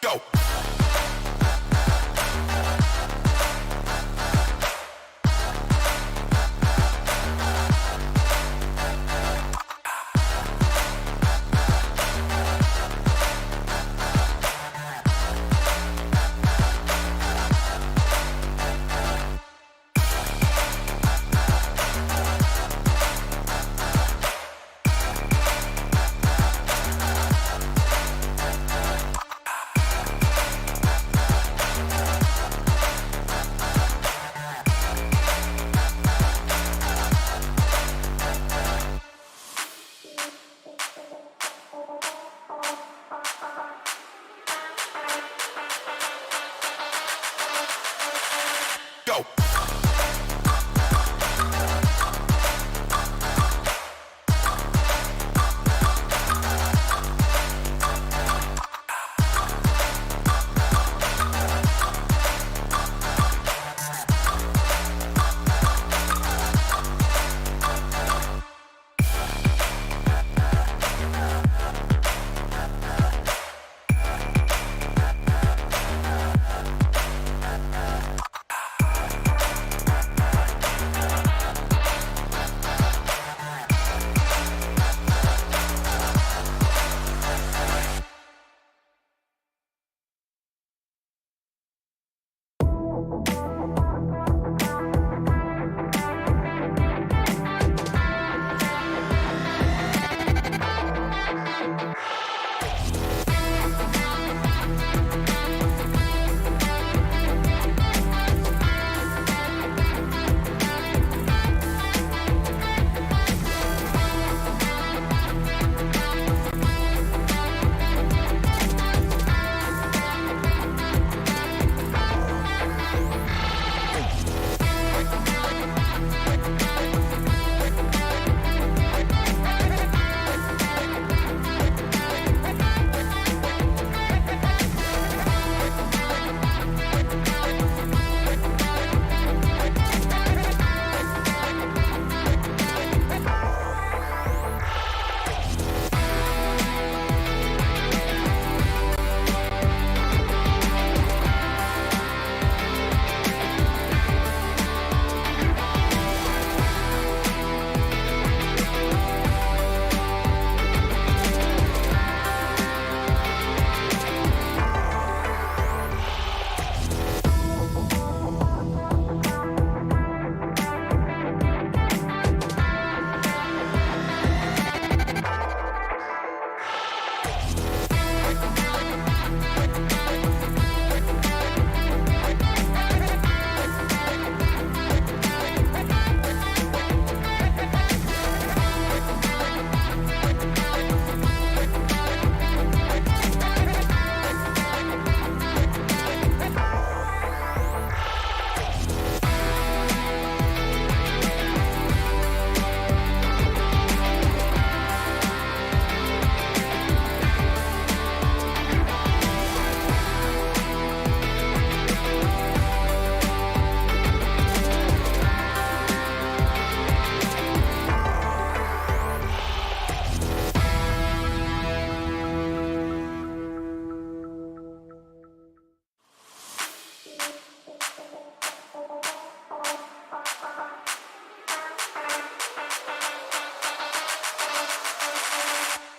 Go. Go.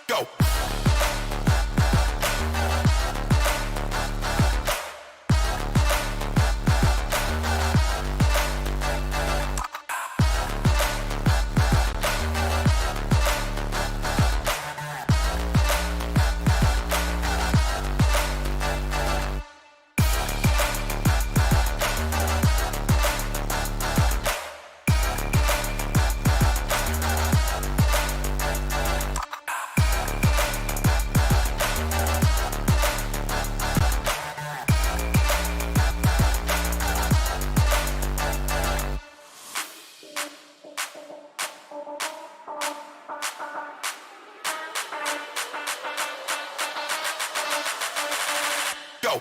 Go. Go.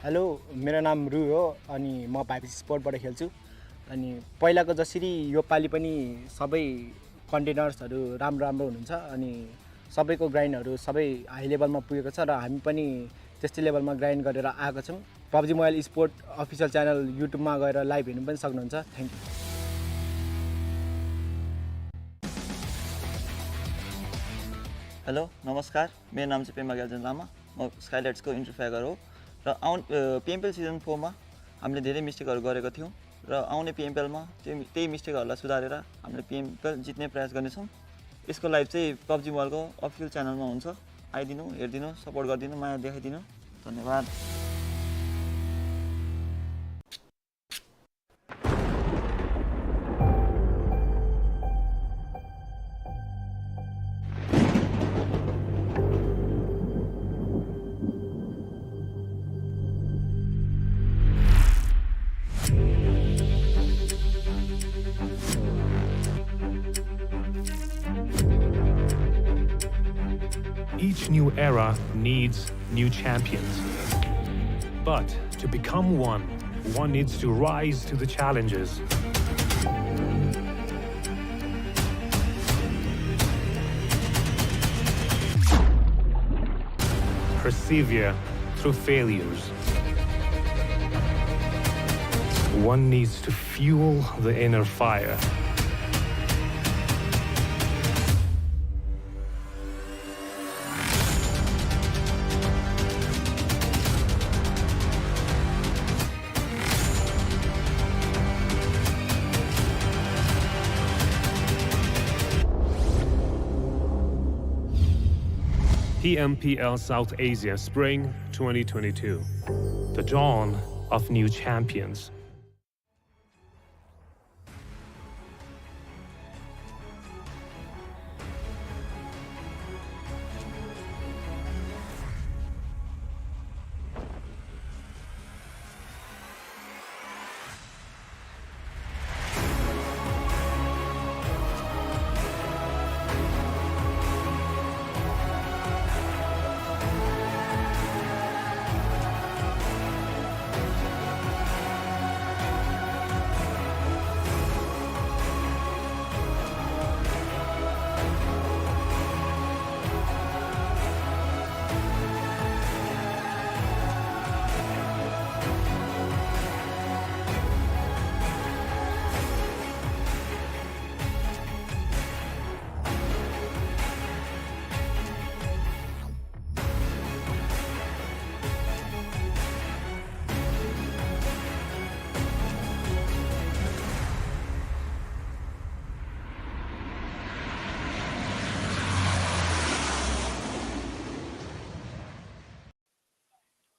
Hello मेरो नाम रु हो अनि म एट्राक्स स्पोर्टबाट खेल्छु अनि पहिलाको जसरी यो पाली पनि सबै कन्टेनर्सहरु राम्रो हुनुहुन्छ अनि सबैको ग्राइन्डहरु सबै हाई लेभलमा पुगेको छ र हामी पनि त्यस्तै लेभलमा ग्राइन्ड गरेर आएको छौं PUBG mobile sport official channel युट्युबमा गएर लाइभ हेर्नु पनि सक्नुहुन्छ थ्यांक यू हेलो नमस्कार मेरो नाम चाहिँ पेमा ग्याल्जन लामा म स्काइलाइट्स को इन्टरफेयर हो र PMPL सिजन 4 मा हामीले धेरै मिस्टेकहरु गरेको थियौं र आउने PMPL मा त्यही मिस्टेकहरुलाई सुधारेर हामीले PMPL जित्ने प्रयास गर्नेछौं यसको लाइभ चाहिँ PUBG मोबाइल को अफिसियल च्यानलमा हुन्छ आइदिनु हेर्दिनु सपोर्ट गर्दिनु माया देखाइदिनु धन्यवाद Each new era needs new champions. But to become one needs to rise to the challenges. Persevere through failures. One needs to fuel the inner fire. PMPL South Asia Spring 2022. The dawn of new champions.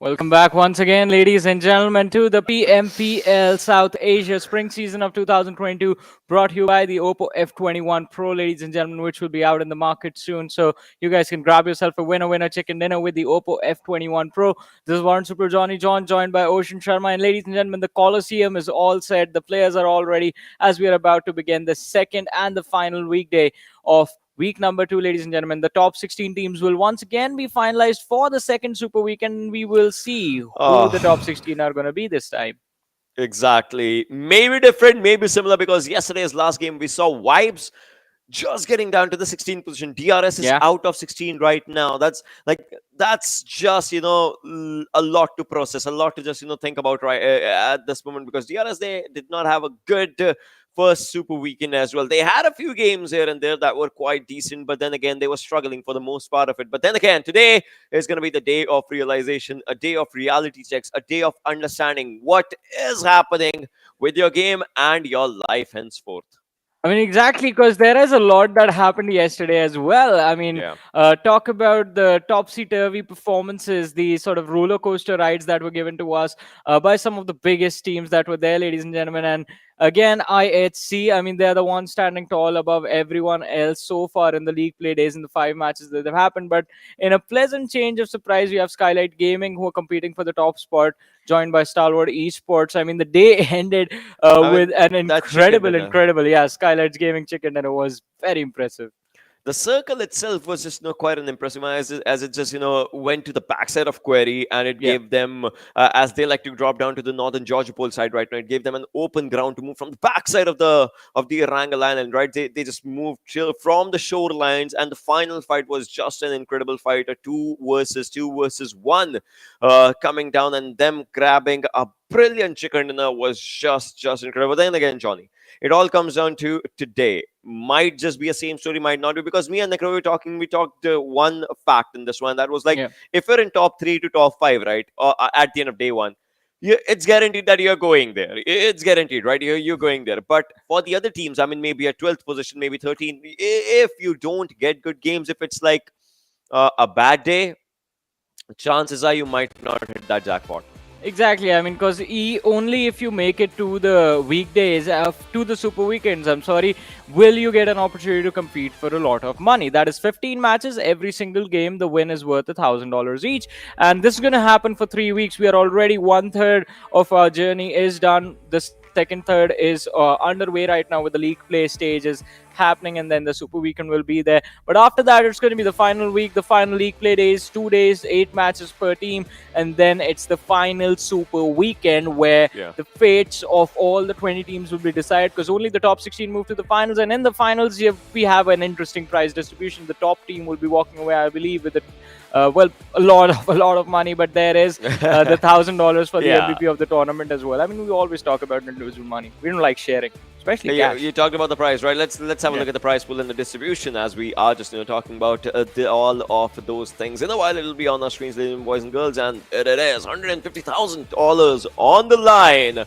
Welcome back once again, ladies and gentlemen, to the PMPL South Asia Spring Season of 2022, brought to you by the Oppo F21 Pro, ladies and gentlemen, which will be out in the market soon. So you guys can grab yourself a winner chicken dinner with the Oppo F21 Pro. This is Warren Super Johnny John, joined by Ocean Sharma. And ladies and gentlemen, the Coliseum is all set. The players are all ready as we are about to begin the second and the final weekday of week number 2, ladies and gentlemen. The top 16 teams will once again be finalized for the second Super Weekend. We will see who the top 16 are going to be this time. Exactly. Maybe different, maybe similar, because yesterday's last game we saw Vibes just getting down to the 16th position. DRS is out of 16 right now. That's just, a lot to process, a lot to just, think about right at this moment, because DRS, they did not have a good first Super Weekend as well. They had a few games here and there that were quite decent, but then again, they were struggling for the most part of it. But then again, today is going to be the day of realization, a day of reality checks, a day of understanding what is happening with your game and your life henceforth. I mean, exactly, because there is a lot that happened yesterday as well. I mean, talk about the topsy-turvy performances, the sort of roller coaster rides that were given to us by some of the biggest teams that were there, ladies and gentlemen. And again, IHC, I mean, they're the ones standing tall above everyone else so far in the league play days in the 5 matches that have happened. But in a pleasant change of surprise, we have Skylightz Gaming, who are competing for the top spot, joined by Stalwart Esports. I mean, the day ended with an incredible, Skylightz Gaming chicken dinner was very impressive. The circle itself was just quite an impressive as it just went to the backside of Query, and it gave them as they like to drop down to the northern Georgia Pole side right now. It gave them an open ground to move from the backside of the Erangel Island, right? They just moved from the shorelines, and the final fight was just an incredible fight, a 2 versus 1 coming down, and them grabbing a brilliant chicken dinner was just incredible. Then again, Johnny, it all comes down to today. Might just be a same story, might not be, because me and Necro we talked one fact in this one that was like, if you're in top 3 to top 5, right, at the end of day 1, it's guaranteed that you're going there. It's guaranteed, right? You're going there. But for the other teams, I mean, maybe a 12th position, maybe 13, if you don't get good games, if it's like a bad day, chances are you might not hit that jackpot. Exactly. I mean, because only if you make it to the weekdays, to the Super Weekends, will you get an opportunity to compete for a lot of money. That is 15 matches. Every single game, the win is worth $1,000 each. And this is going to happen for 3 weeks. We are already 1/3 of our journey is done. The second third is underway right now with the league play stages happening, and then the Super Weekend will be there. But after that, it's going to be the final week, the final league play days, 2 days, 8 matches per team, and then it's the final Super Weekend where the fates of all the 20 teams will be decided, because only the top 16 move to the finals, and in the finals we have an interesting prize distribution. The top team will be walking away, I believe, with a lot of money, but there is the $1,000 for the MVP of the tournament as well. I mean, we always talk about individual money. We don't like sharing, especially cash. You talked about the prize, right? Let's have a look at the prize pool and the distribution, as we are just talking about all of those things. In a while, it'll be on our screens, ladies and boys and girls, and it is $150,000 on the line,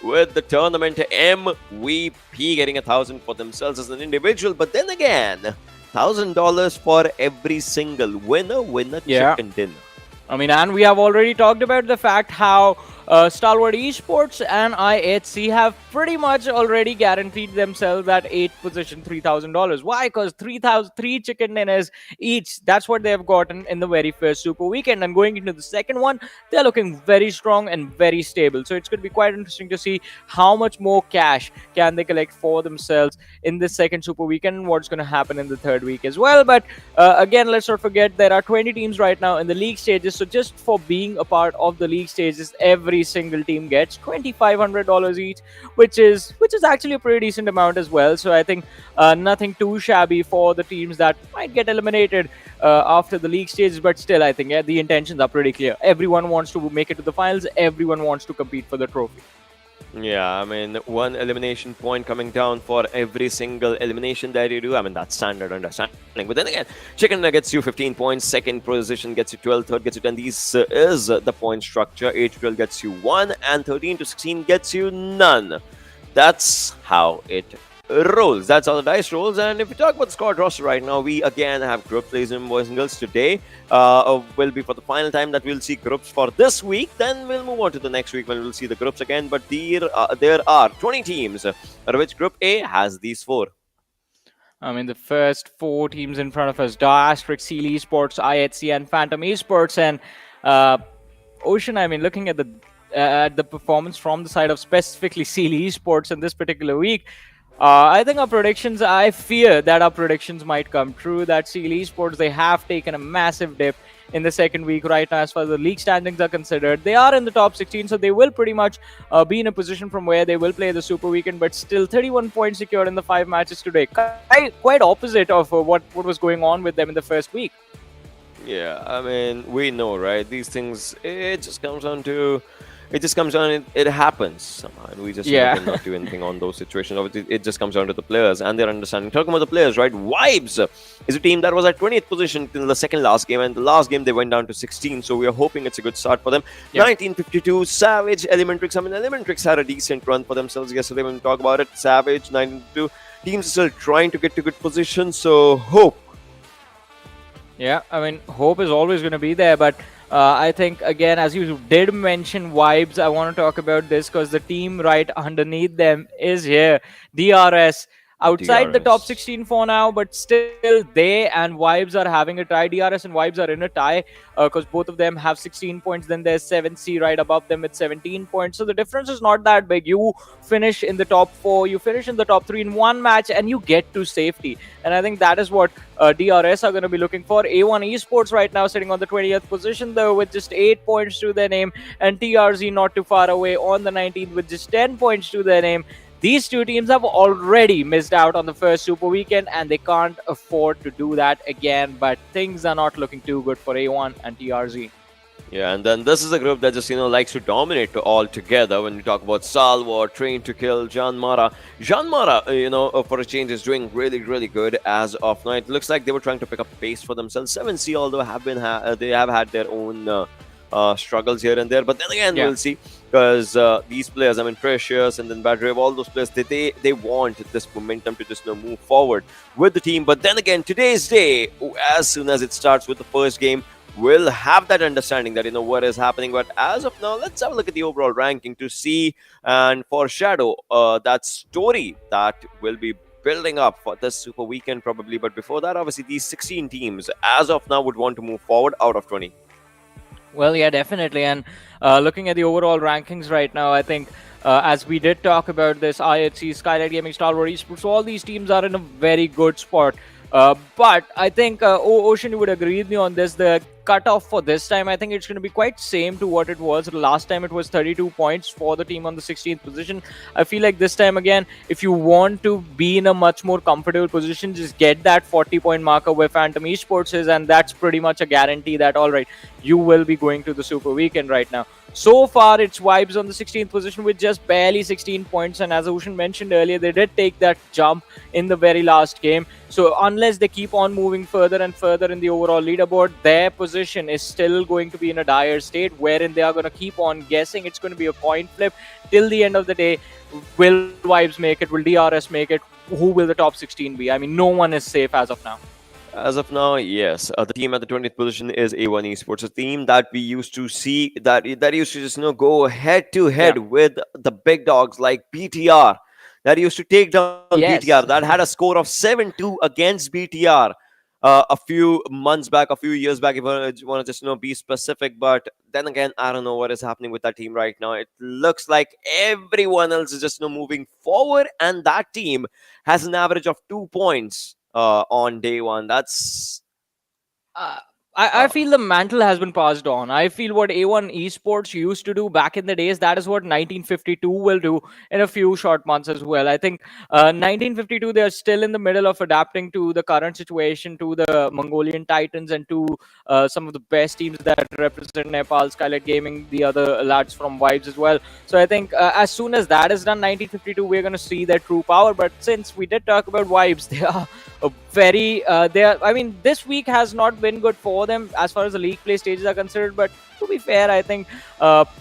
with the tournament MVP getting $1,000 for themselves as an individual. But then again, $1,000 for every single winner chicken dinner. I mean, and we have already talked about the fact how Stalwart Esports and IHC have pretty much already guaranteed themselves that 8th position, $3,000. Why? Because 3 chicken dinners each. That's what they have gotten in the very first Super Weekend. And going into the second one, they're looking very strong and very stable. So it's going to be quite interesting to see how much more cash can they collect for themselves in the second Super Weekend, and what's going to happen in the third week as well. But again, let's not forget there are 20 teams right now in the league stages. So just for being a part of the league stages, every single team gets $2,500 each, which is actually a pretty decent amount as well. So I think nothing too shabby for the teams that might get eliminated after the league stages, but still I think the intentions are pretty clear. Everyone wants to make it to the finals. Everyone wants to compete for the trophy. Yeah, I mean, 1 elimination point coming down for every single elimination that you do. I mean, that's standard understanding. But then again, chicken gets you 15 points, second position gets you 12, third gets you 10. This is the point structure. 8 to 12 gets you 1, and 13 to 16 gets you none. That's how it rolls. That's how the dice rolls. And if we talk about the squad roster right now, we again have group plays in boys and girls today. Will be for the final time that we'll see groups for this week. Then we'll move on to the next week when we'll see the groups again. But there are 20 teams, out of which Group A has these 4. I mean, the first 4 teams in front of us: Atrax Esports, IHC, and Phantom Esports. And Ocean, I mean, looking at the performance from the side of specifically Esports in this particular week, I think I fear that our predictions might come true. That Esports, they have taken a massive dip in the second week right now as far as the league standings are considered. They are in the top 16, so they will pretty much be in a position from where they will play the Super Weekend, but still 31 points secured in the 5 matches today. Quite opposite of what was going on with them in the first week. Yeah, I mean, we know, right? These things, it just comes down to... It happens somehow, and we just cannot do anything on those situations. Obviously, it just comes down to the players and their understanding. Talking about the players, right? Vibes is a team that was at 20th position in the second last game, and the last game they went down to 16. So we are hoping it's a good start for them. 1952, Savage, ElementriX. I mean, ElementriX had a decent run for themselves yesterday when we talk about it. Savage, 1952. Teams are still trying to get to good positions, so hope. Yeah, I mean, hope is always going to be there, but I think, again, as you did mention Vibes, I want to talk about this because the team right underneath them is here. DRS. Outside the top 16 for now, but still they and Vibes are having a tie. DRS and Vibes are in a tie because both of them have 16 points. Then there's 7C right above them with 17 points. So the difference is not that big. You finish in the top 4, you finish in the top 3 in one match, and you get to safety. And I think that is what DRS are going to be looking for. A1 Esports right now sitting on the 20th position though with just 8 points to their name, and TRZ not too far away on the 19th with just 10 points to their name. These two teams have already missed out on the first Super Weekend, and they can't afford to do that again. But things are not looking too good for A1 and TRZ. Yeah, and then this is a group that just, likes to dominate all together. When we talk about Stalwart, Train to Kill, JyanMaara. JyanMaara, for a change, is doing really, really good as of now. It looks like they were trying to pick up pace for themselves. 7C, although, they have had their own struggles here and there. But then again, we'll see. Because these players, I mean, Precious and then Bad Rave, all those players, they want this momentum to just move forward with the team. But then again, today's day, as soon as it starts with the first game, we'll have that understanding that, what is happening. But as of now, let's have a look at the overall ranking to see and foreshadow that story that will be building up for this Super Weekend probably. But before that, obviously, these 16 teams, as of now, would want to move forward out of 20. Well, yeah, definitely. And looking at the overall rankings right now, I think as we did talk about this, IHC, Skylightz Gaming, Stalwart Esports, all these teams are in a very good spot. But I think, Ocean, you would agree with me on this. The cutoff for this time, I think it's going to be quite same to what it was. Last time it was 32 points for the team on the 16th position. I feel like this time again, if you want to be in a much more comfortable position, just get that 40-point marker where Phantom Esports is, and that's pretty much a guarantee that, all right, you will be going to the Super Weekend right now. So far, it's Vibes on the 16th position with just barely 16 points. And as Ocean mentioned earlier, they did take that jump in the very last game. So unless they keep on moving further and further in the overall leaderboard, their position is still going to be in a dire state wherein they are going to keep on guessing. It's going to be a coin flip till the end of the day. Will Vibes make it? Will DRS make it? Who will the top 16 be? I mean, no one is safe as of now. As of now, yes. The team at the 20th position is A1 Esports, a team that we used to see that used to just go head to head with the big dogs like BTR. That used to take down BTR. That had a score of 7-2 against BTR a few months back, a few years back, if you want to just be specific. But then again, I don't know what is happening with that team right now. It looks like everyone else is just moving forward, and that team has an average of 2 points on day one. That's I feel the mantle has been passed on. I feel what A1 Esports used to do back in the days, that is what 1952 will do in a few short months as well. I think 1952, they are still in the middle of adapting to the current situation, to the Mongolian Titans, and to some of the best teams that represent Nepal, Skylightz Gaming, the other lads from Vibes as well. So I think as soon as that is done, 1952, we're going to see their true power. But since we did talk about Vibes, they are very they are, I mean, this week has not been good for them as far as the league play stages are concerned. But to be fair, I think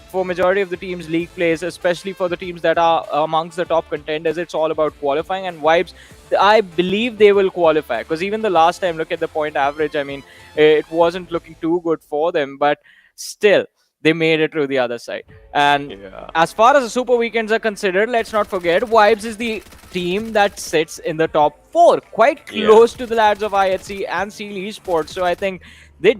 for majority of the teams league plays, especially for the teams that are amongst the top contenders, it's all about qualifying. And Vibes, I believe they will qualify, because even the last time, look at the point average. I mean, it wasn't looking too good for them, but still they made it to the other side. And as far as the Super Weekends are considered, let's not forget, Vibes is the team that sits in the top 4, quite close to the lads of IHC and Seal Esports. So I think they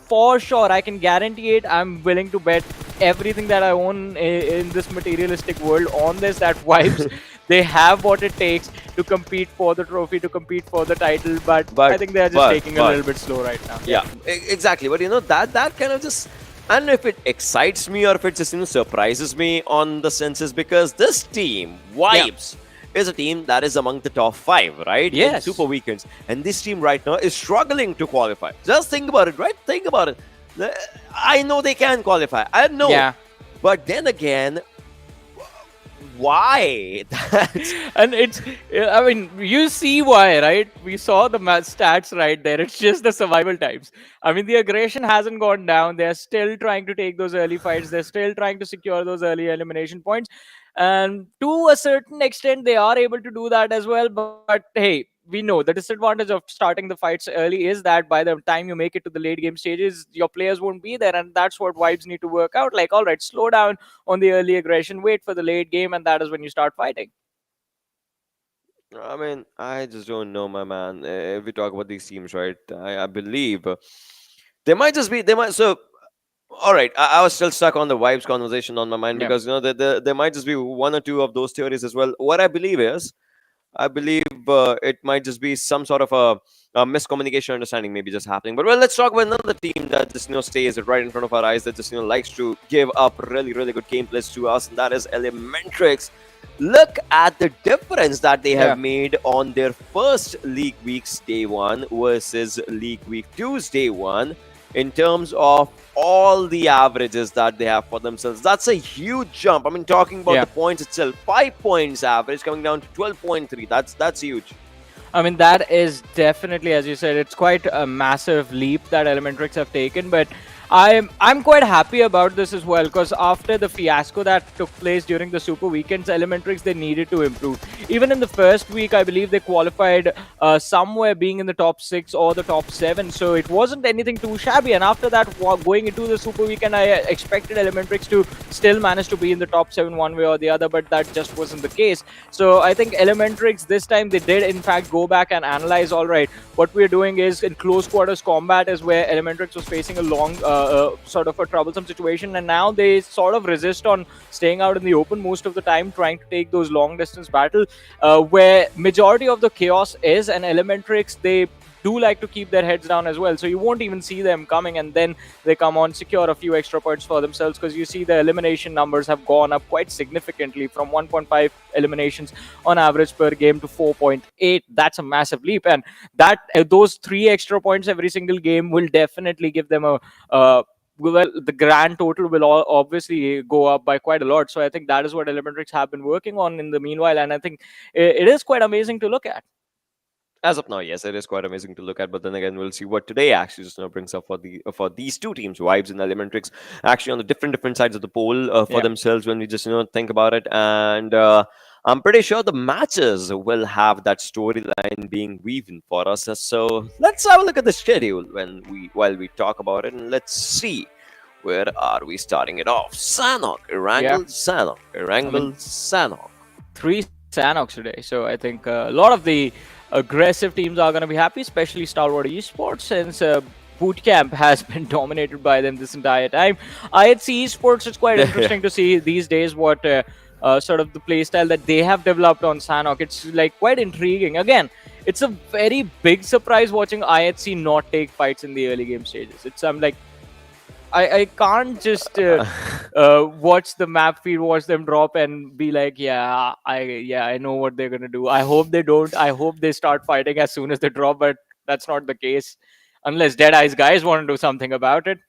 for sure, I can guarantee it. I'm willing to bet everything that I own in this materialistic world on this, that Vibes, they have what it takes to compete for the trophy, to compete for the title. But I think they're just taking a little bit slow right now. Exactly. But that kind of just, I don't know if it excites me or if it just surprises me on the senses, because this team, Vibes, is a team that is among the top 5, right? Yes. In Super Weekends. And this team right now is struggling to qualify. Just think about it, right? Think about it. I know they can qualify. I know. Yeah. But then again, why? And it's, I mean, you see why, right? We saw the stats right there. It's just the survival times. I mean, the aggression hasn't gone down. They're still trying to take those early fights. They're still trying to secure those early elimination points. And to a certain extent, they are able to do that as well. But hey, we know the disadvantage of starting the fights early is that by the time you make it to the late game stages, your players won't be there. And that's what Vibes need to work out. Like, all right, slow down on the early aggression, wait for the late game, and that is when you start fighting. I mean, I just don't know, my man. If we talk about these teams, right, I believe they might just be, so all right, I was still stuck on the Vibes conversation on my mind, because there might just be one or two of those theories as well. What I believe is, it might just be some sort of a miscommunication understanding maybe just happening. But well, let's talk about another team that just stays right in front of our eyes, that just likes to give up really good gameplays to us, and that is ElementriX. Look at the difference that they have made on their first League Week's day 1 versus League Week 2's day 1 in terms of all the averages that they have for themselves. That's a huge jump. I mean, talking about the points itself, 5 points average coming down to 12.3. That's huge. I mean, that is definitely, as you said, it's quite a massive leap that ElementriX have taken. But I'm quite happy about this as well, because after the fiasco that took place during the Super Weekends, ElementriX, they needed to improve. Even in the first week, I believe they qualified somewhere being in the top 6 or the top 7, so it wasn't anything too shabby. And after that, going into the Super Weekend, I expected ElementriX to still manage to be in the top 7 one way or the other, but that just wasn't the case. So I think ElementriX, this time, they did in fact go back and analyze, all right, what we're doing is in close quarters combat is where ElementriX was facing a long sort of a troublesome situation, and now they sort of resist on staying out in the open most of the time, trying to take those long distance battle where majority of the chaos is. And ElementriX, they do like to keep their heads down as well, so you won't even see them coming, and then they come on, secure a few extra points for themselves, because you see the elimination numbers have gone up quite significantly from 1.5 eliminations on average per game to 4.8. That's a massive leap, and that those 3 extra points every single game will definitely give them a well, the grand total will obviously go up by quite a lot. So I think that is what ElementriX have been working on in the meanwhile, and I think it is quite amazing to look at. As of now, yes, it is quite amazing to look at. But then again, we'll see what today actually just brings up for these two teams, Vibes and ElementriX, actually on the different sides of the pole for themselves when we just think about it. And I'm pretty sure the matches will have that storyline being woven for us. So let's have a look at the schedule while we talk about it, and let's see where are we starting it off. Sanhok, Erangel, Sanhok, Erangel, Sanhok. 3 Sanhoks today. So I think a lot of the aggressive teams are going to be happy, especially Stalwart Esports, since bootcamp has been dominated by them this entire time. IHC Esports, it's quite interesting to see these days what sort of the playstyle that they have developed on Sanhok. It's like quite intriguing. Again, it's a very big surprise watching IHC not take fights in the early game stages. I'm like, I can't just watch the map feed, watch them drop, and be like, I know what they're gonna do. I hope they don't. I hope they start fighting as soon as they drop, but that's not the case, unless Deadeyes Guys want to do something about it.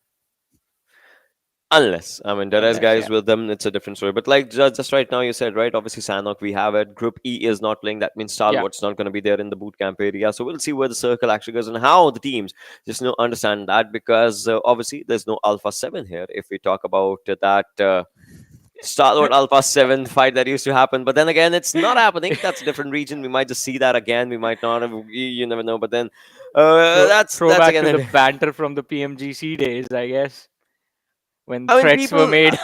Unless, I mean, Deadeyes Unless, Guys yeah. with them, it's a different story. But like just right now, you said, right? Obviously, Sanhok, we have it. Group E is not playing. That means Yeah. Stalwart's not going to be there in the boot camp area. So we'll see where the circle actually goes and how the teams just understand that, because obviously there's no Alpha 7 here. If we talk about that Stalwart Alpha 7 fight that used to happen. But then again, it's not happening. That's a different region. We might just see that again. We might not have, you never know. But then that's Throwback again. to the banter from the PMGC days, I guess, when I mean, threats were people made.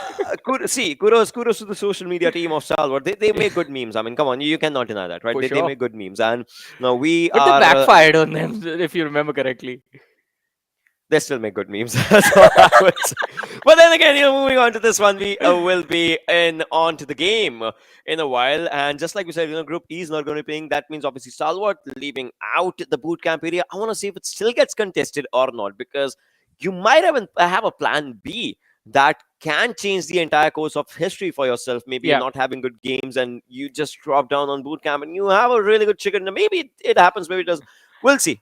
kudos to the social media team of Stalwart. They make good memes. I mean, come on, you cannot deny that, right? For They sure. make good memes, and now we But they are. backfired on them, if you remember correctly. They still make good memes. That's all I would say. But then again, moving on to this one, we will be on to the game in a while. And just like we said, Group E is not going to be playing. That means obviously Stalwart leaving out the boot camp area. I want to see if it still gets contested or not, because you might have a plan B that can change the entire course of history for yourself. Maybe you're not having good games and you just drop down on boot camp and you have a really good chicken. Maybe it happens, maybe it does. We'll see.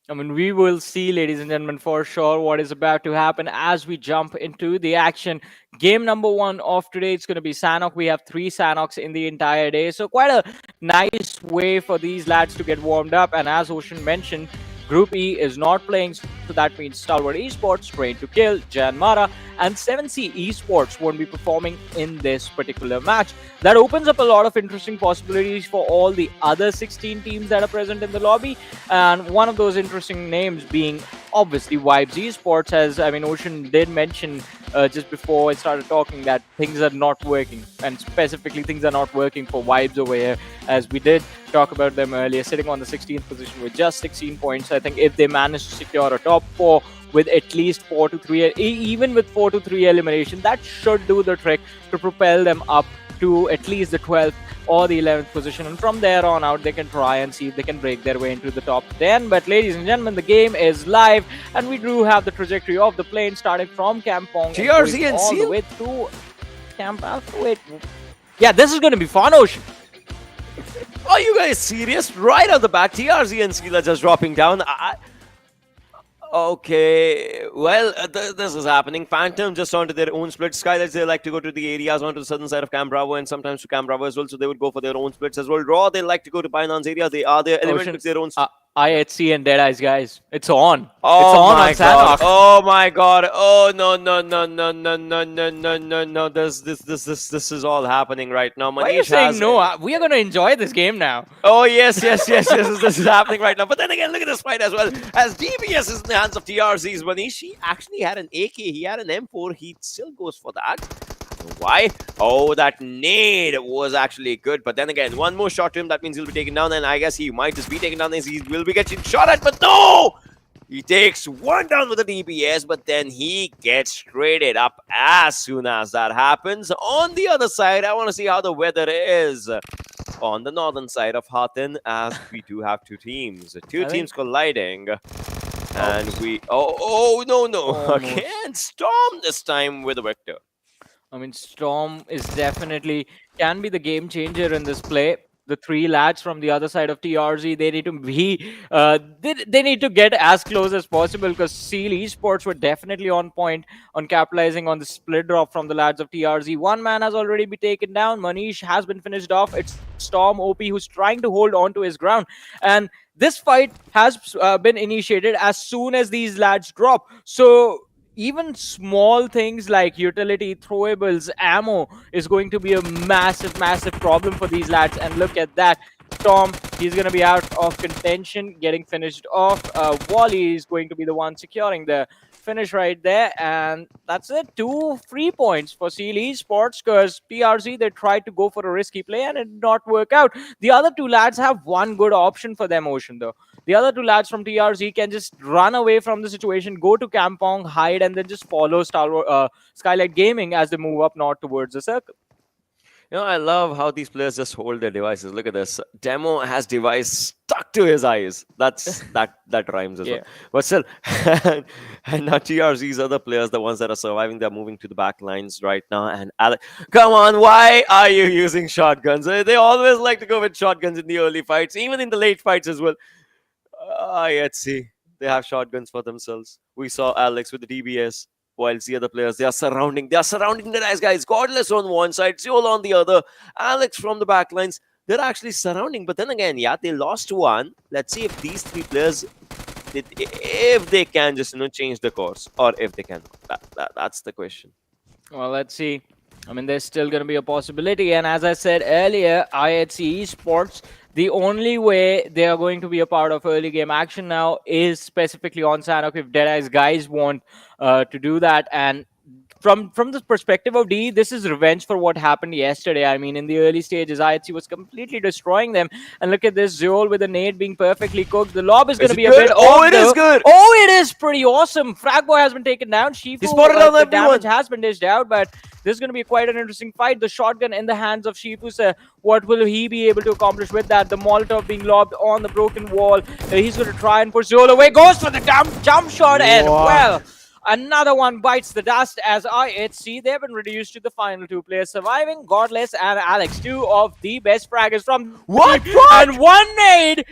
I mean, we will see, ladies and gentlemen, for sure what is about to happen as we jump into the action. Game number 1 of today, it's going to be Sanhok. We have 3 Sanhoks in the entire day. So quite a nice way for these lads to get warmed up. And as Ocean mentioned, Group E is not playing, so that means Stalwart Esports, Train to Kill, JyanMaara, and 7C Esports won't be performing in this particular match. That opens up a lot of interesting possibilities for all the other 16 teams that are present in the lobby, and one of those interesting names being obviously Vibes Esports, as I mean, Ocean did mention just before I started talking that things are not working, and specifically things are not working for Vibes over here, as we did talk about them earlier, sitting on the 16th position with just 16 points. I think if they manage to secure a top 4 with at least 4 to 3, even with 4 to 3 elimination, that should do the trick to propel them up to at least the 12th or the 11th position, and from there on out they can try and see if they can break their way into the top 10. But ladies and gentlemen, the game is live, and we do have the trajectory of the plane starting from Kampong TRZ and all the Seal? way through Camp Alpha. Wait, yeah, this is going to be fun, Ocean. Are you guys serious? Right out the bat, TRZ and Seal are just dropping down. Okay, well, this is happening. Phantom just onto their own split. Skylightz, they like to go to the areas onto the southern side of Cam Bravo and sometimes to Cam Bravo as well, so they would go for their own splits as well. Raw, they like to go to Binance area. They are there. ElementriX, their own. IHC and Deadeyes, guys. It's on. Oh it's on my Sanhok. god! Oh my god! Oh no! This is all happening right now. Why are you saying no? We are going to enjoy this game now. Oh yes. This is happening right now. But then again, look at this fight as well. As DBS is in the hands of TRZ's Manish, he actually had an AK. He had an M4. He still goes for that. Why? Oh, that nade was actually good. But then again, one more shot to him. That means he'll be taken down. And I guess he might just be taken down as he will be getting shot at. But no! He takes one down with the DBS. But then he gets traded up as soon as that happens. On the other side, I want to see how the weather is on the northern side of Hathin, as we do have two teams. Two teams colliding. And we... Oh, no. Again, Storm this time with a Vector. I mean, Storm is definitely can be the game changer in this play. The 3 lads from the other side of TRZ, they need to be, they need to get as close as possible, because Seal Esports were definitely on point on capitalizing on the split drop from the lads of TRZ. One man has already been taken down. Manish has been finished off. It's Storm OP who's trying to hold on to his ground. And this fight has been initiated as soon as these lads drop. So even small things like utility, throwables, ammo is going to be a massive problem for these lads. And look at that. Storm, he's going to be out of contention, getting finished off. Wally is going to be the one securing the finish right there. And that's it. 2 free points for Seal Esports, because TRZ, they tried to go for a risky play and it did not work out. The other 2 lads have one good option for them, Ocean, though. The other 2 lads from TRZ can just run away from the situation, go to Kampong, hide, and then just follow Skylightz Gaming as they move up north towards the circle. I love how these players just hold their devices. Look at this. Demo has device stuck to his eyes. That rhymes as well. But still, and now TRZ's other players, the ones that are surviving, they're moving to the back lines right now. And come on, why are you using shotguns? They always like to go with shotguns in the early fights, even in the late fights as well. Let's see. They have shotguns for themselves. We saw Alex with the DBS. whilst the other players, they are surrounding the Deadeyes Guys. Godless on one side, Zeol on the other, Alex from the backlines. They're actually surrounding, but then again, yeah, they lost one. Let's see if these three players, if they can just change the course, or if they can. That's the question. Well, let's see. I mean, there's still going to be a possibility. And as I said earlier, IHC Esports, the only way they are going to be a part of early game action now is specifically on Sanhok if Deadeyes Guys want to do that. And from the perspective of DE, this is revenge for what happened yesterday. I mean, in the early stages, IHC was completely destroying them. And look at this, Zeol with a nade being perfectly cooked. The lob is going to be a bit Oh, it is good. Oh, it is pretty awesome. Fragboy has been taken down. Shifu, spotted down the everyone. damage has been dished out, but this is going to be quite an interesting fight. The shotgun in the hands of Shifu, sir. What will he be able to accomplish with that? The Molotov being lobbed on the broken wall. He's going to try and push Zeol away. Goes for the jump shot and, well, another one bites the dust as IHC. They've been reduced to the final two players surviving. Godless and Alex, two of the best fraggers from What? And one nade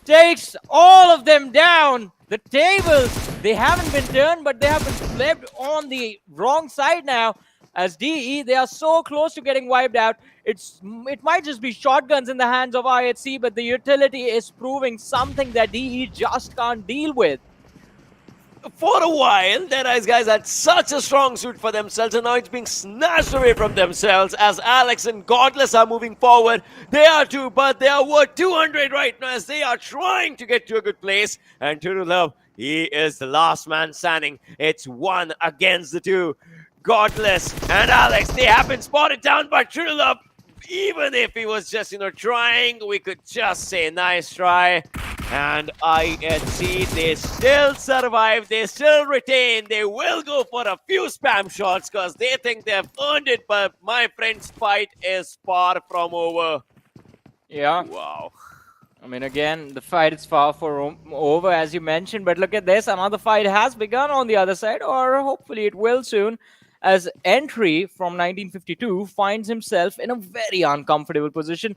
takes all of them down. The tables, they haven't been turned, but they have been flipped on the wrong side now. As DE, they are so close to getting wiped out. It might just be shotguns in the hands of IHC, but the utility is proving something that DE just can't deal with. For a while, Deadeyes Guys had such a strong suit for themselves, and now it's being snatched away from themselves as Alex and Godless are moving forward. They are too, but they are worth 200 right now as they are trying to get to a good place. And True Love, he is the last man standing. It's 1 against the 2. Godless and Alex, they have been spotted down by True Love. Even if he was just, trying, we could just say nice try. And IHC, they still survive, they still retain, they will go for a few spam shots because they think they've earned it, but my friend's fight is far from over. Yeah. Wow. I mean, again, the fight is far from over, as you mentioned, but look at this. Another fight has begun on the other side, or hopefully it will soon, as Entry from 1952 finds himself in a very uncomfortable position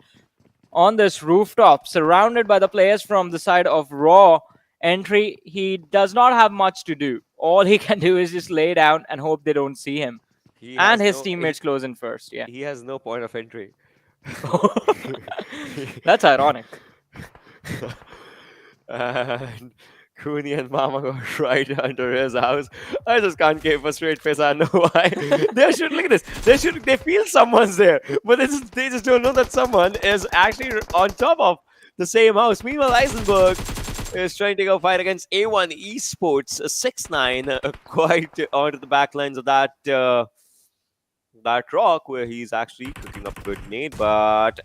on this rooftop, surrounded by the players from the side of Raw. Entry, he does not have much to do. All he can do is just lay down and hope they don't see him. And his teammates close in first, yeah. He has no point of entry. That's ironic. And Cooney and Mama go right under his house. I just can't keep a straight face. I know why. They should look at this. They feel someone's there, but they just don't know that someone is actually on top of the same house. Meanwhile, Eisenberg is trying to go fight against A1 Esports 6-9, quite onto the back lines of that rock where he's actually cooking up a good nade. But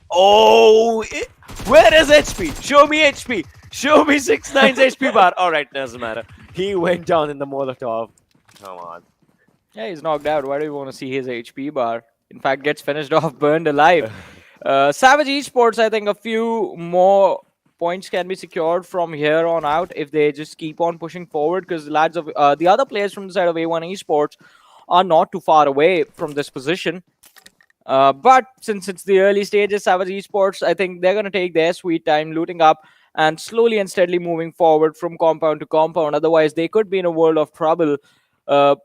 where is HP? Show me HP. Show me 6-9's HP bar. All right, doesn't matter. He went down in the Molotov. Come on. Yeah, he's knocked out. Why do you want to see his HP bar? In fact, gets finished off, burned alive. Savage Esports, I think a few more points can be secured from here on out if they just keep on pushing forward, because the lads of the other players from the side of A1 Esports are not too far away from this position. But since it's the early stages, Savage Esports, I think they're going to take their sweet time looting up and slowly and steadily moving forward from compound to compound. Otherwise, they could be in a world of trouble. And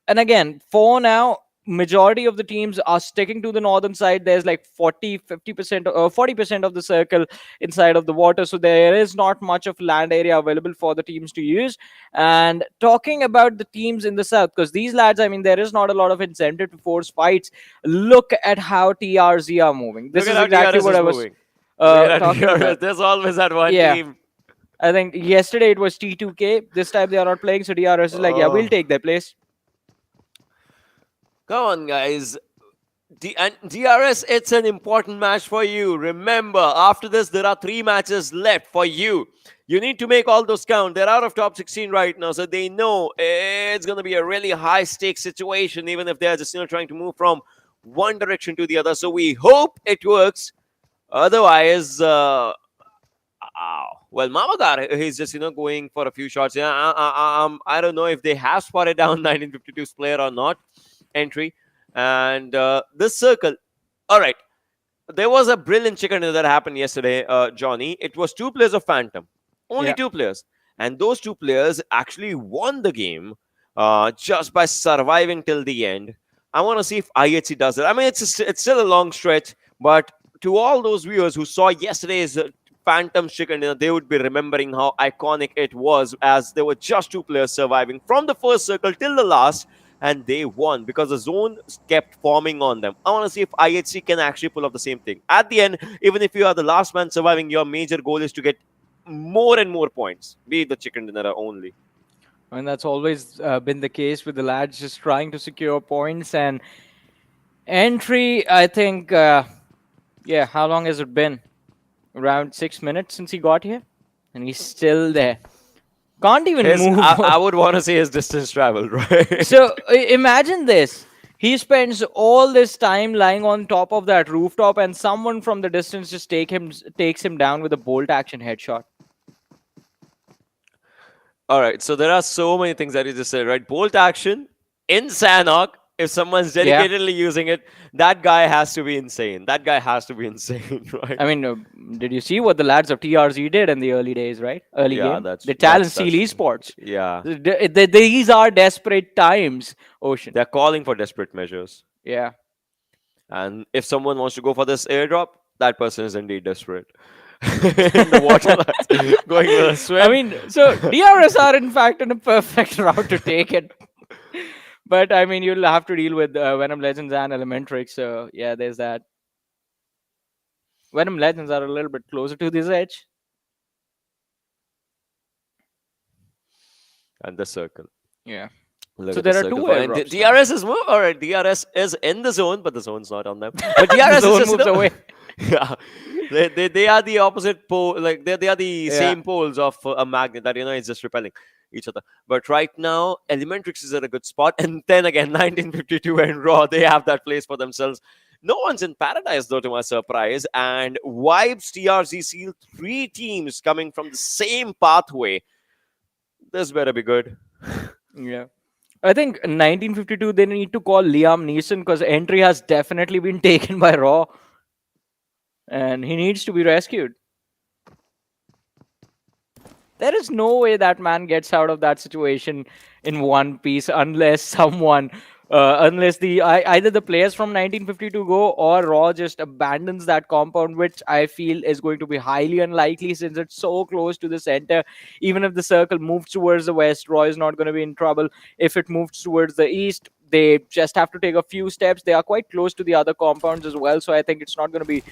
again, for now, majority of the teams are sticking to the northern side. There's like 40% of the circle inside of the water, so there is not much of land area available for the teams to use. And talking about the teams in the south, because these lads, I mean, there is not a lot of incentive to force fights. Look at how TRZ are moving. This is exactly what I was talking about. There's always that one team. I think yesterday it was T2K. This time they are not playing, so DRS is like, yeah, we'll take their place. Come on, guys. DRS, it's an important match for you. Remember, after this, there are 3 matches left for you. You need to make all those count. They're out of top 16 right now, so they know it's going to be a really high-stakes situation, even if they're just trying to move from one direction to the other. So we hope it works. Otherwise, well, Mamagar, he's just going for a few shots. Yeah, I don't know if they have spotted down 1952's player or not. Entry. And this circle, all right, there was a brilliant chicken dinner that happened yesterday, Johnny. It was 2 players of Phantom, only 2 players, and those 2 players actually won the game just by surviving till the end. I want to see if IHC does it. I mean, it's still a long stretch, but to all those viewers who saw yesterday's Phantom Chicken Dinner, they would be remembering how iconic it was, as there were just 2 players surviving from the first circle till the last, and they won because the zone kept forming on them. I want to see if IHC can actually pull off the same thing. At the end, even if you are the last man surviving, your major goal is to get more and more points, be it the chicken dinner only. And that's always been the case with the lads just trying to secure points. And entry, I think, yeah, how long has it been? Around 6 minutes since he got here? And he's still there. Can't even move. I would want to say his distance traveled, right? So imagine this. He spends all this time lying on top of that rooftop, and someone from the distance just takes him down with a bolt action headshot. All right, so there are so many things that you just said, right? Bolt action in Sanhok. If someone's dedicatedly using it, that guy has to be insane. That guy has to be insane, right? I mean, did you see what the lads of TRZ did in the early days, right? Early game. They challenged Esports. Yeah. These are desperate times, Ocean. They're calling for desperate measures. Yeah. And if someone wants to go for this airdrop, that person is indeed desperate. The water going for a swim. I mean, so DRS are in fact in a perfect route to take it. But I mean, you'll have to deal with Venom Legends and ElementriX. So yeah, there's that. Venom Legends are a little bit closer to this edge. And the circle. Yeah. Look So at the there are circle. two And airdrops. DRS is moved. All right, DRS is in the zone, but the zone's not on them. But DRS The zone is just, moves away. Yeah. They are the opposite pole, like they are the same poles of a magnet that it's just repelling each other. But right now, ElementriX is at a good spot, and then again, 1952 and Raw, they have that place for themselves. No one's in paradise though, to my surprise. And Vibes TRZ seal 3 teams coming from the same pathway. This better be good. Yeah. I think 1952 they need to call Liam Neeson, because entry has definitely been taken by Raw. And he needs to be rescued. There is no way that man gets out of that situation in one piece unless someone, either the players from 1952 go, or Raw just abandons that compound, which I feel is going to be highly unlikely since it's so close to the center. Even if the circle moves towards the west, Raw is not going to be in trouble. If it moves towards the east, they just have to take a few steps. They are quite close to the other compounds as well, so I think it's not going to be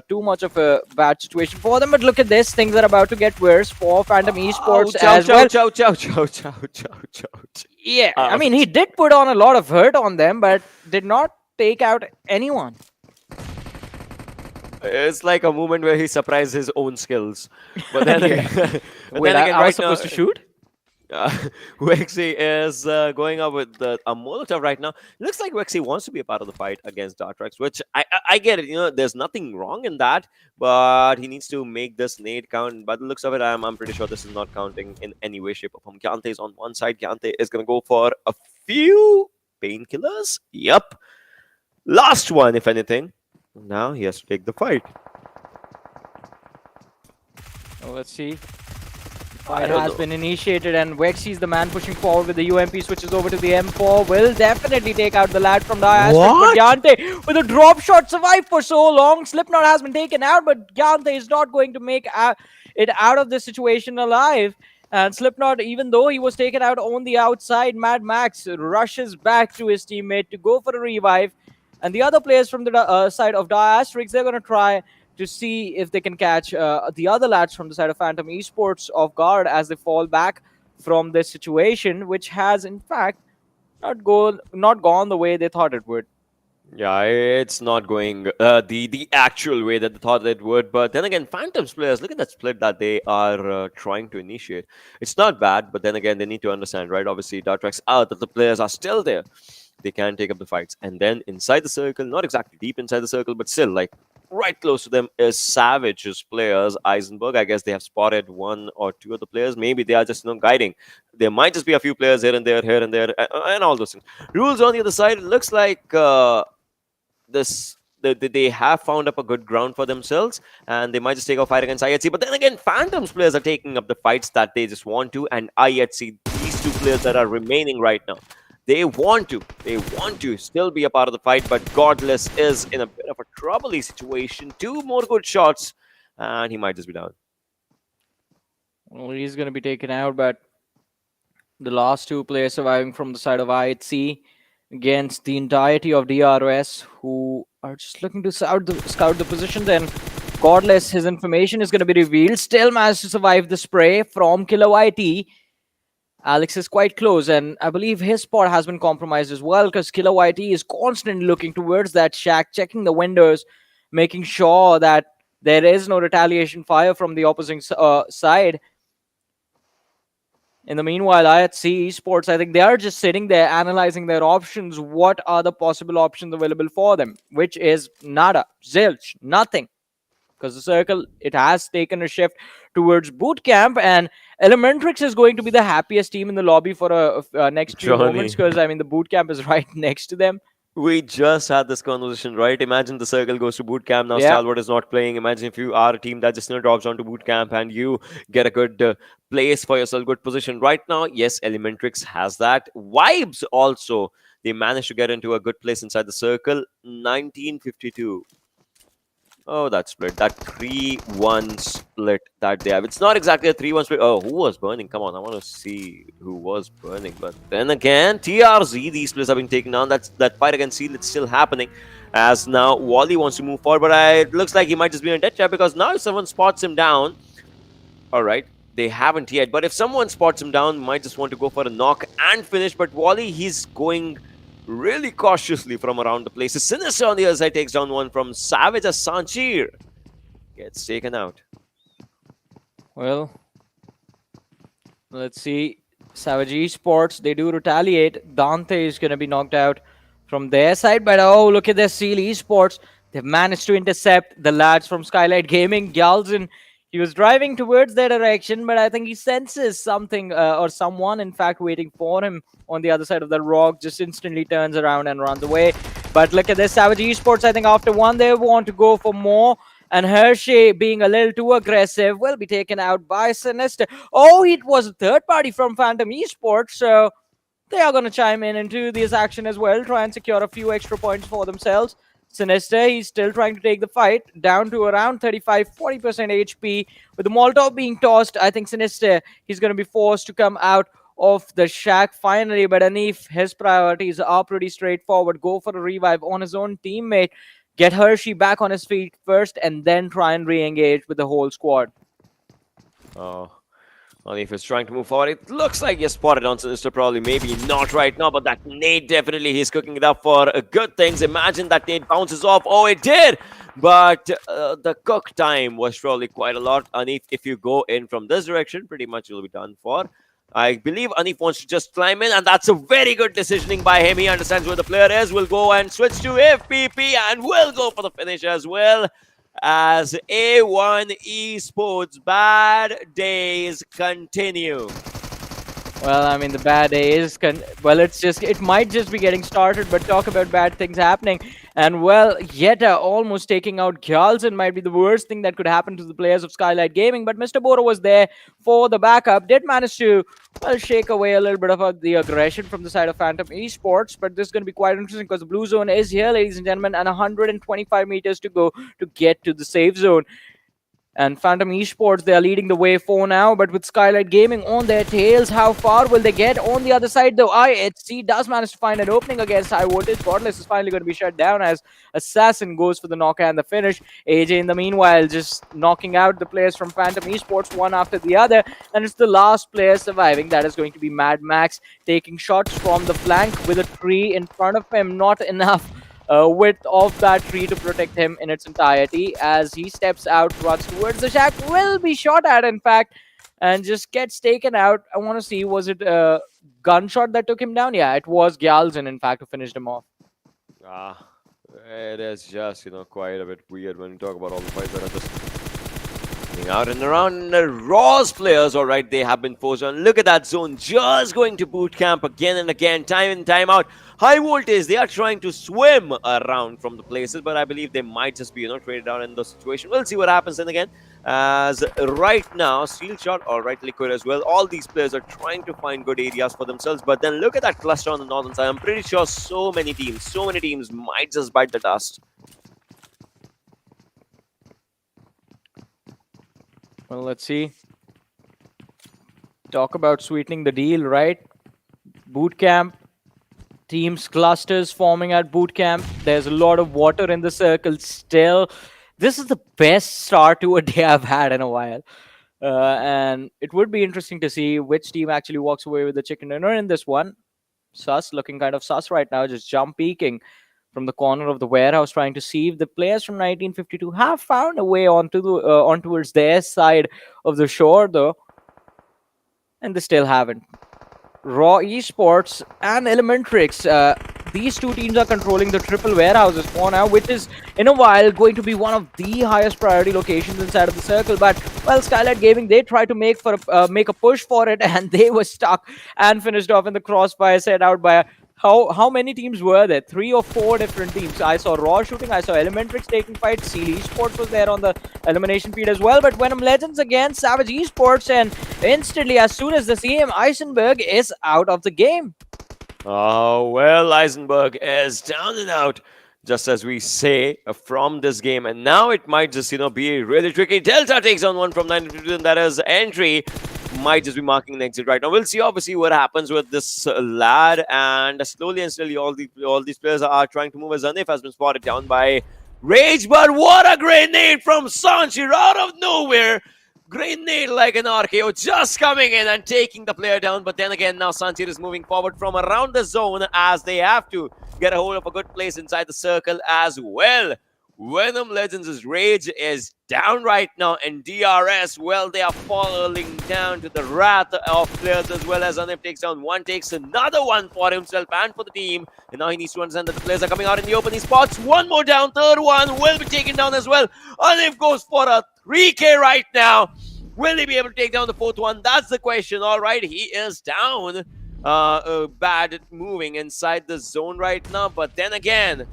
too much of a bad situation for them. But look at this, things are about to get worse for Phantom Esports as well. Yeah, I mean, he did put on a lot of hurt on them, but did not take out anyone. It's like a moment where he surprised his own skills. But then again, Wait, I was supposed to shoot? Wexy is going up with a Molotov right now. Looks like Wexy wants to be a part of the fight against Atrax, which I get it. There's nothing wrong in that, but he needs to make this nade count. By the looks of it, I'm pretty sure this is not counting in any way, shape, or form. Gyante is on one side. Gyante is going to go for a few painkillers. Yup. Last one, if anything. Now he has to take the fight. Oh, let's see. Fight has been initiated, and Wexy is the man pushing forward with the UMP, switches over to the M4. Will definitely take out the lad from DRS. But Gyante with a drop shot survived for so long. Slipknot has been taken out, but Gyante is not going to make it out of this situation alive. And Slipknot, even though he was taken out on the outside, Mad Max rushes back to his teammate to go for a revive. And the other players from the side of DRS, they're going to try to see if they can catch the other lads from the side of Phantom Esports off guard as they fall back from this situation, which has in fact not gone the way they thought it would. Yeah, it's not going the actual way that they thought it would. But then again, Phantom's players, look at that split that they are trying to initiate. It's not bad, but then again, they need to understand, right? Obviously, Atrax out, that the players are still there. They can take up the fights. And then inside the circle, not exactly deep inside the circle, but still, like, right close to them is Savage's players. Eisenberg, I guess they have spotted one or two of the players. Maybe they are just guiding. There might just be a few players here and there, and all those things. Rules on the other side, it looks like they have found up a good ground for themselves, and they might just take a fight against IHC. But then again, Phantom's players are taking up the fights that they just want to, and IHC, these two players that are remaining right now. They want to still be a part of the fight, but Godless is in a bit of a troubly situation. Two more good shots, and he might just be down. Well, he's going to be taken out, but the last two players surviving from the side of IHC against the entirety of DRS, who are just looking to scout the position. Then Godless, his information is going to be revealed. Still managed to survive the spray from Killer YT. Alex is quite close, and I believe his spot has been compromised as well, because Killer YT is constantly looking towards that shack, checking the windows, making sure that there is no retaliation fire from the opposing side. In the meanwhile, IHC Esports, I think they are just sitting there analyzing their options. What are the possible options available for them? Which is nada, zilch, nothing. Because the circle, it has taken a shift towards boot camp, and ElementriX is going to be the happiest team in the lobby for a next few moments, because I mean the boot camp is right next to them. We just had this conversation, right? Imagine the circle goes to boot camp. Now Stalwart is not playing. Imagine if you are a team that just drops down to boot camp and you get a good place for yourself, good position. Right now, yes, ElementriX has that. Vibes also. They managed to get into a good place inside the circle. 1952. Oh, that split. That 3-1 split that they have. It's not exactly a 3-1 split. Oh, who was burning? Come on, I want to see who was burning. But then again, TRZ, these players have been taken down. That fight against Seal, it's still happening. As now, Wally wants to move forward. But it looks like he might just be in dead trap, because now if someone spots him down, all right, they haven't yet. But if someone spots him down, might just want to go for a knock and finish. But Wally, he's going really cautiously from around the place. Sinister on the other side takes down one from Savage as Sanchir gets taken out. Well, let's see. Savage Esports, they do retaliate. Dante is going to be knocked out from their side, but oh, look at this. Seal Esports, they've managed to intercept the lads from Skylightz Gaming. Gyalzin, he was driving towards their direction, but I think he senses something or someone, in fact, waiting for him on the other side of the rock, just instantly turns around and runs away. But look at this. Savage Esports, I think after one, they want to go for more. And Hershey, being a little too aggressive, will be taken out by Sinister. Oh, it was a third party from Phantom Esports, so they are going to chime in into this action as well, try and secure a few extra points for themselves. Sinister, he's still trying to take the fight down to around 35-40% HP. With the Molotov being tossed, I think Sinister, he's going to be forced to come out of the shack finally. But Anif, his priorities are pretty straightforward. Go for a revive on his own teammate, get Hershey back on his feet first, and then try and re-engage with the whole squad. Oh, Anif is trying to move forward. It looks like he spotted on Sinister, probably, maybe not right now, but that nade, definitely he's cooking it up for good things. Imagine that nade bounces off. Oh, it did! But the cook time was probably quite a lot. Anif, if you go in from this direction, pretty much you'll be done for. I believe Anif wants to just climb in, and that's a very good decisioning by him. He understands where the player is. Will go and switch to FPP, and will go for the finish as well. As A1 Esports bad days continue. Well, I mean, the bad days well, it might just be getting started, but talk about bad things happening. And well, Yeta almost taking out Gyalzin might be the worst thing that could happen to the players of Skylightz Gaming, but Mr. Boro was there for the backup, did manage to, well, shake away a little bit of the aggression from the side of Phantom Esports. But this is going to be quite interesting, because the blue zone is here, ladies and gentlemen, and 125 meters to go to get to the safe zone. And Phantom Esports, they are leading the way for now, but with Skylightz Gaming on their tails, how far will they get? On the other side, though, IHC does manage to find an opening against high voltage. Godless is finally going to be shut down as Assassin goes for the knock and the finish. AJ, in the meanwhile, just knocking out the players from Phantom Esports one after the other. And it's the last player surviving. That is going to be Mad Max, taking shots from the flank with a tree in front of him. Not enough width of that tree to protect him in its entirety. As he steps out, runs towards the shack, will be shot at, in fact, and just gets taken out. I want to see, was it a gunshot that took him down? Yeah, it was Gyalzin, in fact, who finished him off. It is just, quite a bit weird when you talk about all the fights that are just out and around. The Raw's players, all right, they have been forced on. Look at that zone, just going to boot camp again and again, time in, time out. High voltage, they are trying to swim around from the places, but I believe they might just be, traded down in the situation. We'll see what happens. And again, As right now, Steel Shot, all right, Liquid as well. All these players are trying to find good areas for themselves. But then look at that cluster on the northern side. I'm pretty sure so many teams might just bite the dust. Well, let's see. Talk about sweetening the deal, right? Boot camp. Teams clusters forming at boot camp. There's a lot of water in the circle still. This is the best start to a day I've had in a while. And it would be interesting to see which team actually walks away with the chicken dinner in this one. Sus, looking kind of sus right now, just jump peeking from the corner of the warehouse, trying to see if the players from 1952 have found a way onto the on towards their side of the shore, though. And they still haven't. Raw Esports and ElementriX. These two teams are controlling the triple warehouses for now, which is in a while going to be one of the highest priority locations inside of the circle. But well, Skylightz Gaming, they tried to make a push for it, and they were stuck and finished off in the crossfire set out by how many teams were there? 3 or 4 different teams. I saw Raw shooting, I saw ElementriX taking fight, Esports was there on the elimination feed as well, but Venom Legends against Savage Esports, and instantly as soon as they see him, Eisenberg is out of the game. Oh, well, Eisenberg is down and out, just as we say, from this game. And now it might just, be really tricky. Delta takes on one from 952, and that is Entry. Might just be marking an exit right now. We'll see, obviously, what happens with this lad. And slowly and slowly, all these players are trying to move, as Zanif has been spotted down by Rage. But what a grenade from Sanchir out of nowhere. Grenade like an RKO just coming in and taking the player down. But then again, now Sanchir is moving forward from around the zone as they have to get a hold of a good place inside the circle as well. Venom Legends' Rage is down right now, and DRS, well, they are falling down to the wrath of players as well. As Anif takes down one, takes another one for himself and for the team. And now he needs to understand that the players are coming out in the open. He spots one more down, third one will be taken down as well. Anif goes for a 3K right now. Will he be able to take down the fourth one? That's the question. All right, he is down. Bad at moving inside the zone right now. But then again,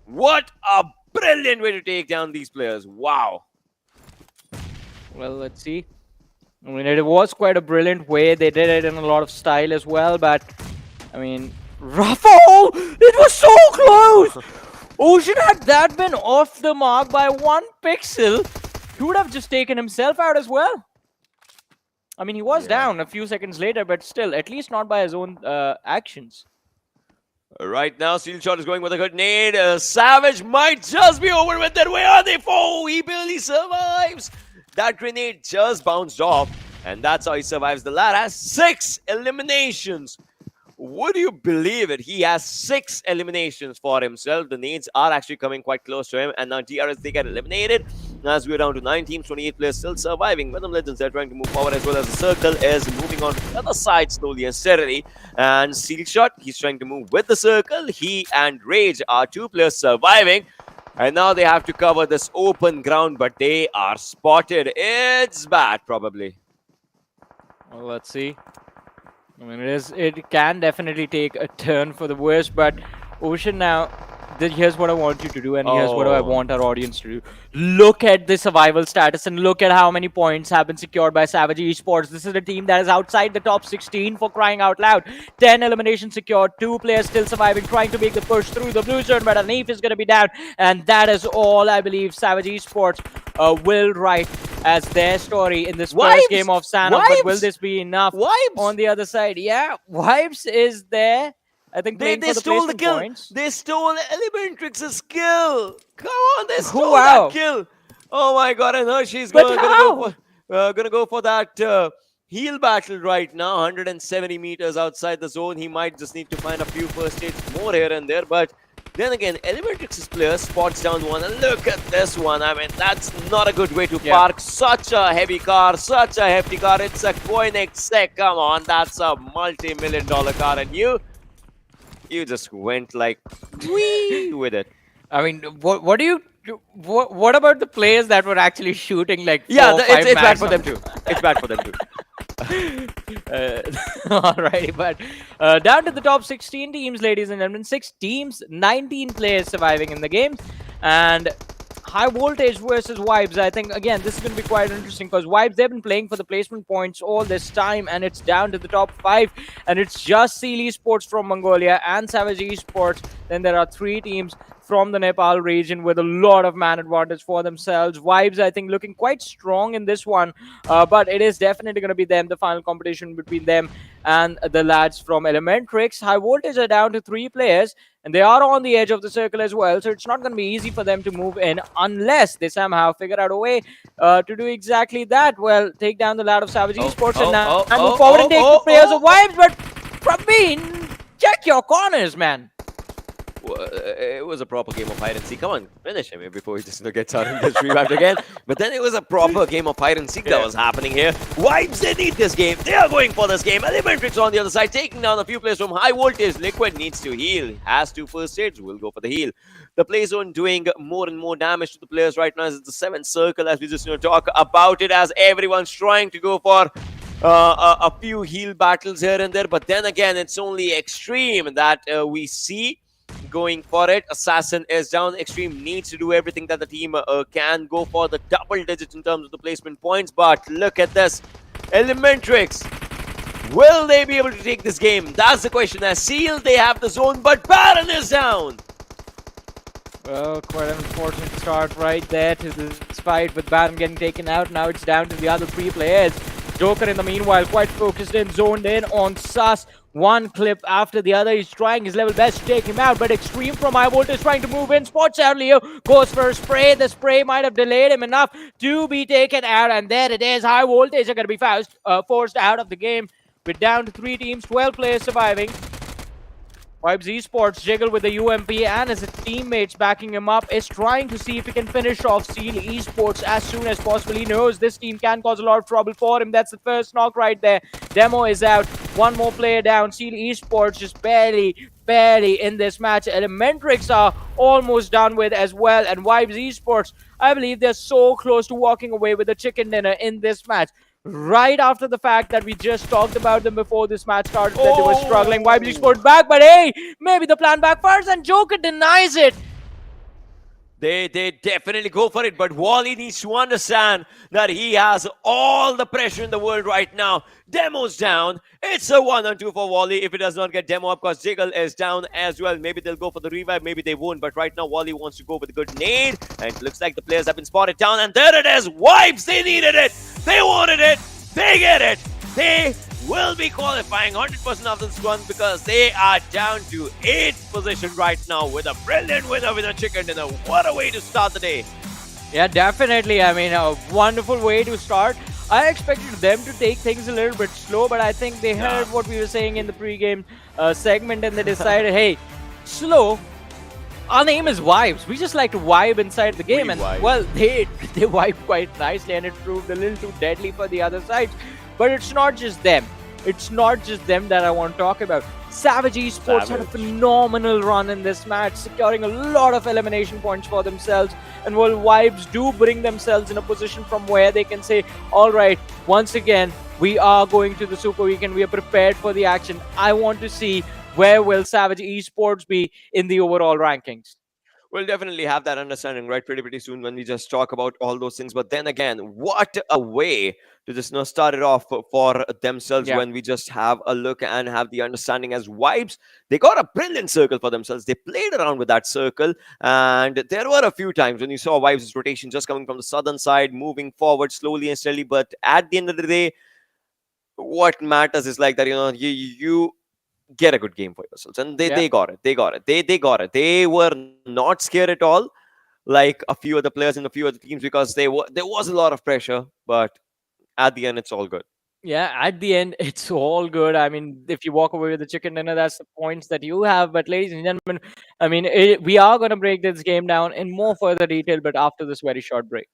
what a brilliant way to take down these players. Wow. Well, let's see. I mean, it was quite a brilliant way. They did it in a lot of style as well. But, I mean, Ruffle! It was so close! Ocean, had that been off the mark by 1 pixel, he would have just taken himself out as well. I mean, he was down a few seconds later, but still, at least not by his own actions. Right now, Steel Shot is going with a good nade. Savage might just be over with that. Where are they? Oh, he barely survives. That grenade just bounced off, and that's how he survives. The lad has 6 eliminations. Would you believe it? He has 6 eliminations for himself. The nades are actually coming quite close to him, and now DRS, they get eliminated. As we're down to 9 teams, 28 players still surviving. Venom Legends, they're trying to move forward as well as the circle is moving on to the other side slowly and steadily. And Steel Shot, he's trying to move with the circle. He and Rage are 2 players surviving. And now they have to cover this open ground, but they are spotted. It's bad, probably. Well, let's see. I mean, it can definitely take a turn for the worse, but Ocean now, here's what I want you to do, and here's what I want our audience to do. Look at the survival status and look at how many points have been secured by Savage Esports. This is a team that is outside the top 16 for crying out loud. 10 eliminations secured, 2 players still surviving, trying to make the push through the blue zone, but Anif is going to be down, and that is all I believe Savage Esports will write as their story in this first game of Sanhok. But will this be enough on the other side? Yeah, Vibes is there. I think they stole the kill. Points. They stole ElementriX's kill. Come on, they stole that kill. Oh my god, and Hershey's gonna go for that heal battle right now. 170 meters outside the zone. He might just need to find a few first aids more here and there, but then again, ElementriX's player spots down one, and look at this one. I mean, that's not a good way to park such a heavy car, such a hefty car. It's a Koenigsegg. Come on, that's a multi-million-dollar car, and you just went like wee with it. I mean, what do you? What about the players that were actually shooting like? It's bad for them too. It's bad for them too. Alrighty, but down to the top 16 teams, ladies and gentlemen. 6 teams, 19 players surviving in the game, and High Voltage versus Vibes. I think, again, this is going to be quite interesting because Vibes, they've been playing for the placement points all this time, and it's down to the top 5, and it's just Seal Esports from Mongolia and Savage Esports. Then there are 3 teams from the Nepal region with a lot of man advantage for themselves. Vibes, I think, looking quite strong in this one, but it is definitely going to be them, the final competition between them and the lads from ElementriX. High Voltage are down to 3 players, and they are on the edge of the circle as well, so it's not going to be easy for them to move in unless they somehow figure out a way to do exactly that. Well, take down the lad of Savage Esports and now move forward and take the players of Vibes, but Praveen, check your corners, man. It was a proper game of hide and seek. Come on, finish him before he just gets out and gets revived again. But then it was a proper game of hide and seek that was happening here. Vibes, they need this game. They are going for this game. ElementriX on the other side, taking down a few players from High Voltage. Liquid needs to heal. Has 2 first aids. Will go for the heal. The play zone doing more and more damage to the players right now. It's the 7th circle as we just talk about it, as everyone's trying to go for a few heal battles here and there. But then again, it's only Extreme that we see going for it. Assassin is down. Extreme needs to do everything that the team can go for the double digits in terms of the placement points. But look at this. ElementriX, will they be able to take this game? That's the question. As Seal, they have the zone, but Baron is down. Well, quite an unfortunate start right there to this fight with Baron getting taken out. Now it's down to the other 3 players. Joker, in the meanwhile, quite focused in, zoned in on Sus. One clip after the other. He's trying his level best to take him out, but Extreme from High Voltage trying to move in. Spots out Leo, goes for a spray. The spray might have delayed him enough to be taken out, and there it is. High Voltage are going to be forced out of the game. We're down to 3 teams, 12 players surviving. Vibes Esports, Jiggle with the UMP and his teammates backing him up, is trying to see if he can finish off Seal Esports as soon as possible. He knows this team can cause a lot of trouble for him. That's the first knock right there. Demo is out. 1 more player down. Seal Esports just barely in this match. ElementriX are almost done with as well. And Vibes Esports, I believe they're so close to walking away with a chicken dinner in this match. Right after the fact that we just talked about them before this match started, that they were struggling. Vibes Esports back, but hey, maybe the plan backfires and Joker denies it. They definitely go for it, but Wally needs to understand that he has all the pressure in the world right now. Demo's down. It's a 1-on-2 for Wally if it does not get Demo up, because Jiggle is down as well. Maybe they'll go for the revive, maybe they won't, but right now Wally wants to go with a good nade, and it looks like the players have been spotted down, and there it is. Vibes, they needed it. They wanted it. They get it. They will be qualifying 100% after this one, because they are down to 8th position right now with a brilliant winner with a chicken dinner. What a way to start the day. Yeah, definitely. I mean, a wonderful way to start. I expected them to take things a little bit slow, but I think they heard what we were saying in the pre-game segment, and they decided, hey, slow. Our name is Vibes. We just like to vibe inside the game. Well, they vibe quite nicely, and it proved a little too deadly for the other sides. But it's not just them. It's not just them that I want to talk about. Savage Esports had a phenomenal run in this match, securing a lot of elimination points for themselves. And while Vibes do bring themselves in a position from where they can say, all right, once again, we are going to the Super Weekend. We are prepared for the action. I want to see where will Savage Esports be in the overall rankings. We'll definitely have that understanding right pretty soon when we just talk about all those things. But then again, what a way to just start it off for themselves when we just have a look and have the understanding as Vibes. They got a brilliant circle for themselves. They played around with that circle, and there were a few times when you saw Vibes' rotation just coming from the southern side, moving forward slowly and steadily. But at the end of the day, what matters is like that, you get a good game for yourselves, and they got it. They got it. They were not scared at all, like a few of the players in a few of the teams, because there was a lot of pressure. But at the end, it's all good. Yeah, at the end, it's all good. I mean, if you walk away with the chicken dinner, that's the points that you have. But ladies and gentlemen, I mean, we are going to break this game down in more further detail, but after this very short break.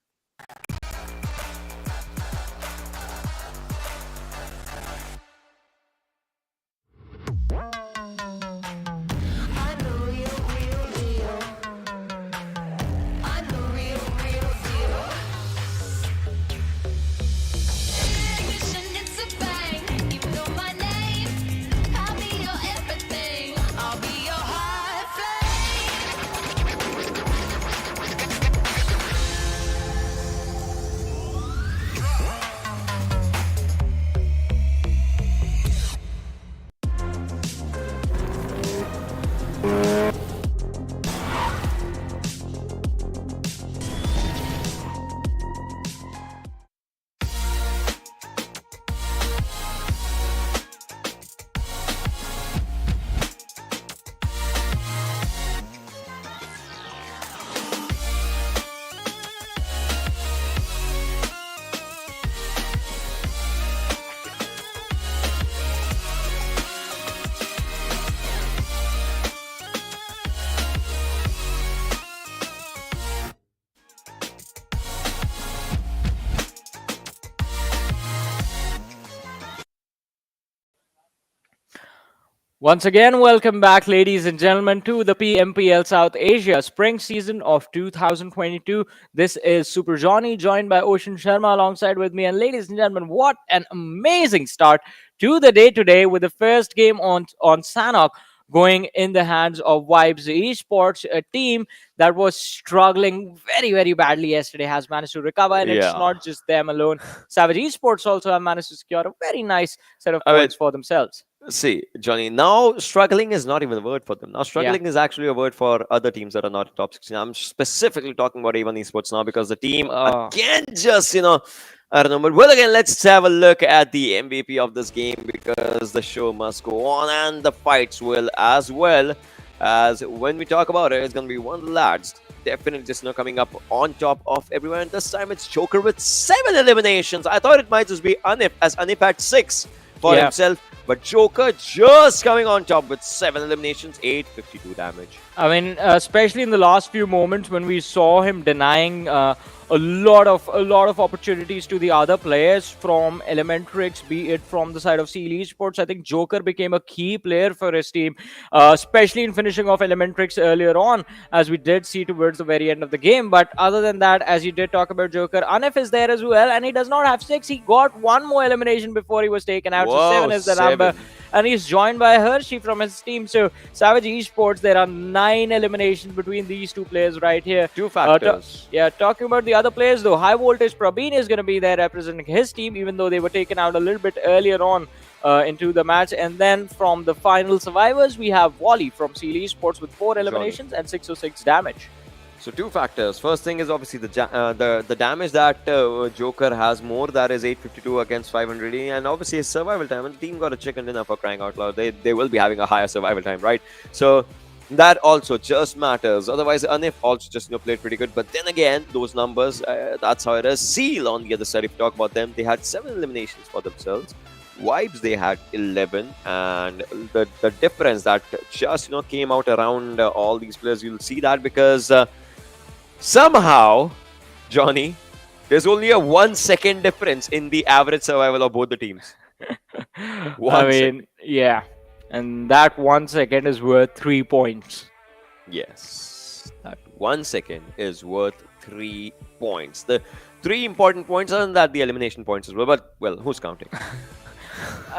Once again, welcome back, ladies and gentlemen, to the PMPL South Asia Spring Season of 2022. This is Super Johnny, joined by Ocean Sharma alongside with me. And ladies and gentlemen, what an amazing start to the day today with the first game on Sanhok going in the hands of Vibes Esports, a team that was struggling very, very badly yesterday, has managed to recover. And it's Yeah. not just them alone. Savage Esports also have managed to secure a very nice set of I mean, points for themselves. see, Johnny, now struggling is not even a word for them. Now Yeah. struggling is actually a word for other teams that are not in top 16. I'm specifically talking about A1 Esports now because the team again just, I don't know. But well, again, let's have a look at the MVP of this game because the show must go on and the fights will as well. As when we talk about it, it's going to be one of the lads definitely just coming up on top of everyone. And this time it's Joker with 7 eliminations. I thought it might just be Anif, as Anif had 6 for Yeah. himself. But Joker just coming on top with 7 eliminations, 852 damage. I mean, especially in the last few moments when we saw him denying a lot of opportunities to the other players from ElementriX, be it from the side of Stalwart Esports. I think Joker became a key player for his team, especially in finishing off ElementriX earlier on, as we did see towards the very end of the game. But other than that, as you did talk about Joker, Anif is there as well, and he does not have 6. He got one more elimination before he was taken out. So 7 is the number. 7. And he's joined by Hershey from his team. So Savage Esports, there are 9 eliminations between these two players right here. 2 factors. Talking about the other players though, High Voltage Prabeen is going to be there representing his team, even though they were taken out a little bit earlier on into the match. And then from the final survivors, we have Wally from Stalwart Esports with 4 eliminations and 606 damage. So 2 factors. First thing is obviously the damage that Joker has more. That is 852 against 580, and obviously his survival time. And the team got a chicken dinner for crying out loud. They will be having a higher survival time, right? So that also just matters. Otherwise, Anif also just played pretty good. But then again, those numbers, that's how it is. Seal on the other side. If you talk about them, they had 7 eliminations for themselves. Vibes they had 11, and the difference that just came out around all these players, you'll see that because. Somehow, Johnny, there's only a 1 second difference in the average survival of both the teams. Yeah. And that 1 second is worth 3 points. Yes, that 1 second is worth 3 points. The 3 important points, other than that, the elimination points as well. But, well, who's counting?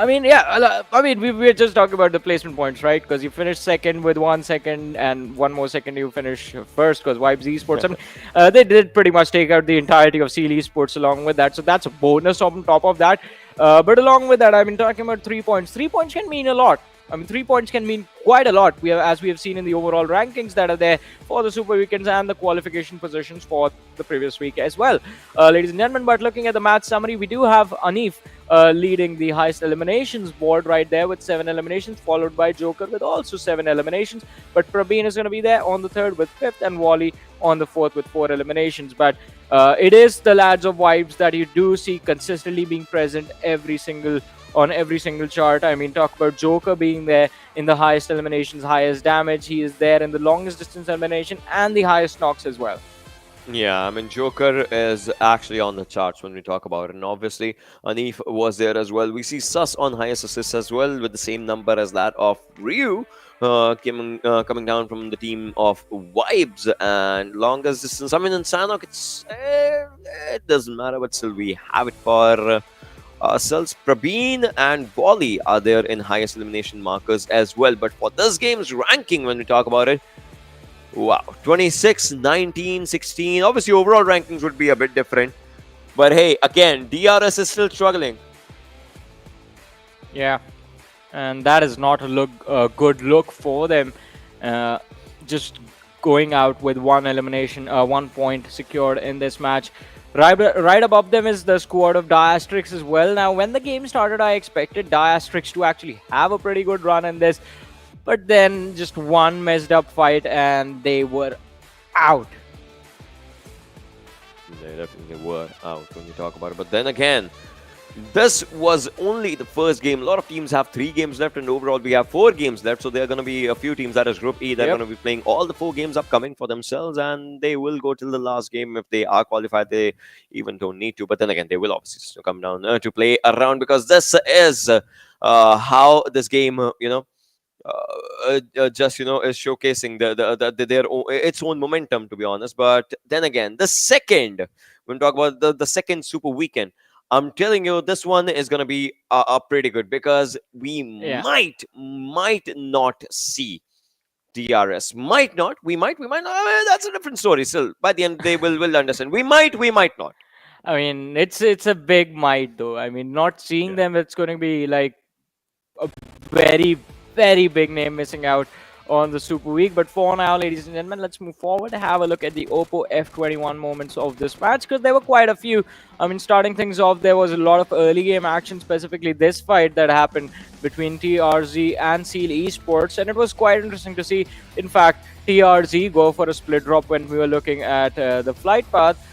We were just talking about the placement points, right? Because you finished second with 1 second, and 1 more second you finish first. Because Vibes Esports, they did pretty much take out the entirety of Stalwart Esports along with that, so that's a bonus on top of that. But along with that, talking about 3 points. 3 points can mean a lot. 3 points can mean quite a lot. As we have seen in the overall rankings that are there for the Super Weekends and the qualification positions for the previous week as well, ladies and gentlemen. But looking at the match summary, we do have Anif leading the highest eliminations board right there with 7 eliminations, followed by Joker with also 7 eliminations. But Prabeen is going to be there on the 3rd with 5th, and Wally on the 4th with 4 eliminations. But it is the lads of Vibes that you do see consistently being present on every single chart. Talk about Joker being there in the highest eliminations, highest damage. He is there in the longest distance elimination and the highest knocks as well. Yeah, Joker is actually on the charts when we talk about it. And obviously, Anif was there as well. We see Sus on highest assists as well with the same number as that of Ryu. Coming down from the team of Vibes and longest distance. In Sanhok, it doesn't matter, but still we have it for ourselves. Prabeen and Wally are there in highest elimination markers as well. But for this game's ranking, when we talk about it, wow, 26, 19, 16. Obviously, overall rankings would be a bit different. But hey, again, DRS is still struggling. Yeah, and that is not a good look for them. Just going out with 1 elimination, 1 point secured in this match. Right above them is the squad of DRS as well. Now, when the game started, I expected DRS to actually have a pretty good run in this. But then just one messed up fight and they were out. They definitely were out when we talk about it. But then again, this was only the first game. A lot of teams have 3 games left, and overall we have 4 games left. So there are going to be a few teams, that is Group E, that are going to be playing all the 4 games upcoming for themselves, and they will go till the last game. If they are qualified, they even don't need to. But then again, they will obviously still come down to play around, because this is how this game, just is showcasing their own, its own momentum, to be honest. But then again, the second, when we talk about the second super weekend, I'm telling you, this one is going to be pretty good, because we Yeah. might not see DRS. Might not. We might not. I mean, that's a different story. Still, by the end, they will understand. We might not. I mean, it's a big might though. I mean, not seeing Yeah. them, it's going to be like a very, very big name missing out on the Super Week. But for now, ladies and gentlemen, let's move forward. Have a look at the Oppo F21 moments of this match, because there were quite a few. I mean, starting things off, there was a lot of early game action, specifically this fight that happened between TRZ and Seal Esports, and it was quite interesting to see. In fact, TRZ go for a split drop when we were looking at the flight path.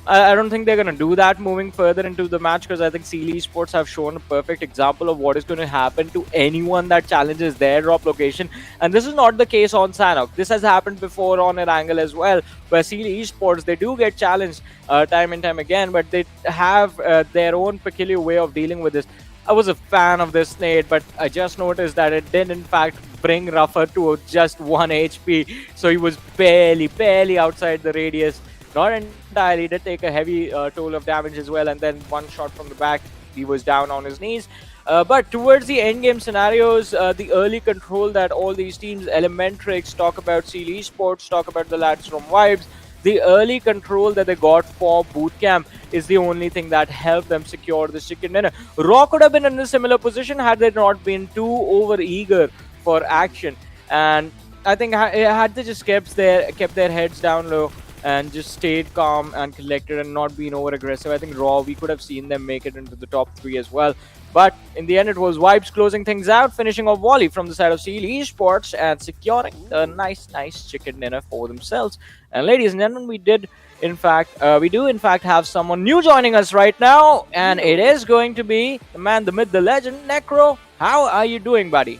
I don't think they're going to do that moving further into the match, because I think Seal Esports have shown a perfect example of what is going to happen to anyone that challenges their drop location. And this is not the case on Sanhok. This has happened before on Erangel as well, where Seal Esports, they do get challenged time and time again, but they have their own peculiar way of dealing with this. I was a fan of this nade, but I just noticed that it did in fact bring Ruffer to just 1 HP. So he was barely outside the radius. Not entirely, did take a heavy toll of damage as well, and then one shot from the back, he was down on his knees. But towards the end game scenarios, the early control that all these teams, ElementriX, talk about Seal Esports, talk about the lads from Vibes, the early control that they got for bootcamp is the only thing that helped them secure this chicken dinner. Raw could have been in a similar position had they not been too over eager for action, and I think had they just kept their heads down low and just stayed calm and collected and not been over aggressive, I think Raw, we could have seen them make it into the top 3 as well. But in the end, it was Vibes closing things out, finishing off volley from the side of Seal Esports and securing a nice chicken dinner for themselves. And ladies and gentlemen, we do in fact have someone new joining us right now, and it is going to be the man, the myth, the legend, Necro. How are you doing, buddy?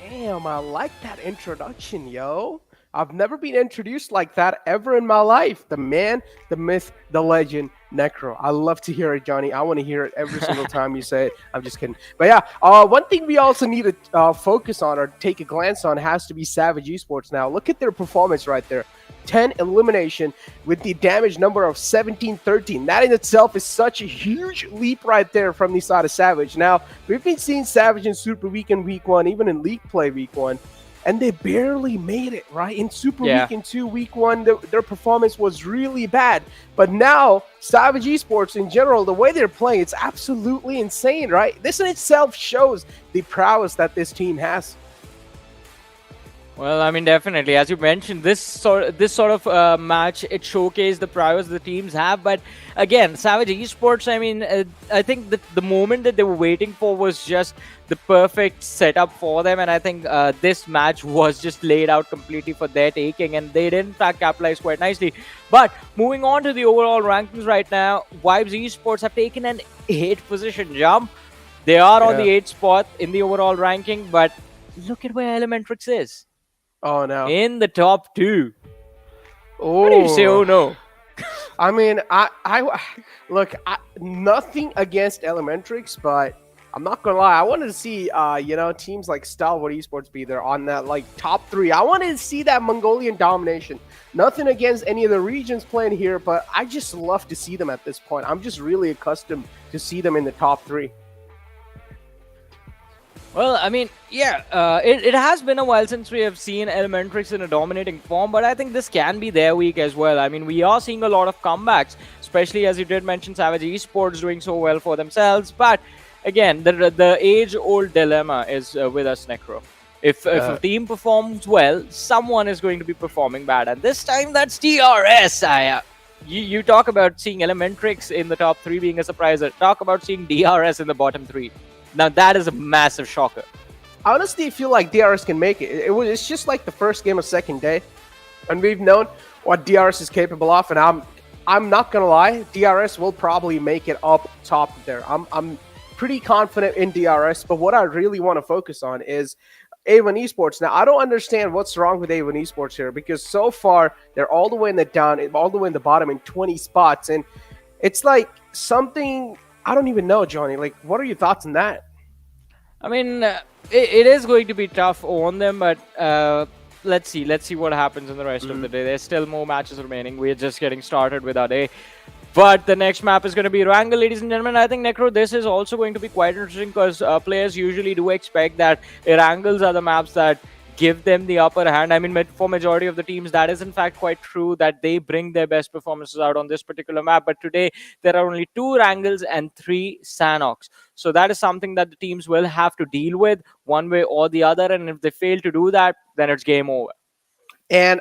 Damn, I like that introduction, yo. I've never been introduced like that ever in my life. The man, the myth, the legend, Necro. I love to hear it, Johnny. I want to hear it every single time you say it. I'm just kidding. But yeah, one thing we also need to focus on or take a glance on has to be Savage Esports now. Look at their performance right there. 10 elimination with the damage number of 17-13. That in itself is such a huge leap right there from the side of Savage. Now, we've been seeing Savage in Super Weekend Week 1, even in League Play Week 1. And they barely made it, right? In Super Weekend 2, Week 1, their performance was really bad. But now, Savage Esports in general, the way they're playing, it's absolutely insane, right? This in itself shows the prowess that this team has. Well, I mean, definitely. As you mentioned, this sort of match, it showcased the prowess the teams have. But again, Savage Esports, I mean, I think that the moment that they were waiting for was just the perfect setup for them. And I think this match was just laid out completely for their taking. And they did, in fact, capitalize quite nicely. But moving on to the overall rankings right now, Vibes Esports have taken an 8th position jump. They are on the 8th spot in the overall ranking. But look at where ElementriX is. Oh, no. In the top 2. Oh. What do you say, oh no? I mean, look, nothing against ElementriX, but I'm not gonna lie. I wanted to see, teams like Stalwart Esports be there on that top 3. I wanted to see that Mongolian domination. Nothing against any of the regions playing here, but I just love to see them at this point. I'm just really accustomed to see them in the top 3. Well, I mean, yeah, it has been a while since we have seen ElementriX in a dominating form, but I think this can be their week as well. I mean, we are seeing a lot of comebacks, especially as you did mention Savage Esports doing so well for themselves. But again, the age-old dilemma is with us, Necro. If a team performs well, someone is going to be performing bad. And this time, that's DRS. You talk about seeing ElementriX in the top 3 being a surpriser. Talk about seeing DRS in the bottom 3. Now, that is a massive shocker. I honestly feel like DRS can make it. It's just like the first game of second day. And we've known what DRS is capable of. And I'm not going to lie, DRS will probably make it up top there. I'm pretty confident in DRS. But what I really want to focus on is A1 Esports. Now, I don't understand what's wrong with A1 Esports here, because so far they're all the way in the down, all the way in the bottom in 20 spots. And it's like something, I don't even know, Johnny. Like, what are your thoughts on that? I mean, it is going to be tough on them, but let's see what happens in the rest of the day. There's still more matches remaining. We're just getting started with our day. But the next map is going to be Erangel, ladies and gentlemen. I think, Necro, this is also going to be quite interesting because players usually do expect that Erangels are the maps that give them the upper hand. I mean, for majority of the teams, that is in fact quite true, that they bring their best performances out on this particular map. But today, there are only 2 Erangels and 3 Sanhoks. So that is something that the teams will have to deal with one way or the other. And if they fail to do that, then it's game over. And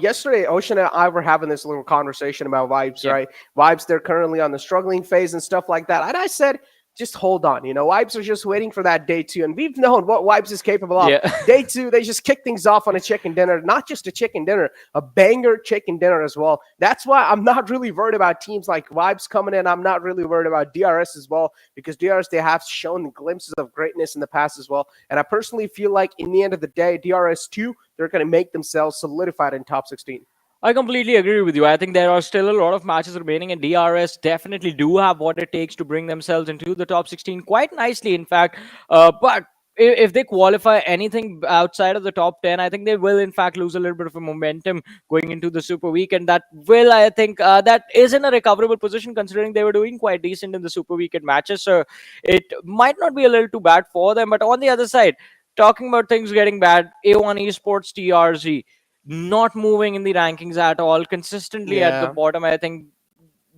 yesterday, Ocean and I were having this little conversation about Vibes, right? Vibes, they're currently on the struggling phase and stuff like that. And I said, just hold on. You know, Vibes are just waiting for that day 2. And we've known what Vibes is capable of. Day 2, they just kick things off on a chicken dinner. Not just a chicken dinner, a banger chicken dinner as well. That's why I'm not really worried about teams like Vibes coming in. I'm not really worried about DRS as well, because DRS, they have shown glimpses of greatness in the past as well. And I personally feel like in the end of the day, DRS 2, they're going to make themselves solidified in top 16. I completely agree with you. I think there are still a lot of matches remaining, and DRS definitely do have what it takes to bring themselves into the top 16 quite nicely, in fact. But if they qualify anything outside of the top 10, I think they will, in fact, lose a little bit of a momentum going into the Super Weekend. That will, I think, that is in a recoverable position considering they were doing quite decent in the Super Weekend matches. So it might not be a little too bad for them. But on the other side, talking about things getting bad, A1 Esports TRZ not moving in the rankings at all, consistently at the bottom. I think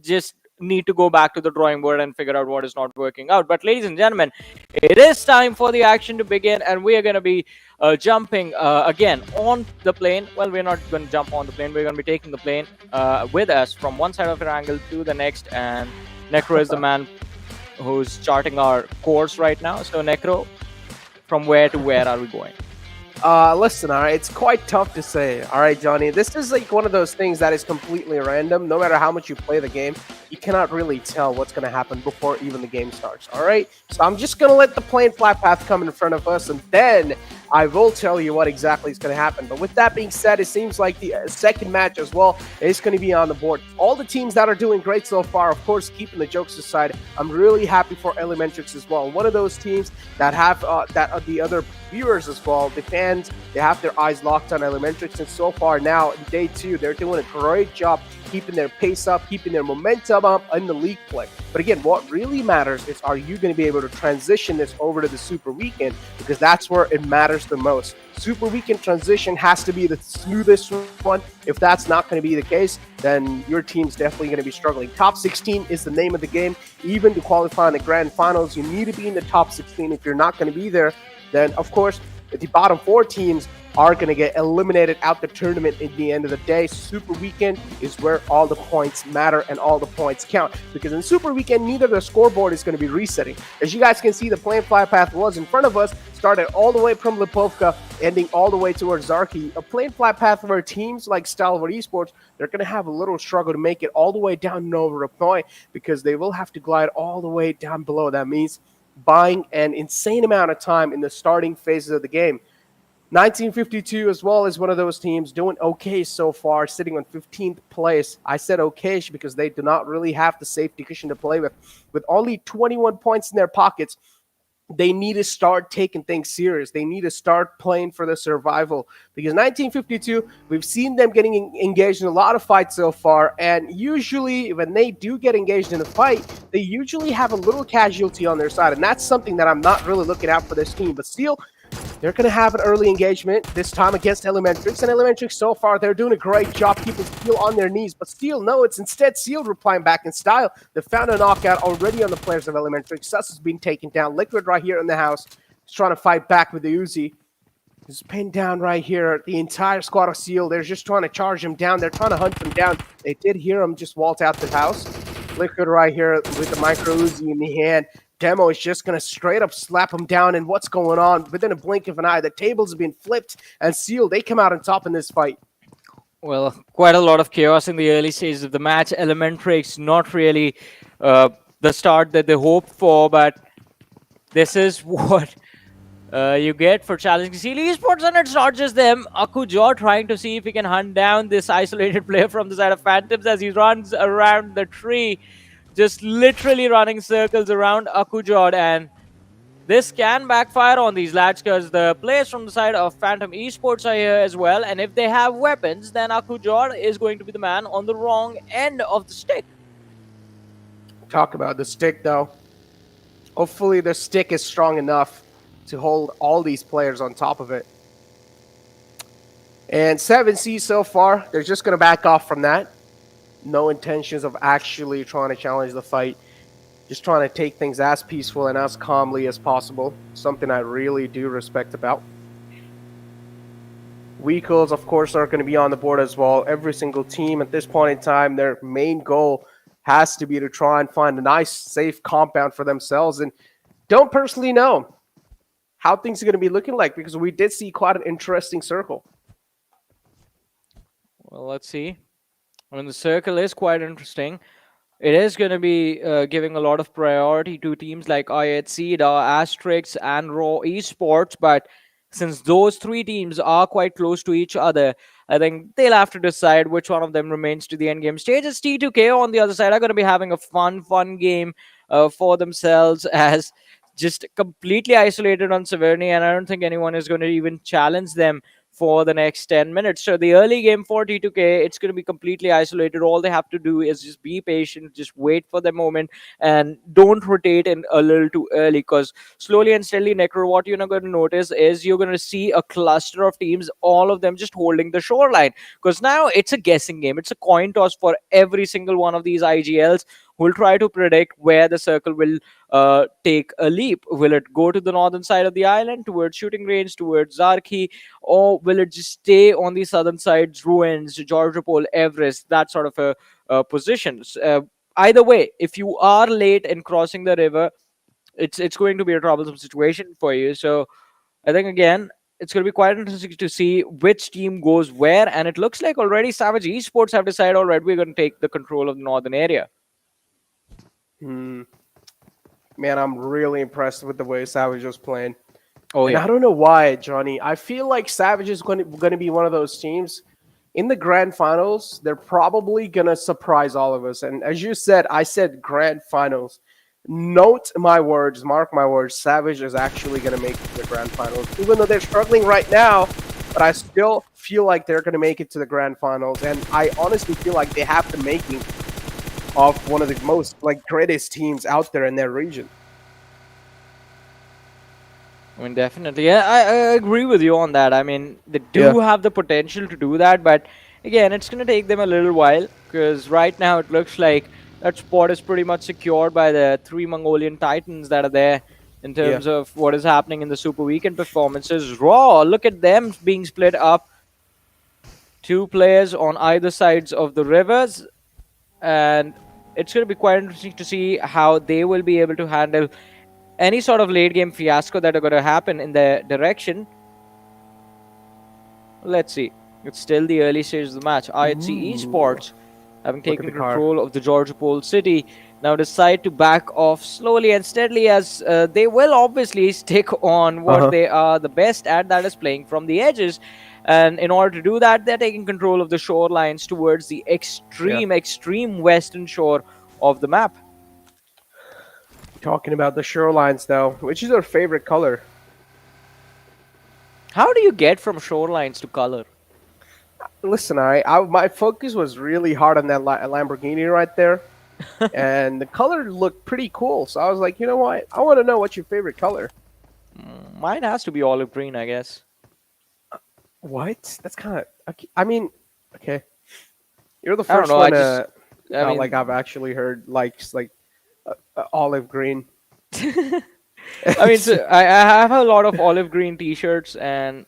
just need to go back to the drawing board and figure out what is not working out. But ladies and gentlemen, it is time for the action to begin, and we are going to be jumping again on the plane. Well, we're not going to jump on the plane. We're going to be taking the plane with us from one side of Erangel to the next, and Necro is the man who's charting our course right now. So Necro, from where to where are we going? Listen, all right, it's quite tough to say. All right, Johnny, this is like one of those things that is completely random. No matter how much you play the game, you cannot really tell what's going to happen before even the game starts. All right, so I'm just going to let the plane flight path come in front of us, and then I will tell you what exactly is going to happen. But with that being said, it seems like the second match as well is going to be on the board. All the teams that are doing great so far, of course, keeping the jokes aside, I'm really happy for ElementriX as well. One of those teams that have the other viewers as well, the fans, they have their eyes locked on ElementriX, and so far now in day 2, they're doing a great job keeping their pace up, keeping their momentum up in the league play. But again, what really matters is, are you going to be able to transition this over to the Super Weekend? Because that's where it matters the most. Super Weekend transition has to be the smoothest one. If that's not going to be the case, then your team's definitely going to be struggling. Top 16 is the name of the game. Even to qualify in the grand finals, you need to be in the top 16. If you're not going to be there, then of course the bottom 4 teams are going to get eliminated out the tournament in the end of the day. Super Weekend is where all the points matter and all the points count, because in Super Weekend, neither the scoreboard is going to be resetting. As you guys can see, the plane fly path was in front of us, started all the way from Lipovka, ending all the way towards Zarki. A plane fly path where teams like Stalwart Esports, they're going to have a little struggle to make it all the way down Nova Rapnoi, because they will have to glide all the way down below. That means buying an insane amount of time in the starting phases of the game. 1952 as well is one of those teams doing okay so far, sitting on 15th place. I said okay because they do not really have the safety cushion to play with. With only 21 points in their pockets, they need to start taking things serious. They need to start playing for the survival, because 1952, we've seen them getting engaged in a lot of fights so far, and usually when they do get engaged in a fight, they usually have a little casualty on their side, and that's something that I'm not really looking out for this team. But still, they're going to have an early engagement, this time against ElementriX. And ElementriX, so far, they're doing a great job keeping Steel on their knees. But Steel, no, it's instead Steel replying back in style. They found a knockout already on the players of ElementriX. Sus is being taken down. Liquid right here in the house. He's trying to fight back with the Uzi. He's pinned down right here. The entire squad of Steel, they're just trying to charge him down. They're trying to hunt him down. They did hear him just waltz out the house. Liquid right here with the micro Uzi in the hand. Demo is just going to straight up slap him down, and what's going on? Within a blink of an eye, the tables have been flipped, and Seal, they come out on top in this fight. Well, quite a lot of chaos in the early stages of the match. ElementriX not really the start that they hoped for, but this is what you get for challenging Seal Esports, and it's not just them. Akujor trying to see if he can hunt down this isolated player from the side of Phantoms as he runs around the tree. Just literally running circles around Akujord, and this can backfire on these lads because the players from the side of Phantom Esports are here as well. And if they have weapons, then Akujor is going to be the man on the wrong end of the stick. Talk about the stick, though. Hopefully the stick is strong enough to hold all these players on top of it. And 7C so far, they're just going to back off from that. No intentions of actually trying to challenge the fight. Just trying to take things as peaceful and as calmly as possible. Something I really do respect about. Vehicles, of course, are going to be on the board as well. Every single team at this point in time, their main goal has to be to try and find a nice, safe compound for themselves. And don't personally know how things are going to be looking like, because we did see quite an interesting circle. Well, let's see. I mean, the circle is quite interesting. It is going to be giving a lot of priority to teams like IHC, Atrax, and Raw Esports. But since those three teams are quite close to each other, I think they'll have to decide which one of them remains to the end game stage. As T2K on the other side are going to be having a fun game for themselves, as just completely isolated on Severny, and I don't think anyone is going to even challenge them for the next 10 minutes. So the early game for T2K, it's going to be completely isolated. All they have to do is just be patient, just wait for the moment, and don't rotate in a little too early, because slowly and steadily, Necro, what you're not going to notice is you're going to see a cluster of teams, all of them just holding the shoreline, because now it's a guessing game. It's a coin toss for every single one of these IGLs, who will try to predict where the circle will take a leap. Will it go to the northern side of the island, towards shooting range, towards Zarki, or will it just stay on the southern side, ruins, Georgiopol, Everest, that sort of a position? Either way, if you are late in crossing the river, it's going to be a troublesome situation for you. So I think, again, it's going to be quite interesting to see which team goes where, and it looks like already Savage Esports have decided, all right, we're going to take the control of the northern area. Man, I'm really impressed with the way Savage was playing. Oh, and yeah. I don't know why, Johnny. I feel like Savage is going to be one of those teams in the grand finals. They're probably going to surprise all of us. And as you said, I said grand finals. Note my words, mark my words. Savage is actually going to make it to the grand finals, even though they're struggling right now. But I still feel like they're going to make it to the grand finals. And I honestly feel like they have the making of one of the most greatest teams out there in their region. I mean, definitely. Yeah, I agree with you on that. I mean, they do have the potential to do that, but again, it's going to take them a little while, because right now it looks like that spot is pretty much secured by the three Mongolian Titans that are there in terms of what is happening in the Super Weekend performances. Raw, look at them being split up. Two players on either sides of the rivers, and it's going to be quite interesting to see how they will be able to handle any sort of late game fiasco that are going to happen in their direction. Let's see. It's still the early stages of the match. IHC Esports, having taken control of the Georgiopol city, now decide to back off slowly and steadily, as they will obviously stick on what they are the best at, that is playing from the edges. And in order to do that, they're taking control of the shorelines towards the extreme western shore of the map. Talking about the shorelines, though, which is our favorite color? How do you get from shorelines to color? Listen, my focus was really hard on that Lamborghini right there, and the color looked pretty cool. So I was like, you know what? I want to know what's your favorite color. Mine has to be olive green, I guess. What? That's kind of. I mean, okay. You're the first one. I've actually heard likes olive green. I mean, so I have a lot of olive green T-shirts, and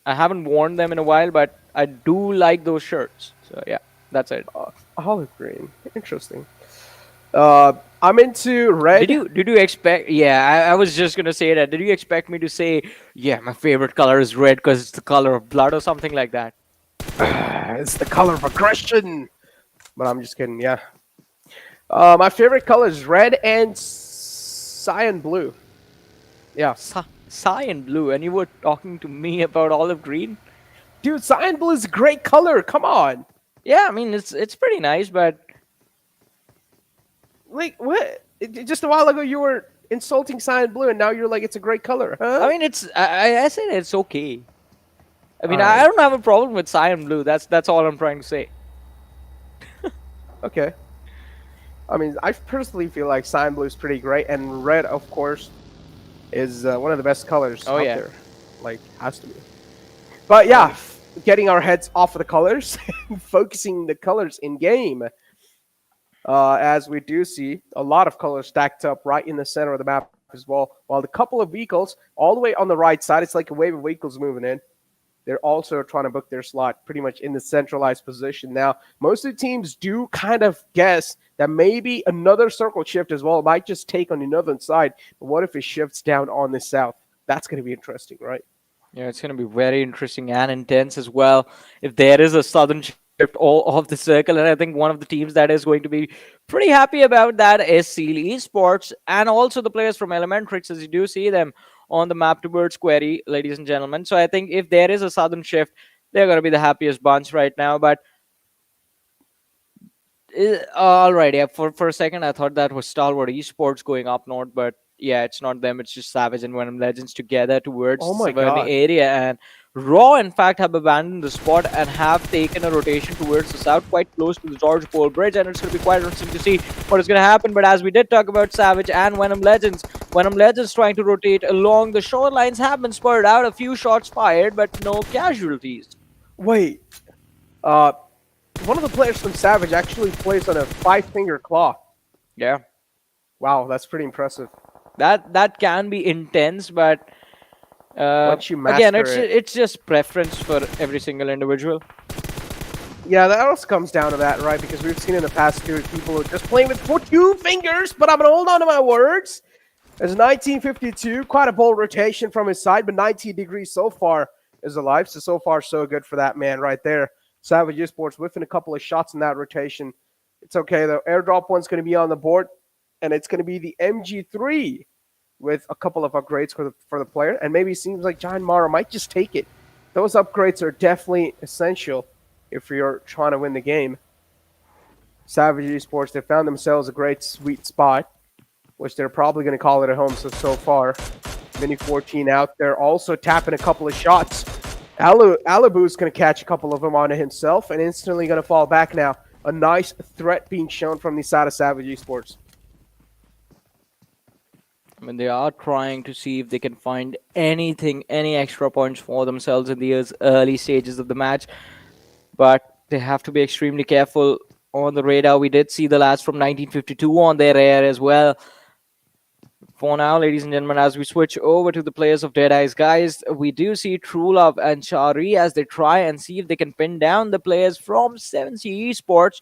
I haven't worn them in a while, but I do like those shirts. So yeah, that's it. Olive green, interesting. I'm into red. Did you expect? Yeah, I was just gonna say that. Did you expect me to say, yeah, my favorite color is red because it's the color of blood or something like that? It's the color of aggression. But I'm just kidding. Yeah. My favorite color is red and cyan blue. Yeah. Cyan blue, and you were talking to me about olive green? Dude, cyan blue is a great color. Come on. Yeah, I mean, it's pretty nice, but what? Just a while ago, you were insulting cyan blue, and now you're like, it's a great color, huh? I mean, I said it's okay. I mean, Alright. I don't have a problem with cyan blue. That's all I'm trying to say. Okay. I mean, I personally feel like cyan blue is pretty great, and red, of course, is one of the best colors out there. Like, has to be. But yeah, getting our heads off of the colors and focusing the colors in game. As we do see a lot of colors stacked up right in the center of the map as well. While the couple of vehicles all the way on the right side, it's like a wave of vehicles moving in. They're also trying to book their slot pretty much in the centralized position. Now, most of the teams do kind of guess that maybe another circle shift as well might just take on the northern side. But what if it shifts down on the south? That's going to be interesting, right? Yeah, it's going to be very interesting and intense as well. If there is a southern shift all of the circle, and I think one of the teams that is going to be pretty happy about that is Stalwart Esports, and also the players from ElementriX, as you do see them on the map towards Query, ladies and gentlemen. So I think if there is a southern shift, they're going to be the happiest bunch right now. But all right, yeah, for a second I thought that was Stalwart Esports going up north, but yeah, it's not them. It's just Savage and Venom Legends together towards Oh the my Severny God. area. And Raw, in fact, have abandoned the spot and have taken a rotation towards the south, quite close to the George Pole Bridge. And it's going to be quite interesting to see what is going to happen. But as we did talk about Savage and Venom Legends trying to rotate along the shorelines have been spurred out. A few shots fired, but no casualties. Wait. One of the players from Savage actually plays on a 5-finger claw. Yeah. Wow, that's pretty impressive. That can be intense, but Once you again, master it's just preference for every single individual. Yeah, that also comes down to that, right? Because we've seen in the past too, people who are just playing with 2 fingers, but I'm going to hold on to my words. There's 1952, quite a bold rotation from his side, but 19 degrees so far is alive. So far, so good for that man right there. Savage Esports whiffing a couple of shots in that rotation. It's okay, though. Airdrop one's going to be on the board, and it's going to be the MG3 with a couple of upgrades for the player. And maybe it seems like JyanMaara might just take it. Those upgrades are definitely essential if you're trying to win the game. Savage Esports, they found themselves a great sweet spot, which they're probably going to call it at home so far. Mini 14 out there, also tapping a couple of shots. Alibu's going to catch a couple of them onto himself and instantly going to fall back now. A nice threat being shown from the side of Savage Esports. I mean, they are trying to see if they can find anything, any extra points for themselves in the early stages of the match. But they have to be extremely careful on the radar. We did see the lads from 1952 on their air as well. For now, ladies and gentlemen, as we switch over to the players of Deadeyes Guys, we do see True Love and Chari as they try and see if they can pin down the players from 7C Esports.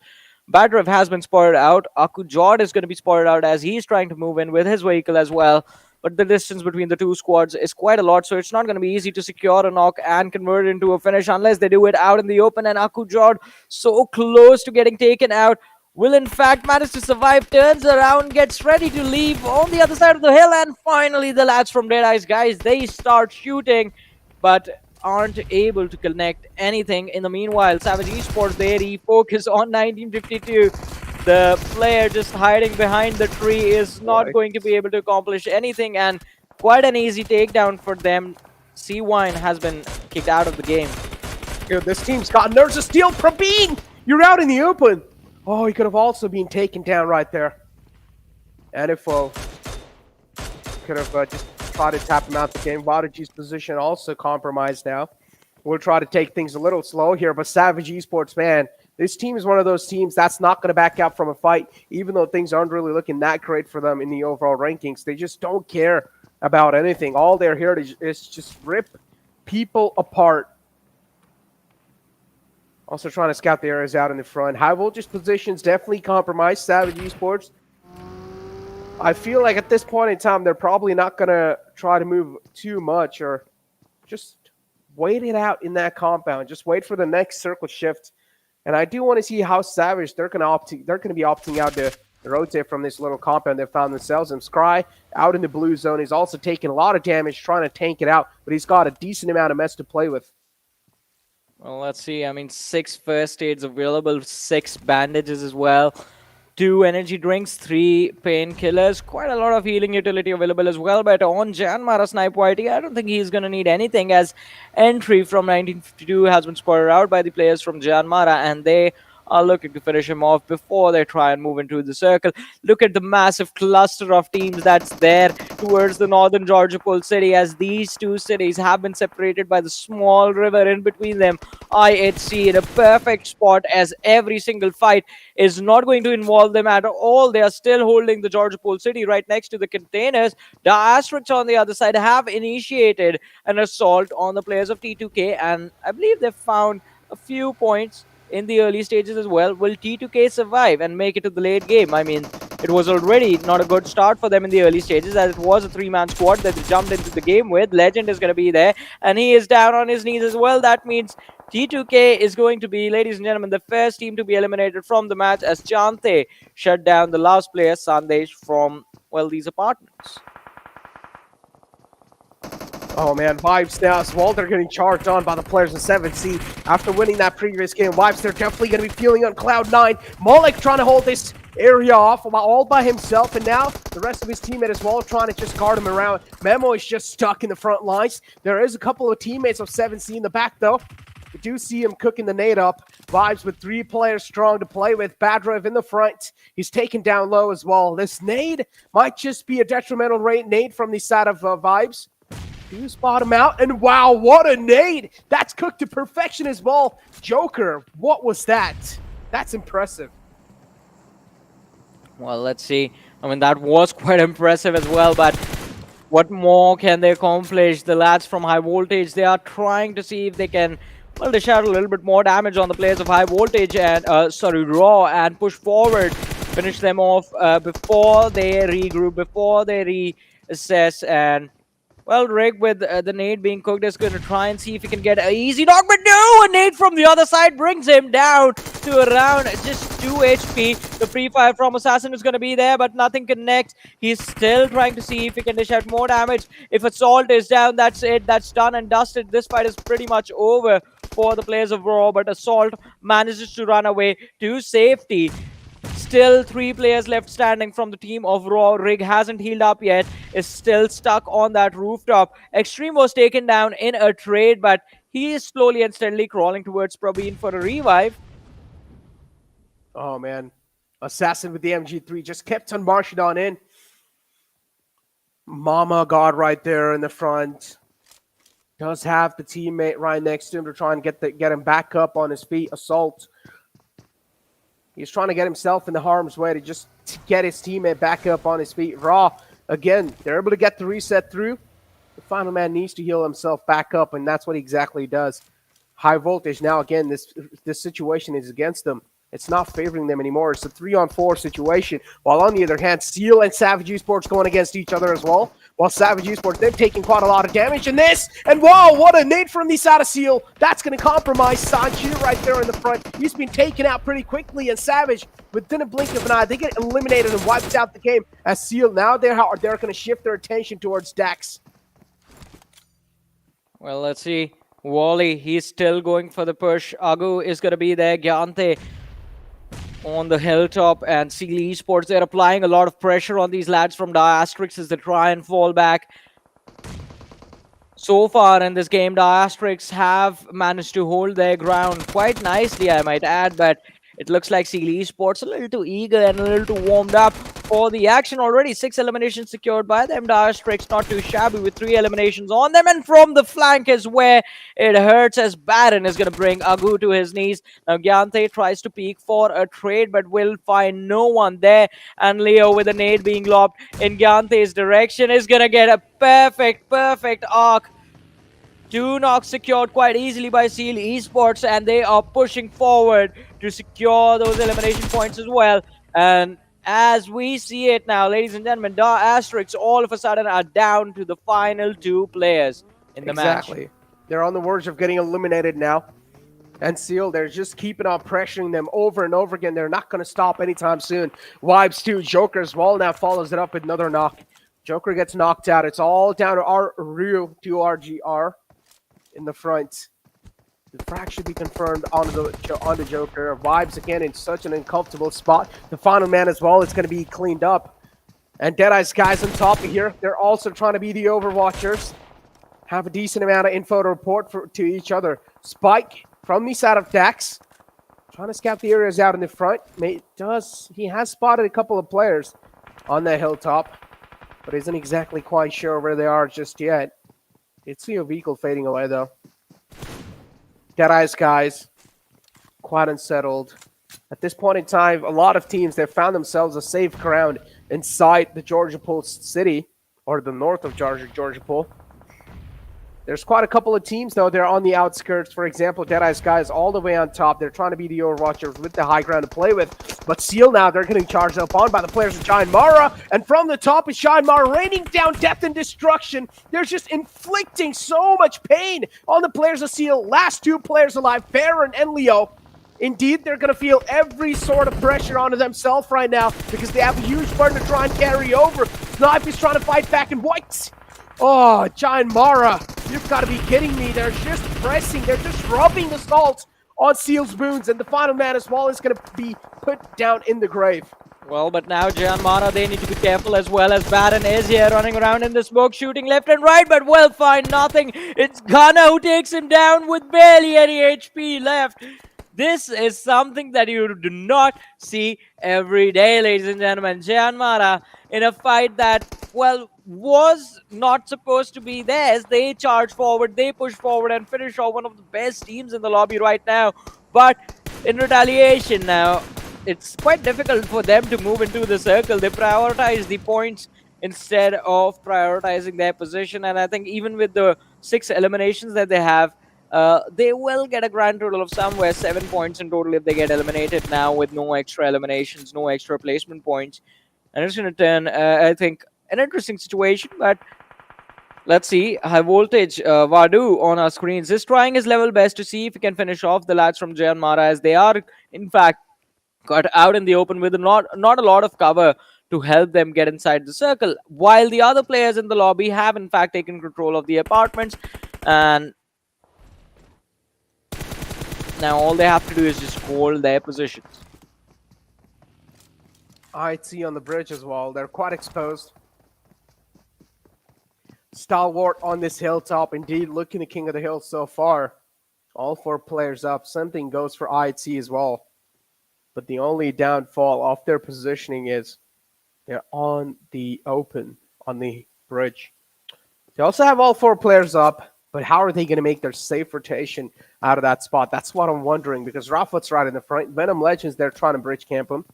Badrev has been spotted out. Aku Jord is going to be spotted out as he's trying to move in with his vehicle as well. But the distance between the two squads is quite a lot, so it's not going to be easy to secure a knock and convert it into a finish unless they do it out in the open. And Aku Jord, so close to getting taken out, will in fact manage to survive, turns around, gets ready to leave on the other side of the hill, and finally the lads from Deadeyes Guys, they start shooting, but aren't able to connect anything. In the meanwhile, Savage Esports, they refocus on 1952. The player just hiding behind the tree is not going to be able to accomplish anything, and quite an easy takedown for them. C-Wine has been kicked out of the game. Here, this team's got nerves of steel. Praveen, you're out in the open. Oh, he could have also been taken down right there. Anifo could have just tried to tap him out the game. Vadaji's position also compromised now. We'll try to take things a little slow here, but Savage Esports, man, this team is one of those teams that's not going to back out from a fight, even though things aren't really looking that great for them in the overall rankings. They just don't care about anything. All they're here is just rip people apart. Also trying to scout the areas out in the front. High voltage positions definitely compromised Savage Esports. I feel like at this point in time, they're probably not going to try to move too much or just wait it out in that compound. Just wait for the next circle shift. And I do want to see how Savage they're going to be opting out to rotate from this little compound they found themselves. And Scry out in the blue zone. He's also taking a lot of damage trying to tank it out, but he's got a decent amount of mess to play with. Well, let's see. I mean, 6 first aids available, 6 bandages as well. 2 energy drinks, 3 painkillers, quite a lot of healing utility available as well. But on JyanMaara Snipe YT, I don't think he's going to need anything, as entry from 1952 has been spotted out by the players from JyanMaara, and they are looking to finish him off before they try and move into the circle. Look at the massive cluster of teams that's there towards the northern Georgia Pole city, as these two cities have been separated by the small river in between them. IHC in a perfect spot, as every single fight is not going to involve them at all. They are still holding the Georgia Pole city right next to the containers. The Atrax on the other side have initiated an assault on the players of T2K, and I believe they've found a few points in the early stages as well. Will T2K survive and make it to the late game? I mean, it was already not a good start for them in the early stages, as it was a 3-man squad that they jumped into the game with. Legend is going to be there, and he is down on his knees as well. That means T2K is going to be, ladies and gentlemen, the first team to be eliminated from the match, as Chante shut down the last player, Sandesh, from, well, these apartments. Oh man, Vibes now as well. They're getting charged on by the players of 7C. After winning that previous game, Vibes, they're definitely going to be feeling on cloud 9. Malik trying to hold this area off all by himself, and now the rest of his teammate as well trying to just guard him around. Memo is just stuck in the front lines. There is a couple of teammates of 7C in the back though. We do see him cooking the nade up. Vibes with 3 players strong to play with. Badrev in the front. He's taken down low as well. This nade might just be a detrimental nade from the side of Vibes. Do spot him out, and wow, what a nade! That's cooked to perfection as well. Joker, what was that? That's impressive. Well, let's see. I mean, that was quite impressive as well, but what more can they accomplish? The lads from High Voltage, they are trying to see if they can, well, dish out a little bit more damage on the players of High Voltage and, Raw, and push forward, finish them off before they regroup, before they reassess. And well, Rig with the nade being cooked is going to try and see if he can get an easy knock, but no! A nade from the other side brings him down to around just 2 HP. The free fire from Assassin is going to be there, but nothing connects. He's still trying to see if he can dish out more damage. If Assault is down, that's it. That's done and dusted. This fight is pretty much over for the players of Raw, but Assault manages to run away to safety. Still 3 players left standing from the team of Raw. Rig hasn't healed up yet, is still stuck on that rooftop. Extreme was taken down in a trade, but he is slowly and steadily crawling towards Praveen for a revive. Oh man, Assassin with the MG3 just kept on marching on in. Mama God right there in the front. Does have the teammate right next to him to try and get him back up on his feet. Assault. He's trying to get himself in the harm's way to just get his teammate back up on his feet. Raw, again, they're able to get the reset through. The final man needs to heal himself back up, and that's what he exactly does. High Voltage, now again, this situation is against them. It's not favoring them anymore. It's a 3-on-4 situation. While on the other hand, Seal and Savage Esports going against each other as well. While Savage Esports, they've taken quite a lot of damage in this. And wow, what a nade from the side of Seal. That's going to compromise Sanchi right there in the front. He's been taken out pretty quickly. And Savage, within a blink of an eye, they get eliminated and wiped out the game. As Seal, now they're going to shift their attention towards Dax. Well, let's see. Wally, he's still going for the push. Agu is going to be there. Gyante on the hilltop, and Seal Esports, they're applying a lot of pressure on these lads from DRS as they try and fall back. So far in this game, DRS have managed to hold their ground quite nicely, I might add, but it looks like Seal Esports a little too eager and a little too warmed up for the action already. 6 eliminations secured by them. DRS not too shabby with 3 eliminations on them. And from the flank is where it hurts, as Baron is going to bring Agu to his knees. Now Gyante tries to peek for a trade, but will find no one there. And Leo with a nade being lobbed in Gyante's direction is going to get a perfect arc. 2 knocks secured quite easily by Seal Esports, and they are pushing forward to secure those elimination points as well. And as we see it now, ladies and gentlemen, DRS all of a sudden are down to the final 2 players in the match. Exactly. They're on the verge of getting eliminated now. And Seal, they're just keeping on pressuring them over and over again. They're not going to stop anytime soon. Vibes too. Joker as well now follows it up with another knock. Joker gets knocked out. It's all down to our Ryu to RGR in the front. The frag should be confirmed on the Joker. Vibes again in such an uncomfortable spot. The final man as well is going to be cleaned up. And Deadeyes Guys on top of here. They're also trying to be the Overwatchers. Have a decent amount of info to report to each other. Spike from the side of Dax. Trying to scout the areas out in the front. He has spotted a couple of players on that hilltop, but isn't exactly quite sure where they are just yet. It's see a vehicle fading away though. Deadeyes Guys, quite unsettled. At this point in time, a lot of teams, they've found themselves a safe ground inside the Georgia Pool city, or the north of Georgia Pool. There's quite a couple of teams, though. They're on the outskirts. For example, Deadeyes Guys all the way on top. They're trying to be the Overwatchers with the high ground to play with. But Seal now, they're getting charged up on by the players of JyanMaara. And from the top is JyanMaara raining down death and destruction. They're just inflicting so much pain on the players of Seal. Last two players alive, Baron and Leo. Indeed, they're going to feel every sort of pressure onto themselves right now because they have a huge burden to try and carry over. Snipe is trying to fight back, and what? Oh, JyanMaara, you've got to be kidding me. They're just pressing. They're just rubbing the salt on Seal's wounds, and the final man as well is going to be put down in the grave. Well, but now JyanMaara, they need to be careful as well, as Baron is here running around in the smoke, shooting left and right, but will find nothing. It's Gunner who takes him down with barely any HP left. This is something that you do not see every day, ladies and gentlemen. JyanMaara, in a fight that, well, was not supposed to be theirs. They charge forward, they push forward and finish off one of the best teams in the lobby right now. But in retaliation now, it's quite difficult for them to move into the circle. They prioritize the points instead of prioritizing their position. And I think even with the 6 eliminations that they have, they will get a grand total of somewhere 7 points in total if they get eliminated now with no extra eliminations, no extra placement points. And it's going to turn, I think, an interesting situation, but let's see. High Voltage Vadu on our screens is trying his level best to see if he can finish off the lads from JyanMaara, as they are, in fact, got out in the open with not a lot of cover to help them get inside the circle, while the other players in the lobby have, in fact, taken control of the apartments, and now all they have to do is just hold their positions. IT on the bridge as well. They're quite exposed. Stalwart on this hilltop, indeed looking the king of the hill so far. All 4 players up. Something goes for IT as well. But the only downfall of their positioning is they're on the open, on the bridge. They also have all 4 players up, but how are they going to make their safe rotation out of that spot? That's what I'm wondering, because Rafat's right in the front. Venom Legends, they're trying to bridge camp him.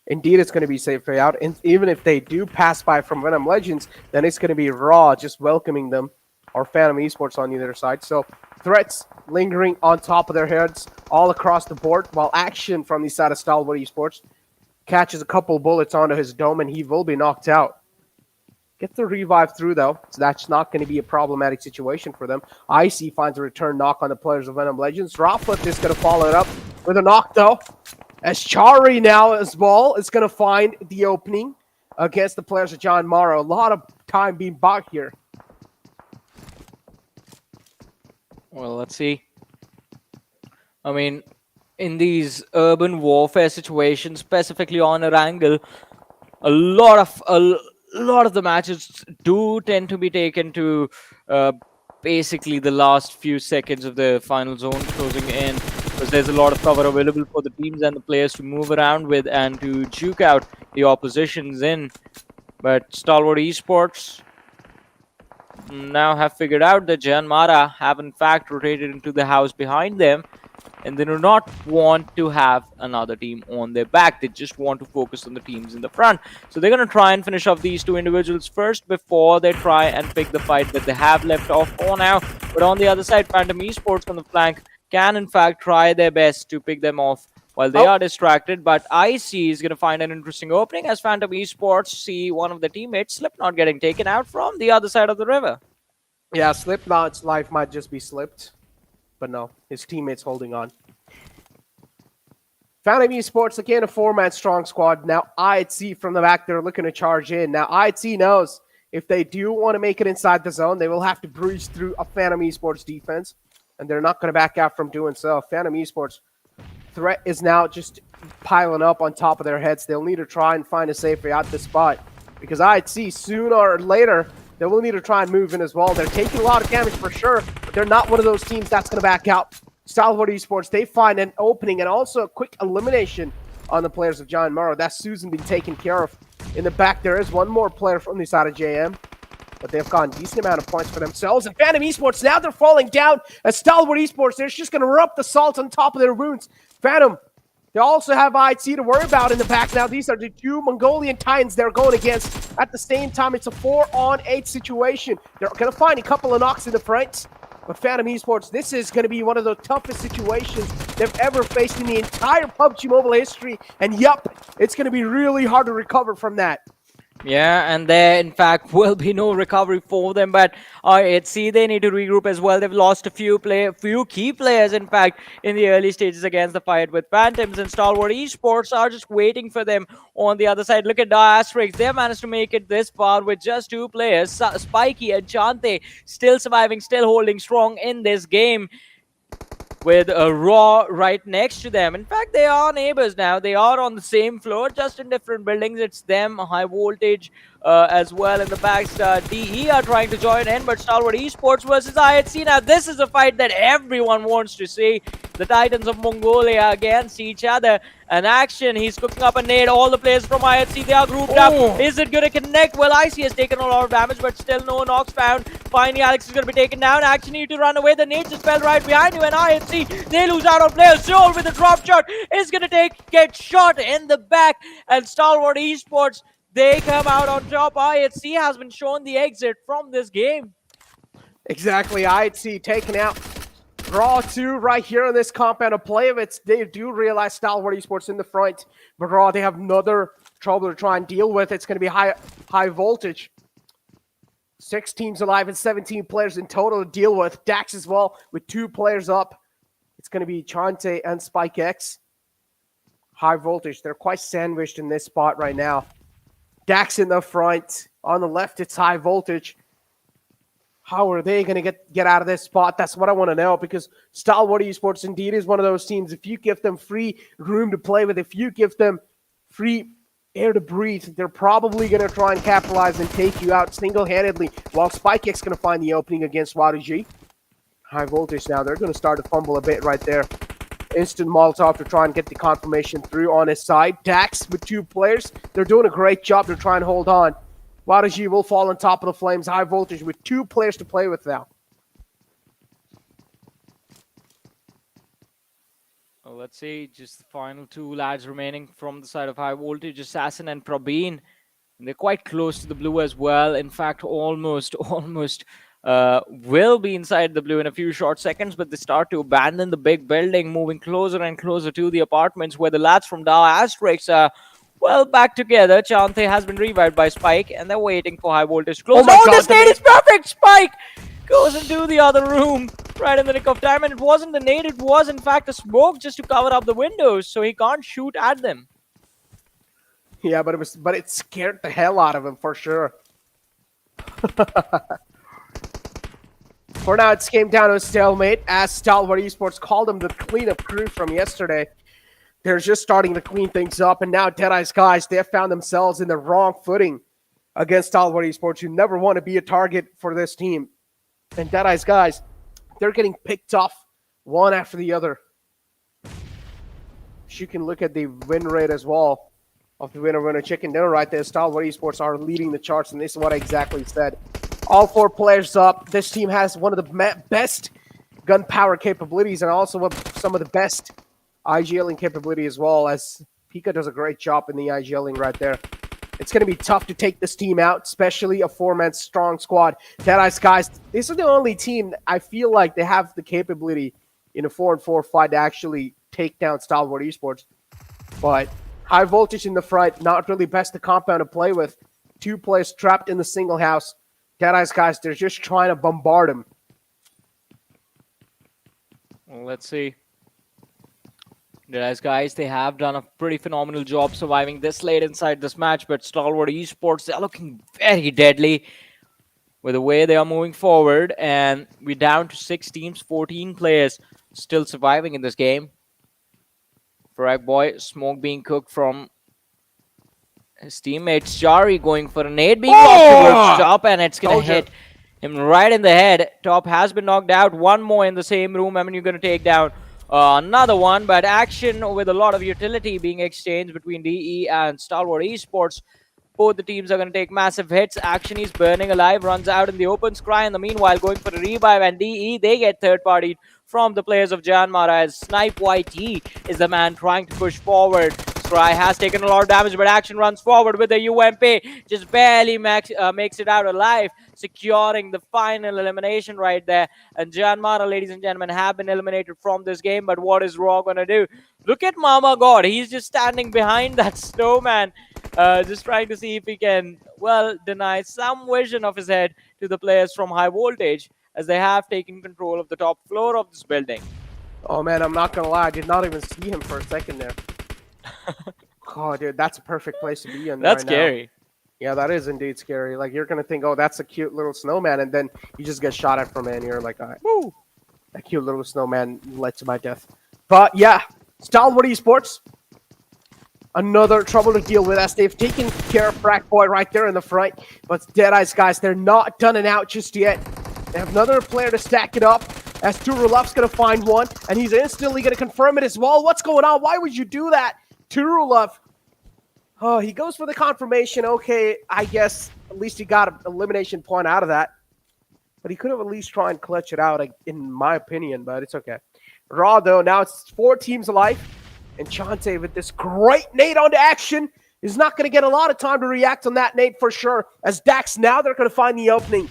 Indeed, it's going to be safe way out. And even if they do pass by from Venom Legends, then it's going to be Raw just welcoming them, or Phantom Esports on the other side. So threats lingering on top of their heads all across the board, while action from the side of Stalwart Esports catches a couple bullets onto his dome, and he will be knocked out. Get the revive through, though, so that's not going to be a problematic situation for them. IC finds a return knock on the players of Venom Legends. Rafa is going to follow it up with a knock, though, as Chari now as well is going to find the opening against the players of JyanMaara. A lot of time being bought here. Well, let's see. I mean, in these urban warfare situations, specifically on Erangel, a lot of the matches do tend to be taken to basically the last few seconds of the final zone closing in, because there's a lot of cover available for the teams and the players to move around with and to juke out the oppositions in. But Stalwart Esports now have figured out that JyanMaara have in fact rotated into the house behind them, and they do not want to have another team on their back. They just want to focus on the teams in the front. So they're going to try and finish off these 2 individuals first before they try and pick the fight that they have left off for now. But on the other side, Phantom Esports on the flank can in fact try their best to pick them off while they are distracted. But IC is going to find an interesting opening as Phantom Esports see one of the teammates, Slipknot, getting taken out from the other side of the river. Yeah, Slipknot's life might just be slipped. But no, his teammates holding on. Phantom Esports, again, a 4-man strong squad. Now, IHC from the back, they're looking to charge in. Now, IHC knows if they do want to make it inside the zone, they will have to breach through a Phantom Esports defense. and they're not going to back out from doing so. Venom Esports threat is now just piling up on top of their heads. They'll need to try and find a safe way out this spot, because I'd see sooner or later they will need to try and move in as well. They're taking a lot of damage for sure, but they're not one of those teams that's going to back out. Stalwart Esports, they find an opening and also a quick elimination on the players of JyanMaara. That's Susan being taken care of. In the back, there is one more player from the side of JM, but they've gotten a decent amount of points for themselves. And Venom Esports, now they're falling down. As Stalwart Esports, they're just going to rub the salt on top of their wounds. Venom, they also have IC to worry about in the back now. These are the two Mongolian Titans they're going against. At the same time, it's a 4-on-8 situation. They're going to find a couple of knocks in the front. But Venom Esports, this is going to be one of the toughest situations they've ever faced in the entire PUBG Mobile history. And yup, it's going to be really hard to recover from that. Yeah, and there, in fact, will be no recovery for them. But IHC, they need to regroup as well. They've lost a few key players, in fact, in the early stages against the fight with Phantoms. And Stalwart Esports are just waiting for them on the other side. Look at DRS. They managed to make it this far with just 2 players. Spiky and Chante still surviving, still holding strong in this game, with a Raw right next to them. In fact, they are neighbors now. They are on the same floor, just in different buildings. It's them, High Voltage as well in the back. DE are trying to join in, but Stalwart Esports versus IHC. Now, this is a fight that everyone wants to see. The Titans of Mongolia against each other. An action. He's cooking up a nade. All the players from IHC, they are grouped up. Is it going to connect? Well, IC has taken a lot of damage, but still no knocks found. Finally, Alex is going to be taken down. Action need to run away. The nade just fell right behind you, and IHC, they lose out on players. Joel with a drop shot is going to get shot in the back, and Stalwart Esports, they come out on top. IHC has been shown the exit from this game. Exactly, IHC taken out. Raw 2 right here in this compound of play of it. They do realize Stalwart Esports in the front, but Raw, they have another trouble to try and deal with. It's going to be high voltage. 6 teams alive and 17 players in total to deal with. Dax as well with 2 players up. It's going to be Chante and Spike X. High voltage. They're quite sandwiched in this spot right now. Dax in the front. On the left, it's high voltage. How are they going to get out of this spot? That's what I want to know, because Stalwart Esports indeed is one of those teams. If you give them free room to play with, if you give them free air to breathe, they're probably going to try and capitalize and take you out single-handedly, while Spike X going to find the opening against Waruji. High voltage now. They're going to start to fumble a bit right there. Instant Molotov to try and get the confirmation through on his side. Dax with 2 players. They're doing a great job to try and hold on. Waruji will fall on top of the flames. High voltage with 2 players to play with now. Well, let's see, just the final 2 lads remaining from the side of High Voltage, Assassin and Prabeen. And they're quite close to the blue as well. In fact, almost will be inside the blue in a few short seconds, but they start to abandon the big building, moving closer and closer to the apartments where the lads from Atrax are well back together. Chante has been revived by Spike, and they're waiting for High Voltage to close. Oh, this nade is perfect! Spike goes into the other room right in the nick of time, and it wasn't the nade, it was in fact a smoke just to cover up the windows, so he can't shoot at them. Yeah, but it scared the hell out of him for sure. For now, it's came down to a stalemate, as Stalwart Esports called them the cleanup crew from yesterday. They're just starting to clean things up, and now Deadeyes Guys, they have found themselves in the wrong footing against Stalwart Esports. You never want to be a target for this team. And Deadeyes Guys, they're getting picked off one after the other. You can look at the win rate as well of the winner chicken dinner right there. Stalwart Esports are leading the charts, and this is what I exactly said. All 4 players up. This team has one of the best gunpowder capabilities, and also some of the best IGLing capability as well, as Pika does a great job in the IGLing right there. It's going to be tough to take this team out, especially a 4-man strong squad. Deadeyes Guys, this is the only team I feel like they have the capability in a 4-on-4 fight to actually take down Stalwart Esports. But High Voltage in the front, not really best to compound to play with. 2 players trapped in the single house. Deadeyes Guys, they're just trying to bombard him. Well, let's see. Deadeyes Guys, they have done a pretty phenomenal job surviving this late inside this match, but Stalwart Esports, they're looking very deadly. with the way they are moving forward. And we're down to 6 teams, 14 players still surviving in this game. Frag Boy, smoke being cooked from his teammates. Jari going for a nade, being locked towards top, and it's going to hit him right in the head. Top has been knocked out. One more in the same room. I mean, you're going to take down another one, but action with a lot of utility being exchanged between DE and Stalwart Esports. Both the teams are going to take massive hits. Action is burning alive, runs out in the open. Scry in the meanwhile going for a revive, and DE, they get third-partied from the players of JyanMaara as Snipe YT is the man trying to push forward. Scry has taken a lot of damage, but Action runs forward with the UMP, just barely makes it out alive, securing the final elimination right there. And JyanMaara, ladies and gentlemen, have been eliminated from this game, but what is Raw going to do? Look at Mama God. He's just standing behind that snowman, just trying to see if he can, well, deny some vision of his head to the players from High Voltage, as they have taken control of the top floor of this building. Oh man, I'm not gonna lie, I did not even see him for a second there. Oh dude, that's a perfect place to be in. That's right scary. Now. Yeah, that is indeed scary. Like, you're gonna think, oh, that's a cute little snowman, and then you just get shot at from it, and you're like, all right, woo, that cute little snowman led to my death. But yeah, Stalwart Esports, another trouble to deal with as they've taken care of Frag Boy right there in the front. But Deadeyes Guys, they're not done and out just yet. They have another player to stack it up, as Turuluf's going to find one, and he's instantly going to confirm it as well. What's going on? Why would you do that? Turuluf, oh, he goes for the confirmation. Okay, I guess at least he got an elimination point out of that. But he could have at least tried and clutch it out, in my opinion, but it's okay. Raw, though, now it's 4 teams alive. And Chante with this great nade onto Action is not going to get a lot of time to react on that nade for sure. As Dax, now they're going to find the opening.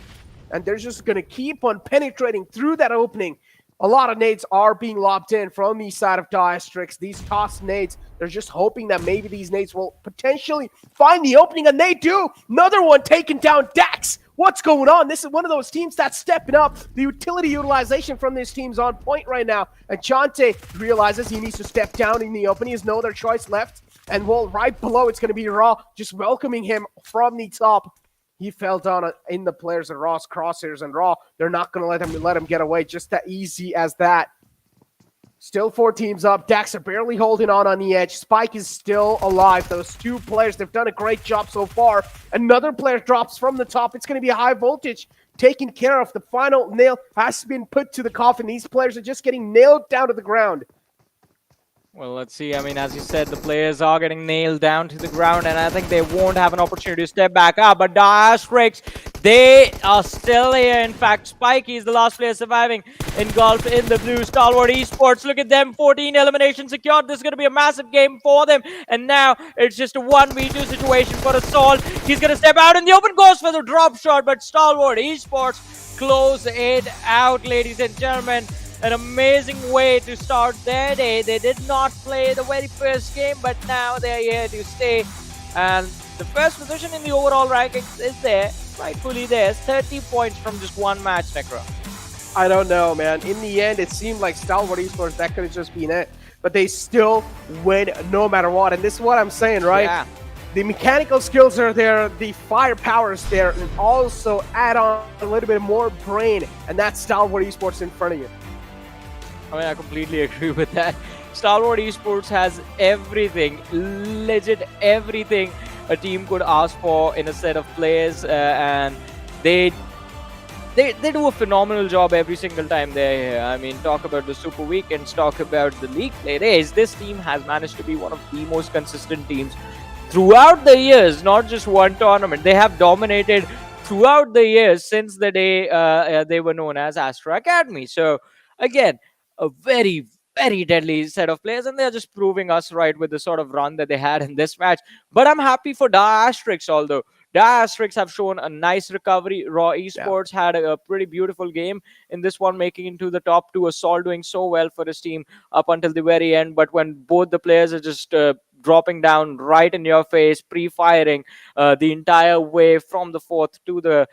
And they're just going to keep on penetrating through that opening. A lot of nades are being lobbed in from the side of DRS. These tossed nades, they're just hoping that maybe these nades will potentially find the opening, and they do. Another one taking down Dax. What's going on? This is one of those teams that's stepping up. The utility utilization from this team's on point right now. And Chante realizes he needs to step down in the opening. He has no other choice left. And well, right below, it's going to be Raw just welcoming him from the top. He fell down in the players of Raw's crosshairs, and Raw, they're not going to let him get away just that easy as that. Still 4 teams up. Dax are barely holding on the edge. Spike is still alive. Those 2 players, they've done a great job so far. Another player drops from the top. It's going to be a High Voltage taken care of. The final nail has been put to the coffin. These players are just getting nailed down to the ground. Well, let's see. I mean, as you said, the players are getting nailed down to the ground, and I think they won't have an opportunity to step back up. But DRS, they are still here. In fact, Spikey is the last player surviving, engulfed in the blue. Stalwart Esports, look at them, 14 eliminations secured. This is going to be a massive game for them. And now it's just a 1v2 situation for Assault. He's going to step out in the open, goes for the drop shot, but Stalwart Esports close it out, ladies and gentlemen. An amazing way to start their day. They did not play the very first game, but now they're here to stay. And the first position in the overall rankings is there, rightfully there. 30 points from just one match, Necro. I don't know, man. In the end, it seemed like Stalwart Esports, that could have just been it. But they still win no matter what. And this is what I'm saying, right? Yeah. The mechanical skills are there, the firepower is there, and also add on a little bit more brain. And that's Stalwart Esports in front of you. I mean, I completely agree with that. Stalwart Esports has everything, legit everything a team could ask for in a set of players, and they do a phenomenal job every single time they're here. I mean, talk about the Super Weekends, talk about the league play days. This team has managed to be one of the most consistent teams throughout the years, not just one tournament. They have dominated throughout the years since the day they were known as Astra Academy. So, again, a very, very deadly set of players, and they're just proving us right with the sort of run that they had in this match. But I'm happy for DRS, although DRS have shown a nice recovery. Raw Esports had a pretty beautiful game in this one, making into the top 2. Assault doing so well for his team up until the very end. But when both the players are just dropping down right in your face, pre-firing the entire way from the 4th to the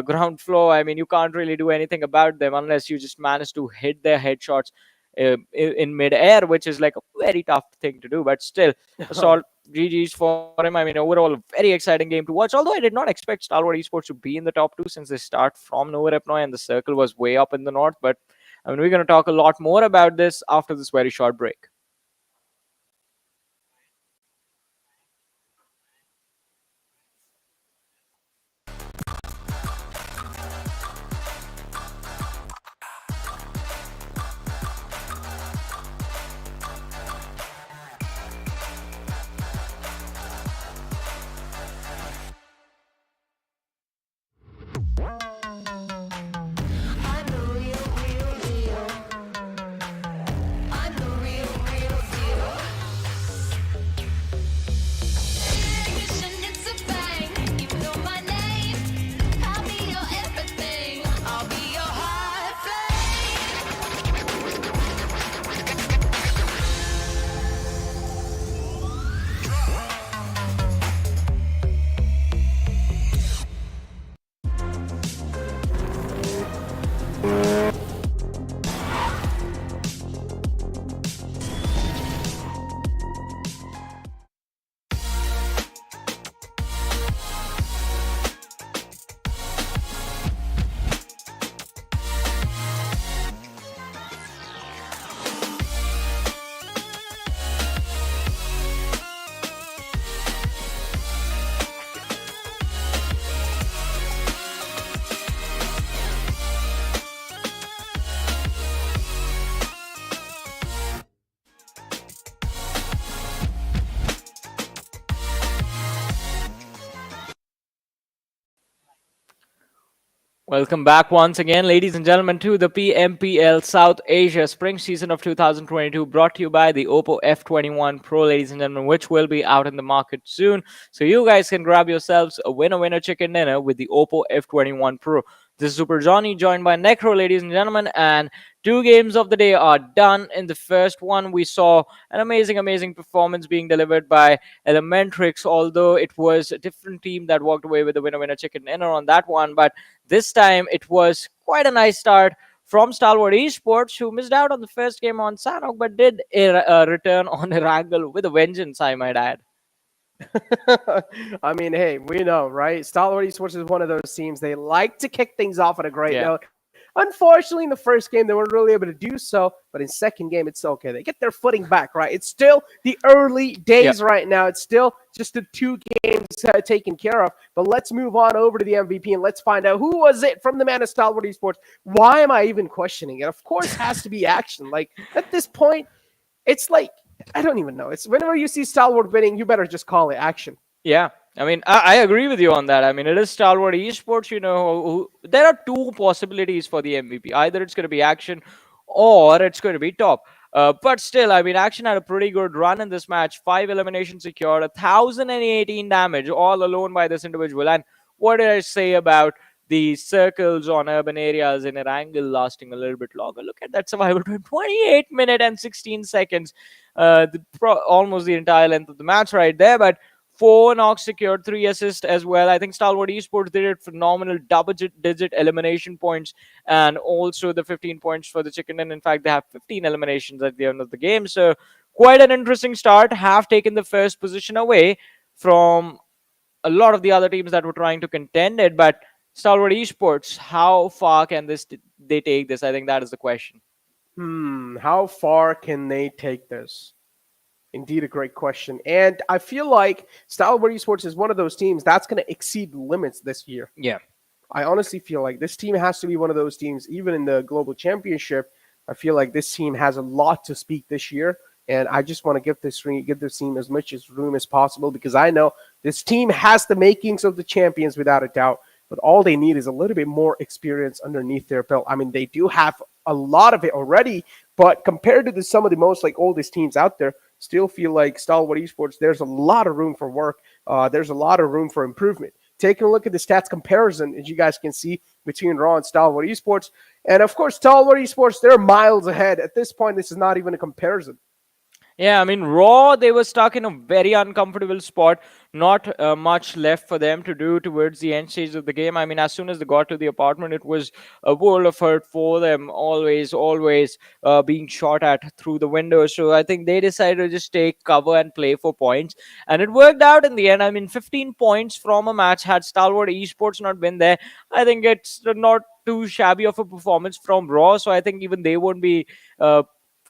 ground floor, I mean, you can't really do anything about them unless you just manage to hit their headshots in mid-air, which is like a very tough thing to do. But still, Assault, GG's for him. I mean, overall, a very exciting game to watch. Although I did not expect Stalwart Esports to be in the top 2 since they start from nowhere up north and the circle was way up in the north. But I mean, we're going to talk a lot more about this after this very short break. Welcome back once again, ladies and gentlemen, to the PMPL South Asia Spring Season of 2022, brought to you by the Oppo F21 Pro, ladies and gentlemen, which will be out in the market soon. So you guys can grab yourselves a winner chicken dinner with the Oppo F21 Pro. This is Super Johnny, joined by Necro, ladies and gentlemen, and 2 games of the day are done. In the first one, we saw an amazing performance being delivered by ElementriX, although it was a different team that walked away with the winner chicken dinner on that one. But this time, it was quite a nice start from Stalwart Esports, who missed out on the first game on Sanhok, but did a return on Erangel with a vengeance, I might add. I mean, hey, we know, right? Stalwart Esports is one of those teams. They like to kick things off on a great note. Unfortunately, in the first game, they weren't really able to do so. But in second game, it's okay. They get their footing back, right? It's still the early days right now. It's still just the 2 games taken care of. But let's move on over to the MVP and let's find out who was it from the man of Stalwart Esports. Why am I even questioning it? Of course, it has to be Action. Like, at this point, it's like, I don't even know. It's whenever you see Stalwart winning, you better just call it Action. Yeah, I mean, I agree with you on that. I mean, it is Stalwart Esports, you know, there are 2 possibilities for the MVP. Either it's going to be Action or it's going to be Top. But still, I mean, Action had a pretty good run in this match. 5 eliminations secured, 1,018 damage, all alone by this individual. And what did I say about the circles on urban areas in Erangel lasting a little bit longer? Look at that survival time, 28 minutes and 16 seconds. Almost the entire length of the match right there. But 4 knocks secured, 3 assists as well. I think Stalwart Esports did it phenomenal, double-digit elimination points, and also the 15 points for the chicken. And in fact, they have 15 eliminations at the end of the game. So quite an interesting start. Have taken the first position away from a lot of the other teams that were trying to contend it. But Stalwart Esports, how far can they take this? I think that is the question. How far can they take this? Indeed, a great question. And I feel like Stalwart Esports is one of those teams that's going to exceed limits this year. Yeah. I honestly feel like this team has to be one of those teams, even in the global championship. I feel like this team has a lot to speak this year. And I just want to give this team as much room as possible, because I know this team has the makings of the champions without a doubt. But all they need is a little bit more experience underneath their belt. I mean, they do have a lot of it already, but compared to some of the most oldest teams out there, still feel like Stalwart Esports, there's a lot of room for work. There's a lot of room for improvement. Taking a look at the stats comparison, as you guys can see, between Raw and Stalwart Esports. And of course, Stalwart Esports, they're miles ahead. At this point, this is not even a comparison. Yeah, I mean, Raw, they were stuck in a very uncomfortable spot. Not much left for them to do towards the end stage of the game. I mean, as soon as they got to the apartment, it was a world of hurt for them, always being shot at through the window. So I think they decided to just take cover and play for points. And it worked out in the end. I mean, 15 points from a match. Had Stalwart Esports not been there, I think it's not too shabby of a performance from Raw. So I think even they won't be.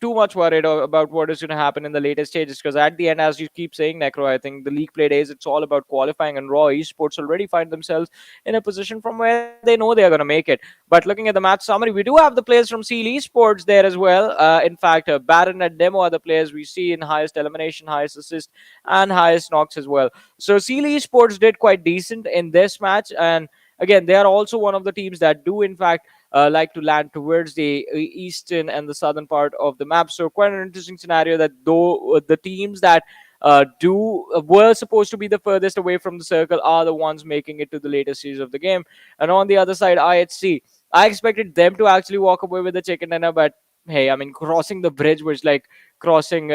Too much worried about what is going to happen in the later stages, because at the end, as you keep saying, Necro, I think the league play days, it's all about qualifying, and Raw Esports already find themselves in a position from where they know they are going to make it. But looking at the match summary, we do have the players from Seal Esports there as well. In fact, Baron and Demo are the players we see in highest elimination, highest assist, and highest knocks as well. So Seal Esports did quite decent in this match, and again, they are also one of the teams that do in fact like to land towards the eastern and the southern part of the map. So quite an interesting scenario that though the teams that were supposed to be the furthest away from the circle are the ones making it to the later stages of the game. And on the other side, IHC, I expected them to actually walk away with the chicken dinner, but hey, I mean, crossing the bridge was like crossing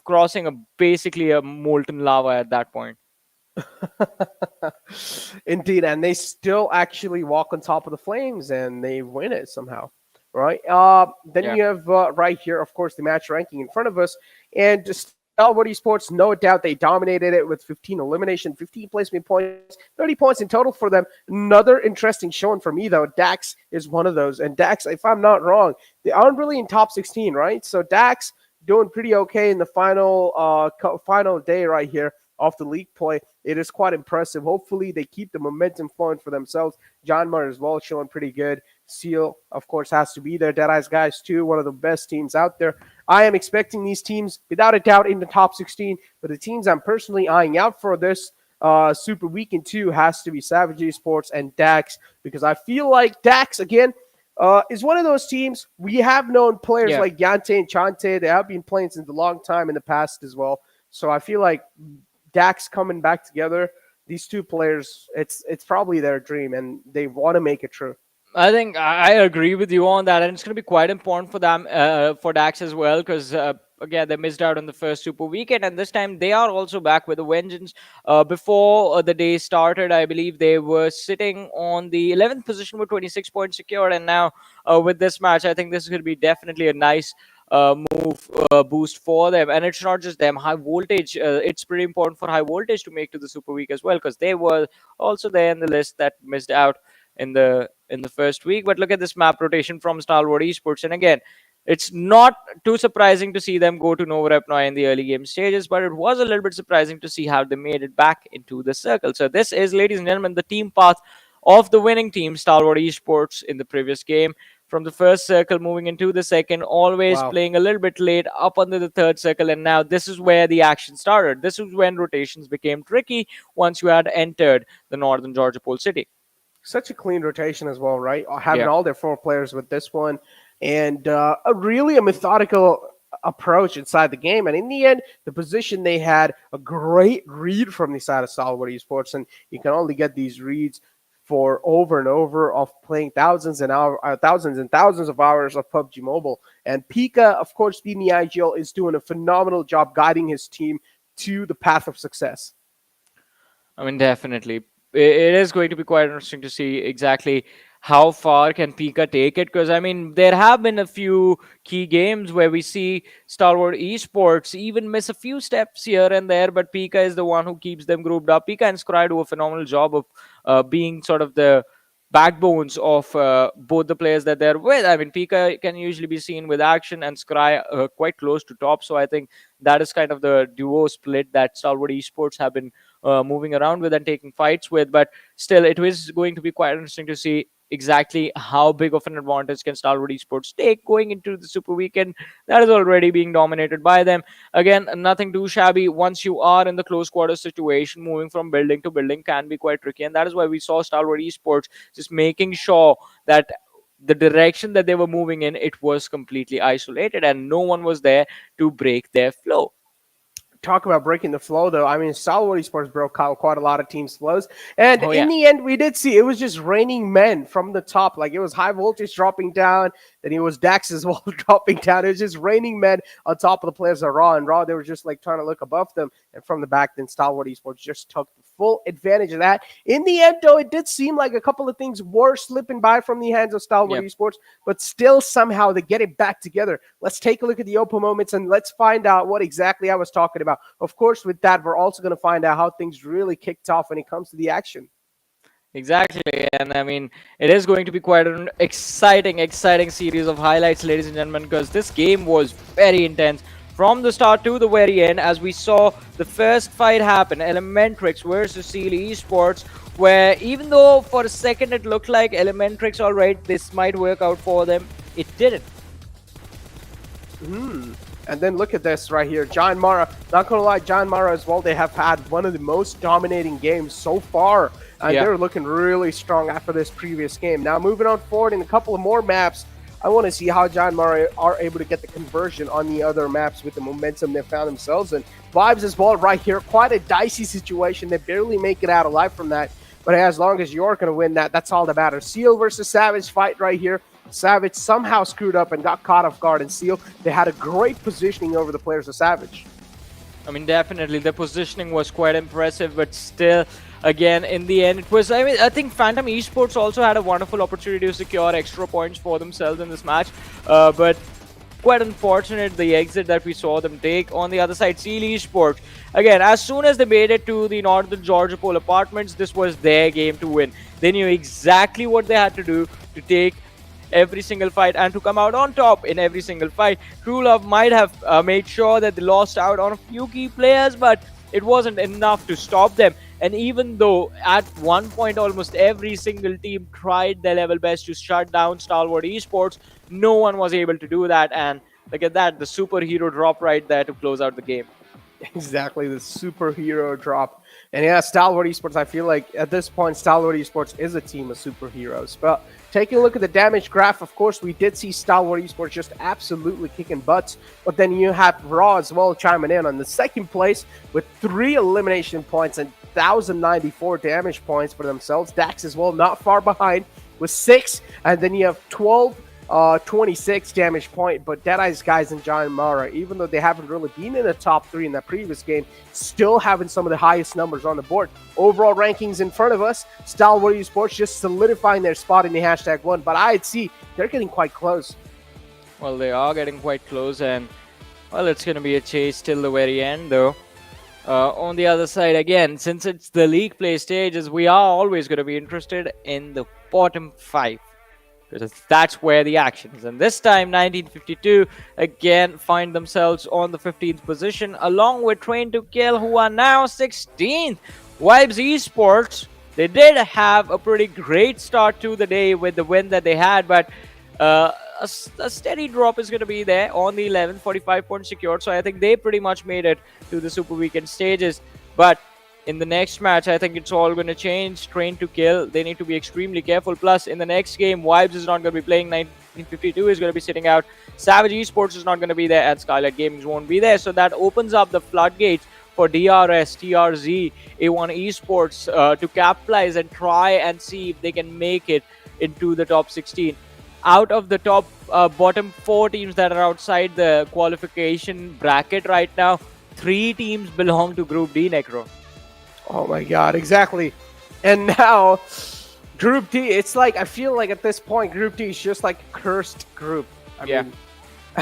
crossing basically a molten lava at that point. Indeed, and they still actually walk on top of the flames and they win it somehow, right? Then Yeah. you have right here, of course, the match ranking in front of us, and Stalwart Esports, no doubt, they dominated it with 15 elimination, 15 placement points, 30 points in total for them. Another interesting showing for me, though, Dax is one of those, and Dax, if I'm not wrong, they aren't really in top 16, right? So Dax doing pretty okay in the final day right here of the league play. It is quite impressive. Hopefully, they keep the momentum flowing for themselves. JyanMaara as well showing pretty good. Seal, of course, has to be there. Deadeyes Guys, too, one of the best teams out there. I am expecting these teams, without a doubt, in the top 16. But the teams I'm personally eyeing out for this Super Weekend 2 has to be Savage Esports and Dax, because I feel like Dax, again, is one of those teams. We have known players Yeah. like Yante and Chante. They have been playing since a long time in the past as well. So I feel like Dax coming back together, these two players, it's probably their dream, and they want to make it true. I think I agree with you on that, and it's going to be quite important for them, for Dax as well, because again they missed out on the first Super Weekend, and this time they are also back with a vengeance. Before the day started, I believe they were sitting on the 11th position with 26 points secured, and now with this match, I think this is going to be definitely a nice move boost for them. And it's not just them, high voltage, it's pretty important for high voltage to make to the Super Week as well, because they were also there in the list that missed out in the first week. But look at this map rotation from Stalwart Esports, and again, it's not too surprising to see them go to Nova Repnoy in the early game stages, but it was a little bit surprising to see how they made it back into the circle. So this is, ladies and gentlemen, the team path of the winning team, Stalwart Esports, in the previous game. From the first circle moving into the second, always Wow. playing a little bit late up under the third circle, and now this is where the action started. This is when rotations became tricky once you had entered the northern Georgia Pole City. Such a clean rotation as well, right? Having Yeah. all their four players with this one, and a methodical approach inside the game. And in the end, the position they had a great read from the side of Stalwart Esports, and you can only get these reads for over and over of playing thousands and thousands of hours of PUBG Mobile. And Pika, of course, being the IGL, is doing a phenomenal job guiding his team to the path of success. I mean, definitely. It is going to be quite interesting to see exactly how far can Pika take it. Because, I mean, there have been a few key games where we see Stalwart Esports even miss a few steps here and there, but Pika is the one who keeps them grouped up. Pika and Scry do a phenomenal job of being sort of the backbones of both the players that they're with. I mean, Pika can usually be seen with action and Scry quite close to top. So I think that is kind of the duo split that Stalwart Esports have been moving around with and taking fights with. But still, it is going to be quite interesting to see exactly how big of an advantage can Stalwart Esports take going into the Super Weekend that is already being dominated by them. Again, nothing too shabby. Once you are in the close quarter situation, moving from building to building can be quite tricky, and that is why we saw Stalwart Esports just making sure that the direction that they were moving in, it was completely isolated and no one was there to break their flow. talk about breaking the flow, though. I mean, Stalwart Esports broke out quite a lot of teams' flows. And Oh, in yeah. the end, we did see it was just raining men from the top. Like, it was high voltage dropping down. Then it was Dax as well dropping down. It was just raining men on top of the players of Raw. And Raw, they were just like trying to look above them. And from the back, then Stalwart Esports just took full advantage of that. In the end, though, it did seem like a couple of things were slipping by from the hands of Stalwart Esports, but still somehow they get it back together. Let's take a look at the open moments and let's find out what exactly I was talking about. Of course, with that, we're also going to find out how things really kicked off when it comes to the action. Exactly, and I mean, it is going to be quite an exciting series of highlights, ladies and gentlemen, because this game was very intense from the start to the very end. As we saw the first fight happen, ElementriX versus Esports, where even though for a second it looked like ElementriX, all right, this might work out for them, it didn't. And then look at this right here. JyanMaara, not going to lie, JyanMaara as well, they have had one of the most dominating games so far. And they're looking really strong after this previous game. Now, moving on forward in a couple of more maps, I want to see how JyanMaara are able to get the conversion on the other maps with the momentum they found themselves in. Vibes as well right here. Quite a dicey situation. They barely make it out alive from that. But as long as you're going to win that, that's all that matters. Seal versus Savage fight right here. Savage somehow screwed up and got caught off guard. And Seal, they had a great positioning over the players of Savage. I mean, definitely, the positioning was quite impressive, but still, again, in the end, it was, I mean, I think Phantom Esports also had a wonderful opportunity to secure extra points for themselves in this match, but quite unfortunate the exit that we saw them take. On the other side, Esports, again, as soon as they made it to the Northern Georgia Pole apartments, this was their game to win. They knew exactly what they had to do to take every single fight and to come out on top in every single fight. TrueLove might have made sure that they lost out on a few key players, but it wasn't enough to stop them. And even though at one point almost every single team tried their level best to shut down Stalwart Esports, no one was able to do that. And look at that, the superhero drop right there to close out the game. Exactly, the superhero drop. And yeah, Stalwart Esports, I feel like at this point, Stalwart Esports is a team of superheroes. But taking a look at the damage graph, of course, we did see Stalwart Esports just absolutely kicking butts. But then you have Raw as well chiming in on the second place with 3 elimination points and 1,094 damage points for themselves. Dax as well, not far behind with 6. And then you have 26 damage point, but Deadeyes Guys and JyanMaara, even though they haven't really been in the top 3 in that previous game, still having some of the highest numbers on the board. Overall rankings in front of us, Stalwart Esports just solidifying their spot in the #1, but I'd see they're getting quite close. Well, they are getting quite close, and well, it's going to be a chase till the very end, though. On the other side, again, since it's the league play stages, we are always going to be interested in the bottom 5. Because that's where the action is. And this time, 1952 again find themselves on the 15th position, along with Train to Kill, who are now 16th. Vibes Esports, they did have a pretty great start to the day with the win that they had, but a steady drop is going to be there on the 11th, 45 points secured. So I think they pretty much made it to the Super Weekend stages. But in the next match, I think it's all going to change. Train to Kill, they need to be extremely careful. Plus, in the next game, Vibes is not going to be playing. 1952 is going to be sitting out. Savage Esports is not going to be there, and Skylightz Gaming won't be there. So that opens up the floodgates for DRS, TRZ, A1 Esports to capitalize and try and see if they can make it into the top 16. Out of the top bottom 4 teams that are outside the qualification bracket right now, 3 teams belong to Group D, Necro. Oh my god, exactly. And now, Group D, it's like, I feel like at this point, Group D is just like a cursed group. I mean,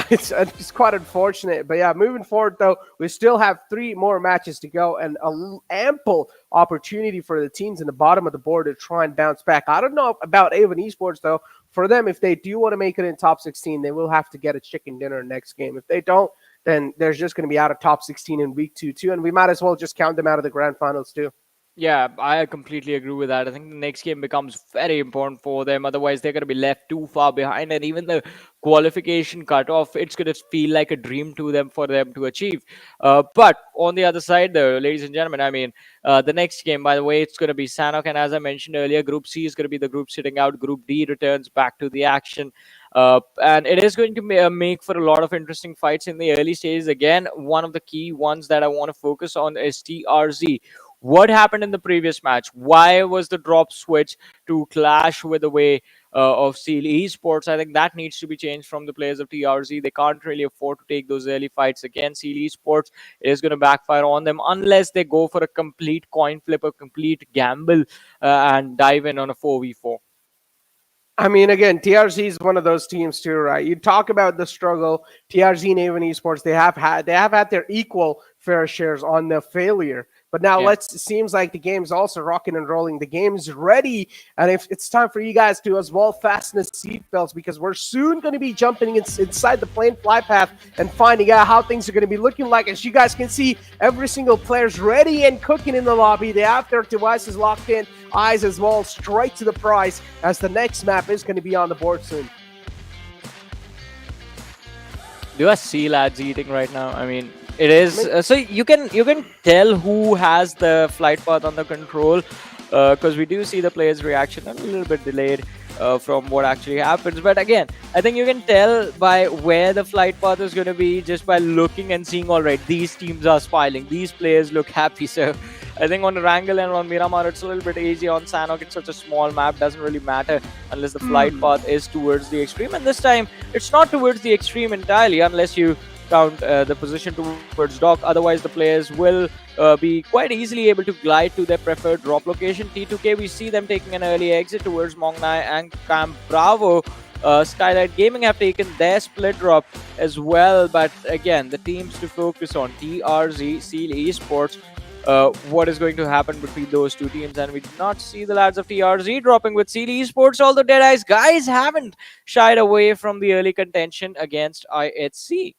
it's quite unfortunate. But yeah, moving forward, though, we still have 3 more matches to go and an ample opportunity for the teams in the bottom of the board to try and bounce back. I don't know about A1 Esports, though. For them, if they do want to make it in top 16, they will have to get a chicken dinner next game. If they don't, then there's just going to be out of top 16 in week 2 too, and we might as well just count them out of the grand finals too. Yeah, I completely agree with that. I think the next game becomes very important for them. Otherwise, they're going to be left too far behind. And even the qualification cutoff, it's going to feel like a dream to them for them to achieve. But on the other side, though, ladies and gentlemen, I mean, the next game, by the way, it's going to be Sanhok. And as I mentioned earlier, Group C is going to be the group sitting out. Group D returns back to the action. And it is going to make for a lot of interesting fights in the early stages. Again, one of the key ones that I want to focus on is TRZ. What happened in the previous match? Why was the drop switch to clash with the way of Seal Esports? I think that needs to be changed from the players of TRZ. They can't really afford to take those early fights against Seal Esports. It is going to backfire on them unless they go for a complete coin flip, a complete gamble, and dive in on a 4v4. I mean, again, TRZ is one of those teams too, right? You talk about the struggle. TRZ and Avon Esports, they have had their equal fair shares on the failure. But now it seems like the game's also rocking and rolling. The game's ready. And if it's time for you guys to as well fasten the seatbelts, because we're soon going to be jumping inside the plane fly path and finding out how things are going to be looking like. As you guys can see, every single player's ready and cooking in the lobby. They have their devices locked in, eyes as well, straight to the prize, as the next map is going to be on the board soon. Do I see lads eating right now? I mean, it is so you can tell who has the flight path under control, because we do see the player's reaction a little bit delayed from what actually happens. But again, I think you can tell by where the flight path is going to be just by looking and seeing, all right, these teams are smiling, these players look happy. So I think on Erangel and on Miramar, it's a little bit easy. On Sanhok, it's such a small map, doesn't really matter unless the flight path is towards the extreme. And this time, it's not towards the extreme entirely, unless you count the position towards dock. Otherwise, the players will be quite easily able to glide to their preferred drop location. T2K, we see them taking an early exit towards Mongnai and Camp Bravo. Skylightz Gaming have taken their split drop as well. But again, the teams to focus on, TRZ, Seal Esports. What is going to happen between those two teams? And we do not see the lads of TRZ dropping with Seal Esports, although Deadeyes Guys haven't shied away from the early contention against IHC.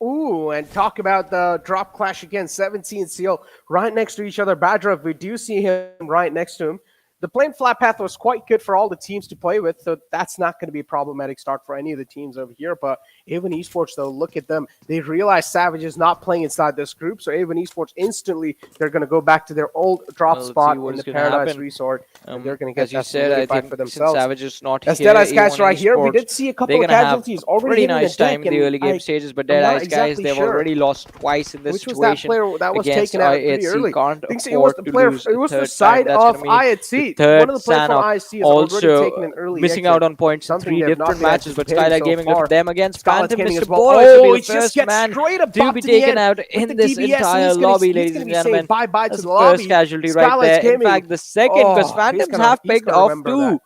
Ooh, and talk about the drop clash again. 17 Seal right next to each other. Badrov, we do see him right next to him. The plane flat path was quite good for all the teams to play with, so that's not going to be a problematic start for any of the teams over here. But Avon Esports, though, look at them. They realize Savage is not playing inside this group, so Avon Esports instantly, they're going to go back to their old drop spot in the Paradise Resort, and they're going to get that solidified for themselves. Savage is not As here, Deadeyes Guys right here, we Esports, did see a couple of casualties already. Pretty nice time in the early game stages, but Deadeyes Guys, they've already lost twice in this situation. Which was that player that was taken out pretty early? I think it was the side of IHC. One of the players from IHC is already taken an early missing exit. out on points in 3 different matches, but Skylightz Gaming look at them against Phantom. Gaming Mr. as well. Ball Oh, to he be the just first gets man straight up to be taken out in this entire lobby, ladies and gentlemen. Bye-bye to That's the the lobby. first casualty right there. In Gaming. fact, the second, because Oh, Phantoms he's have gonna picked off remember 2. that.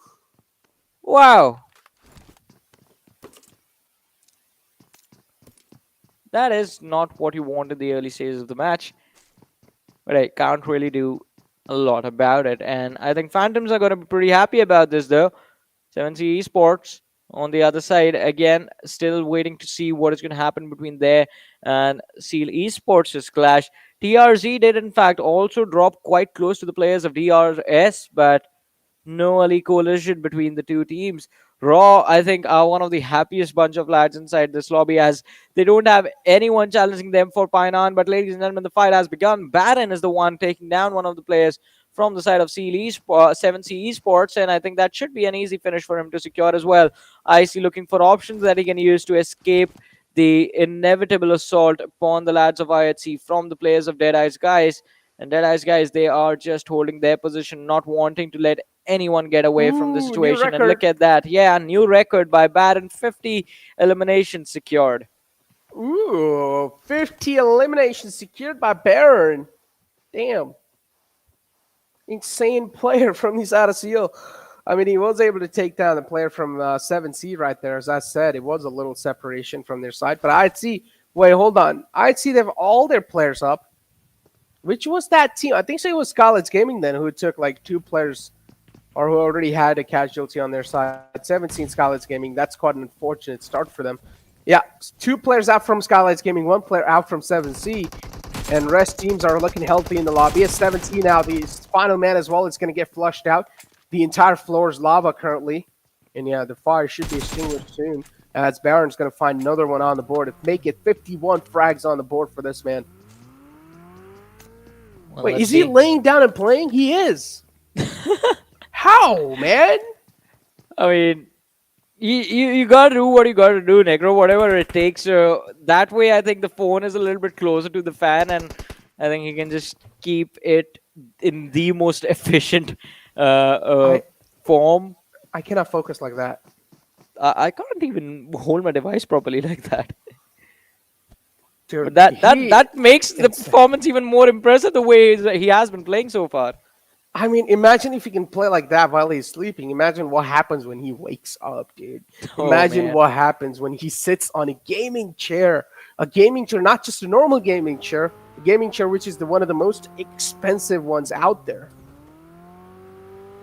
Wow. That is not what you want in the early stages of the match. But I can't really do a lot about it. And I think Phantoms are going to be pretty happy about this, though. 7C Esports on the other side, again, still waiting to see what is going to happen between there and Seal Esports' clash. TRZ did, in fact, also drop quite close to the players of DRS, but no early collision between the two teams. Raw, I think, are one of the happiest bunch of lads inside this lobby, as they don't have anyone challenging them for Painan. But ladies and gentlemen, the fight has begun. Baron is the one taking down one of the players from the side of 7C Esports, and I think that should be an easy finish for him to secure as well. IC looking for options that he can use to escape the inevitable assault upon the lads of IHC from the players of Deadeyes Guys. And Deadeyes Guys, they are just holding their position, not wanting to let anyone get away from the situation. And look at that. Yeah, new record by Baron. 50 eliminations secured. Ooh, 50 eliminations secured by Baron. Damn. Insane player from these out of Seal. I mean, he was able to take down the player from 7C right there. As I said, it was a little separation from their side. But I'd see, wait, hold on. I'd see they have all their players up. Which was that team? I think so it was Skylightz Gaming then, who took like 2 players, or who already had a casualty on their side. 17 Skylightz Gaming. That's quite an unfortunate start for them. Yeah, 2 players out from Skylightz Gaming, 1 player out from 7C. And rest teams are looking healthy in the lobby. It's 17 now. The final man as well is going to get flushed out. The entire floor is lava currently. And yeah, the fire should be extinguished soon. As Baron's going to find another one on the board. Make it 51 frags on the board for this man. Well, wait, is he laying down and playing? He is. How, man? I mean, You gotta do what you gotta do, Negro. Whatever it takes. That way, I think the phone is a little bit closer to the fan, and I think he can just keep it in the most efficient I form. I cannot focus like that. I can't even hold my device properly like that. Dude, But that he- that makes the it's- performance even more impressive. The way he has been playing so far. I mean, imagine if he can play like that while he's sleeping. Imagine what happens when he wakes up, dude. Oh, Imagine man. what happens when he sits on a gaming chair. A gaming chair, not just a normal gaming chair, a gaming chair which is one of the most expensive ones out there.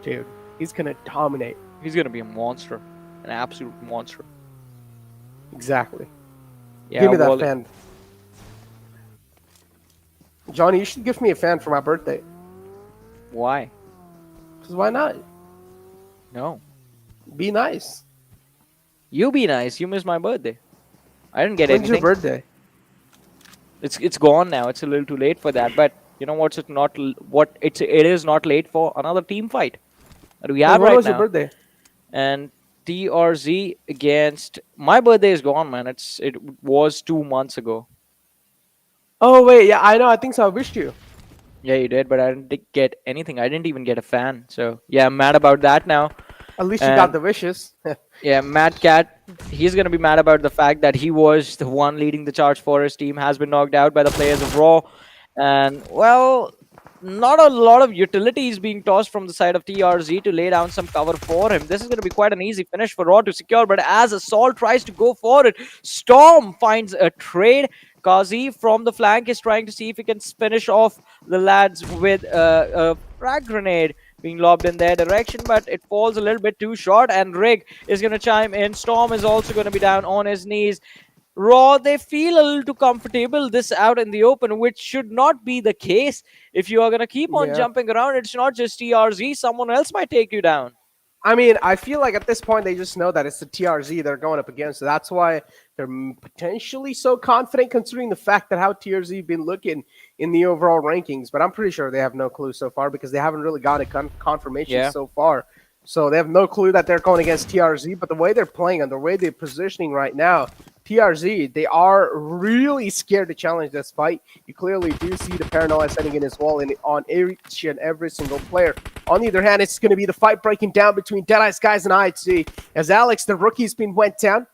Dude, he's gonna dominate. He's gonna be a monster, an absolute monster. Exactly. Yeah, Give me that well, fan. Johnny, you should give me a fan for my birthday. Why? Because why not? No. Be nice. You be nice. You missed my birthday. I didn't get When's anything. your birthday? It's gone now. It's a little too late for that. But you know what's it not it is not late for another team fight that we have When right was now. your birthday? And TRZ against my birthday is gone, man. It was 2 months ago. Oh, wait. Yeah, I know. I think so. I wished you. Yeah, you did, but I didn't get anything. I didn't even get a fan. So yeah, I'm mad about that now. At least you got And- the wishes. Yeah, Mad Cat, he's going to be mad about the fact that he was the one leading the charge for his team, has been knocked out by the players of Raw. And, well, not a lot of utilities being tossed from the side of TRZ to lay down some cover for him. This is going to be quite an easy finish for Raw to secure, but as Assault tries to go for it, Storm finds a trade. Kazi from the flank is trying to see if he can finish off the lads with a frag grenade being lobbed in their direction, but it falls a little bit too short, and Rig is going to chime in. Storm is also going to be down on his knees. Raw, they feel a little too comfortable this out in the open, which should not be the case. If you are going to keep on Yeah. jumping around, it's not just TRZ. Someone else might take you down. I mean, I feel like at this point they just know that it's the TRZ they're going up against. So that's why they're potentially so confident, considering the fact that how TRZ been looking in the overall rankings. But I'm pretty sure they have no clue so far because they haven't really got a confirmation Yeah. so far. So they have no clue that they're going against TRZ. But the way they're playing and the way they're positioning right now, TRZ, they are really scared to challenge this fight. You clearly do see the paranoia setting in as well on each and every single player. On the other hand, it's going to be the fight breaking down between Deadeyes Guys and IHC. As Alex, the rookie's been went down.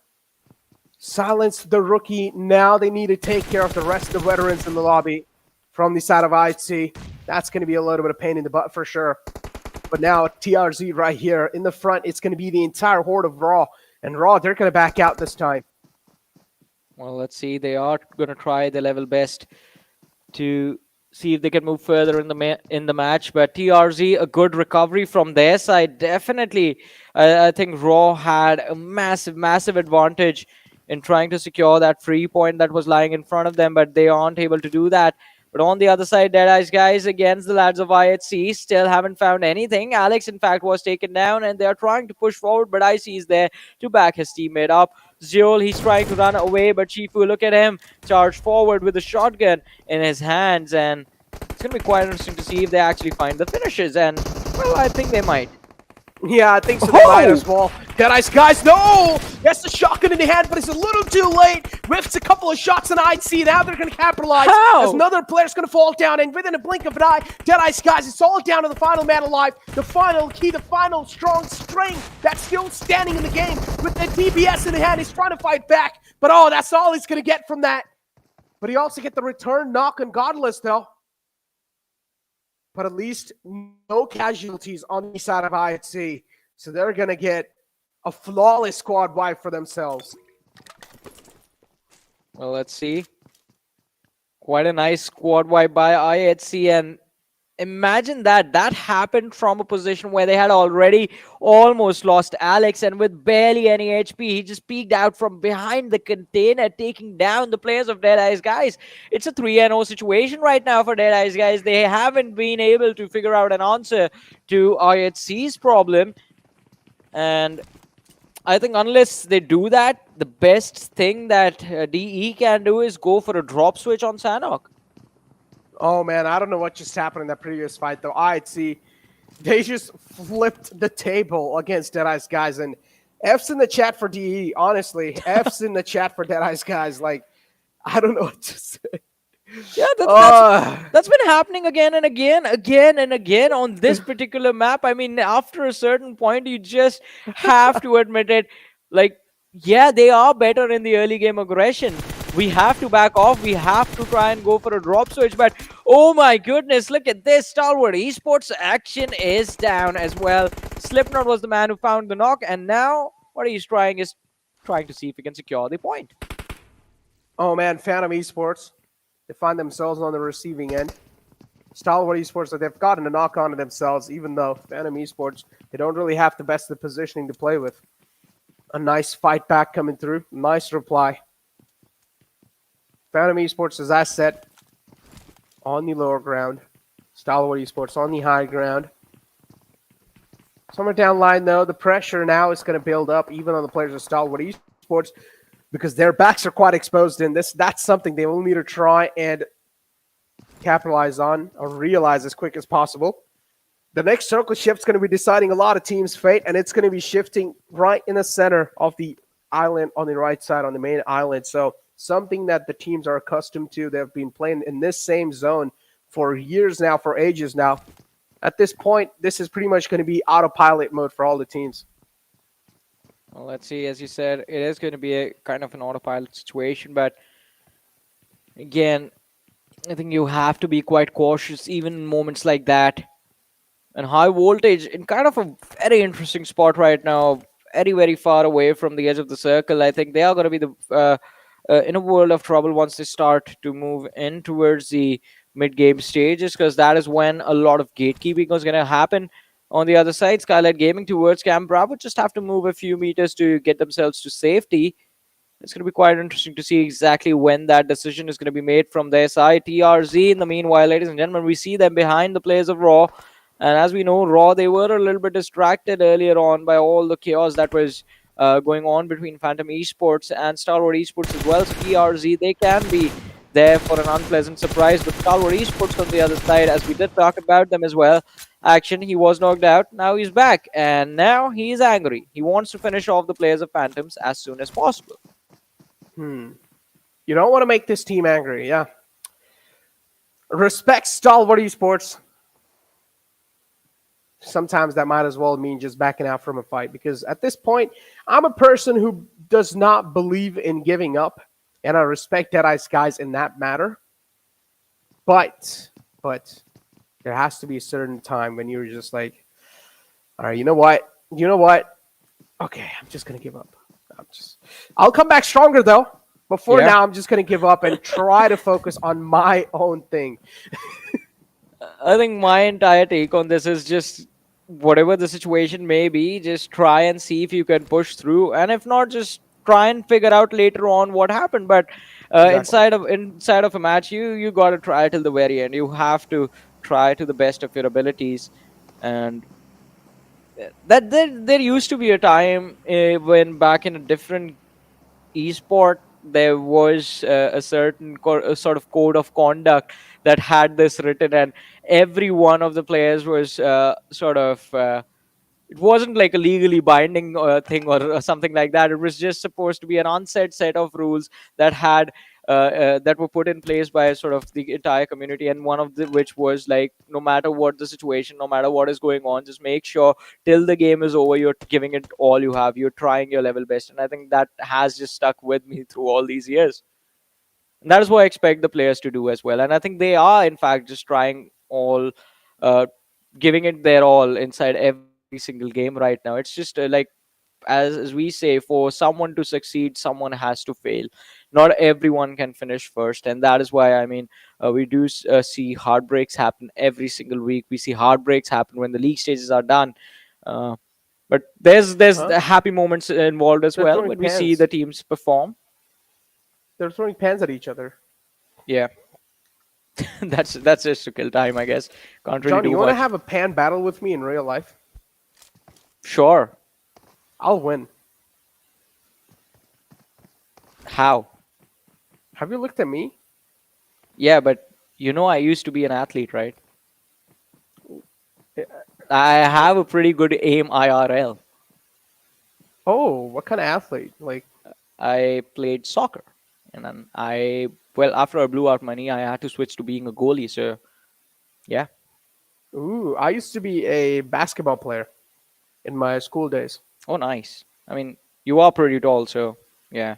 Silence the rookie. Now they need to take care of the rest of the veterans in the lobby from the side of IHC. That's going to be a little bit of pain in the butt for sure. But now TRZ right here in the front, it's going to be the entire horde of Raw. And Raw, they're going to back out this time. Well, let's see. They are going to try their level best to see if they can move further in the match. But TRZ, a good recovery from their side. Definitely, I think Raw had a massive advantage in trying to secure that free point that was lying in front of them, but they aren't able to do that. But on the other side, Deadeyes Guys against the lads of IHC still haven't found anything. Alex, in fact, was taken down, and they are trying to push forward, but IC is there to back his teammate up. Zeol, he's trying to run away, but Shifu, look at him, charge forward with a shotgun in his hands, and it's going to be quite interesting to see if they actually find the finishes, and, well, I think they might. Yeah, I think so. They might as well. Deadeyes Guys, no! That's the shotgun in the hand, but it's a little too late. Whiffs a couple of shots, and I'd see now they're going to capitalize. How? As another player's going to fall down, and within a blink of an eye, Deadeyes Guys, it's all down to the final man alive. The final key, the final strong string that's still standing in the game with the DBS in the hand. He's trying to fight back, but oh, that's all he's going to get from that. But he also get the return knock on Godless, though. But at least no casualties on the side of IHC. So they're going to get a flawless squad wipe for themselves. Well, let's see. Quite a nice squad wipe by IHC, and imagine that happened from a position where they had already almost lost Alex, and with barely any HP, he just peeked out from behind the container, taking down the players of Deadeyes Guys. It's a 3-0 situation right now for Deadeyes Guys. They haven't been able to figure out an answer to IHC's problem, and I think unless they do that, the best thing that DE can do is go for a drop switch on Sanhok. Oh, man, I don't know what just happened in that previous fight, though. IHC, they just flipped the table against Deadeyes Guys, and F's in the chat for DE. Honestly, F's in the chat for Deadeyes Guys. Like, I don't know what to say. Yeah, Uh, that's been happening again and again on this particular map. I mean, after a certain point, you just have to admit it. Like, yeah, they are better in the early game aggression. We have to back off. We have to try and go for a drop switch. But oh my goodness, look at this. Stalwart Esports action is down as well. Slipknot was the man who found the knock, and now what he's trying is trying to see if he can secure the point. oh man, Venom Esports. They find themselves on the receiving end. Stalwart Esports, they've gotten a knock onto themselves, even though Venom Esports, they don't really have the best of positioning to play with. A nice fight back coming through. Nice reply. Venom Esports, as I said, on the lower ground. Stalwart Esports on the high ground. Somewhere down line, though, the pressure now is going to build up, even on the players of Stalwart Esports, because their backs are quite exposed in this. That's something they will need to try and capitalize on or realize as quick as possible. The next circle shift is going to be deciding a lot of teams' fate, and it's going to be shifting right in the center of the island on the right side, on the main island. So something that the teams are accustomed to. They've been playing in this same zone for years now, for ages now. At this point, this is pretty much going to be autopilot mode for all the teams. Well, let's see. As you said, it is going to be a kind of an autopilot situation, but again, I think you have to be quite cautious even in moments like that. And high voltage in kind of a very interesting spot right now, very, very far away from the edge of the circle. I think they are going to be in a world of trouble once they start to move in towards the mid-game stages, because that is when a lot of gatekeeping is going to happen. On the other side, Skylightz Gaming towards Camp Bravo just have to move a few meters to get themselves to safety. It's going to be quite interesting to see exactly when that decision is going to be made from their side. TRZ, in the meanwhile, ladies and gentlemen, we see them behind the players of Raw. And as we know, Raw, they were a little bit distracted earlier on by all the chaos that was going on between Phantom Esports and Stalwart Esports as well. So TRZ, they can be there for an unpleasant surprise. But Stalwart Esports on the other side, as we did talk about them as well, action, he was knocked out, now he's back, and now he is angry. He wants to finish off the players of Phantoms as soon as possible. You don't want to make this team angry, yeah. Respect Stalwart Esports. Sometimes that might as well mean just backing out from a fight, because at this point, I'm a person who does not believe in giving up, and I respect Deadeyes Guys in that matter. But there has to be a certain time when you're just like, all right, you know what? Okay, I'm just going to give up. I'll come back stronger, though. Before now, I'm just going to give up and try to focus on my own thing. I think my entire take on this is just whatever the situation may be, just try and see if you can push through. And if not, just try and figure out later on what happened. But inside of a match, you got to try till the very end. You have to try to the best of your abilities. And that there used to be a time when back in a different esport, there was a certain sort of code of conduct that had this written, and every one of the players was it wasn't like a legally binding thing or something like that. It was just supposed to be an unsaid set of rules that had that were put in place by sort of the entire community, and one of which was like, no matter what the situation, no matter what is going on, just make sure till the game is over, you're giving it all you have, you're trying your level best. And I think that has just stuck with me through all these years. And that is what I expect the players to do as well. And I think they are, in fact, just trying all, giving it their all inside every single game right now. It's just like, as we say, for someone to succeed, someone has to fail. Not everyone can finish first, and that is why, I mean, we do see heartbreaks happen every single week. We see heartbreaks happen when the league stages are done. But there's happy moments involved as well when we see the teams perform. They're throwing pans at each other. Yeah. that's just to kill time, I guess. Can't really Johnny, do you want to much. have a pan battle with me in real life? Sure. I'll win. How? Have you looked at me? Yeah, but you know I used to be an athlete, right? I have a pretty good aim IRL. Oh, what kind of athlete? Like, I played soccer, and then after I blew out money, I had to switch to being a goalie. So, yeah. ooh, I used to be a basketball player in my school days. Oh, nice. I mean, you are pretty tall, so yeah.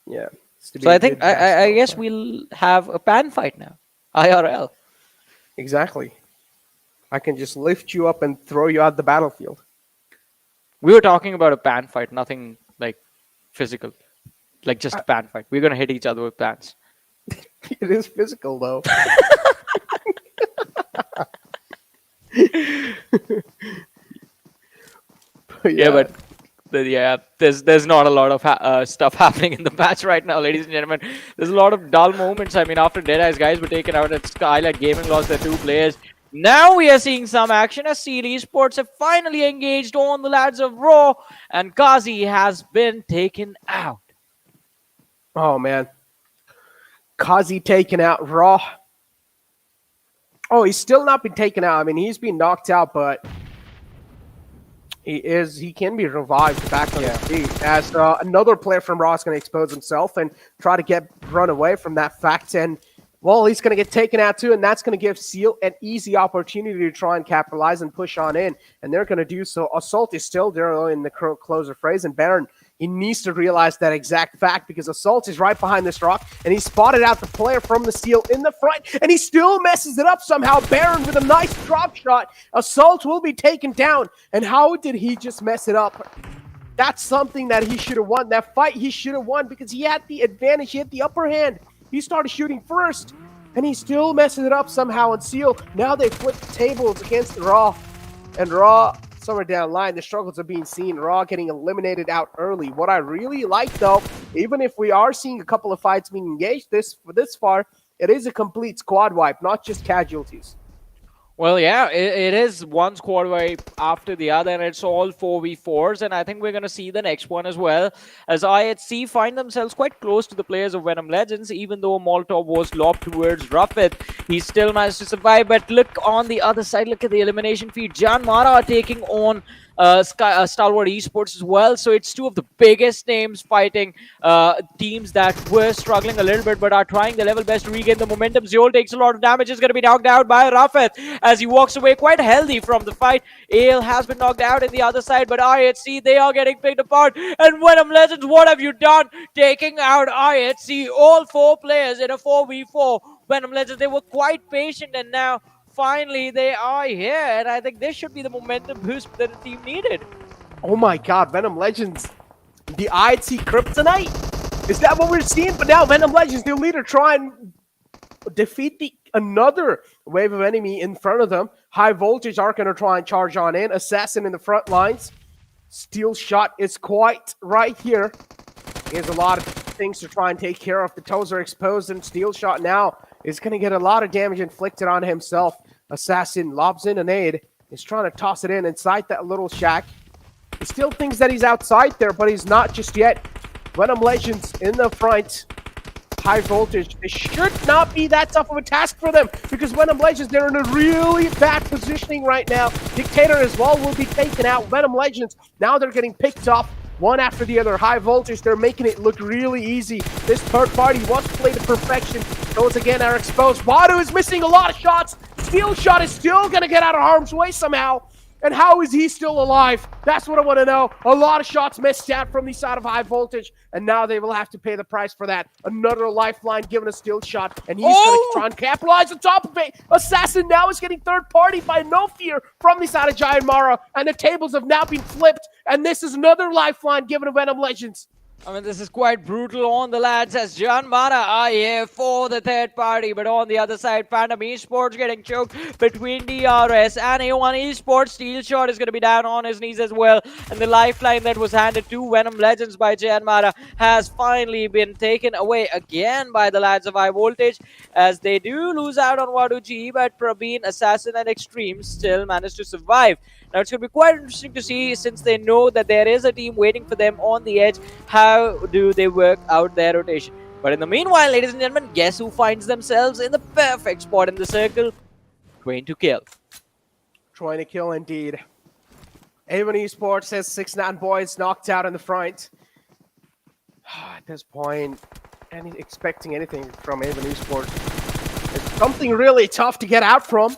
Yeah. Used to be So a I think good I basketball guess player. we'll have a pan fight now, IRL. Exactly. I can just lift you up and throw you out the battlefield. We were talking about a pan fight, nothing like physical, like just a pan fight. We're gonna hit each other with pans. It is physical, though. Yeah, but there's not a lot of stuff happening in the match right now, ladies and gentlemen. There's a lot of dull moments. I mean, after Deadeyes Guys were taken out, at Skylightz Gaming lost their 2 players. Now we are seeing some action as Esports have finally engaged on the lads of Raw, and Kazi has been taken out. Oh, man. Kazi taken out Raw. Oh, he's still not been taken out. I mean, he's been knocked out, but he can be revived back on his feet. As another player from Raw is going to expose himself and try to run away from that fact. And, well, he's going to get taken out too, and that's going to give Seal an easy opportunity to try and capitalize and push on in. And they're going to do so. Assault is still there in the closer phrase, and Baron, he needs to realize that exact fact because Assault is right behind this rock, and he spotted out the player from the Seal in the front, and he still messes it up somehow. Baron with a nice drop shot. Assault will be taken down, and how did he just mess it up? That's something that he should have won. That fight he should have won because he had the advantage. He had the upper hand. He started shooting first, and he still messes it up somehow. And Seal, now they flip the tables against Raw, and Raw, somewhere down the line, the struggles are being seen. Raw getting eliminated out early. What I really like, though, even if we are seeing a couple of fights being engaged this far, it is a complete squad wipe, not just casualties. Well, yeah, it is one squad wipe after the other, and it's all 4v4s, and I think we're going to see the next one as well, as IHC find themselves quite close to the players of Venom Legends, even though Molotov was lobbed towards Ruffet. He still managed to survive, but look on the other side, look at the elimination feed. JyanMaara are taking on Stalwart Esports as well, so it's 2 of the biggest names fighting teams that were struggling a little bit but are trying their level best to regain the momentum. Zeol takes a lot of damage, is going to be knocked out by Ruffet as he walks away quite healthy from the fight. Ale has been knocked out in the other side, but IHC, they are getting picked apart. And Venom Legends, what have you done? Taking out IHC, all 4 players in a 4v4. Venom Legends, they were quite patient, and now finally they are here, and I think this should be the momentum boost that the team needed. Oh my god, Venom Legends, the IHC Kryptonite? Is that what we're seeing? But now Venom Legends, their leader, try and defeat another wave of enemy in front of them. High Voltage are going to try and charge on in. Assassin in the front lines. Steel Shot is quite right here. He has a lot of things to try and take care of. The toes are exposed, and Steel Shot now is going to get a lot of damage inflicted on himself. Assassin lobs in a nade. He's trying to toss it in inside that little shack. He still thinks that he's outside there, but he's not just yet. Venom Legends in the front. High Voltage. It should not be that tough of a task for them because Venom Legends, they're in a really bad positioning right now. Dictator as well will be taken out. Venom Legends, now they're getting picked off one after the other. High Voltage, they're making it look really easy. This third party was played to perfection. Those again are exposed. Wadu is missing a lot of shots. Steel Shot is still going to get out of harm's way somehow. And how is he still alive? That's what I want to know. A lot of shots missed out from the side of High Voltage, and now they will have to pay the price for that. Another lifeline given a Steel Shot, and he's going to try and capitalize on top of it. Assassin now is getting third party by No Fear from the side of JyanMaara, and the tables have now been flipped, and this is another lifeline given to Venom Legends. I mean, this is quite brutal on the lads as JyanMaara are here for the third party. But on the other side, Venom Esports getting choked between DRS and A1 Esports. Steel Shot is going to be down on his knees as well. And the lifeline that was handed to Venom Legends by JyanMaara has finally been taken away again by the lads of High Voltage, as they do lose out on Wadu G, but Praveen, Assassin and Extreme still managed to survive. Now, it's going to be quite interesting to see, since they know that there is a team waiting for them on the edge, how do they work out their rotation. But in the meanwhile, ladies and gentlemen, guess who finds themselves in the perfect spot in the circle? Trying to kill. Trying to kill indeed. Avon Esports says 6-9 boys knocked out in the front. At this point, expecting anything from Avon Esports. It's something really tough to get out from.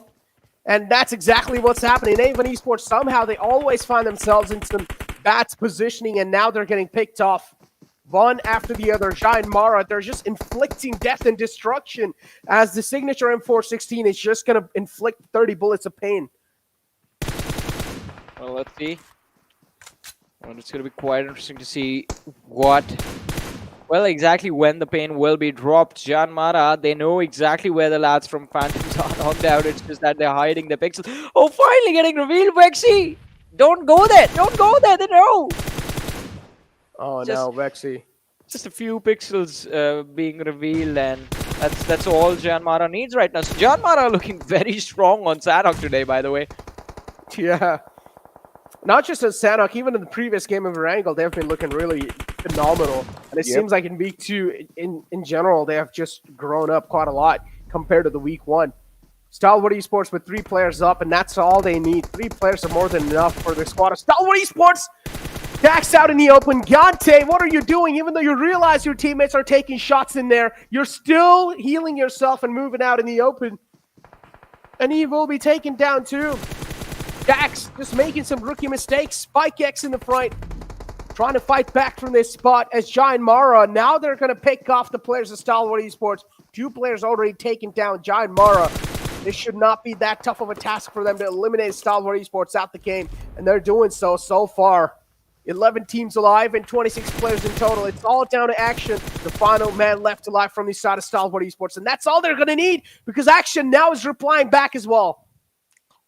And that's exactly what's happening. Avon Esports, somehow they always find themselves in some bad positioning, and now they're getting picked off one after the other. JyanMaara, they're just inflicting death and destruction as the signature M416 is just going to inflict 30 bullets of pain. Well, let's see. Well, it's going to be quite interesting to see exactly when the pain will be dropped. JyanMaara, they know exactly where the lads from Phantoms are knocked out. It's just that they're hiding the pixels. Oh, finally getting revealed, Vexy! Don't go there! Don't go there! They know! Oh, no, Vexy. Just a few pixels being revealed, and that's all JyanMaara needs right now. So JyanMaara looking very strong on Sanhok today, by the way. Yeah. Not just as Sanhok, even in the previous game of Erangel, they've been looking really phenomenal. And it seems like in Week 2, in general, they have just grown up quite a lot compared to the Week 1. Stalwart Esports with 3 players up, and that's all they need. 3 players are more than enough for the squad of Stalwart Esports. Dax out in the open. Gante, what are you doing? Even though you realize your teammates are taking shots in there, you're still healing yourself and moving out in the open. And he will be taken down too. Dax just making some rookie mistakes. Spike X in the front, trying to fight back from this spot as JyanMaara. Now they're going to pick off the players of Stalwart Esports. 2 players already taken down. JyanMaara, this should not be that tough of a task for them to eliminate Stalwart Esports out the game. And they're doing so far. 11 teams alive and 26 players in total. It's all down to Action, the final man left alive from the side of Stalwart Esports. And that's all they're going to need, because Action now is replying back as well.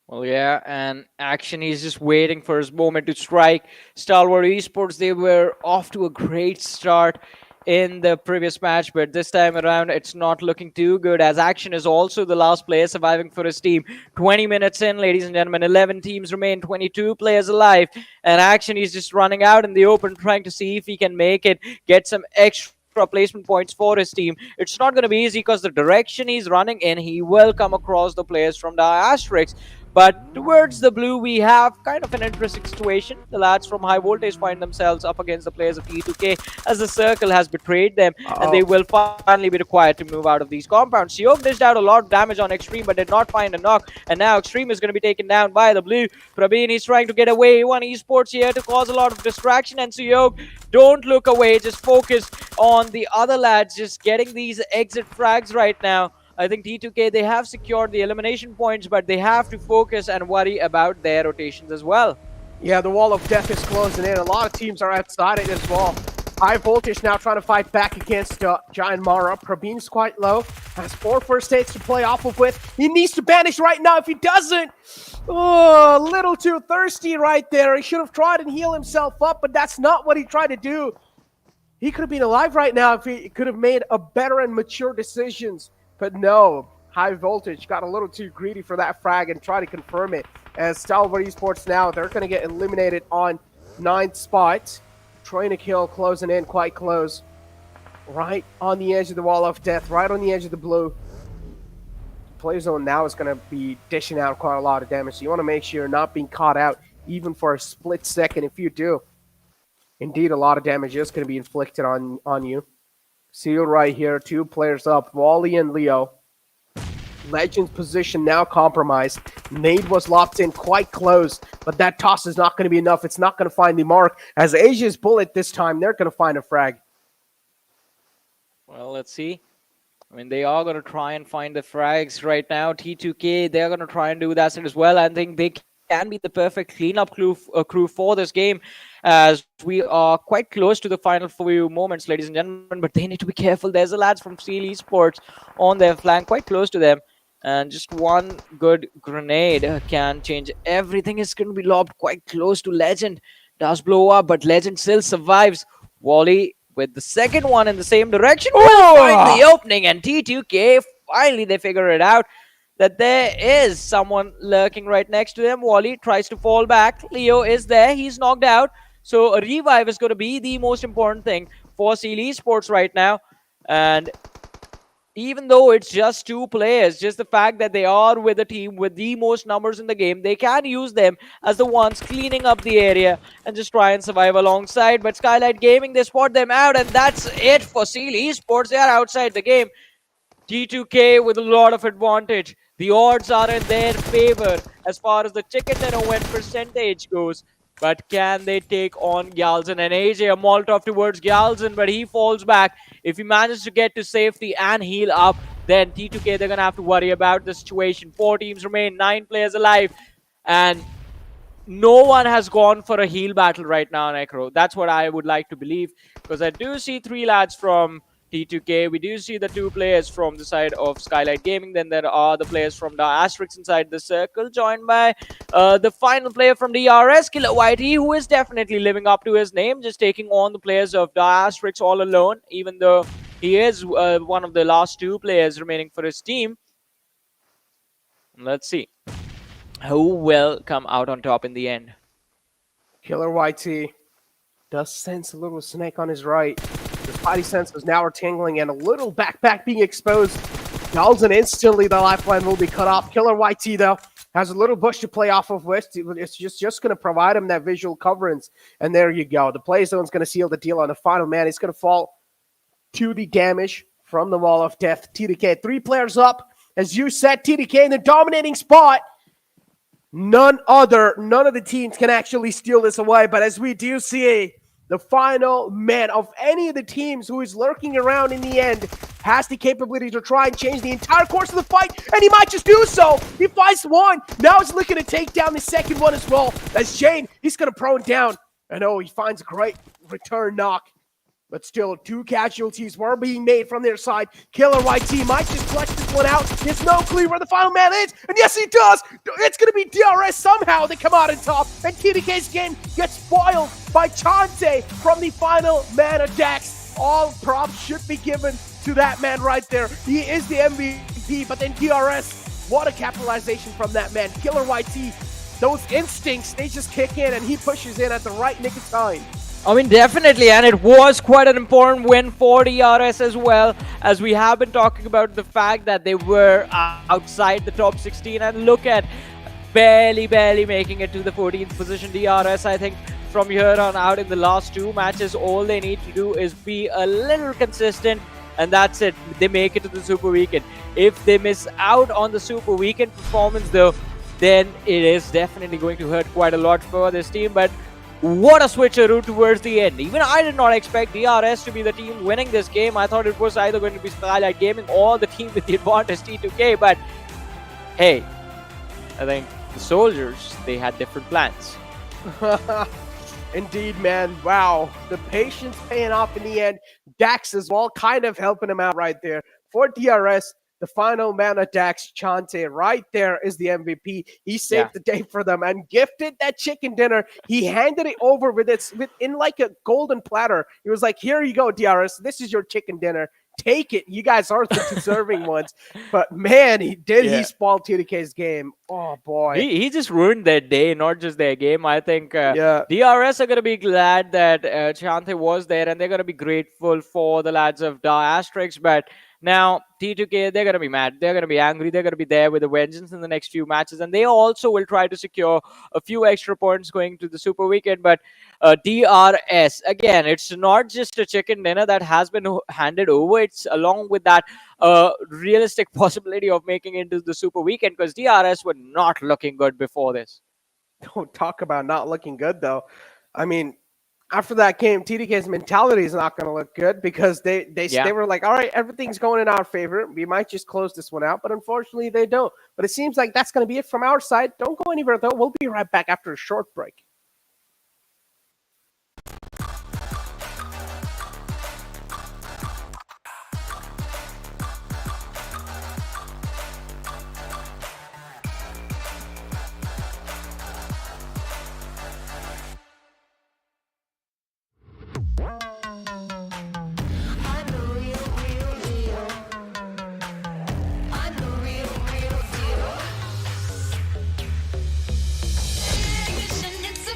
Well, yeah, and Action is just waiting for his moment to strike. Stalwart Esports, they were off to a great start in the previous match, but this time around it's not looking too good, as Action is also the last player surviving for his team. 20 minutes in, ladies and gentlemen, 11 teams remain, 22 players alive, and Action is just running out in the open, trying to see if he can make it, get some extra placement points for his team. It's not going to be easy, because the direction he's running in, he will come across the players from the DRS. But towards the blue, we have kind of an interesting situation. The lads from High Voltage find themselves up against the players of E2K, as the circle has betrayed them, and they will finally be required to move out of these compounds. Siyok dished out a lot of damage on Extreme, but did not find a knock, and now Extreme is going to be taken down by the blue. Praveen is trying to get away. One Esports here to cause a lot of distraction, and Siyok, don't look away, just focus on the other lads, just getting these exit frags right now. I think T2K, they have secured the elimination points, but they have to focus and worry about their rotations as well. Yeah, the wall of death is closing in. A lot of teams are outside it as well. High Voltage now trying to fight back against JyanMaara. Praveen's quite low. Has 4 first aids to play off of with. He needs to banish right now. If he doesn't, oh, a little too thirsty right there. He should have tried and heal himself up, but that's not what he tried to do. He could have been alive right now if he could have made a better and mature decisions. But no, High Voltage got a little too greedy for that frag and tried to confirm it. As Stalwart Esports now, they're going to get eliminated on 9th spot. Trying to kill, closing in, quite close. Right on the edge of the wall of death, right on the edge of the blue. Play zone now is going to be dishing out quite a lot of damage. So you want to make sure you're not being caught out even for a split second. If you do, indeed, a lot of damage is going to be inflicted on you. Seal right here, 2 players up, Wally and Leo. Legends position now compromised. Nade was locked in quite close, but that toss is not going to be enough. It's not going to find the mark. As Asia's bullet this time, they're going to find a frag. Well, let's see. I mean, they are going to try and find the frags right now. T2K, they're going to try and do that as well. I think they can be the perfect cleanup crew for this game, as we are quite close to the final few moments, ladies and gentlemen, but they need to be careful. There's the lads from Stalwart Esports on their flank, quite close to them, and just one good grenade can change everything. Is going to be lobbed quite close to Legend. Does blow up, but Legend still survives. Wally with the second one in the same direction will find the opening, and T2K, finally they figure it out that there is someone lurking right next to them. Wally tries to fall back. Leo is there. He's knocked out. So a revive is going to be the most important thing for Stalwart Esports right now. And even though it's just 2 players, just the fact that they are with a team with the most numbers in the game, they can use them as the ones cleaning up the area and just try and survive alongside. But Skylightz Gaming, they spot them out, and that's it for Seal Esports. They are outside the game. T2K with a lot of advantage. The odds are in their favor as far as the chicken dinner win percentage goes. But can they take on Galzin? And AJ, a Molotov towards Galzin, but he falls back. If he manages to get to safety and heal up, then T2K, they're going to have to worry about the situation. 4 teams remain, 9 players alive. And no one has gone for a heal battle right now, Necro. That's what I would like to believe. Because I do see 3 lads from T2K. We do see the 2 players from the side of Skylightz Gaming. Then there are the players from DRS inside the circle, joined by the final player from DRS, Killer Whitey, who is definitely living up to his name, just taking on the players of DRS all alone, even though he is one of the last 2 players remaining for his team. Let's see who will come out on top in the end. Killer YT does sense a little snake on his right. His body senses now are tingling and a little backpack being exposed. Galzin instantly, the lifeline will be cut off. Killer YT, though, has a little bush to play off of with. It's just going to provide him that visual coverage. And there you go. The play zone's going to seal the deal on the final man. It's going to fall to the damage from the Wall of Death. TDK, 3 players up. As you said, TDK in the dominating spot. None of the teams can actually steal this away. But as we do see, the final man of any of the teams who is lurking around in the end has the capability to try and change the entire course of the fight, and he might just do so. He fights one. Now he's looking to take down the second one as well. As Shane, he's going to prone down. And he finds a great return knock. But still, 2 casualties were being made from their side. Killer YT might just clutch this one out. There's no clue where the final man is. And yes, he does. It's going to be DRS somehow that come out on top. And TDK's game gets spoiled by Chante from the final man of Dax. All props should be given to that man right there. He is the MVP, but then DRS, what a capitalization from that man. Killer YT, those instincts, they just kick in and he pushes in at the right nick of time. I mean, definitely, and it was quite an important win for DRS as well, as we have been talking about the fact that they were outside the top 16, and look at barely making it to the 14th position. DRS, I think, from here on out in the last 2 matches, all they need to do is be a little consistent, and that's it. They make it to the Super Weekend. If they miss out on the Super Weekend performance, though, then it is definitely going to hurt quite a lot for this team. But what a switcheroo towards the end. Even I did not expect DRS to be the team winning this game. I thought it was either going to be Skylightz Gaming or the team with the advantage, T2K. But hey, I think the soldiers, they had different plans. Indeed, man. Wow. The patience paying off in the end. Dax as well, kind of helping him out right there. For DRS, the final man of Dax, Chante, right there is the MVP. He saved the day for them and gifted that chicken dinner. He handed it over in like a golden platter. He was like, here you go, DRS. This is your chicken dinner. Take it. You guys are the deserving ones. But man, he spoiled TDK's game. Oh boy. He just ruined their day, not just their game. I think DRS are going to be glad that Chante was there, and they're going to be grateful for the lads of DRS. But now, T2K, they're going to be mad. They're going to be angry. They're going to be there with a vengeance in the next few matches. And they also will try to secure a few extra points going to the Super Weekend. But DRS, again, it's not just a chicken dinner that has been handed over. It's along with that realistic possibility of making it into the Super Weekend, because DRS were not looking good before this. Don't talk about not looking good, though. I mean, after that game, TDK's mentality is not going to look good, because they were like, all right, everything's going in our favor. We might just close this one out, but unfortunately they don't. But it seems like that's going to be it from our side. Don't go anywhere, though. We'll be right back after a short break. It's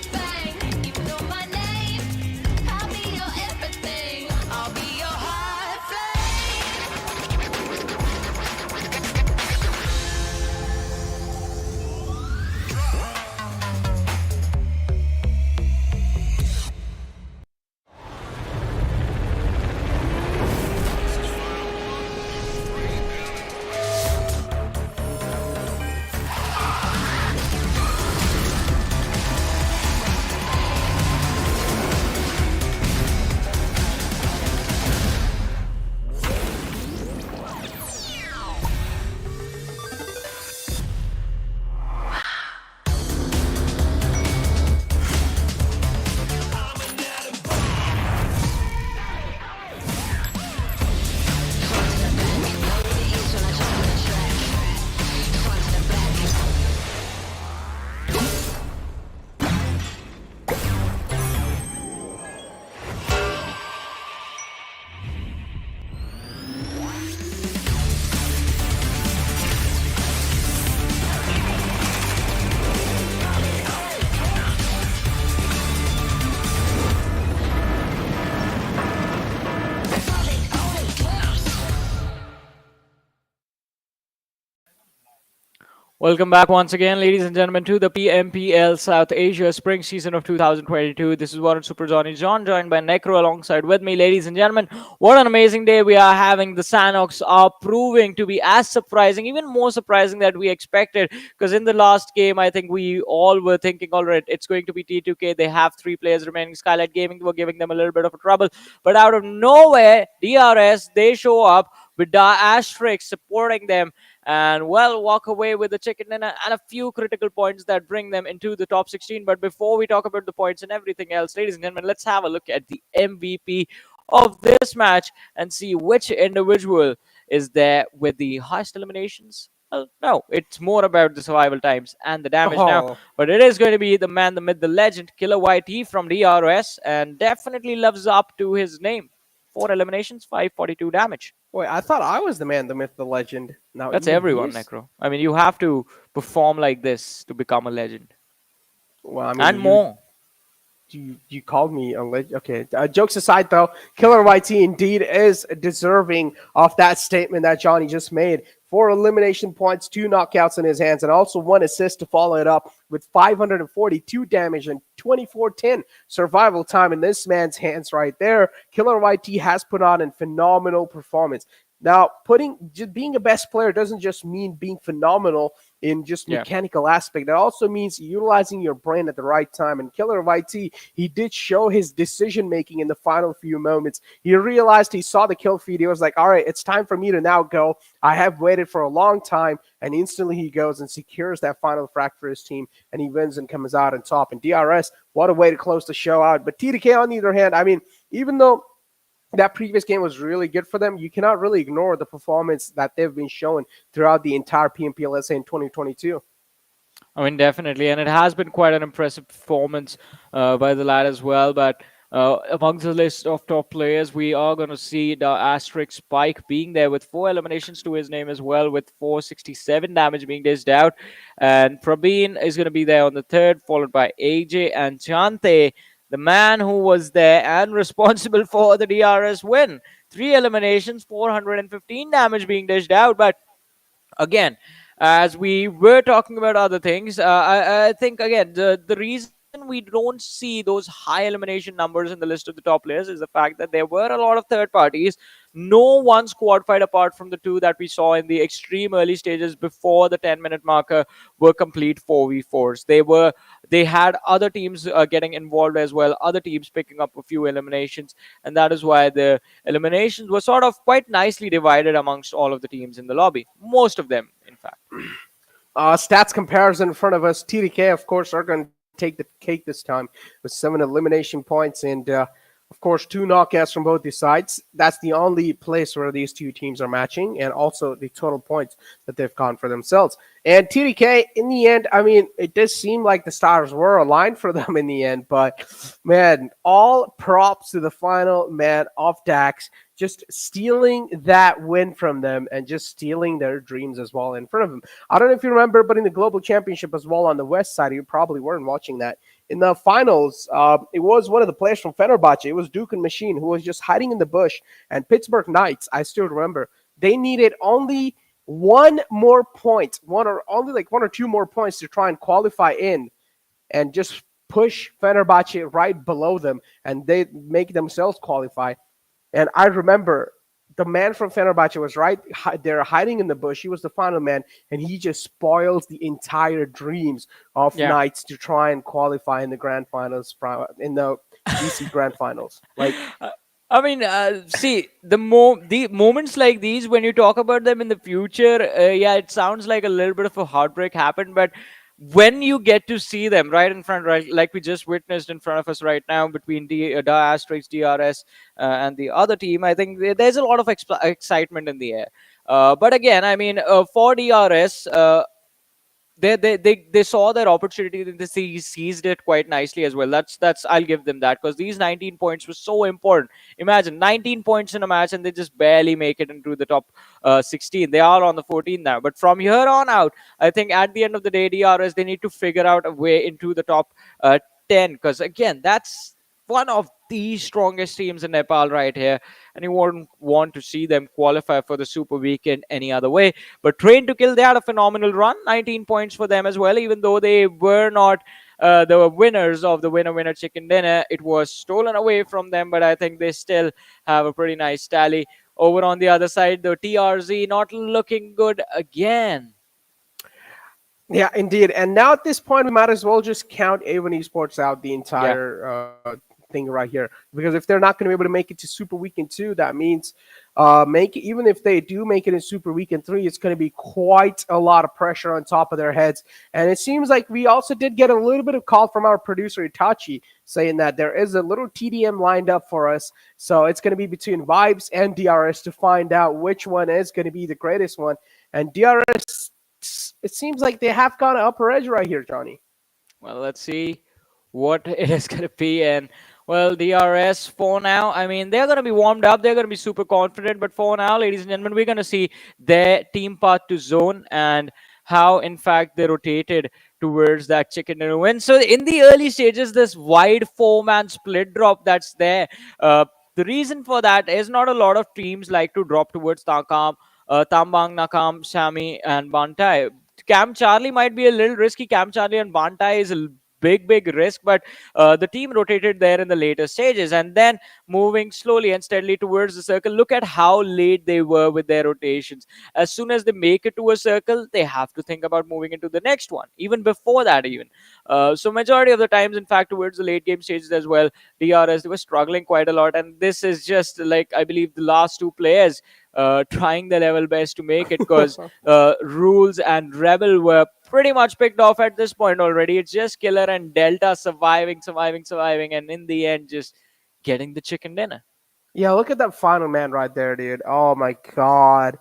Welcome back once again, ladies and gentlemen, to the PMPL South Asia Spring Season of 2022. This is Warren Super Johnny John, joined by Necro alongside with me, ladies and gentlemen. What an amazing day we are having. The Sanhoks are proving to be as surprising, even more surprising than we expected. Because in the last game, I think we all were thinking, all right, it's going to be T2K. They have 3 players remaining. Skylightz Gaming were giving them a little bit of a trouble. But out of nowhere, DRS, they show up with DRS supporting them and well walk away with the chicken dinner and a few critical points that bring them into the top 16. But before we talk about the points and everything else, ladies and gentlemen, let's have a look at the MVP of this match and see which individual is there with the highest eliminations. Well, no, it's more about the survival times and the damage now. But it is going to be the man, the myth, the legend, Killer YT from DRS, and definitely lives up to his name. 4 eliminations, 542 damage. Wait, I thought I was the man, the myth, the legend. Now That's everyone, Necro. I mean, you have to perform like this to become a legend. Well, I mean, and more. You called me a legend. Okay, jokes aside, though, Killer YT indeed is deserving of that statement that Johnny just made. 4 elimination points, 2 knockouts in his hands, and also 1 assist to follow it up with 542 damage and 2410 survival time in this man's hands right there. Killer YT has put on a phenomenal performance. Now, being a best player doesn't just mean being phenomenal in just mechanical aspect. It also means utilizing your brain at the right time. And Killer YT, he did show his decision making in the final few moments. He realized, he saw the kill feed. He was like, all right, it's time for me to now go. I have waited for a long time. And instantly he goes and secures that final frag for his team. And he wins and comes out on top. And DRS, what a way to close the show out. But T2K, on the other hand, I mean, even though that previous game was really good for them, you cannot really ignore the performance that they've been showing throughout the entire PMPL, let's say, in 2022. I mean, definitely. And it has been quite an impressive performance by the lad as well. But amongst the list of top players, we are going to see the Atrax Spike being there with 4 eliminations to his name as well, with 467 damage being dished out. And Prabeen is going to be there on the 3rd, followed by AJ and Chante, the man who was there and responsible for the DRS win. 3 eliminations, 415 damage being dished out. But again, as we were talking about other things, I think, again, the reason we don't see those high elimination numbers in the list of the top players is the fact that there were a lot of third parties. No one squad fight apart from the 2 that we saw in the extreme early stages before the 10-minute marker were complete 4v4s. They had other teams getting involved as well, other teams picking up a few eliminations, and that is why the eliminations were sort of quite nicely divided amongst all of the teams in the lobby. Most of them, in fact. Stats comparison in front of us. T2K, of course, are going to take the cake this time with 7 elimination points and of course 2 knockouts from both these sides. That's the only place where these 2 teams are matching, and also the total points that they've gone for themselves. And TDK, in the end, I mean, it does seem like the stars were aligned for them in the end, but man, all props to the final man of Dax, just stealing that win from them and just stealing their dreams as well in front of them. I don't know if you remember, but in the Global Championship as well on the West side, you probably weren't watching that. In the finals, it was one of the players from Fenerbahce. It was Duke and Machine, who was just hiding in the bush. And Pittsburgh Knights, I still remember, they needed only 1 more point, only like 1 or 2 more points to try and qualify in and just push Fenerbahce right below them, and they make themselves qualify. And I remember the man from Fenerbahce was right there hiding in the bush. He was the final man, and he just spoils the entire dreams of Knights to try and qualify in the grand finals, in the DC grand finals. Like, I mean, see, the moments like these, when you talk about them in the future, it sounds like a little bit of a heartbreak happened, but when you get to see them right in front, right, like we just witnessed in front of us right now between the Atrax, DRS, and the other team, I think there's a lot of excitement in the air. But again, I mean, for DRS, they saw their opportunity, they seized it quite nicely as well. That's I'll give them that, because these 19 points were so important. Imagine 19 points in a match and they just barely make it into the top 16. They are on the 14 now, but from here on out, I think at the end of the day, DRS, they need to figure out a way into the top 10, because again, that's one of the strongest teams in Nepal right here, and you won't want to see them qualify for the Super Weekend any other way. But Train to Kill, they had a phenomenal run, 19 points for them as well, even though they were not the winners of the winner chicken dinner. It was stolen away from them, but I think they still have a pretty nice tally. Over on the other side, the TRZ not looking good again. Yeah, indeed. And now at this point, we might as well just count Avon Esports out the entire thing right here. Because if they're not going to be able to make it to Super Weekend 2, that means even if they do make it in Super Weekend 3, it's going to be quite a lot of pressure on top of their heads. And it seems like we also did get a little bit of call from our producer Itachi saying that there is a little TDM lined up for us. So it's going to be between Vibes and DRS to find out which one is going to be the greatest one. And DRS, it seems like they have got an upper edge right here, Johnny. Well, let's see what it is going to be. And, well, DRS for now, I mean, they're going to be warmed up. They're going to be super confident. But for now, ladies and gentlemen, we're going to see their team path to zone and how, in fact, they rotated towards that chicken dinner win. So in the early stages, this wide four-man split drop that's there, the reason for that is not a lot of teams like to drop towards Takam, Tambang, Nakam, Sami, and Bantai. Cam Charlie might be a little risky. Cam Charlie and Bantai is a big risk, but the team rotated there in the later stages and then moving slowly and steadily towards the circle. Look at how late they were with their rotations. As soon as they make it to a circle, they have to think about moving into the next one, even before that even. So majority of the times, in fact, towards the late game stages as well, DRS, they were struggling quite a lot, and this is just like, I believe, the last two players trying their level best to make it, because Rules and Rebel were pretty much picked off at this point already. It's just Killer and Delta surviving, and in the end, just getting the chicken dinner. Yeah, look at that final man right there, dude. Oh my god.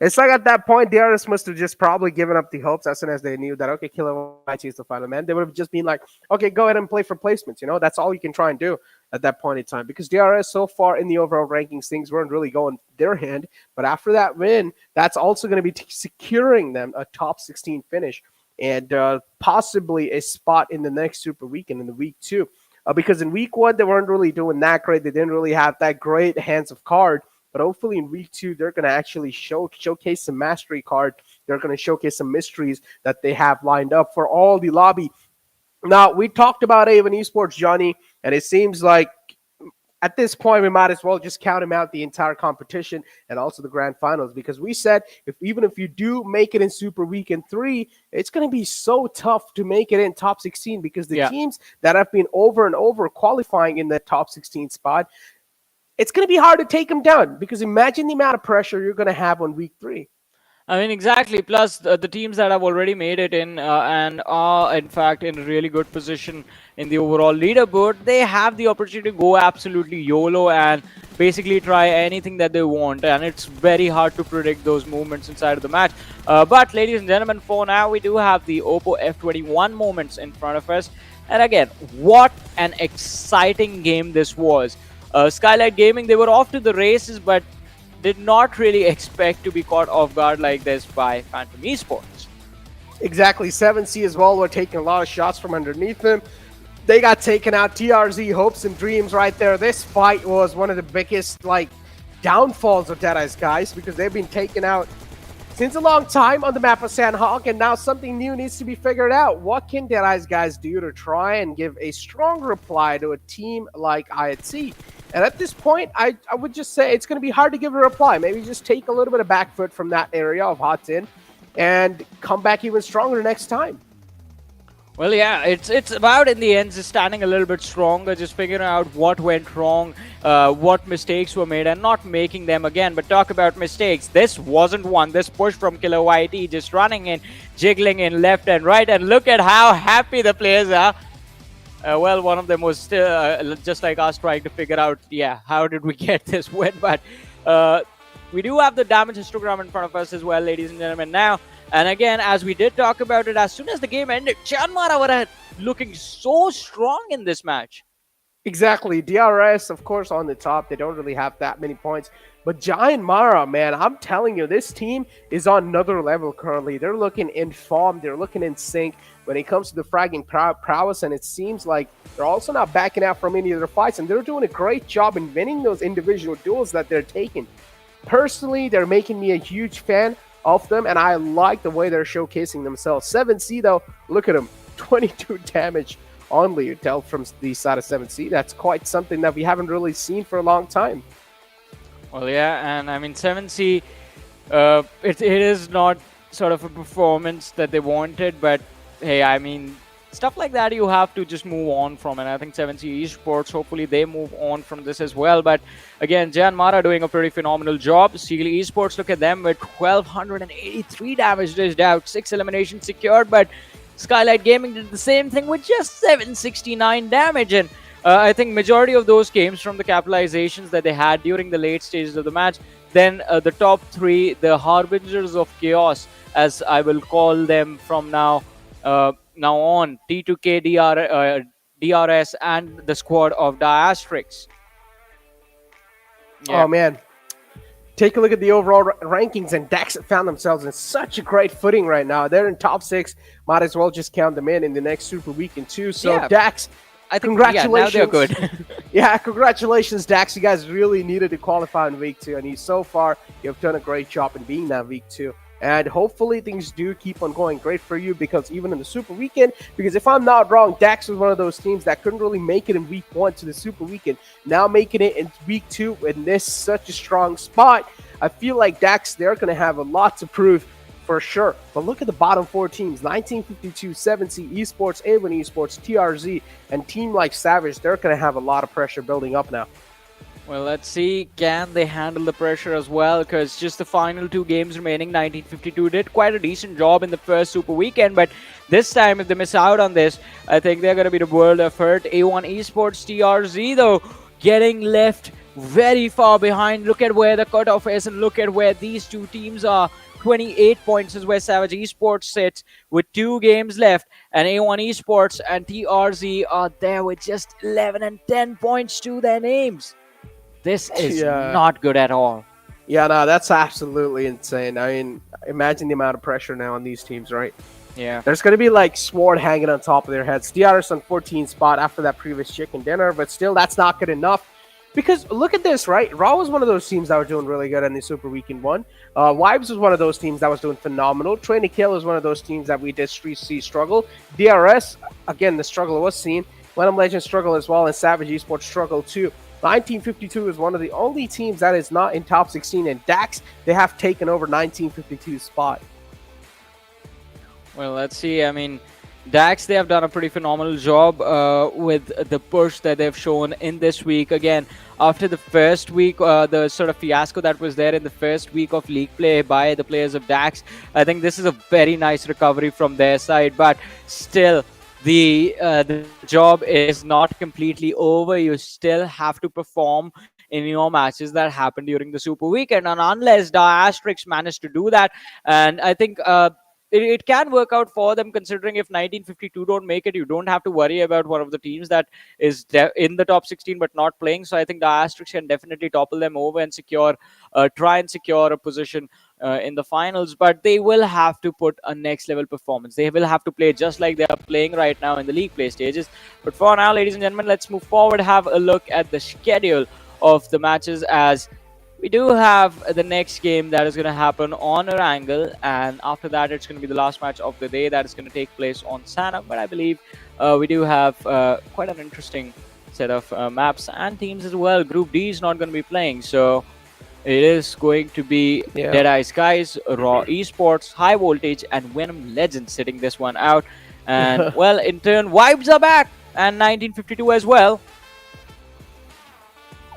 It's like at that point, DRS must have just probably given up the hopes as soon as they knew that, okay, Killer might choose the final man. They would have just been like, okay, go ahead and play for placements. You know, that's all you can try and do at that point in time. Because DRS, so far in the overall rankings, things weren't really going their hand. But after that win, that's also going to be securing them a top 16 finish and possibly a spot in the next Super Weekend in the week 2. Because in week 1, they weren't really doing that great. They didn't really have that great hands of card. But hopefully in week 2, they're going to actually showcase some mastery card. They're going to showcase some mysteries that they have lined up for all the lobby. Now, we talked about Avon Esports, Johnny, and it seems like at this point, we might as well just count them out the entire competition and also the grand finals, because we said even if you do make it in Super Weekend 3, it's going to be so tough to make it in top 16 because the teams that have been over and over qualifying in the top 16 spot, it's going to be hard to take them down, because imagine the amount of pressure you're going to have on week 3. I mean, exactly. Plus, the teams that have already made it in and are, in fact, in a really good position in the overall leaderboard, they have the opportunity to go absolutely YOLO and basically try anything that they want. And it's very hard to predict those movements inside of the match. But, ladies and gentlemen, for now, we do have the Oppo F21 moments in front of us. And again, what an exciting game this was. Skylightz Gaming, they were off to the races, but did not really expect to be caught off guard like this by Phantom Esports. Exactly. 7C as well were taking a lot of shots from underneath them. They got taken out. TRZ, hopes and dreams right there. This fight was one of the biggest downfalls of Deadeyes Guys, because they've been taken out since a long time on the map of Sanhok, and now something new needs to be figured out. What can Deadeyes Guys do to try and give a strong reply to a team like IATC? And at this point, I would just say it's going to be hard to give a reply. Maybe just take a little bit of back foot from that area of Hot Tin and come back even stronger next time. Well, yeah, it's about, in the end, just standing a little bit stronger, just figuring out what went wrong, what mistakes were made, and not making them again. But talk about mistakes. This wasn't one. This push from Killer YT, just running in, jiggling in left and right, and look at how happy the players are. Well, one of them was still just like us trying to figure out, how did we get this win? But we do have the damage histogram in front of us as well, ladies and gentlemen, now. And again, as we did talk about it, as soon as the game ended, JyanMaara were looking so strong in this match. Exactly. DRS, of course, on the top. They don't really have that many points. But JyanMaara, man, I'm telling you, this team is on another level currently. They're looking in form. They're looking in sync when it comes to the fragging prowess. And it seems like they're also not backing out from any of their fights. And they're doing a great job in winning those individual duels that they're taking. Personally, they're making me a huge fan of them. And I like the way they're showcasing themselves. 7C, though, look at them. 22 damage only dealt from the side of 7C. That's quite something that we haven't really seen for a long time. Well, yeah, and I mean 7C, it is not sort of a performance that they wanted, but hey, I mean stuff like that you have to just move on from, and I think 7C Esports, hopefully they move on from this as well. But again, JyanMaara doing a pretty phenomenal job. Sealy Esports, look at them with 1283 damage dished out, 6 eliminations secured, but Skylightz Gaming did the same thing with just 769 damage. And I think majority of those came from the capitalizations that they had during the late stages of the match. Then the top three, the harbingers of chaos, as I will call them from now on, T2K, DRS, and the squad of DRS. Yeah. Oh man, take a look at the overall rankings, and Dax found themselves in such a great footing right now. They're in top 6. Might as well just count them in the next Super Weekend too. So yeah. Dax, I think congratulations. Yeah, now they're good. Yeah, congratulations, Dax. You guys really needed to qualify in Week 2, and so far you've done a great job in being that Week 2. And hopefully things do keep on going great for you, because even in the Super Weekend, because if I'm not wrong, Dax was one of those teams that couldn't really make it in Week 1 to the Super Weekend. Now making it in Week 2 in this such a strong spot, I feel like Dax, they're going to have a lot to prove for sure. But look at the bottom 4 teams: 1952, 7C Esports, A1 Esports, TRZ, and team like Savage. They're going to have a lot of pressure building up now. Well, let's see, can they handle the pressure as well? Because just the final 2 games remaining, 1952 did quite a decent job in the first Super Weekend, but this time if they miss out on this, I think they're going to be the world of hurt. A1 Esports, TRZ, though, getting left very far behind. Look at where the cutoff is, and look at where these 2 teams are. 28 points is where Savage Esports sits with 2 games left, and A1 Esports and TRZ are there with just 11 and 10 points to their names. This is not good at all. Yeah, no, that's absolutely insane. I mean, imagine the amount of pressure now on these teams, right? Yeah. There's going to be like sword hanging on top of their heads. DRS on 14th spot after that previous chicken dinner, but still that's not good enough. Because look at this, right? Raw was one of those teams that were doing really good in the Super Weekend 1. Vibes was one of those teams that was doing phenomenal. Train to Kill is one of those teams that we did see struggle. DRS, again, the struggle was seen. Venom Legends struggle as well, and Savage Esports struggle too. 1952 is one of the only teams that is not in top 16, and Dax, they have taken over 1952's spot. Well, let's see. I mean, Dax, they have done a pretty phenomenal job with the push that they've shown in this week. Again, after the first week, the sort of fiasco that was there in the first week of league play by the players of Dax, I think this is a very nice recovery from their side, but still, the job is not completely over. You still have to perform in your matches that happened during the Super Weekend, and unless DRS managed to do that, and I think it can work out for them, considering if 1952 don't make it, you don't have to worry about one of the teams that is in the top 16 but not playing. So I think the Atrax can definitely topple them over and try and secure a position in the finals, but they will have to put a next level performance. They will have to play just like they are playing right now in the league play stages. But for now, ladies and gentlemen, let's move forward, have a look at the schedule of the matches, as we do have the next game that is going to happen on Erangel, and after that it's going to be the last match of the day that is going to take place on Sanhok. But I believe we do have quite an interesting set of maps and teams as well. Group D is not going to be playing, so it is going to be Deadeyes Guys, Raw Esports, High Voltage, and Venom Legends sitting this one out. And well, in turn, Vibes are back, and 1952 as well.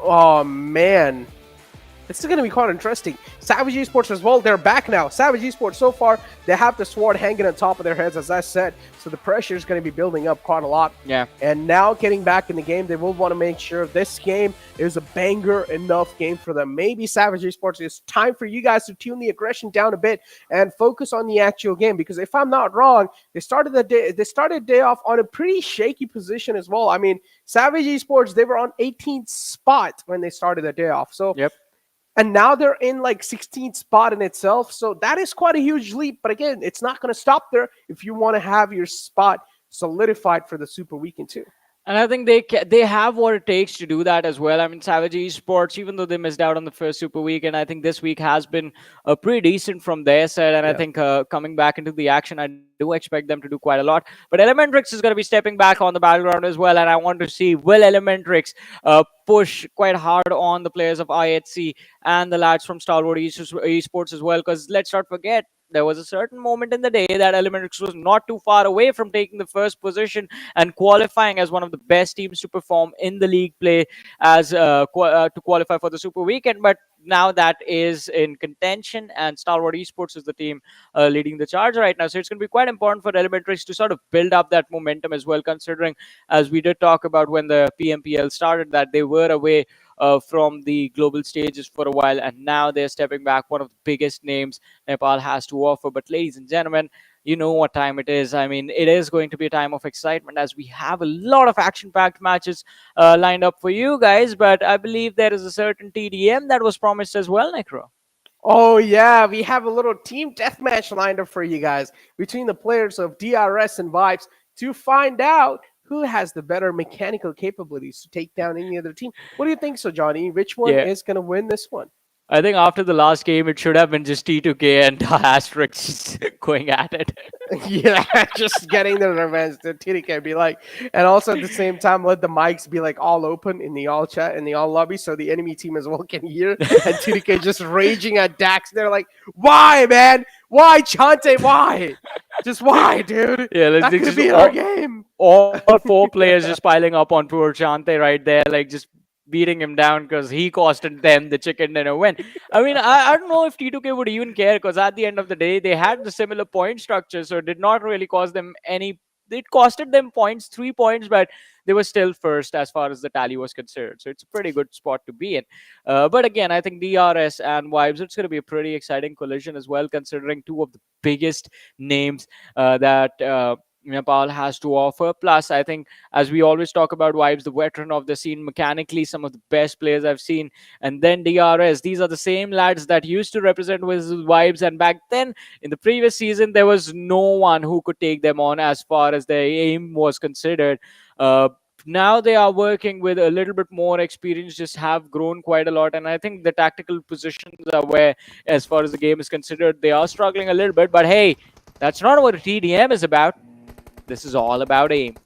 Oh man, It's going to be quite interesting. Savage Esports as well, they're back now. Savage Esports, so far, they have the sword hanging on top of their heads, as I said. So the pressure is going to be building up quite a lot. Yeah. And now getting back in the game, they will want to make sure this game is a banger enough game for them. Maybe Savage Esports, it's time for you guys to tune the aggression down a bit and focus on the actual game. Because if I'm not wrong, they started the day off on a pretty shaky position as well. I mean, Savage Esports, they were on 18th spot when they started the day off. So Yep. and now they're in like 16th spot in itself. So that is quite a huge leap. But again, it's not going to stop there if you want to have your spot solidified for the Super Weekend too. And I think they have what it takes to do that as well. I mean, Savage Esports, even though they missed out on the first Super Weekend, I think this week has been pretty decent from their side. And I think coming back into the action, I do expect them to do quite a lot. But ElementriX is going to be stepping back on the battleground as well. And I want to see, will ElementriX push quite hard on the players of IHC and the lads from Stalwart Esports as well? Because let's not forget, there was a certain moment in the day that ElementriX was not too far away from taking the first position and qualifying as one of the best teams to perform in the league play as to qualify for the Super Weekend. But now that is in contention, and Stalwart Esports is the team leading the charge right now. So it's going to be quite important for ElementriX to sort of build up that momentum as well, considering, as we did talk about when the PMPL started, that they were away from the global stages for a while, and now they're stepping back, one of the biggest names Nepal has to offer. But ladies and gentlemen, you know what time it is. I mean, it is going to be a time of excitement as we have a lot of action-packed matches lined up for you guys. But I believe there is a certain TDM that was promised as well, Necro. Oh, yeah. We have a little team deathmatch lined up for you guys between the players of DRS and Vibes to find out who has the better mechanical capabilities to take down any other team. What do you think so, Johnny? Which one is going to win this one? I think after the last game, it should have been just T2K and Atrax going at it. Yeah, just getting the revenge. The TDK be like, and also at the same time, let the mics be like all open in the all chat, in the all lobby, so the enemy team as well can hear. And TDK just raging at Dax. They're like, why, man? Why, Chante? Why? Just why, dude? Yeah, that could be our game. All four players just piling up on poor Chante right there, like just beating him down because he costed them the chicken dinner win. I mean, I don't know if T2K would even care, because at the end of the day, they had the similar point structure, so it did not really cost them any. It costed them points, 3 points, but they were still first as far as the tally was concerned. So it's a pretty good spot to be in. But again, I think DRS and Vibes, it's going to be a pretty exciting collision as well, considering two of the biggest names that Nepal has to offer. Plus, I think, as we always talk about Vibes, the veteran of the scene, mechanically some of the best players I've seen. And then DRS, these are the same lads that used to represent with Vibes, and back then in the previous season there was no one who could take them on as far as their aim was considered. Now they are working with a little bit more experience, just have grown quite a lot. And I think the tactical positions are where, as far as the game is considered, they are struggling a little bit. But hey, that's not what a TDM is about. This is all about aim.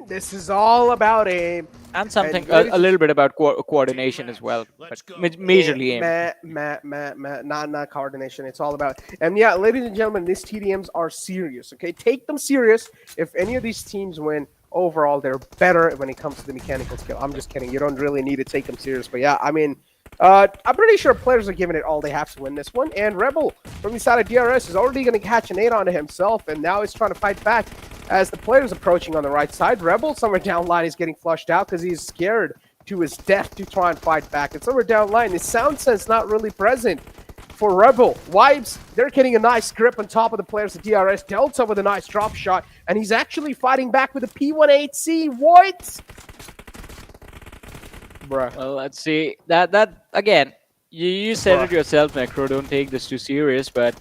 This is all about aim. And something, a little bit about coordination as well. But majorly aim. Not coordination. It's all about. And yeah, ladies and gentlemen, these TDMs are serious, okay? Take them serious. If any of these teams win, overall, they're better when it comes to the mechanical skill. I'm just kidding. You don't really need to take them serious. But yeah, I mean, I'm pretty sure players are giving it all they have to win this one. And Rebel from the side of DRS is already going to catch an 8 onto himself, and now he's trying to fight back as the player's approaching on the right side. Rebel, somewhere down line, is getting flushed out because he's scared to his death to try and fight back. And somewhere down line, his sound sense not really present for Rebel. Vibes, they're getting a nice grip on top of the players of DRS. Delta with a nice drop shot, and he's actually fighting back with a P18C. What? Bruh. Well, let's see. That again, you said it yourself, Necro. Don't take this too serious, but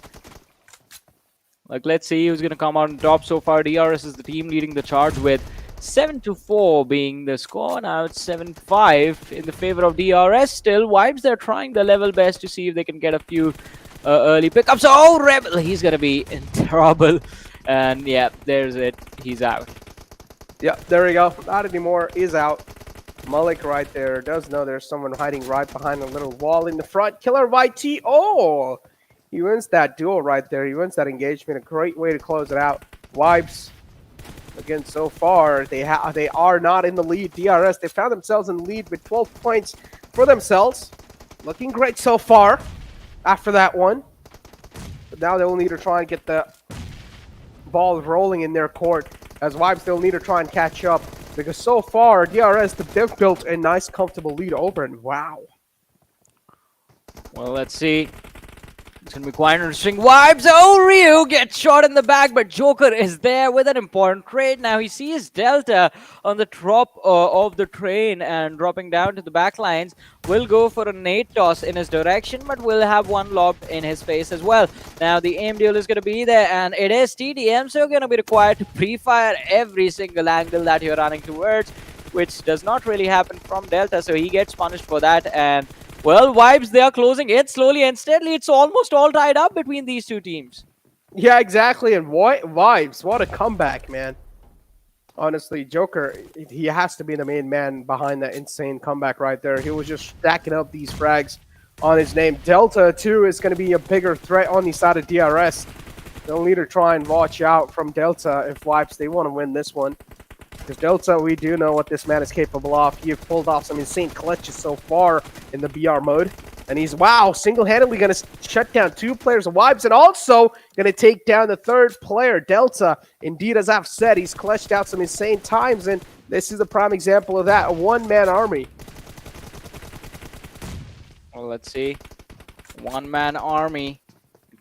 like, let's see who's gonna come out on top. So far, DRS is the team leading the charge with 7-4 being the score. Now it's 7-5 in the favor of DRS. Still, Vibes, they're trying their level best to see if they can get a few early pickups. Oh, Rebel, he's gonna be in trouble. And yeah, there's it. He's out. Yeah, there we go. Not anymore. Is out. Malik right there does know there's someone hiding right behind a little wall in the front. Killer YT. Oh, he wins that duel right there. He wins that engagement. A great way to close it out. Vibes, again, so far, they are not in the lead. DRS, they found themselves in the lead with 12 points for themselves. looking great so far after that one. But now they'll need to try and get the ball rolling in their court. As Vibes, they'll need to try and catch up. Because so far, DRS, they've built a nice, comfortable lead over. And wow. Well, let's see. It's going to be quite interesting. Vibes, oh, Ryu gets shot in the back, but Joker is there with an important trade. Now he sees Delta on the top of the train and dropping down to the back lines. Will go for a nade toss in his direction, but will have one lobbed in his face as well. Now the aim duel is going to be there, and it is TDM, so going to be required to pre-fire every single angle that you're running towards, which does not really happen from Delta, so he gets punished for that. And well, Vibes, they are closing it slowly and steadily. It's almost all tied up between these two teams. Yeah, exactly. And what Vibes, what a comeback, man. Honestly, Joker, he has to be the main man behind that insane comeback right there. He was just stacking up these frags on his name. Delta, too, is going to be a bigger threat on the side of DRS. They'll need to try and watch out from Delta if Vibes, they want to win this one. Because Delta, we do know what this man is capable of. He pulled off some insane clutches so far in the BR mode. And he's, wow, single-handedly going to shut down 2 players of Vibes and also going to take down the 3rd player, Delta. Indeed, as I've said, he's clutched out some insane times, and this is a prime example of that, a one-man army. Well, let's see. One-man army.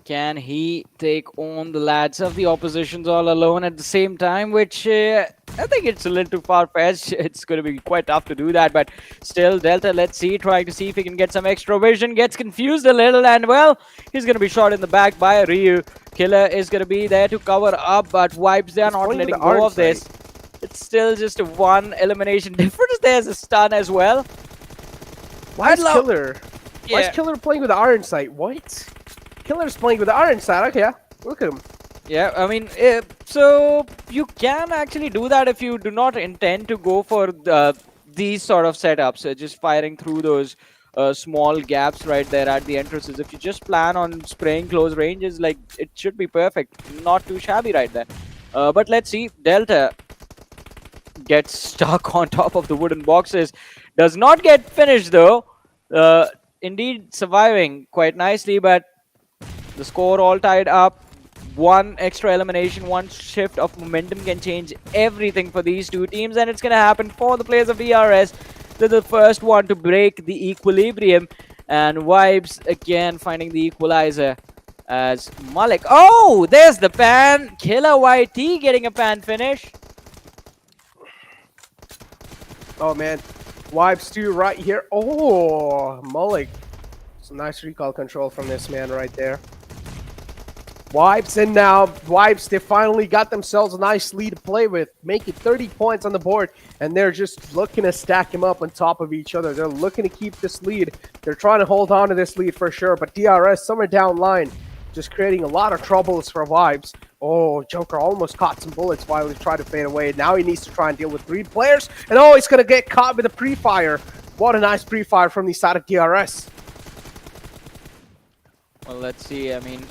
Can he take on the lads of the oppositions all alone at the same time? Which I think it's a little too far-fetched. It's going to be quite tough to do that. But still, Delta, let's see. Trying to see if he can get some extra vision. Gets confused a little. And, well, he's going to be shot in the back by Ryu. Killer is going to be there to cover up. But Vibes, they are not letting go of this. It's still just a 1 elimination difference. There's a stun as well. Why is Killer? Why is Killer playing with the iron sight? What? Killer's playing with the iron sight. Okay, look at him. Yeah, I mean, so you can actually do that if you do not intend to go for these sort of setups, just firing through those small gaps right there at the entrances. If you just plan on spraying close ranges, like, it should be perfect. Not too shabby right there. But let's see. Delta gets stuck on top of the wooden boxes. Does not get finished, though. Indeed, surviving quite nicely, but the score all tied up. 1 extra elimination, 1 shift of momentum can change everything for these two teams, and it's going to happen for the players of DRS. They're the first one to break the equilibrium, and Vibes again finding the equalizer as Malik. Oh, there's the pan. Killer YT getting a pan finish. Oh, man. Vibes too right here. Oh, Malik. Some nice recall control from this man right there. Vibes, and now Vibes, they finally got themselves a nice lead to play with, making 30 points on the board, and they're just looking to stack him up on top of each other. They're looking to keep this lead. They're trying to hold on to this lead for sure, but DRS, somewhere down line, just creating a lot of troubles for Vibes. Oh, Joker almost caught some bullets while he tried to fade away. Now he needs to try and deal with 3 players, and oh, he's going to get caught with a pre-fire. What a nice pre-fire from the side of DRS. Well, let's see. I mean,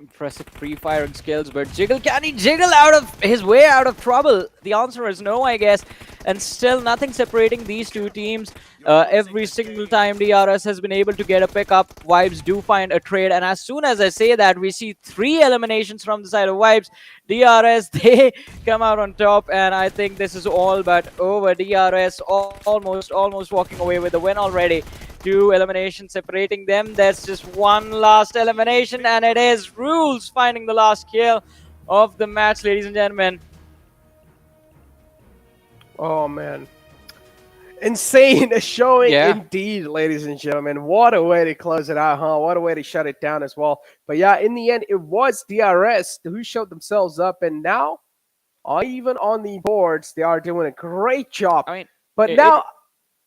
impressive pre-firing skills, but Jiggle, can he jiggle out of his way out of trouble? The answer is no, I guess. And still nothing separating these two teams. Every single time DRS has been able to get a pickup, Vibes do find a trade. And as soon as I say that, we see 3 eliminations from the side of Vibes. DRS, they come out on top, and I think this is all but over. DRS almost walking away with the win already. 2 eliminations separating them. There's just 1 last elimination, and it is Rules finding the last kill of the match, ladies and gentlemen. Oh, man. Insane showing indeed, ladies and gentlemen. What a way to close it out, huh? What a way to shut it down as well. But yeah, in the end, it was DRS who showed themselves up, and now, even on the boards, they are doing a great job. I mean, but now...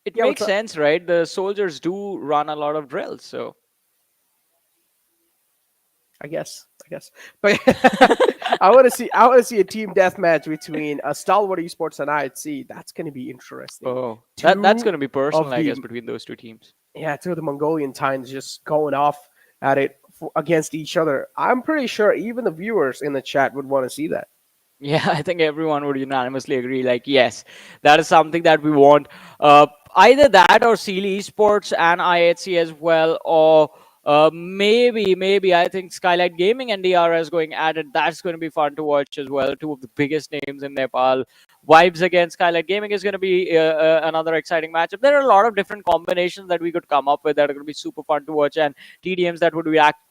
It makes sense, right? The soldiers do run a lot of drills, so... I guess. But I want to see a team deathmatch between Stalwart Esports and IHC. That's going to be interesting. Oh, that's going to be personal, I guess, between those two teams. Yeah, 2 of the Mongolian Titans just going off at it against each other. I'm pretty sure even the viewers in the chat would want to see that. Yeah, I think everyone would unanimously agree. Like, yes, that is something that we want. either that or Esports and IHC as well, or maybe I think Skylightz Gaming and DRS going at it. That's going to be fun to watch as well. Two of the biggest names in Nepal. Vibes against Skylightz Gaming is going to be another exciting matchup. There are a lot of different combinations that we could come up with that are going to be super fun to watch, and TDMs that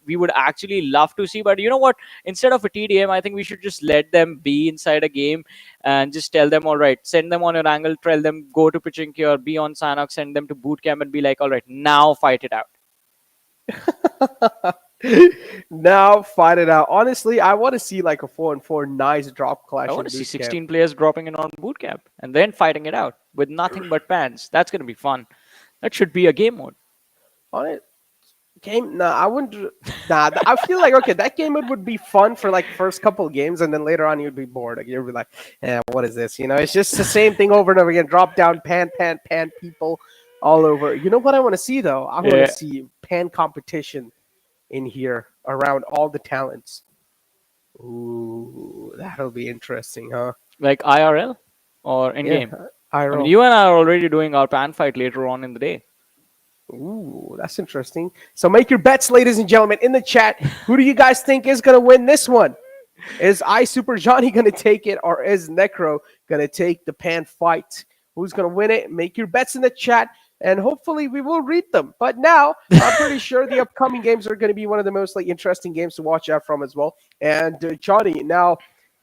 we would actually love to see. But you know what? Instead of a TDM, I think we should just let them be inside a game and just tell them, all right, send them on Erangel, tell them go to Pichinki or be on Sanhok, send them to boot camp and be like, all right, now fight it out. Now fight it out. Honestly, I want to see like a 4-on-4 nice drop clash. I want to see 16 players dropping in on boot camp and then fighting it out with nothing but pans. That's going to be fun. That should be a game mode. On it. Game? Nah, I wouldn't. Nah, I feel like, okay, that game mode would be fun for like first couple of games, and then later on you'd be bored. Like, you'd be like, yeah, what is this? You know, it's just the same thing over and over again. Drop down, pan people all over. You know what I want to see though? I want to see pan competition in here around all the talents. Ooh, that'll be interesting, huh? Like IRL or in game? IRL. I mean, you and I are already doing our pan fight later on in the day. Ooh, that's interesting. So make your bets, ladies and gentlemen, in the chat. Who do you guys think is going to win this one? Is Super Johnny going to take it, or is Necro going to take the pan fight? Who's going to win it? Make your bets in the chat, and hopefully we will read them. But now, I'm pretty sure the upcoming games are going to be one of the most interesting games to watch out from as well. And Johnny, now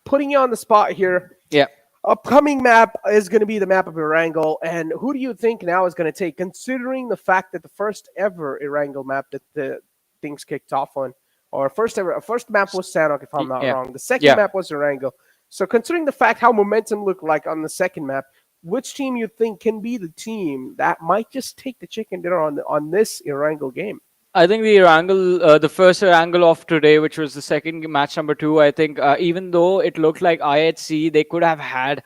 putting you on the spot here. Yeah. Upcoming map is going to be the map of Erangel, and who do you think now is going to take, considering the fact that the first ever Erangel map that the things kicked off on, or first map was Sanhok, if I'm not wrong. The second map was Erangel. So considering the fact how momentum looked like on the second map, which team you think can be the team that might just take the chicken dinner on this Erangel game? I think the Erangel, the first Erangel of today, which was the second match number 2, I think even though it looked like IHC, they could have had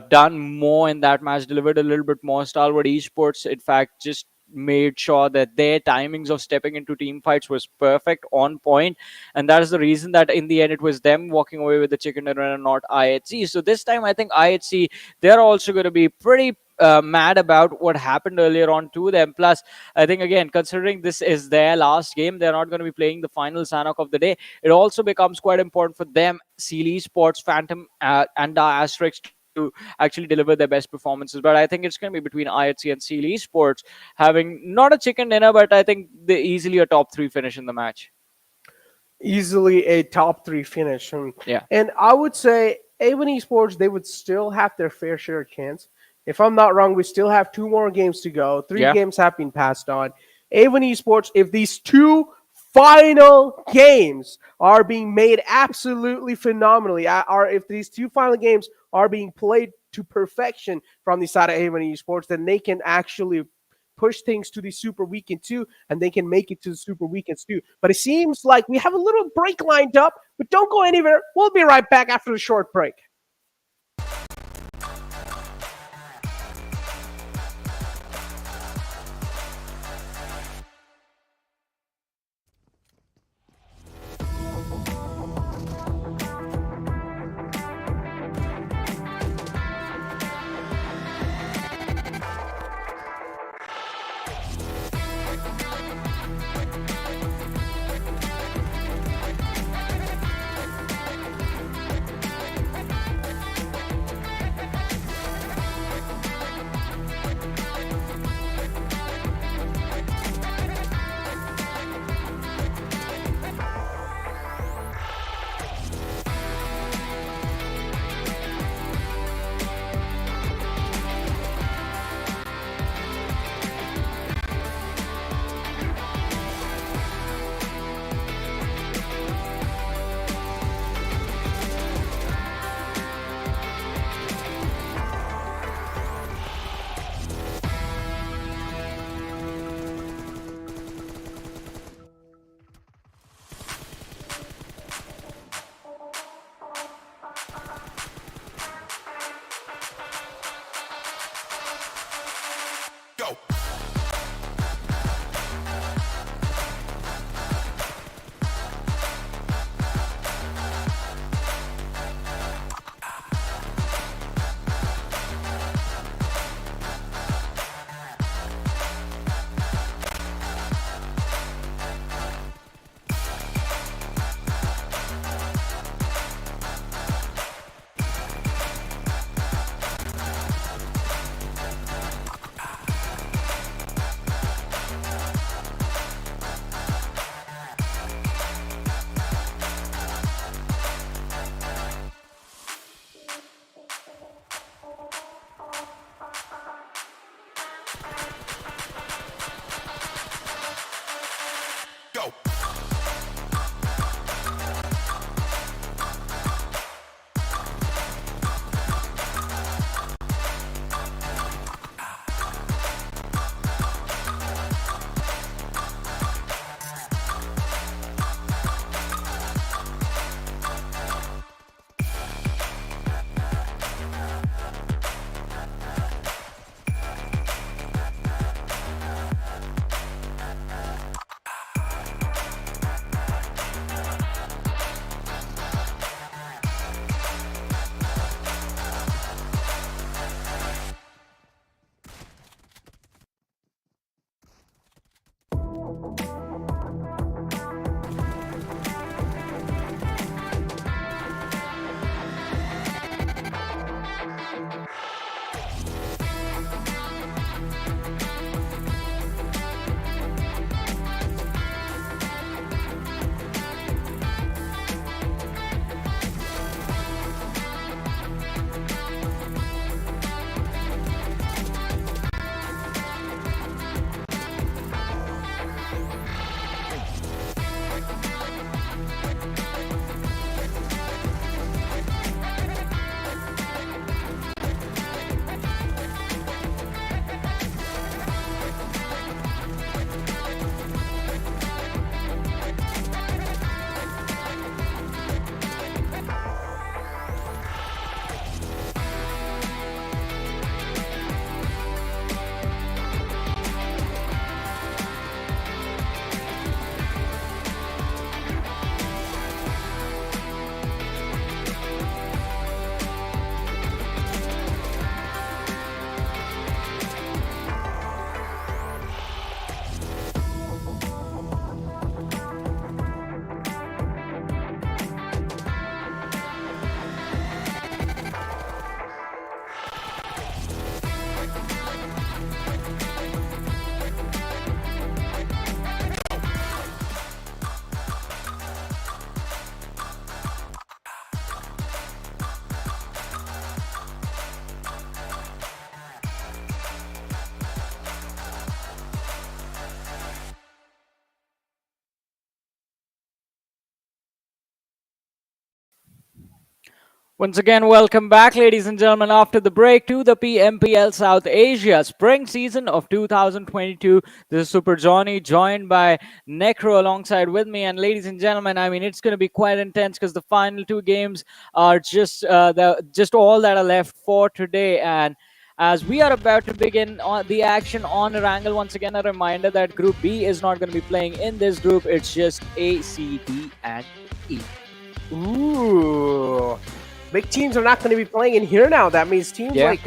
done more in that match, delivered a little bit more. Stalwart Esports, in fact, just made sure that their timings of stepping into team fights was perfect, on point, and that is the reason that in the end it was them walking away with the chicken dinner and not IHC. So this time I think IHC, they're also going to be pretty mad about what happened earlier on to them. Plus, I think, again, considering this is their last game, they're not going to be playing the final Sanhok of the day. It also becomes quite important for them, Esports, Phantom, and Atrax to actually deliver their best performances. But I think it's going to be between IHC and Esports having not a chicken dinner, but I think they easily a top 3 finish in the match. Easily a top 3 finish. Yeah. And I would say A1 Esports, they would still have their fair share of chance. If I'm not wrong, we still have 2 more games to go. 3 games have been passed on. A1 Esports, if these 2 final games are being made absolutely phenomenally, or if these 2 final games are being played to perfection from the side of A1 Esports, then they can actually push things to the Super Weekend 2, and they can make it to the Super Weekends 2. But it seems like we have a little break lined up, but don't go anywhere. We'll be right back after the short break. Once again, welcome back, ladies and gentlemen, after the break to the PMPL South Asia Spring Season of 2022. This is Super Johnny, joined by Necro alongside with me. And ladies and gentlemen, I mean, it's going to be quite intense because the final two games are just all that are left for today. And as we are about to begin on the action on Erangel, once again, a reminder that Group B is not going to be playing in this group. It's just A, C, D, and E. Ooh. Big teams are not going to be playing in here now. That means teams like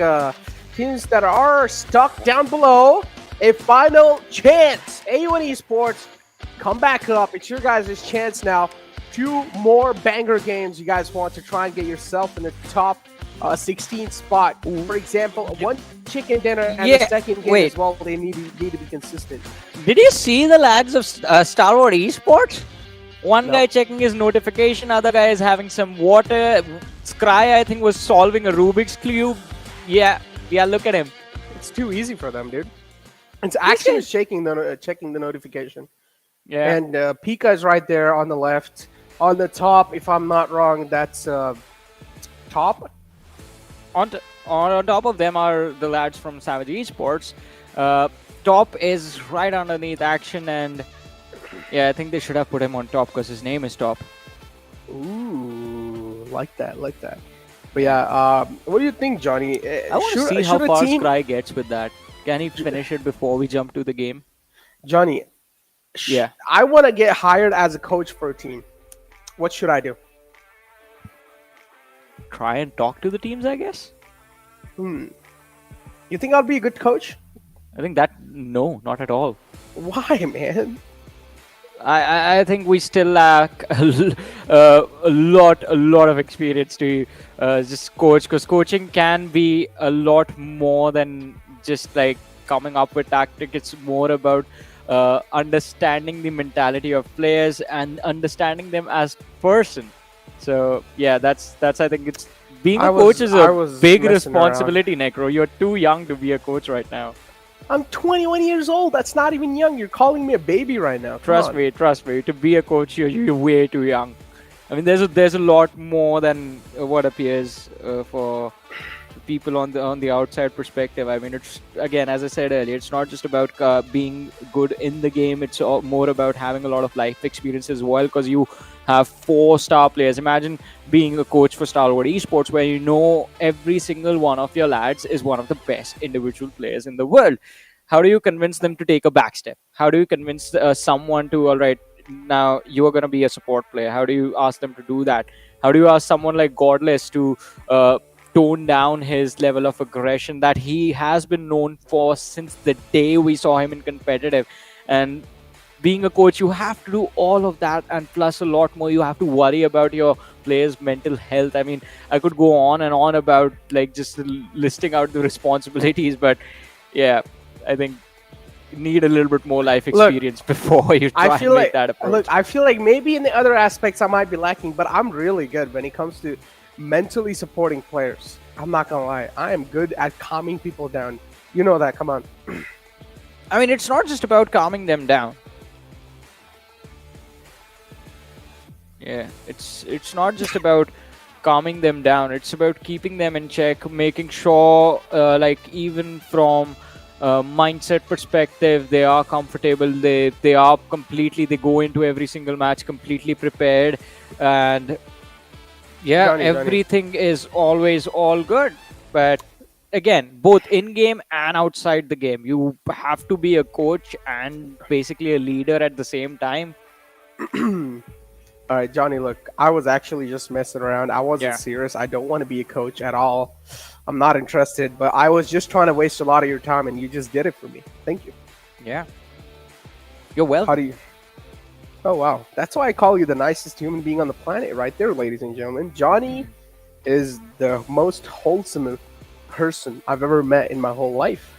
teams that are stuck down below, a final chance. A1 Esports, come back up. It's your guys' chance now. 2 more banger games you guys want to try and get yourself in the top 16 spot. For example, one chicken dinner and the second game as well. They need to be consistent. Did you see the lads of Stalwart Esports? One guy checking his notification, other guy is having some water. Scry, I think, was solving a Rubik's Cube. Yeah, look at him. It's too easy for them, dude. It's actually checking the notification. Yeah. And Pika is right there on the left. On the top, if I'm not wrong, that's top. On top of them are the lads from Savage Esports. Top is right underneath Action, and yeah, I think they should have put him on top because his name is Top. Ooh, like that. But yeah, what do you think, Johnny? I want to see how far Scry gets with that. Can he finish it before we jump to the game? Johnny, yeah, I want to get hired as a coach for a team. What should I do? Try and talk to the teams, I guess. You think I'll be a good coach? I think no, not at all. Why, man? I think we still lack a lot of experience to just coach, because coaching can be a lot more than just like coming up with tactics. It's more about understanding the mentality of players and understanding them as person. So yeah, that's I think it's being a coach is a big responsibility, Necro. You're too young to be a coach right now. I'm 21 years old. That's not even young. You're calling me a baby right now. Trust me. To be a coach, you're way too young. I mean, there's a lot more than what appears for people on the outside perspective. I mean, it's, again, as I said earlier, it's not just about being good in the game. It's more about having a lot of life experience as well, because you have 4-star players. Imagine being a coach for Stalwart Esports, where you know every single one of your lads is one of the best individual players in the world. How do you convince them to take a back step? How do you convince someone to, all right, now you are going to be a support player? How do you ask them to do that? How do you ask someone like Godless to tone down his level of aggression that he has been known for since the day we saw him in competitive? And being a coach, you have to do all of that, and plus a lot more. You have to worry about your players' mental health. I mean, I could go on and on about like just listing out the responsibilities, but yeah, I think you need a little bit more life experience before you try and make that approach. Look, I feel like maybe in the other aspects I might be lacking, but I'm really good when it comes to mentally supporting players. I'm not gonna lie, I am good at calming people down. You know that, come on. I mean, it's not just about calming them down. Yeah, it's not just about calming them down. It's about keeping them in check, making sure, like, even from mindset perspective, they are comfortable. They go into every single match completely prepared, and yeah, everything is always all good. But again, both in game and outside the game, you have to be a coach and basically a leader at the same time. All right, Johnny, look, I was actually just messing around. I wasn't serious. I don't want to be a coach at all. I'm not interested, but I was just trying to waste a lot of your time, and you just did it for me. Thank you. Yeah. You're welcome. How do you... Oh, wow. That's why I call you the nicest human being on the planet right there, ladies and gentlemen. Johnny is the most wholesome person I've ever met in my whole life.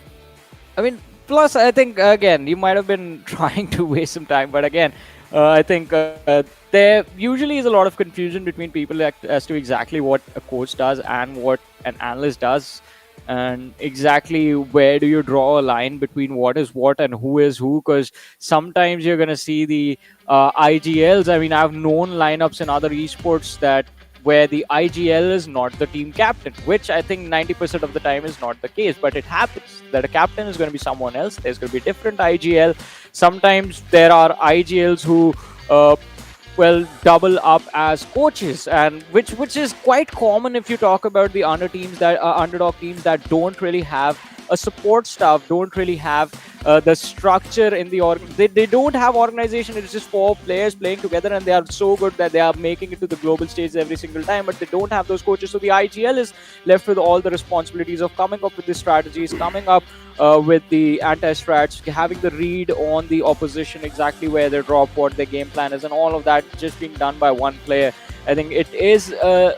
I mean, plus, I think, again, you might have been trying to waste some time, but again, I think there usually is a lot of confusion between people as to exactly what a coach does and what an analyst does, and exactly where do you draw a line between what is what and who is who, because sometimes you're going to see the IGLs. I mean, I've known lineups in other esports that where the IGL is not the team captain, which I think 90% of the time is not the case. But it happens that a captain is going to be someone else. There's going to be different IGL. Sometimes there are IGLs who double up as coaches, and which is quite common if you talk about the underdog teams that don't really have a support staff, don't really have the structure in the they don't have organization. It's just 4 players playing together, and they are so good that they are making it to the global stage every single time, but they don't have those coaches. So the IGL is left with all the responsibilities of coming up with the strategies, coming up with the anti-strats, having the read on the opposition, exactly where they drop, what their game plan is, and all of that just being done by one player. I think it is a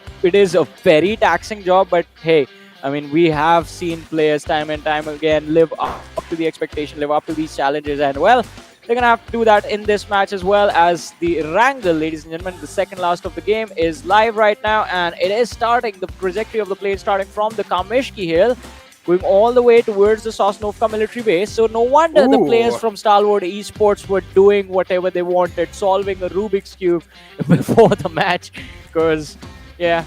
very taxing job, but hey, I mean, we have seen players time and time again live up to the expectation, live up to these challenges, and well, they're going to have to do that in this match as well. As the Erangel, ladies and gentlemen, the second last of the game is live right now, and it is starting. The trajectory of the play is starting from the Kamishki Hill, going all the way towards the Sosnovka military base. So no wonder the players from Stalwart Esports were doing whatever they wanted, solving a Rubik's Cube before the match, because, yeah,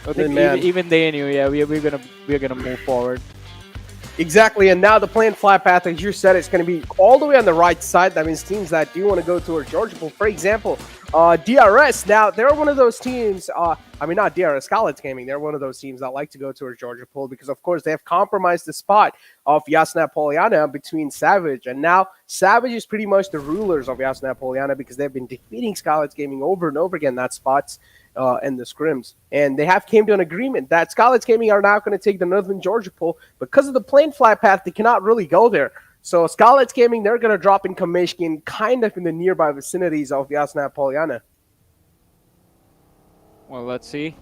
I think even they knew, yeah, we're gonna move forward. Exactly, and now the planned flight path, as you said, it's going to be all the way on the right side. That means teams that do want to go towards Georgia Pool, for example, DRS. Now, they're one of those teams, I mean, not DRS, Skylightz Gaming. They're one of those teams that like to go towards Georgia Pool because, of course, they have compromised the spot of Yasna Poliana between Savage. And now Savage is pretty much the rulers of Yasna Poliana because they've been defeating Skylightz Gaming over and over again in that spots. And the scrims, and they have came to an agreement that Skylightz Gaming are now going to take the Northern Georgia Pool because of the plane flight path. They cannot really go there, so Skylightz Gaming, they're going to drop in Kamishkin, kind of in the nearby vicinities of Yasna Poliana. Well, let's see.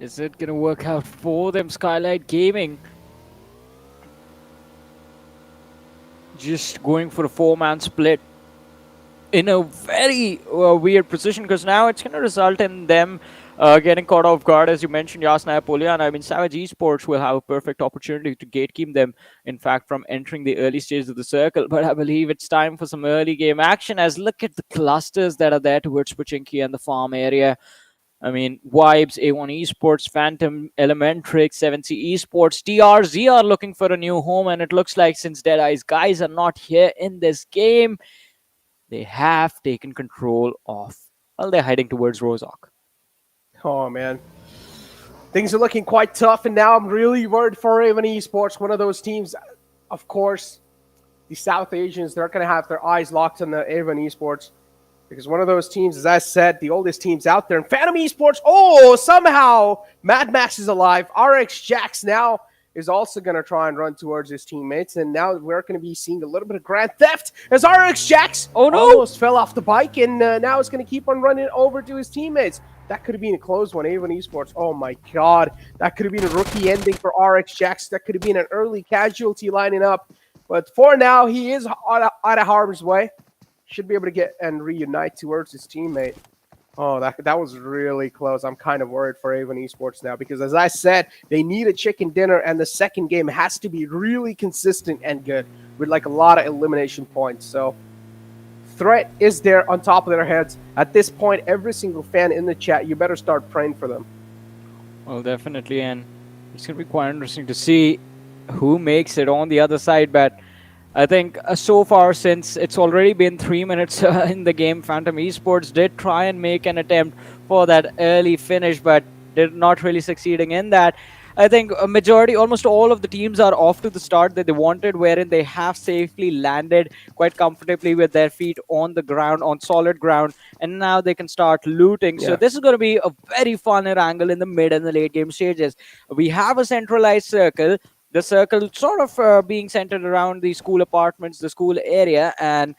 Is it going to work out for them? Skylightz Gaming just going for a 4-man split in a very weird position, because now it's going to result in them getting caught off guard. As you mentioned, Yasna Poliana, I mean, Savage Esports will have a perfect opportunity to gatekeep them, in fact, from entering the early stages of the circle. But I believe it's time for some early game action, as look at the clusters that are there towards Pochinki and the farm area. I mean, Vibes, A1 Esports, Phantom, ElementriX, 7C Esports, DRZ are looking for a new home, and it looks like since Deadeyes Guys are not here in this game, they have taken control of, well, they're heading towards Rozhok. Oh, man. Things are looking quite tough, and now I'm really worried for Raven Esports, one of those teams. Of course, the South Asians, they're going to have their eyes locked on the Raven Esports, because one of those teams, as I said, the oldest teams out there. And Venom Esports, somehow Mad Max is alive. RX Jax now is also going to try and run towards his teammates. And now we're going to be seeing a little bit of Grand Theft as RX Jax almost fell off the bike, and now it's going to keep on running over to his teammates. That could have been a close one. Avon Esports, oh my God. That could have been a rookie ending for RX Jax. That could have been an early casualty lining up. But for now, he is out of harm's way. Should be able to get and reunite towards his teammate. Oh, that was really close. I'm kind of worried for Avon Esports now because, as I said, they need a chicken dinner, and the second game has to be really consistent and good with like a lot of elimination points. So threat is there on top of their heads. At this point, every single fan in the chat, you better start praying for them. Well, definitely, and it's going to be quite interesting to see who makes it on the other side, but I think so far, since it's already been 3 minutes in the game, Phantom Esports did try and make an attempt for that early finish, but did not really succeeding in that. I think a majority, almost all of the teams are off to the start that they wanted, wherein they have safely landed quite comfortably with their feet on the ground, on solid ground, and now they can start looting. Yeah. So this is going to be a very fun angle in the mid and the late game stages. We have a centralized circle. The circle sort of being centered around the school apartments, the school area, and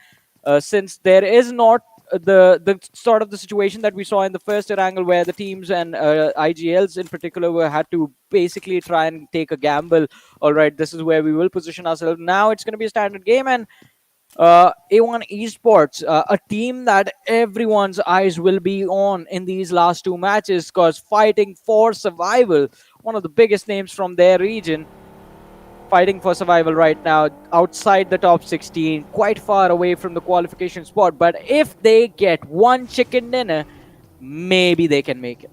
since there is not the sort of the situation that we saw in the first Erangel, where the teams and IGLs in particular had to basically try and take a gamble. All right, this is where we will position ourselves. Now it's going to be a standard game, and A1 Esports, a team that everyone's eyes will be on in these last two matches, because fighting for survival, one of the biggest names from their region, fighting for survival right now, outside the top 16, quite far away from the qualification spot. But if they get one chicken dinner, maybe they can make it.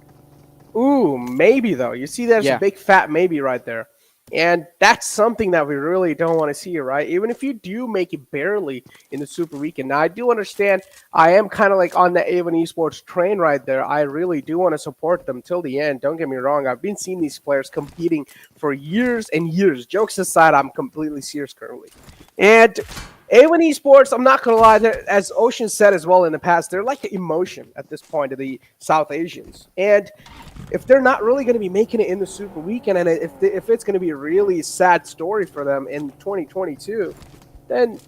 Ooh, maybe though. You see, there's Yeah. a big fat maybe right there. And that's something that we really don't want to see, right? Even if you do make it barely in the Super Weekend. Now, I do understand I am kind of like on the A1 Esports train right there. I really do want to support them till the end. Don't get me wrong. I've been seeing these players competing for years and years. Jokes aside, I'm completely serious currently. And A1 Esports, I'm not going to lie, as Ocean said as well in the past, they're like emotion at this point to the South Asians. And if they're not really going to be making it in the Super Weekend, and if it's going to be a really sad story for them in 2022, then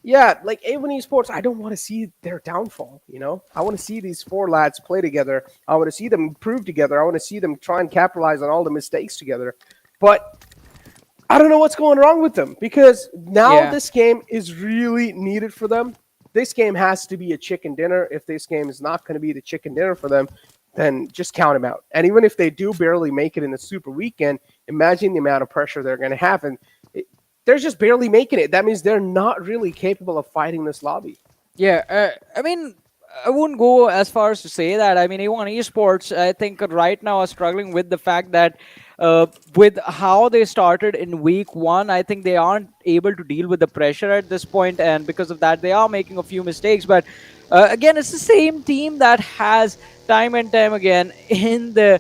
yeah, like A1 Esports, I don't want to see their downfall, you know? I want to see these four lads play together. I want to see them improve together. I want to see them try and capitalize on all the mistakes together. But I don't know what's going wrong with them, because now this game is really needed for them. This game has to be a chicken dinner. If this game is not going to be the chicken dinner for them, then just count them out. And even if they do barely make it in the Super Weekend, imagine the amount of pressure they're going to have. And they're just barely making it. That means they're not really capable of fighting this lobby. Yeah, I mean, I wouldn't go as far as to say that. I mean, A1 Esports, I think right now are struggling with the fact that with how they started in week 1, I think they aren't able to deal with the pressure at this point, and because of that, they are making a few mistakes. But again, it's the same team that has time and time again in the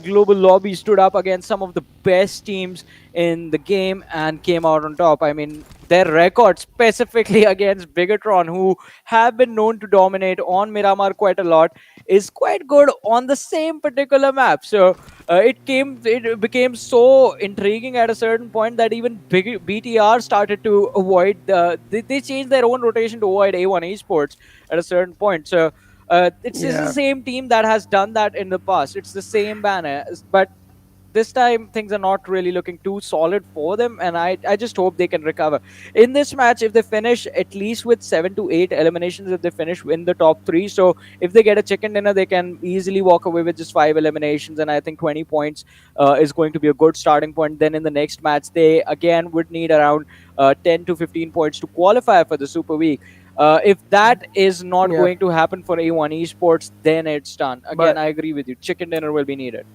global lobby stood up against some of the best teams in the game and came out on top. I mean, their record specifically against Bigatron, who have been known to dominate on Miramar quite a lot, is quite good on the same particular map. So it became so intriguing at a certain point that even BTR started to avoid they changed their own rotation to avoid A1 Esports at a certain point. So it's the same team that has done that in the past. It's the same banner, but this time things are not really looking too solid for them, and I just hope they can recover. In this match, if they finish at least with 7 to 8 eliminations, if they finish in the top 3, so if they get a chicken dinner, they can easily walk away with just 5 eliminations, and I think 20 points is going to be a good starting point. Then in the next match, they again would need around 10 to 15 points to qualify for the Super Week. If that is not going to happen for A1 Esports, then it's done. Again, I agree with you. Chicken dinner will be needed.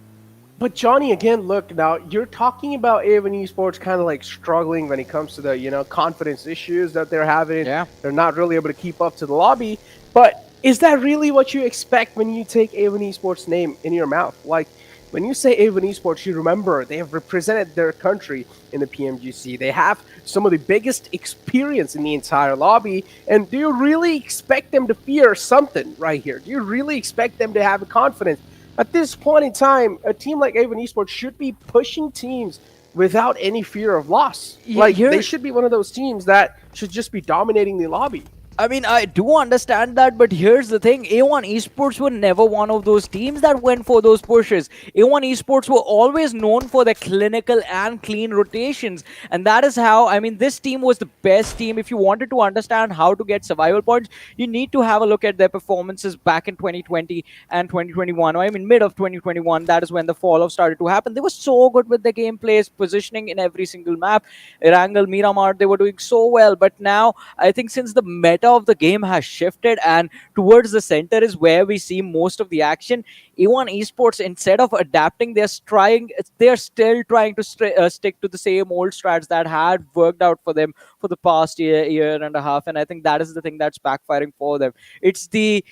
But Johnny, again, look, now you're talking about A1 Esports kind of like struggling when it comes to the, you know, confidence issues that they're having. Yeah. They're not really able to keep up to the lobby. But is that really what you expect when you take A1 Esports' name in your mouth? Like, when you say A1 Esports, you remember they have represented their country in the PMGC. They have some of the biggest experience in the entire lobby. And do you really expect them to fear something right here? Do you really expect them to have a confidence? At this point in time, a team like A1 Esports should be pushing teams without any fear of loss. Like, they should be one of those teams that should just be dominating the lobby. I mean, I do understand that, but here's the thing. A1 Esports were never one of those teams that went for those pushes. A1 Esports were always known for their clinical and clean rotations. And that is how, I mean, this team was the best team. If you wanted to understand how to get survival points, you need to have a look at their performances back in 2020 and 2021. I mean, mid of 2021, that is when the fall-off started to happen. They were so good with their gameplays, positioning in every single map. Erangel, Miramar, they were doing so well. But now, I think since the meta of the game has shifted and towards the center is where we see most of the action, A1 Esports, instead of adapting, they're still trying to stick to the same old strats that had worked out for them for the past year and a half, and I think that is the thing that's backfiring for them. It's the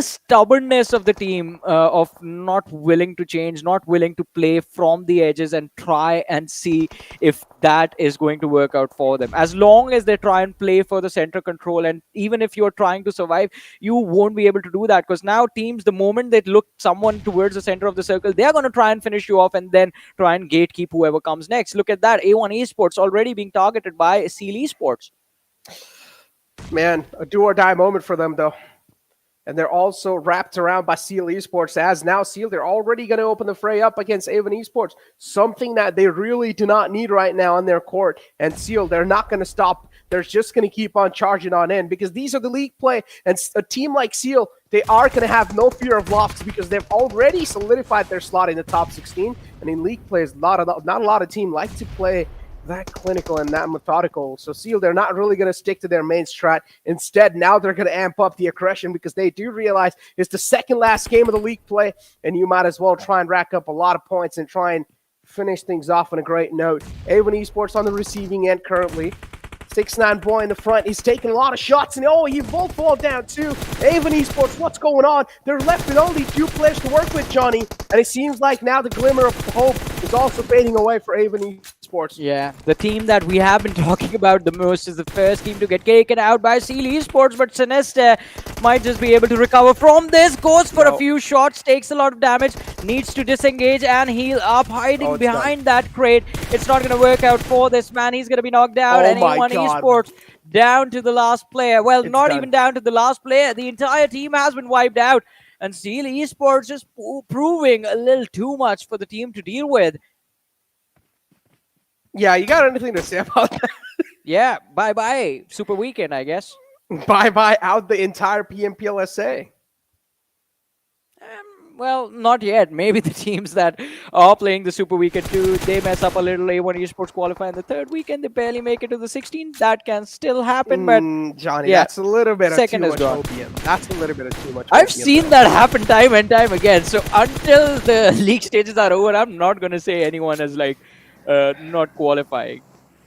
stubbornness of the team of not willing to change, not willing to play from the edges and try and see if that is going to work out for them. As long as they try and play for the center control, and even if you're trying to survive, you won't be able to do that, because now teams, the moment they look someone towards the center of the circle, they're going to try and finish you off and then try and gatekeep whoever comes next. Look at that. A1 Esports already being targeted by Seal Esports. Man, a do or die moment for them, though. And they're also wrapped around by Seal Esports, as now Seal, they're already going to open the fray up against A1 Esports, something that they really do not need right now on their court. And Seal, they're not going to stop. They're just going to keep on charging on in, because these are the league play. And a team like Seal, they are going to have no fear of lofts, because they've already solidified their slot in the top 16. And in league plays, not a lot of teams like to play clinical and that methodical. So Seal, they're not really going to stick to their main strat. Instead, now they're going to amp up the aggression because they do realize it's the second last game of the league play, and you might as well try and rack up a lot of points and try and finish things off on a great note. Avon Esports on the receiving end currently. 6'9" boy in the front. He's taking a lot of shots, and he will fall down too. Avon Esports, what's going on? They're left with only 2 players to work with, Johnny. And it seems like now the glimmer of hope is also fading away for Avon Esports. Yeah, the team that we have been talking about the most is the first team to get taken out by Seal Esports, but Sinister might just be able to recover from this. Goes for a few shots, takes a lot of damage, needs to disengage and heal up, hiding behind that crate. It's not going to work out for this man. He's going to be knocked out. Anyone Esports down to the last player. Well, it's not even down to the last player. The entire team has been wiped out. And Seal Esports is proving a little too much for the team to deal with. Yeah, you got anything to say about that? Yeah, bye-bye. Super Weekend, I guess. Bye-bye out the entire PMPL SA. Well, not yet. Maybe the teams that are playing the Super Weekend too, they mess up a little. A1 Esports qualify in the 3rd weekend. They barely make it to the 16th. That can still happen, but Johnny, that's a little bit of second too is much gone. opium. That's a little bit of too much I've opium, seen that happen time and time again. So until the league stages are over, I'm not going to say anyone is like not qualifying.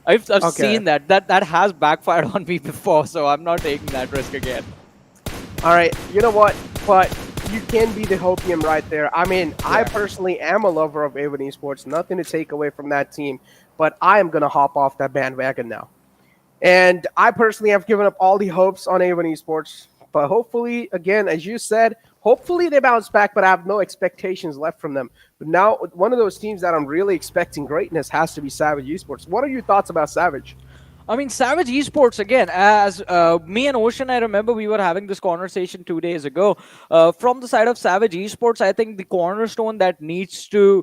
I've seen that. That has backfired on me before, so I'm not taking that risk again. All right, you know what? But you can be the hopium right there. I mean, I personally am a lover of Avon Esports. Nothing to take away from that team, but I am going to hop off that bandwagon now. And I personally have given up all the hopes on Avon Esports. But hopefully, again, as you said, hopefully they bounce back, but I have no expectations left from them. But now, one of those teams that I'm really expecting greatness has to be Savage Esports. What are your thoughts about Savage? I mean, Savage Esports, again, as me and Ocean, I remember we were having this conversation 2 days ago. From the side of Savage Esports, I think the cornerstone that needs to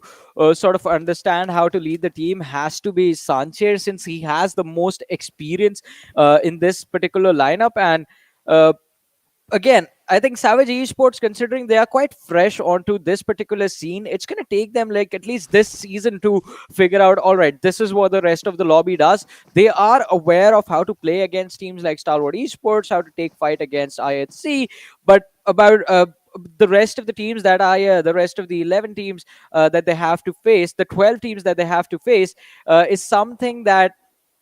sort of understand how to lead the team has to be Sanchez, since he has the most experience in this particular lineup. And again, I think Savage Esports, considering they are quite fresh onto this particular scene, it's going to take them like at least this season to figure out, all right, this is what the rest of the lobby does. They are aware of how to play against teams like Stalwart Esports, how to take fight against IHC, but about the rest of the teams that are the rest of the 11 teams that they have to face, the 12 teams that they have to face is something that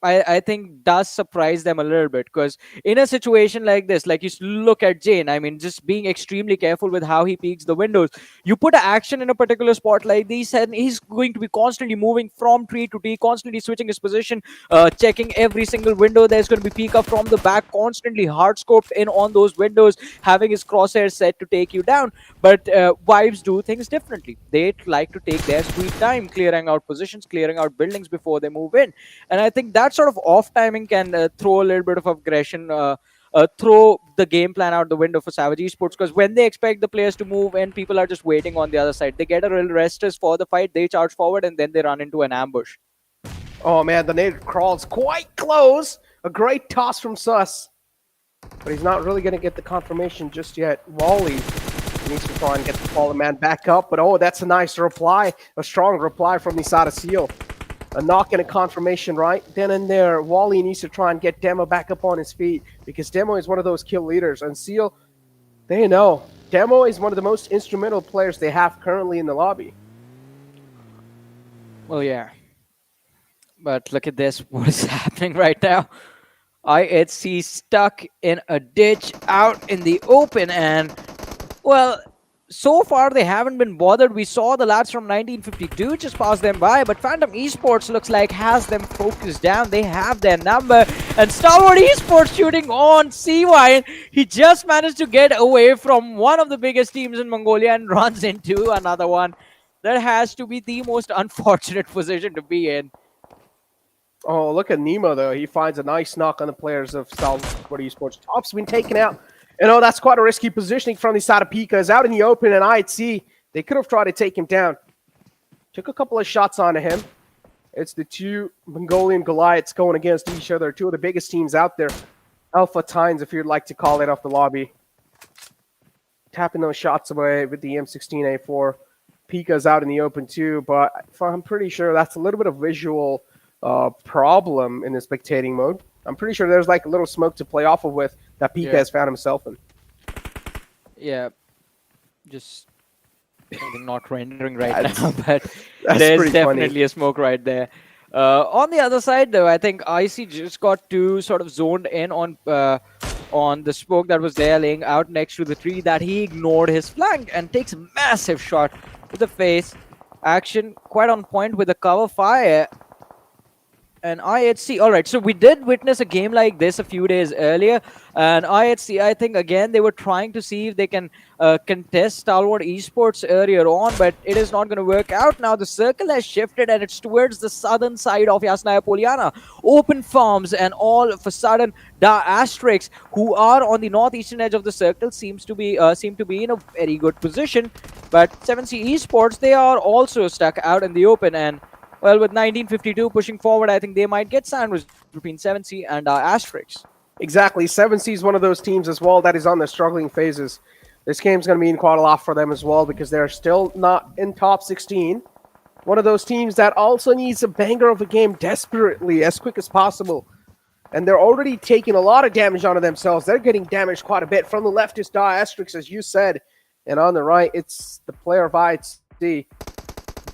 I think does surprise them a little bit, because in a situation like this, like you look at Jane, I mean, just being extremely careful with how he peeks the windows. You put an action in a particular spot like this, and he's going to be constantly moving from tree to tree, constantly switching his position, checking every single window. There's going to be peek up from the back, constantly hard scoped in on those windows, having his crosshairs set to take you down. But Vibes do things differently. They like to take their sweet time, clearing out positions, clearing out buildings before they move in. And I think that sort of off timing can throw a little bit of aggression, throw the game plan out the window for Savage Esports, because when they expect the players to move in, people are just waiting on the other side. They get a little restless for the fight, they charge forward, and then they run into an ambush. Oh man, the nade crawls quite close. A great toss from Sus, but he's not really going to get the confirmation just yet. Wally needs to try and get the fallen man back up, but that's a nice reply, a strong reply from the side of Seal. A knock and a confirmation right then and there. Wally needs to try and get Demo back up on his feet, because Demo is one of those kill leaders, and Seal, they know Demo is one of the most instrumental players they have currently in the lobby. Well, yeah, but look at this. What is happening right now? IHC stuck in a ditch out in the open, and well, so far they haven't been bothered. We saw the lads from 1952 just pass them by, but Phantom Esports looks like has them focused down. They have their number, and Stalwart Esports shooting on CY. He just managed to get away from one of the biggest teams in Mongolia and runs into another one. That has to be the most unfortunate position to be in. Oh, look at Nemo though. He finds a nice knock on the players of Stalwart Esports. Top's been taken out. That's quite a risky positioning from the side of Pika. Is out in the open, and IHC, they could have tried to take him down. Took a couple of shots onto him. It's the two Mongolian Goliaths going against each other. Two of the biggest teams out there. Alpha Tines, if you'd like to call it off the lobby. Tapping those shots away with the M16A4. Pika's out in the open too, but I'm pretty sure that's a little bit of visual problem in the spectating mode. I'm pretty sure there's like a little smoke to play off of with that Pika has found himself in. Yeah, just I think not rendering right now, but there's pretty definitely funny. a smoke right there. On the other side, though, I think IC just got too sort of zoned in on the smoke that was there laying out next to the tree that he ignored his flank and takes a massive shot to the face. Action quite on point with the cover fire. And IHC, all right, so we did witness a game like this a few days earlier, and IHC, I think, again, they were trying to see if they can contest Stalwart Esports earlier on, but it is not going to work out. Now the circle has shifted, and it's towards the southern side of Yasnaya Poliana. Open farms, and all of a sudden, DRS, who are on the northeastern edge of the circle, seem to be in a very good position, but 7C Esports, they are also stuck out in the open, and well, with 1952 pushing forward, I think they might get sandwiched between 7C and Atrax. Exactly. 7C is one of those teams as well that is on the struggling phases. This game's going to mean quite a lot for them as well because they're still not in top 16. One of those teams that also needs a banger of a game desperately, as quick as possible. And they're already taking a lot of damage onto themselves. They're getting damaged quite a bit. From the left is Atrax, as you said. And on the right, it's the player of IHC.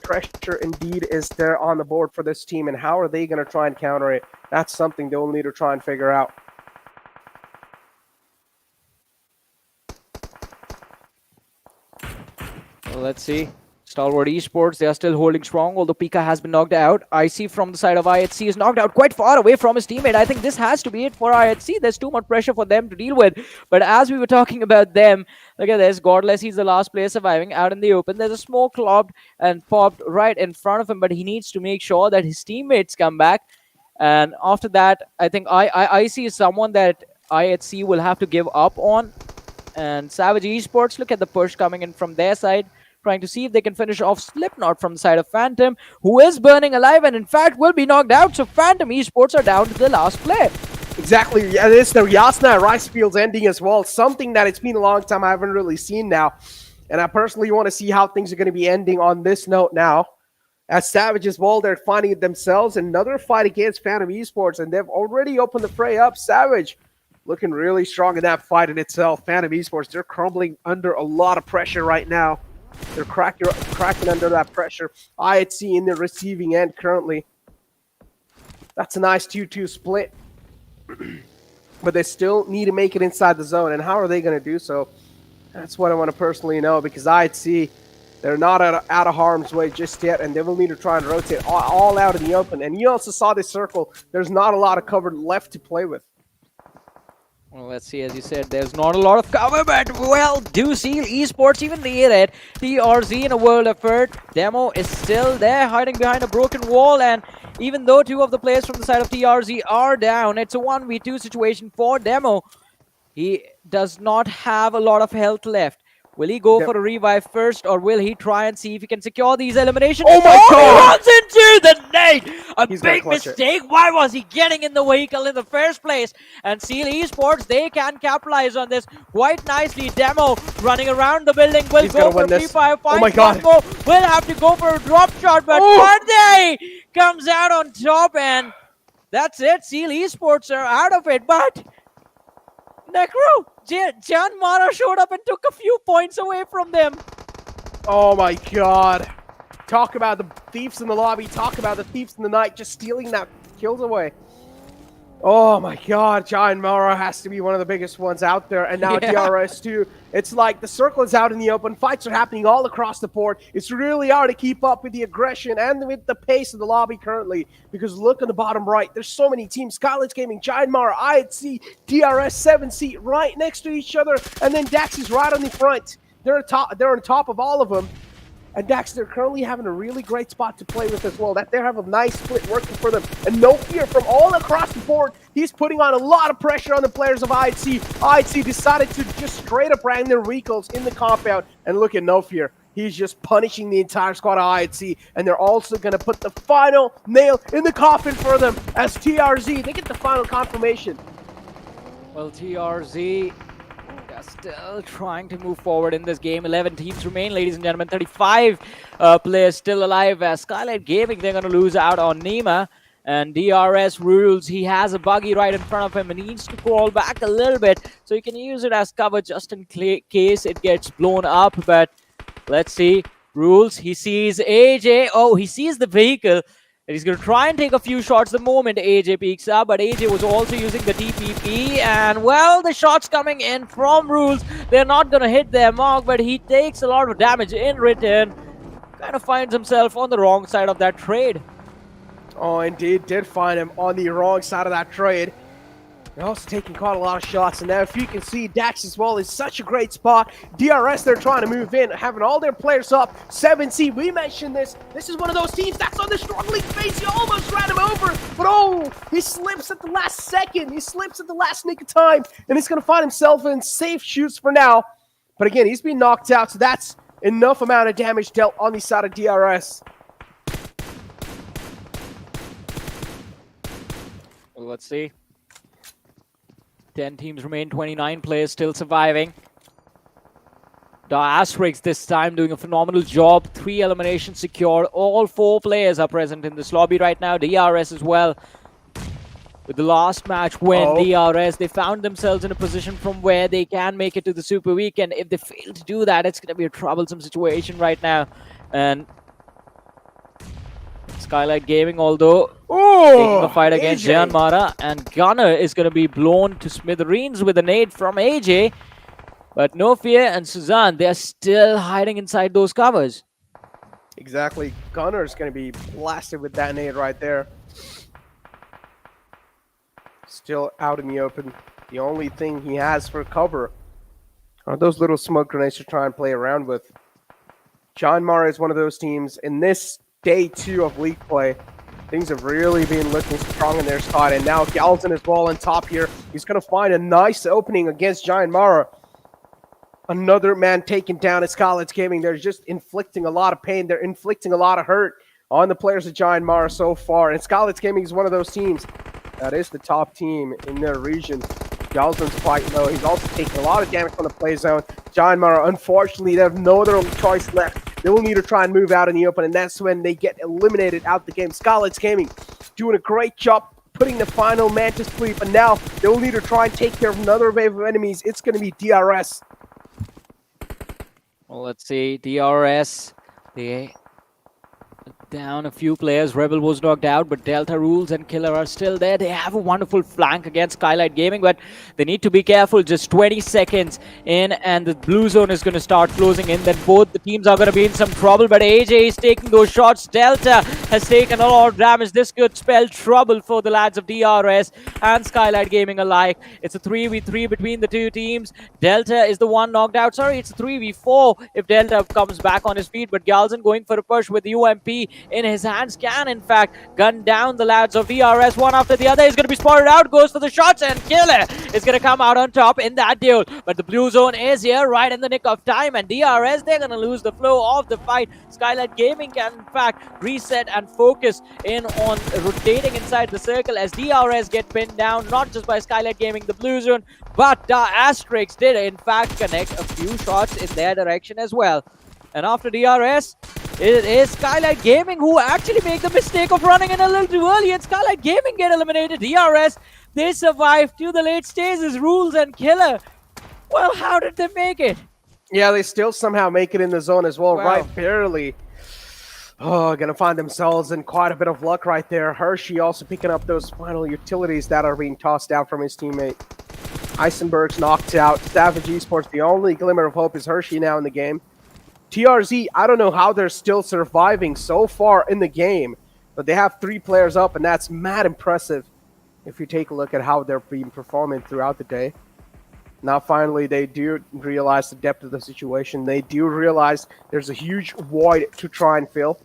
Pressure indeed is there on the board for this team, and how are they going to try and counter it? That's something they'll need to try and figure out. Well, let's see. Stalwart Esports, they are still holding strong, although Pika has been knocked out. IC from the side of IHC is knocked out quite far away from his teammate. I think this has to be it for IHC. There's too much pressure for them to deal with. But as we were talking about them, look at this. Godless, he's the last player surviving out in the open. There's a smoke lobbed and popped right in front of him, but he needs to make sure that his teammates come back. And after that, I think IC is someone that IHC will have to give up on. And Savage Esports, look at the push coming in from their side, trying to see if they can finish off Slipknot from the side of Phantom, who is burning alive and in fact will be knocked out. So Phantom Esports are down to the last player. Exactly. Yeah, this the Yasna Rice Fields ending as well. Something that it's been a long time I haven't really seen now. And I personally want to see how things are going to be ending on this note now. As Savage as well, they're finding themselves another fight against Phantom Esports, and they've already opened the fray up. Savage looking really strong in that fight in itself. Phantom Esports, they're crumbling under a lot of pressure right now. They're cracking under that pressure. IHC in the receiving end currently. That's a nice 2-2 split. But they still need to make it inside the zone. And how are they going to do so? That's what I want to personally know, because IHC, they're not out of harm's way just yet, and they will need to try and rotate all out in the open. And you also saw this circle. There's not a lot of cover left to play with. Well, let's see, as you said, there's not a lot of cover, but well, do Seal Esports even need it? TRZ in a world effort. Demo is still there, hiding behind a broken wall, and even though two of the players from the side of TRZ are down, it's a 1v2 situation for Demo. He does not have a lot of health left. Will he go for a revive first, or will he try and see if he can secure these eliminations? Oh my God! He runs into the nade! A He's gonna big clutch it. mistake. Why was he getting in the vehicle in the first place? And Seal Esports, they can capitalize on this quite nicely. Demo running around the building. Will He's go gonna for win a this. 3-5 fight. Oh my God. Will have to go for a drop shot, but Monday comes out on top, and that's it. Seal Esports are out of it, but Necro, JyanMaara showed up and took a few points away from them. Oh my God. Talk about the thieves in the lobby. Talk about the thieves in the night just stealing that kills away. Oh my God. JyanMaara has to be one of the biggest ones out there. And now DRS too. It's like the circle is out in the open. Fights are happening all across the board. It's really hard to keep up with the aggression and with the pace of the lobby currently. Because look on the bottom right. There's so many teams. Skylightz Gaming, JyanMaara, IHC, DRS, 7C right next to each other. And then Dax is right on the front. They're on top of all of them. And Dax, they're currently having a really great spot to play with as well. That they have a nice split working for them. And no fear from all across the board. He's putting on a lot of pressure on the players of IHC. IHC decided to just straight up ram their vehicles in the compound. And look at No Fear. He's just punishing the entire squad of IHC. And they're also going to put the final nail in the coffin for them as TRZ. They get the final confirmation. Well, TRZ are still trying to move forward in this game. 11 teams remain, ladies and gentlemen. 35 players still alive. Skylightz Gaming, they're going to lose out on Nima. And DRS rules. He has a buggy right in front of him and he needs to crawl back a little bit so he can use it as cover just in case it gets blown up. But let's see. Rules. He sees AJ. Oh, he sees the vehicle. And he's going to try and take a few shots the moment AJ peeks up. But AJ was also using the TPP. And, well, the shots coming in from Rules. They're not going to hit their mark, but he takes a lot of damage in return. Kind of finds himself on the wrong side of that trade. Oh, indeed, did find him on the wrong side of that trade. They're also taking quite a lot of shots, and now if you can see, Dax as well is such a great spot. DRS, they're trying to move in, having all their players up. 7C, we mentioned this. This is one of those teams that's on the struggling phase. You almost ran him over, but oh, he slips at the last second. He slips at the last nick of time, and he's going to find himself in safe shoots for now. But again, he's been knocked out, so that's enough amount of damage dealt on the side of DRS. Well, let's see. 10 teams remain, 29 players still surviving. Atrax this time doing a phenomenal job. 3 eliminations secured. All 4 players are present in this lobby right now. DRS as well. With the last match when DRS, they found themselves in a position from where they can make it to the Super Weekend. If they fail to do that, it's going to be a troublesome situation right now. And Skylightz Gaming, although taking the fight against JyanMaara, and Gunner is going to be blown to smithereens with a nade from AJ. But no fear, and Suzanne, they're still hiding inside those covers. Exactly. Gunner is going to be blasted with that nade right there. Still out in the open. The only thing he has for cover are those little smoke grenades to try and play around with. JyanMaara is one of those teams in this day 2 of league play. Things have really been looking strong in their side, and now Galzin is ball on top here. He's going to find a nice opening against JyanMaara. Another man taken down at Skylightz Gaming. They're just inflicting a lot of pain. They're inflicting a lot of hurt on the players of JyanMaara so far. And Skylightz Gaming is one of those teams that is the top team in their region. Galzin's quite low. He's also taking a lot of damage from the play zone. JyanMaara, unfortunately, they have no other choice left. They will need to try and move out in the open, and that's when they get eliminated out the game. Skylightz Gaming doing a great job putting the final man to sleep, and now they will need to try and take care of another wave of enemies. It's going to be DRS. Well, let's see. DRS, they down a few players. Rebel was knocked out, but Delta Rules and Killer are still there. They have a wonderful flank against Skylightz Gaming, but they need to be careful. Just 20 seconds in, and the blue zone is going to start closing in. Then both the teams are going to be in some trouble, but AJ is taking those shots. Delta has taken a lot of damage. This could spell trouble for the lads of DRS and Skylightz Gaming alike. It's a 3v3 between the two teams. Delta is the one knocked out. Sorry, it's a 3v4 if Delta comes back on his feet, but Galzin going for a push with the UMP in his hands can, in fact, gun down the lads of DRS one after the other. He's going to be spotted out, goes for the shots, and Killer is going to come out on top in that duel. But the blue zone is here right in the nick of time, and DRS, they're going to lose the flow of the fight. Skylightz Gaming can, in fact, reset and focus in on rotating inside the circle as DRS get pinned down, not just by Skylightz Gaming, the blue zone, but Atrax did, in fact, connect a few shots in their direction as well. And after DRS, it is Skylightz Gaming who actually make the mistake of running in a little too early, and Skylightz Gaming get eliminated. DRS, they survive to the late stages. Rules and Killer, well, how did they make it? Yeah, they still somehow make it in the zone as well, Wow. right? Barely. Oh, gonna find themselves in quite a bit of luck right there. Hershey also picking up those final utilities that are being tossed out from his teammate. Eisenberg's knocked out. Savage Esports, the only glimmer of hope is Hershey now in the game. TRZ, I don't know how they're still surviving so far in the game, but they have 3 players up, and that's mad impressive if you take a look at how they're been performing throughout the day. Now, finally, they do realize the depth of the situation. They do realize there's a huge void to try and fill.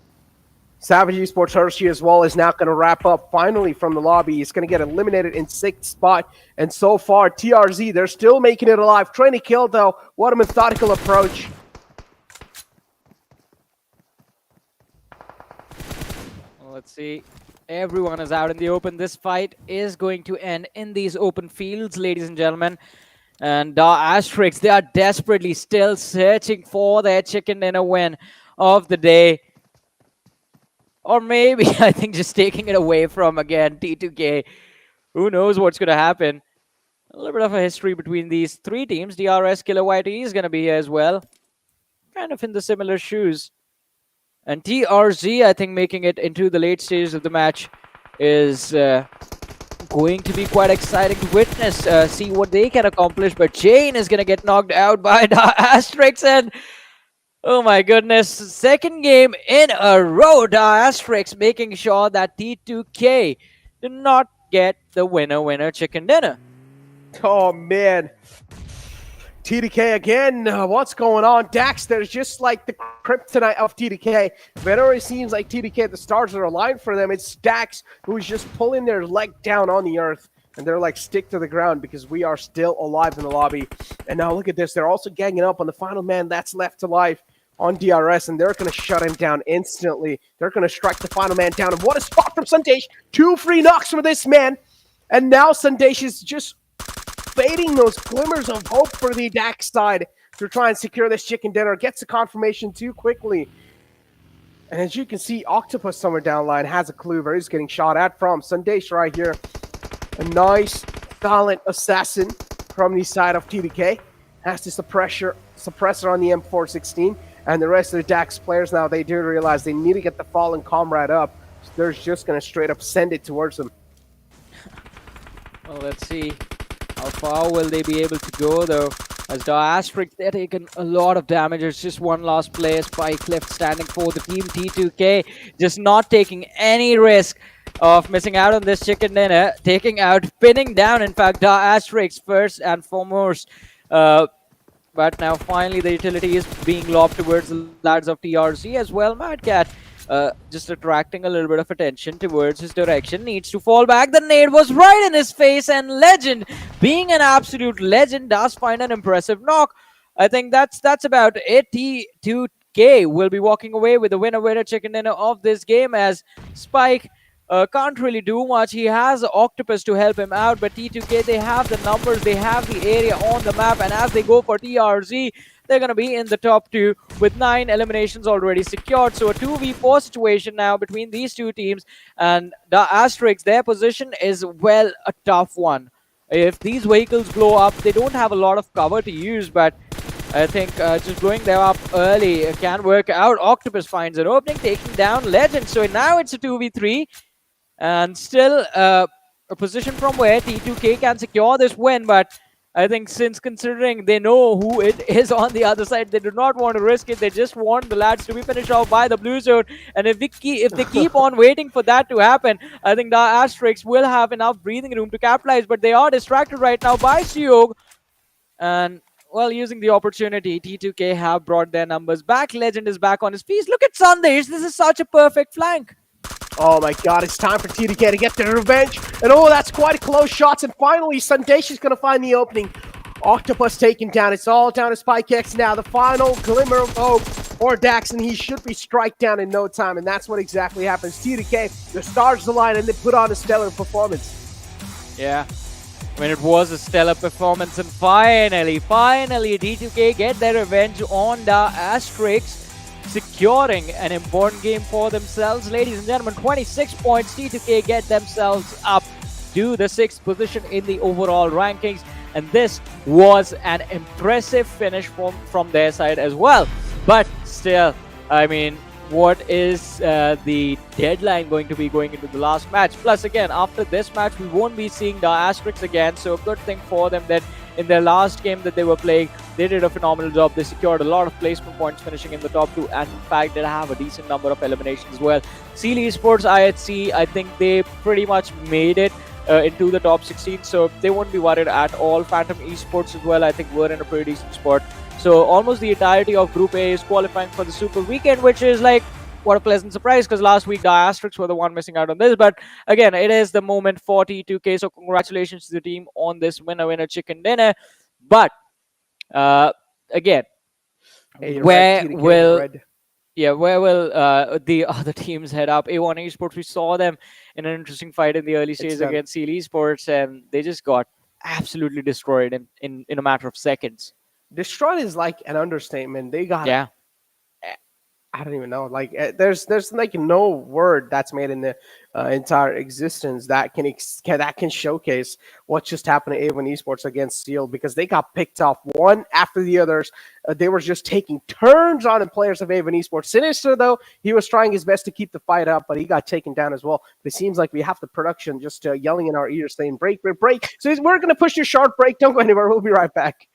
Savage Esports Hershey as well is now going to wrap up finally from the lobby. He's going to get eliminated in 6th spot, and so far, TRZ, they're still making it alive. Trying to kill, though. What a methodical approach. Let's see. Everyone is out in the open. This fight is going to end in these open fields, ladies and gentlemen. And Atrax, they are desperately still searching for their chicken dinner win of the day. or maybe I think just taking it away from again T2K. Who knows what's going to happen? A little bit of a history between these three teams. DRS Killer White E is going to be here as well, kind of in the similar shoes. And TRZ, I think, making it into the late stages of the match is going to be quite exciting to witness, see what they can accomplish. But Jane is going to get knocked out by Atrax, and oh my goodness, second game in a row, Atrax making sure that T2K did not get the winner chicken dinner. Oh man, TDK again. What's going on? Dax, there's just like the kryptonite of TDK. Whenever it seems like TDK, the stars are aligned for them, it's Dax who's just pulling their leg down on the earth. And they're like, stick to the ground because we are still alive in the lobby. And now look at this. They're also ganging up on the final man that's left alive on DRS. And they're going to shut him down instantly. They're going to strike the final man down. And what a spot from Sandesh. 2 free knocks for this man. And now Sandesh is just fading those glimmers of hope for the Dax side to try and secure this chicken dinner. Gets the confirmation too quickly. And as you can see, Octopus somewhere down the line has a clue where he's getting shot at from. Sandesh right here. A nice, silent assassin from the side of TDK. Has the suppressor on the M416. And the rest of the Dax players now, they do realize they need to get the fallen comrade up. So they're just going to straight up send it towards them. Well, let's see. How far will they be able to go, though? As Atrax, they're taking a lot of damage. It's just one last player, Spike left standing for the team. T2K just not taking any risk of missing out on this chicken dinner. Taking out, pinning down, in fact, Atrax first and foremost. But now finally the utility is being lobbed towards the lads of TRZ as well. Mad Cat just attracting a little bit of attention towards his direction. Needs to fall back. The nade was right in his face, and Legend, being an absolute legend, does find an impressive knock. I think that's about it. T2K will be walking away with the winner chicken dinner of this game, as Spike can't really do much. He has Octopus to help him out, but T2K, they have the numbers, they have the area on the map, and as they go for TRZ, they're going to be in the top 2 with 9 eliminations already secured. So a 2v4 situation now between these two teams, and the Atrax, their position is, well, a tough one. If these vehicles blow up, they don't have a lot of cover to use, but I think just blowing them up early can work out. Octopus finds an opening, taking down Legend. So now it's a 2v3, and still a position from where T2K can secure this win, but I think since considering they know who it is on the other side, they do not want to risk it. They just want the lads to be finished off by the blue zone. And if they keep on waiting for that to happen, I think the Atrax will have enough breathing room to capitalize. But they are distracted right now by Siog. And, well, using the opportunity, T2K have brought their numbers back. Legend is back on his feet. Look at Sandesh. This is such a perfect flank. Oh my god, it's time for TDK to get their revenge. And oh, that's quite a close shots. And finally, Sandesh is going to find the opening. Octopus taken down. It's all down to Spike X now. The final glimmer of hope for Dax, and he should be strike down in no time. And that's what exactly happens. TDK, the stars align, and they put on a stellar performance. Yeah, when it was a stellar performance. And finally, T2K get their revenge on the Atrax, securing an important game for themselves. Ladies and gentlemen, 26 points. T2K get themselves up to the 6th position in the overall rankings. And this was an impressive finish from their side as well. But still, I mean, what is the deadline going to be going into the last match? Plus, again, after this match, we won't be seeing the Atrax again. So a good thing for them that in their last game that they were playing, they did a phenomenal job. They secured a lot of placement points, finishing in the top 2, and in fact, they have a decent number of eliminations as well. Skylightz Esports, IHC, I think they pretty much made it into the top 16, so they won't be worried at all. Phantom Esports as well, I think we're in a pretty decent spot. So almost the entirety of Group A is qualifying for the Super Weekend, which is like, what a pleasant surprise, because last week the Atrax were the one missing out on this. But again, it is the moment for T2K, so congratulations to the team on this winner chicken dinner. But again, Hey, where TDK, will the other teams head up? A1 Esports, we saw them in an interesting fight in the early stages against Skylightz Esports, and they just got absolutely destroyed in a matter of seconds. Destroyed is like an understatement. They got I don't even know. Like, there's like no word that's made in the entire existence that can showcase what just happened to Avon Esports against Seal, because they got picked off one after the others. They were just taking turns on the players of Avon Esports. Sinister, though, he was trying his best to keep the fight up, but he got taken down as well. But it seems like we have the production just yelling in our ears saying break, break, break. So we're going to push your short break. Don't go anywhere. We'll be right back.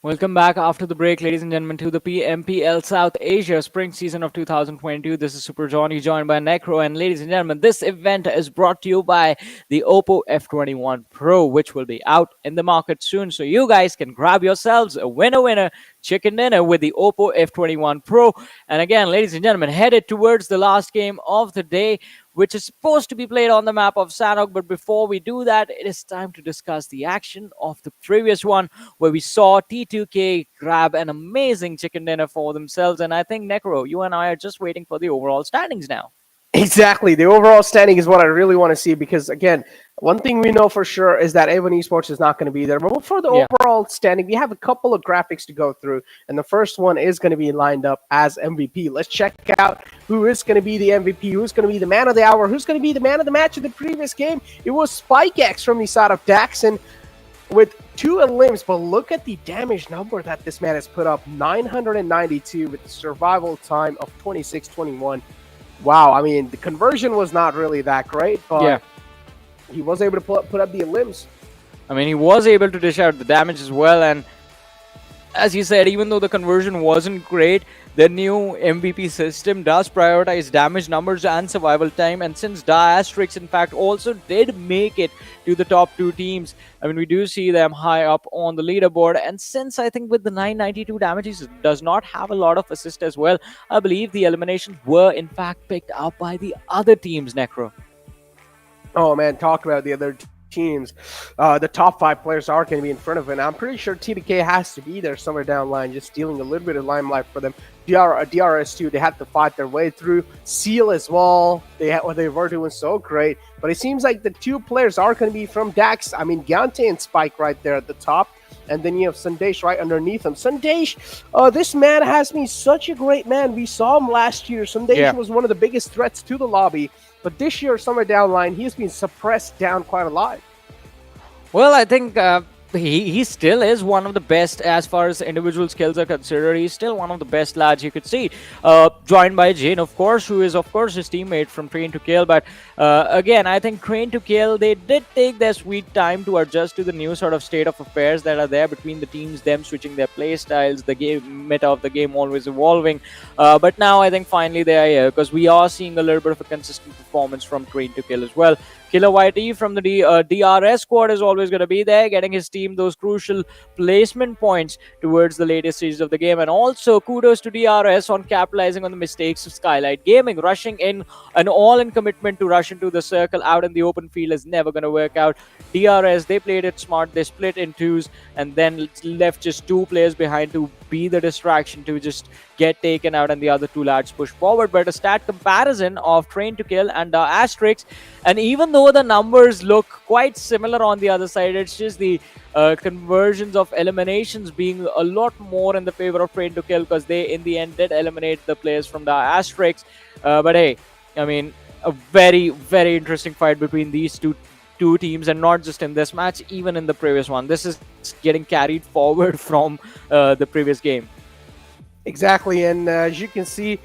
Welcome back after the break, ladies and gentlemen, to the PMPL South Asia Spring Season of 2022. This is Super Johnny, joined by Necro. And ladies and gentlemen, this event is brought to you by the Oppo F21 Pro, which will be out in the market soon. So you guys can grab yourselves a winner chicken dinner with the Oppo F21 Pro. And again, ladies and gentlemen, headed towards the last game of the day, which is supposed to be played on the map of Sanhok. But before we do that, it is time to discuss the action of the previous one, where we saw T2K grab an amazing chicken dinner for themselves. And I think, Necro, you and I are just waiting for the overall standings now. Exactly. The overall standing is what I really want to see, because, again, one thing we know for sure is that Avon Esports is not going to be there. But for the overall standing, we have a couple of graphics to go through. And the first one is going to be lined up as MVP. Let's check out who is going to be the MVP, who's going to be the man of the hour, who's going to be the man of the match of the previous game. It was SpikeX from the side of Daxon with 2 elims. But look at the damage number that this man has put up, 992 with the survival time of 26-21. Wow, I mean, the conversion was not really that great, but he was able to put up the limbs. I mean, he was able to dish out the damage as well. And as you said, even though the conversion wasn't great, the new MVP system does prioritize damage numbers and survival time. And since DRS, in fact, also did make it to the top 2 teams, I mean, we do see them high up on the leaderboard. And since I think with the 992 damage, he does not have a lot of assist as well, I believe the eliminations were in fact picked up by the other teams, Necro. Oh man, talk about the other teams. The top 5 players are going to be in front of it. And I'm pretty sure TDK has to be there somewhere down the line, just stealing a little bit of limelight for them. DRS too, they had to fight their way through. Seal as well, they were doing so great. But it seems like the 2 players are going to be from Dax. I mean, Gante and Spike right there at the top. And then you have Sandesh right underneath him. Sandesh, this man has been such a great man. We saw him last year. Sandesh was one of the biggest threats to the lobby. But this year, somewhere down the line, he's been suppressed down quite a lot. Well, I think he still is one of the best as far as individual skills are considered. He's still one of the best lads you could see. Joined by Jane, of course, who is, of course, his teammate from Train to Kill. But again, I think Train to Kill, they did take their sweet time to adjust to the new sort of state of affairs that are there between the teams, them switching their play styles, the game meta of the game always evolving. But now I think finally they are here, because we are seeing a little bit of a consistent performance from Train to Kill as well. Killer YT from the DRS squad is always going to be there, getting his team those crucial placement points towards the latest stages of the game. And also kudos to DRS on capitalizing on the mistakes of Skylightz Gaming. Rushing in an all-in commitment to rush into the circle out in the open field is never going to work out. DRS, they played it smart. They split in twos and then left just 2 players behind to be the distraction to just get taken out, and the other 2 lads push forward. But a stat comparison of Train to Kill and Atrax, and even though the numbers look quite similar on the other side, it's just the conversions of eliminations being a lot more in the favor of Train to Kill, because they in the end did eliminate the players from the Atrax. But hey, I mean, a very, very interesting fight between these two teams, and not just in this match, even in the previous one. This is getting carried forward from the previous game. Exactly, and as you can see,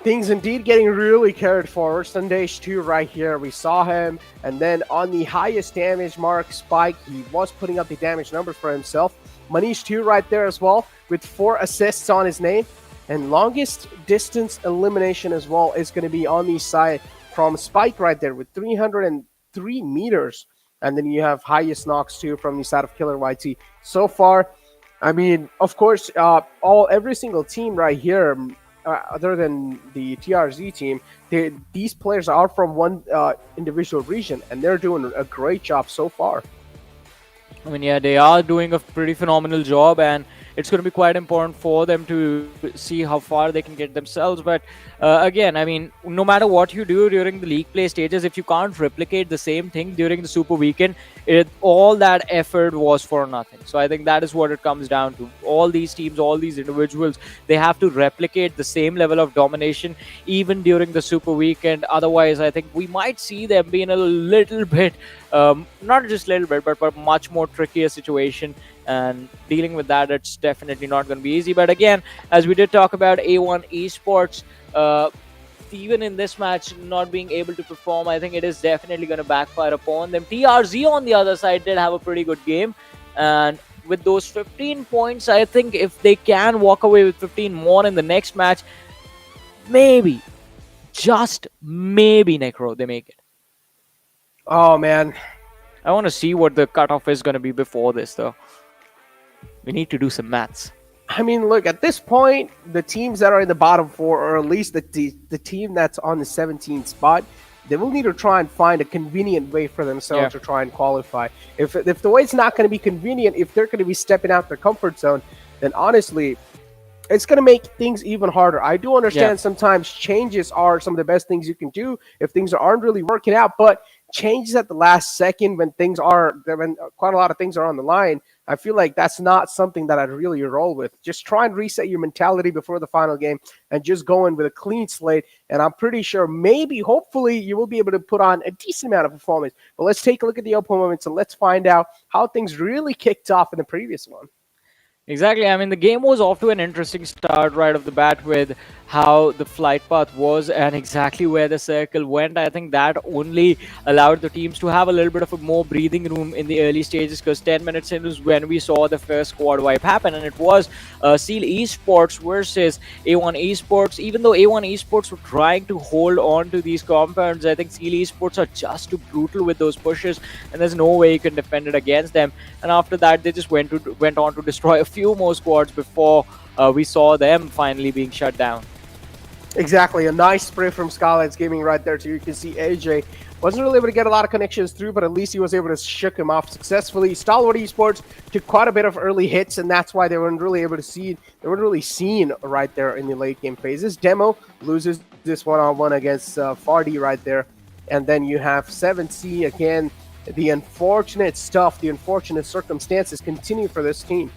things indeed getting really carried forward. Sandesh too right here, we saw him, and then on the highest damage mark, Spike, he was putting up the damage numbers for himself. Manish too right there as well, with 4 assists on his name, and longest distance elimination as well is going to be on the side from Spike right there with 303 meters, and then you have highest knocks too from the side of Killer YT. So far, I mean, of course, every single team right here, other than the TRZ team, these players are from one individual region, and they're doing a great job so far. I mean, yeah, they are doing a pretty phenomenal job, and it's going to be quite important for them to see how far they can get themselves. But again, I mean, no matter what you do during the league play stages, if you can't replicate the same thing during the Super Weekend, all that effort was for nothing. So I think that is what it comes down to. All these teams, all these individuals, they have to replicate the same level of domination even during the Super Weekend. Otherwise, I think we might see them be in a little bit, not just a little bit, but much more trickier situation. And dealing with that, it's definitely not going to be easy. But again, as we did talk about A1 Esports, even in this match not being able to perform, I think it is definitely going to backfire upon them. TRZ on the other side did have a pretty good game, and with those 15 points, I think if they can walk away with 15 more in the next match, maybe, just maybe, Necro, they make it. Oh man, I want to see what the cutoff is going to be before this, though. We need to do some maths. I mean, look, at this point, the teams that are in the bottom 4, or at least the team that's on the 17th spot, they will need to try and find a convenient way for themselves to try and qualify. If the way's not going to be convenient, if they're going to be stepping out their comfort zone, then honestly, it's going to make things even harder. I do understand sometimes changes are some of the best things you can do if things aren't really working out, but changes at the last second when quite a lot of things are on the line, I feel like that's not something that I'd really roll with. Just try and reset your mentality before the final game and just go in with a clean slate. And I'm pretty sure maybe, hopefully, you will be able to put on a decent amount of performance. But let's take a look at the open moments and let's find out how things really kicked off in the previous one. Exactly. I mean, the game was off to an interesting start right off the bat with how the flight path was and exactly where the circle went. I think that only allowed the teams to have a little bit of a more breathing room in the early stages, because 10 minutes in was when we saw the first squad wipe happen, and it was Seal Esports versus A1 Esports. Even though A1 Esports were trying to hold on to these compounds, I think Seal Esports are just too brutal with those pushes, and there's no way you can defend it against them. And after that, they just went on to destroy a few more squads before we saw them finally being shut down. Exactly, a nice spray from Skylightz Gaming right there too. You can see AJ wasn't really able to get a lot of connections through, but at least he was able to shook him off successfully. Stalwart Esports took quite a bit of early hits, and that's why they weren't really able to see. They weren't really seen right there in the late game phases. Demo loses this one-on-one against Fardy right there, and then you have 7C again. The unfortunate stuff, the unfortunate circumstances continue for this team.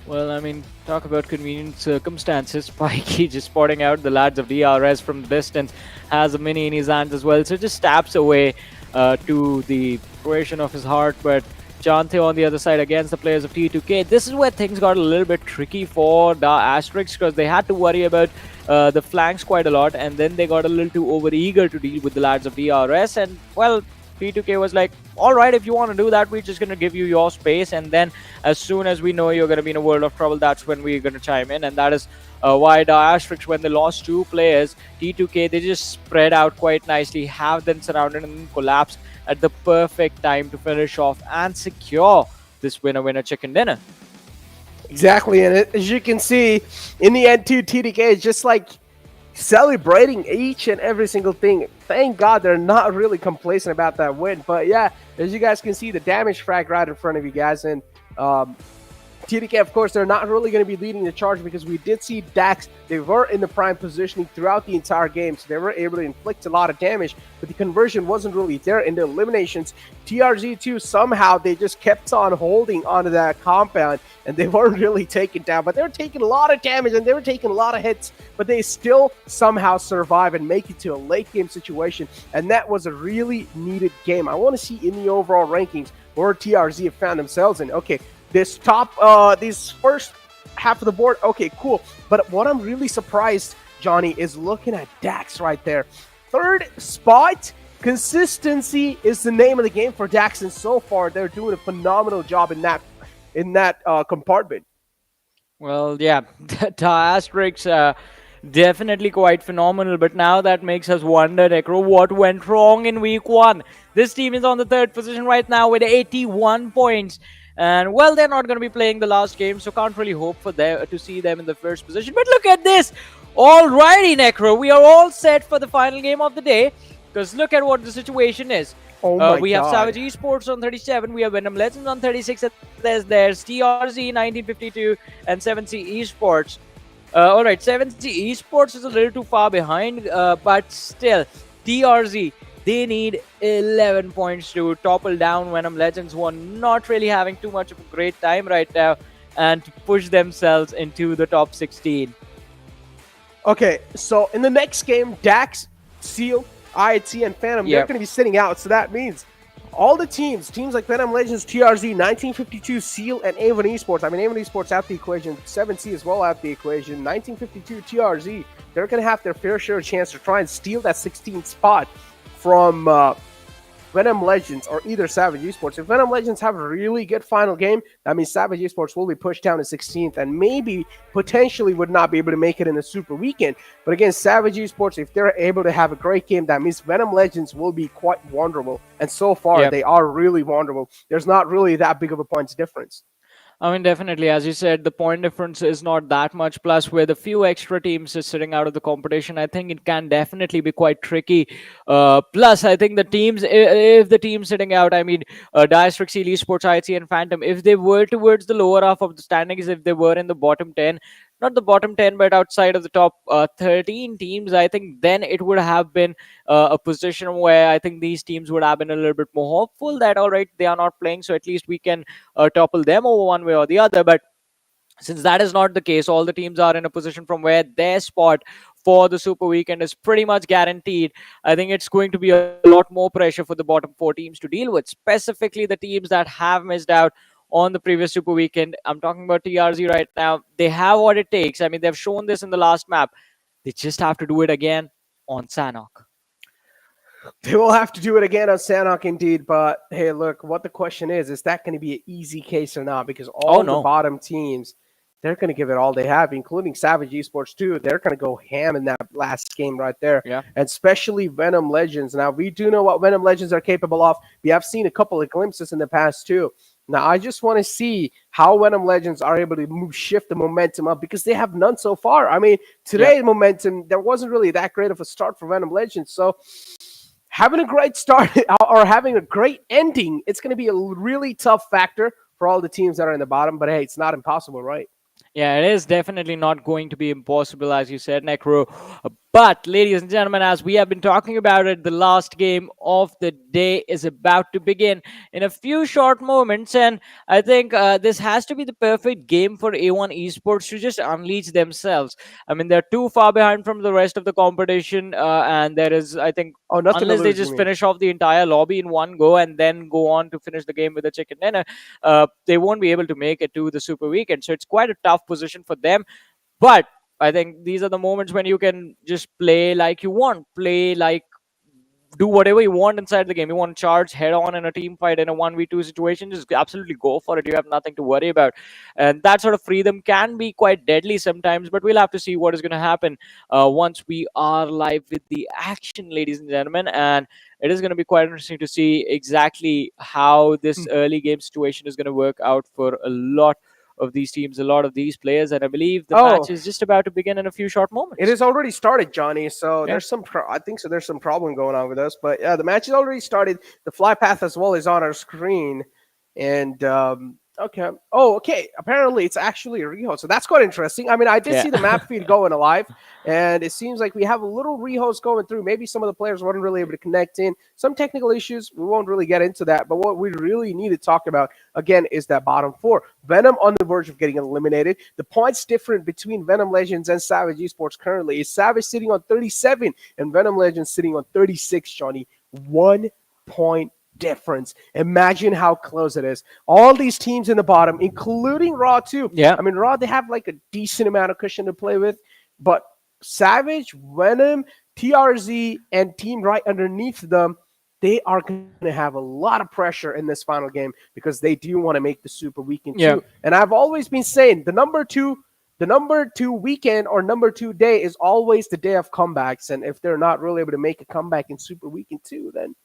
Well, I mean, talk about convenient circumstances. Pikey just spotting out the lads of DRS from the distance, has a mini in his hands as well, so just stabs away to the fruition of his heart. But Chante on the other side against the players of T2K. This is where things got a little bit tricky for the Atrax, because they had to worry about the flanks quite a lot, and then they got a little too over-eager to deal with the lads of DRS, and, well, T2K was like, all right, if you want to do that, we're just going to give you your space. And then as soon as we know you're going to be in a world of trouble, that's when we're going to chime in. And that is why DRS, when they lost 2 players, T2K, they just spread out quite nicely, have them surrounded and collapsed at the perfect time to finish off and secure this winner chicken dinner. Exactly, and as you can see, in the end, too, TDK is just like celebrating each and every single thing. Thank God they're not really complacent about that win. But yeah, as you guys can see, the damage frag right in front of you guys, and TDK, of course, they're not really going to be leading the charge because we did see Dax. They were in the prime positioning throughout the entire game, so they were able to inflict a lot of damage, but the conversion wasn't really there in the eliminations. TRZ2, somehow they just kept on holding onto that compound, and they weren't really taken down, but they were taking a lot of damage, and they were taking a lot of hits, but they still somehow survive and make it to a late game situation, and that was a really needed game. I want to see in the overall rankings where TRZ have found themselves in. Okay, this first half of the board, okay, cool. But what I'm really surprised, Johnny, is looking at Dax right there. 3rd spot. Consistency is the name of the game for Dax, and so far they're doing a phenomenal job in that compartment. Well, yeah, Atrax definitely quite phenomenal, but now that makes us wonder, Necro, what went wrong in week 1? This team is on the 3rd position right now with 81 points. And, well, they're not going to be playing the last game, so can't really hope for them to see them in the 1st position. But look at this! Alrighty, Necro, we are all set for the final game of the day, because look at what the situation is. We have Savage Esports on 37, we have Venom Legends on 36, and there's TRZ 1952 and 7C Esports. Alright, 7C Esports is a little too far behind, but still, TRZ, they need 11 points to topple down Venom Legends, who are not really having too much of a great time right now, and to push themselves into the top 16. Okay, so in the next game, Dax, Seal, IIT, and Phantom, they're going to be sitting out. So that means all the teams like Venom Legends, TRZ, 1952, Seal, and Avon Esports. I mean, Avon Esports out the equation, 7C as well out the equation, 1952, TRZ, they're going to have their fair share of chance to try and steal that 16th spot from Venom Legends or either Savage Esports. If Venom Legends have a really good final game, that means Savage Esports will be pushed down to 16th and maybe potentially would not be able to make it in the Super Weekend. But again, Savage Esports, if they're able to have a great game, that means Venom Legends will be quite vulnerable. And so far, they are really vulnerable. There's not really that big of a points difference. I mean, definitely, as you said, the point difference is not that much. Plus, with a few extra teams sitting out of the competition, I think it can definitely be quite tricky. Plus, I think the teams, if the teams sitting out, I mean, Atrax Esports, IC, and Phantom, if they were towards the lower half of the standings, if they were in the bottom 10, not the bottom 10, but outside of the top 13 teams, I think then it would have been a position where I think these teams would have been a little bit more hopeful that, all right, they are not playing, so at least we can topple them over one way or the other. But since that is not the case, all the teams are in a position from where their spot for the Super Weekend is pretty much guaranteed. I think it's going to be a lot more pressure for the bottom 4 teams to deal with, specifically the teams that have missed out on the previous Super Weekend. I'm talking about TRZ right now. They have what it takes. I mean, they've shown this in the last map. They just have to do it again on Sanhok. They will have to do it again on Sanhok indeed, but hey, look, what the question is that going to be an easy case or not? Because all the bottom teams, they're going to give it all they have, including Savage Esports too. They're going to go ham in that last game right there. Yeah. And especially Venom Legends. Now, we do know what Venom Legends are capable of. We have seen a couple of glimpses in the past too. Now, I just want to see how Venom Legends are able to shift the momentum up because they have none so far. I mean, today momentum, there wasn't really that great of a start for Venom Legends. So having a great start or having a great ending, it's going to be a really tough factor for all the teams that are in the bottom. But hey, it's not impossible, right? Yeah, it is definitely not going to be impossible, as you said, Necro. But, ladies and gentlemen, as we have been talking about it, the last game of the day is about to begin in a few short moments. And I think this has to be the perfect game for A1 Esports to just unleash themselves. I mean, they're too far behind from the rest of the competition. And there is, I think, unless they just finish off the entire lobby in one go and then go on to finish the game with a chicken dinner, they won't be able to make it to the Super Weekend. So it's quite a tough position for them. But I think these are the moments when you can just play like you want, play like do whatever you want inside the game. You want to charge head on in a team fight in a 1v2 situation, just absolutely go for it. You have nothing to worry about. And that sort of freedom can be quite deadly sometimes, but we'll have to see what is going to happen once we are live with the action, ladies and gentlemen. And it is going to be quite interesting to see exactly how this early game situation is going to work out for a lot of these teams, a lot of these players. And I believe the match is just about to begin in a few short moments. It has already started, Johnny. So Yeah. there's some, I think so. There's some problem going on with us, but yeah, the match has already started. The fly path as well is on our screen, and okay. Oh, okay. Apparently, it's actually a rehost, so that's quite interesting. I mean, I did Yeah. see the map feed going live, and it seems like we have a little rehost going through. Maybe some of the players weren't really able to connect in. Some technical issues. We won't really get into that. But what we really need to talk about again is that bottom four. Venom on the verge of getting eliminated. The points difference between Venom Legends and Savage Esports currently is Savage sitting on 37 and Venom Legends sitting on 36. Johnny, 1 point difference. Imagine how close it is. All these teams in the bottom, including Raw too. Yeah. I mean, Raw, they have like a decent amount of cushion to play with, but Savage, Venom, TRZ, and Team Right underneath them, they are going to have a lot of pressure in this final game because they do want to make the Super Weekend Yeah. too. And I've always been saying the number two weekend or number 2 day is always the day of comebacks. And if they're not really able to make a comeback in Super Weekend 2, then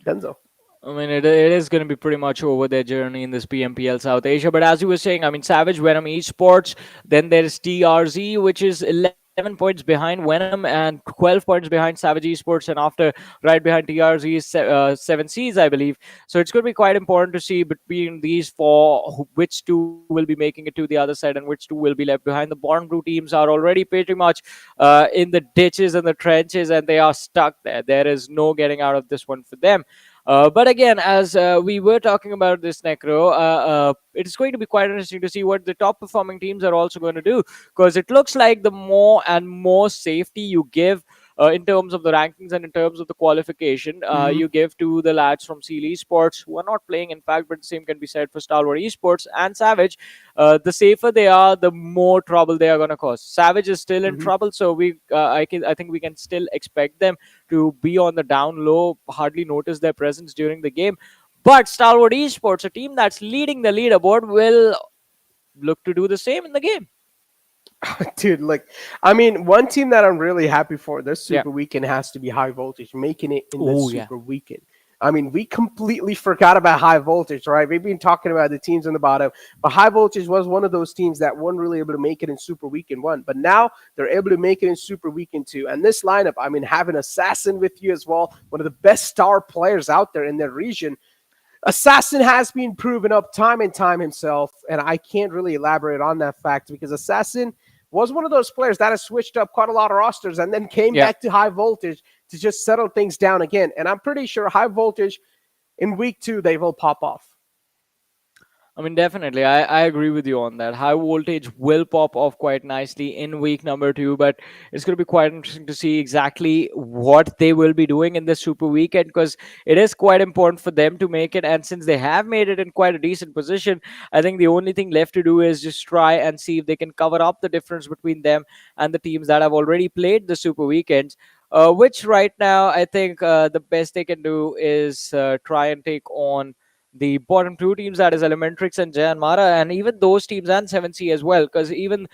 Denzo. I mean, it is going to be pretty much over their journey in this PMPL South Asia. But as you were saying, I mean, Savage, Venom Esports, then there's TRZ, which is 11 points behind Venom and 12 points behind Savage Esports. And after, right behind TRZ is 7Cs, I believe. So it's going to be quite important to see between these four which two will be making it to the other side and which two will be left behind. The bottom two teams are already pretty much in the ditches and the trenches, and they are stuck there. There is no getting out of this one for them. But again, as we were talking about this, Necro, it's going to be quite interesting to see what the top performing teams are also going to do, because it looks like the more and more safety you give in terms of the rankings and in terms of the qualification, you give to the lads from Skylightz who are not playing, in fact, but the same can be said for Stalwart Esports and Savage. The safer they are, the more trouble they are going to cause. Savage is still in trouble, so I think we can still expect them to be on the down low, hardly notice their presence during the game. But Stalwart Esports, a team that's leading the leaderboard, will look to do the same in the game. Dude, like, I mean, one team that I'm really happy for this Super Weekend has to be High Voltage, making it in the Super Weekend. I mean, we completely forgot about High Voltage, right? We've been talking about the teams on the bottom, but High Voltage was one of those teams that weren't really able to make it in Super Weekend 1, but now they're able to make it in Super Weekend 2. And this lineup, I mean, having Assassin with you as well, one of the best star players out there in their region. Assassin has been proven up time and time himself, and I can't really elaborate on that fact because Assassin was one of those players that has switched up quite a lot of rosters and then came back to High Voltage to just settle things down again. And I'm pretty sure High Voltage in week 2, they will pop off. I mean, definitely. I agree with you on that. High Voltage will pop off quite nicely in week number 2, but it's going to be quite interesting to see exactly what they will be doing in this Super Weekend, because it is quite important for them to make it. And since they have made it in quite a decent position, I think the only thing left to do is just try and see if they can cover up the difference between them and the teams that have already played the Super Weekends. Which right now, I think the best they can do is try and take on the bottom two teams, that is ElementriX and JyanMaara, and even those teams and 7C as well, because even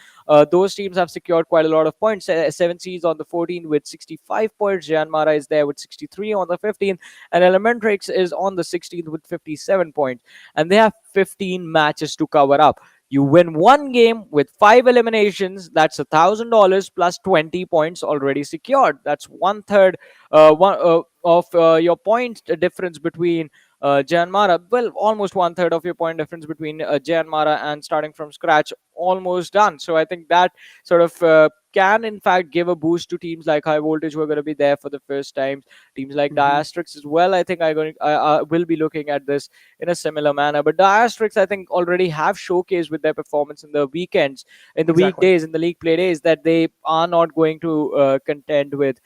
those teams have secured quite a lot of points. 7C is on the 14th with 65 points, JyanMaara is there with 63 on the 15th, and ElementriX is on the 16th with 57 points, and they have 15 matches to cover up. You win one game with 5 eliminations, that's $1,000 plus 20 points already secured. That's one third of your point difference between JyanMaara. Well, almost one third of your point difference between JyanMaara and starting from scratch, almost done. So I think that sort of can in fact give a boost to teams like High Voltage who are going to be there for the first time. Teams like DRS as well, I think will be looking at this in a similar manner. But DRS, I think, already have showcased with their performance in the weekends, in the weekdays, in the league play days, that they are not going to contend with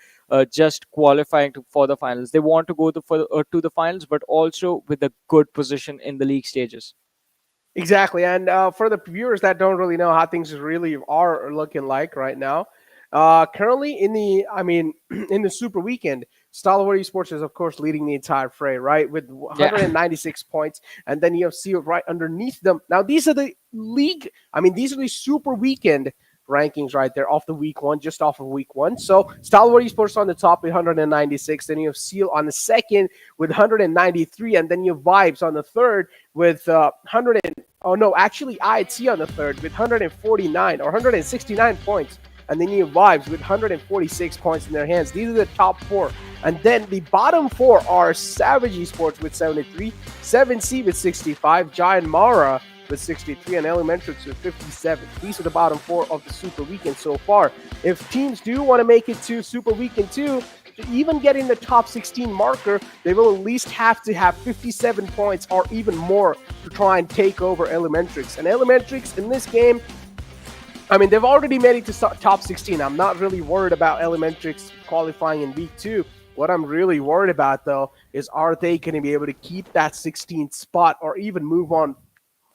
just qualifying for the finals. They want to go to the finals, but also with a good position in the league stages. Exactly. And for the viewers that don't really know how things really are looking like right now, currently in the Super Weekend, Stalwart Esports is, of course, leading the entire fray, right, with 196 points. And then you have Seal right underneath them. Now, these are the league, these are the super weekend rankings right there off the week one, just off of week one. So Stalwart Esports on the top with 196. Then you have Seal on the second with 193. And then you have Vibes on the third with IHC on the third with 149 or 169 points. And then you have Vibes with 146 points in their hands. These are the top four. And then the bottom four are Savage Esports with 73, 7C with 65, JyanMaara with 63, and ElementriX with 57. These are the bottom four of the Super Weekend so far. If teams do want to make it to Super Weekend 2, to even get in the top 16 marker, they will at least have to have 57 points or even more to try and take over ElementriX. And ElementriX in this game, they've already made it to top 16. I'm not really worried about ElementriX qualifying in week 2. What I'm really worried about, though, is are they going to be able to keep that 16th spot or even move on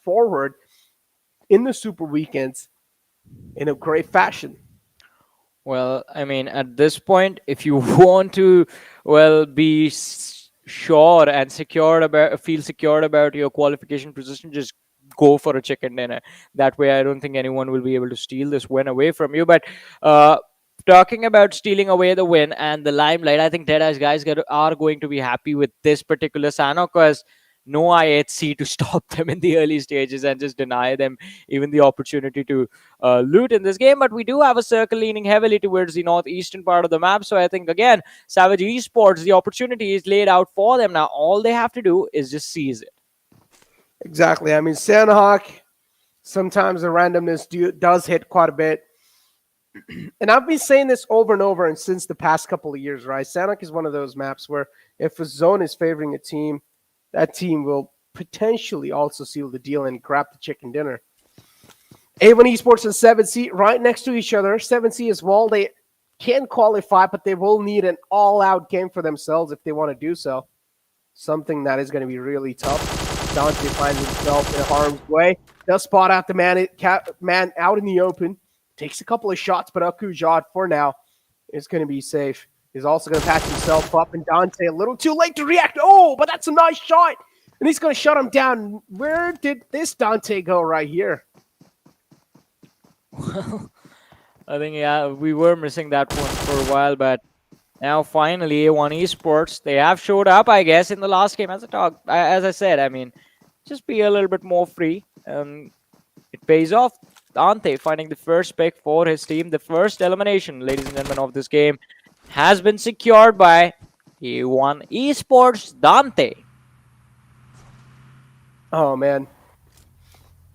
forward in the Super Weekends in a great fashion? Well, at this point, if you want to, be sure and feel secured about your qualification position, just go for a chicken dinner. That way, I don't think anyone will be able to steal this win away from you. But talking about stealing away the win and the limelight, I think Deadeyes Guys are going to be happy with this particular Sanhok, because no IHC to stop them in the early stages and just deny them even the opportunity to loot in this game. But we do have a circle leaning heavily towards the northeastern part of the map. So I think, again, Savage Esports, the opportunity is laid out for them. Now, all they have to do is just seize it. Exactly. Sanhok, sometimes the randomness does hit quite a bit. And I've been saying this over and over and since the past couple of years, right? Sanhok is one of those maps where if a zone is favoring a team, that team will potentially also seal the deal and grab the chicken dinner. A1 Esports and 7C right next to each other. 7C as well. They can qualify, but they will need an all-out game for themselves if they want to do so. Something that is going to be really tough. Dante finds himself in harm's way. They'll spot out the man out in the open. Takes a couple of shots, but Akujad, for now, is going to be safe. He's also going to patch himself up, and Dante a little too late to react. Oh, but that's a nice shot. And he's going to shut him down. Where did this Dante go right here? Well, I think, we were missing that one for a while, but now finally A1 Esports, they have showed up, I guess, in the last game. As I said, just be a little bit more free. It pays off. Dante finding the first pick for his team. The first elimination, ladies and gentlemen, of this game has been secured by A1 Esports. Dante. Oh, man.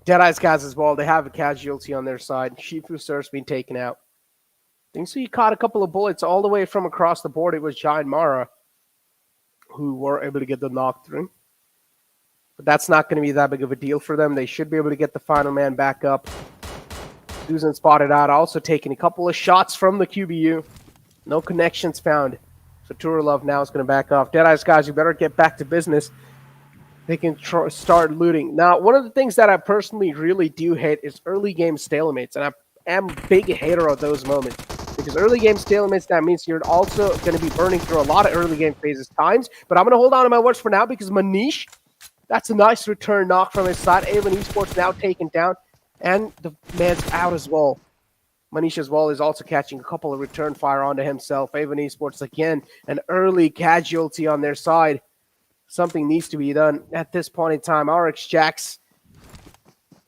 Deadeyes Guys as well. They have a casualty on their side. Shifu Surf's been taken out. I think so. He caught a couple of bullets all the way from across the board. It was JyanMaara who were able to get the knock through. But that's not going to be that big of a deal for them. They should be able to get the final man back up. Susan spotted out, also taking a couple of shots from the QBU. No connections found. So Turalov now is going to back off. Deadeyes Guys, you better get back to business. They can start looting. Now, one of the things that I personally really do hate is early game stalemates. And I am a big hater of those moments. Because early game stalemates, that means you're also going to be burning through a lot of early game phases times. But I'm going to hold on to my words for now because Manish, that's a nice return knock from his side. A1 Esports now taken down. And the man's out as well. Manish as well is also catching a couple of return fire onto himself. A1 Esports, again, an early casualty on their side. Something needs to be done at this point in time. RxJax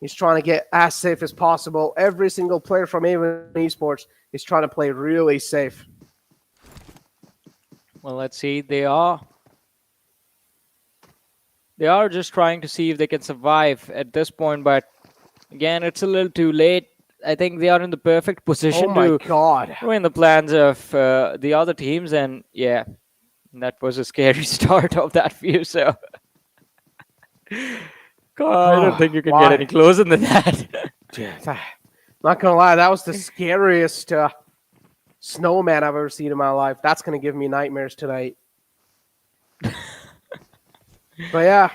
is trying to get as safe as possible. Every single player from A1 Esports is trying to play really safe. Well, let's see. They are just trying to see if they can survive at this point, but again, it's a little too late. I think they are in the perfect position to ruin the plans of the other teams, and yeah, that was a scary start of that view. So, God, I don't think you can get any closer than that. Not gonna lie, that was the scariest snowman I've ever seen in my life. That's gonna give me nightmares tonight. But yeah,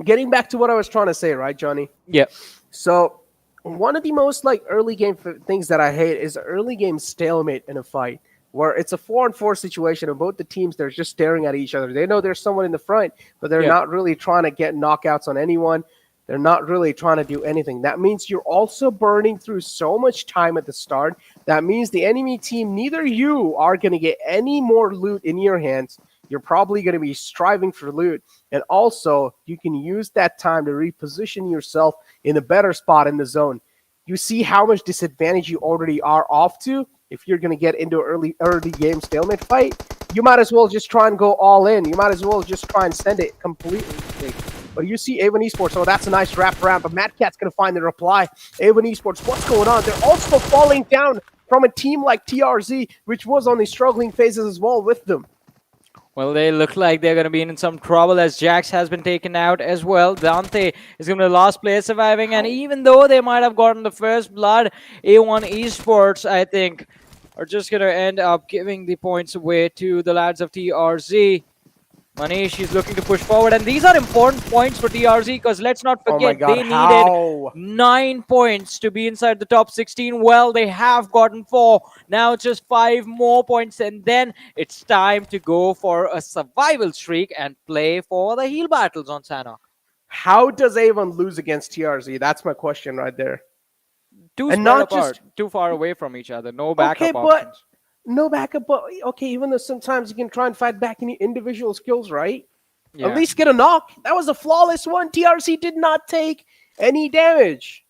getting back to what I was trying to say, right, Johnny? Yeah. So one of the most early game things that I hate is early game stalemate in a fight. where it's a 4-on-4 situation and both the teams, they're just staring at each other. They know there's someone in the front, but they're not really trying to get knockouts on anyone. They're not really trying to do anything. That means you're also burning through so much time at the start. That means the enemy team, neither you are going to get any more loot in your hands. You're probably going to be striving for loot. And also, you can use that time to reposition yourself in a better spot in the zone. You see how much disadvantage you already are off to. If you're going to get into an early game stalemate fight, you might as well just try and go all in. You might as well just try and send it completely. But you see Avon Esports, oh, that's a nice wrap around, but Mad Cat's going to find the reply. Avon Esports, what's going on? They're also falling down from a team like TRZ, which was on the struggling phases as well with them. Well, they look like they're going to be in some trouble as Jax has been taken out as well. Dante is going to be the last player surviving, and even though they might have gotten the first blood, A1 Esports, I think, are just going to end up giving the points away to the lads of TRZ. Manish is looking to push forward, and these are important points for TRZ because let's not forget they needed 9 points to be inside the top 16. Well, they have gotten 4. Now it's just 5 more points, and then it's time to go for a survival streak and play for the heal battles on Sanhok. How does Avon lose against TRZ? That's my question right there. Too far away from each other. No backup options. No backup, but okay, even though sometimes you can try and fight back any individual skills, right? Yeah. At least get a knock. That was a flawless one. TRC did not take any damage.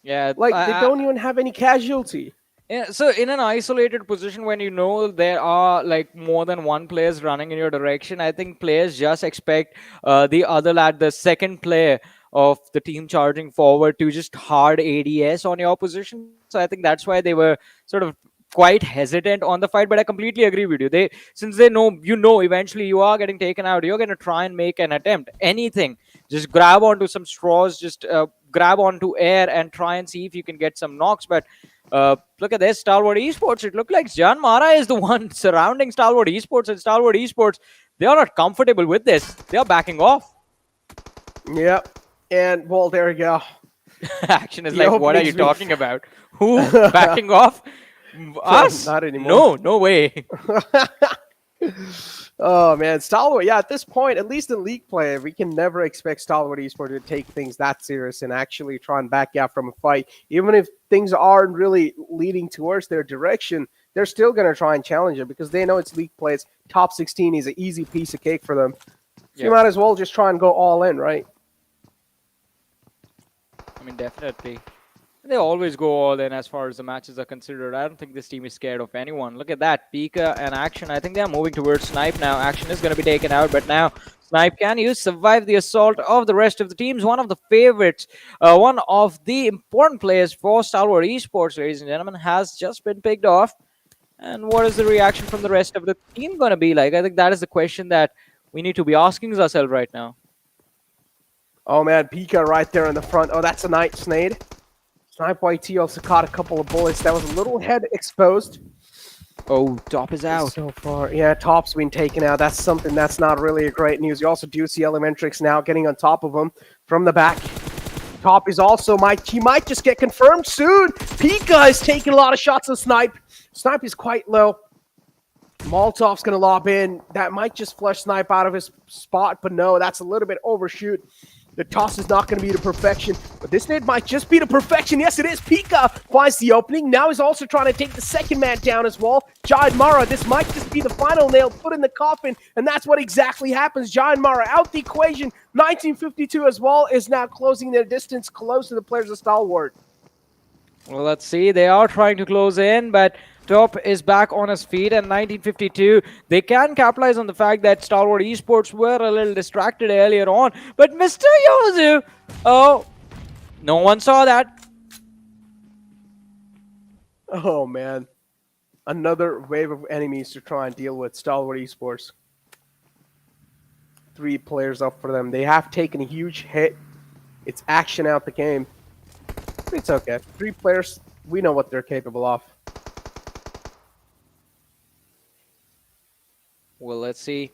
Yeah. Like, they don't even have any casualty. Yeah, so in an isolated position when you know there are like more than one players running in your direction, I think players just expect the other lad, the second player of the team charging forward to just hard ADS on your position. So I think that's why they were sort of quite hesitant on the fight, but I completely agree with you. Since they know, eventually you are getting taken out, you're going to try and make an attempt. Anything. Just grab onto some straws, just grab onto air and try and see if you can get some knocks. But look at this, Stalwart Esports. It looked like JyanMaara is the one surrounding Stalwart Esports, and Stalwart Esports, they are not comfortable with this. They are backing off. Yep. And, well, there we go. Action is like, what are you talking about? Who? Backing off? Us? Not anymore. No way. Oh, man. Stalwart, yeah, at this point, at least in league play, we can never expect Stalwart Esports to take things that serious and actually try and back out from a fight. Even if things aren't really leading towards their direction, they're still going to try and challenge it because they know it's league play. It's top 16 is an easy piece of cake for them. So you might as well just try and go all in, right? I mean, definitely. They always go all in as far as the matches are considered. I don't think this team is scared of anyone. Look at that. Pika and Action. I think they are moving towards Snipe now. Action is going to be taken out, but now Snipe can survive the assault of the rest of the teams. One of the favorites, one of the important players for Stalwart Esports, ladies and gentlemen, has just been picked off. And what is the reaction from the rest of the team going to be like? I think that is the question that we need to be asking ourselves right now. Oh, man. Pika right there in the front. Oh, that's a nice nade. Snipe YT also caught a couple of bullets. That was a little head exposed. Oh, top is out. So far. Yeah, top's been taken out. That's something that's not really a great news. You also do see ElementriX now getting on top of him from the back. Top is also he might just get confirmed soon. Pika is taking a lot of shots of Snipe. Snipe is quite low. Molotov's going to lob in. That might just flush Snipe out of his spot, but no, that's a little bit overshoot. The toss is not going to be to perfection, but this nade might just be to perfection. Yes, it is. Pika finds the opening. Now he's also trying to take the second man down as well. JyanMaara, this might just be the final nail put in the coffin, and that's what exactly happens. JyanMaara out the equation. 1952 as well is now closing their distance close to the players of Stalwart. Well, let's see. They are trying to close in, but Top is back on his feet, and 1952, they can capitalize on the fact that Stalwart Esports were a little distracted earlier on. But Mr. Yozu, oh, no one saw that. Oh, man. Another wave of enemies to try and deal with Stalwart Esports. 3 players up for them. They have taken a huge hit. It's Action out the game. It's okay. 3 players, we know what they're capable of. Well, let's see.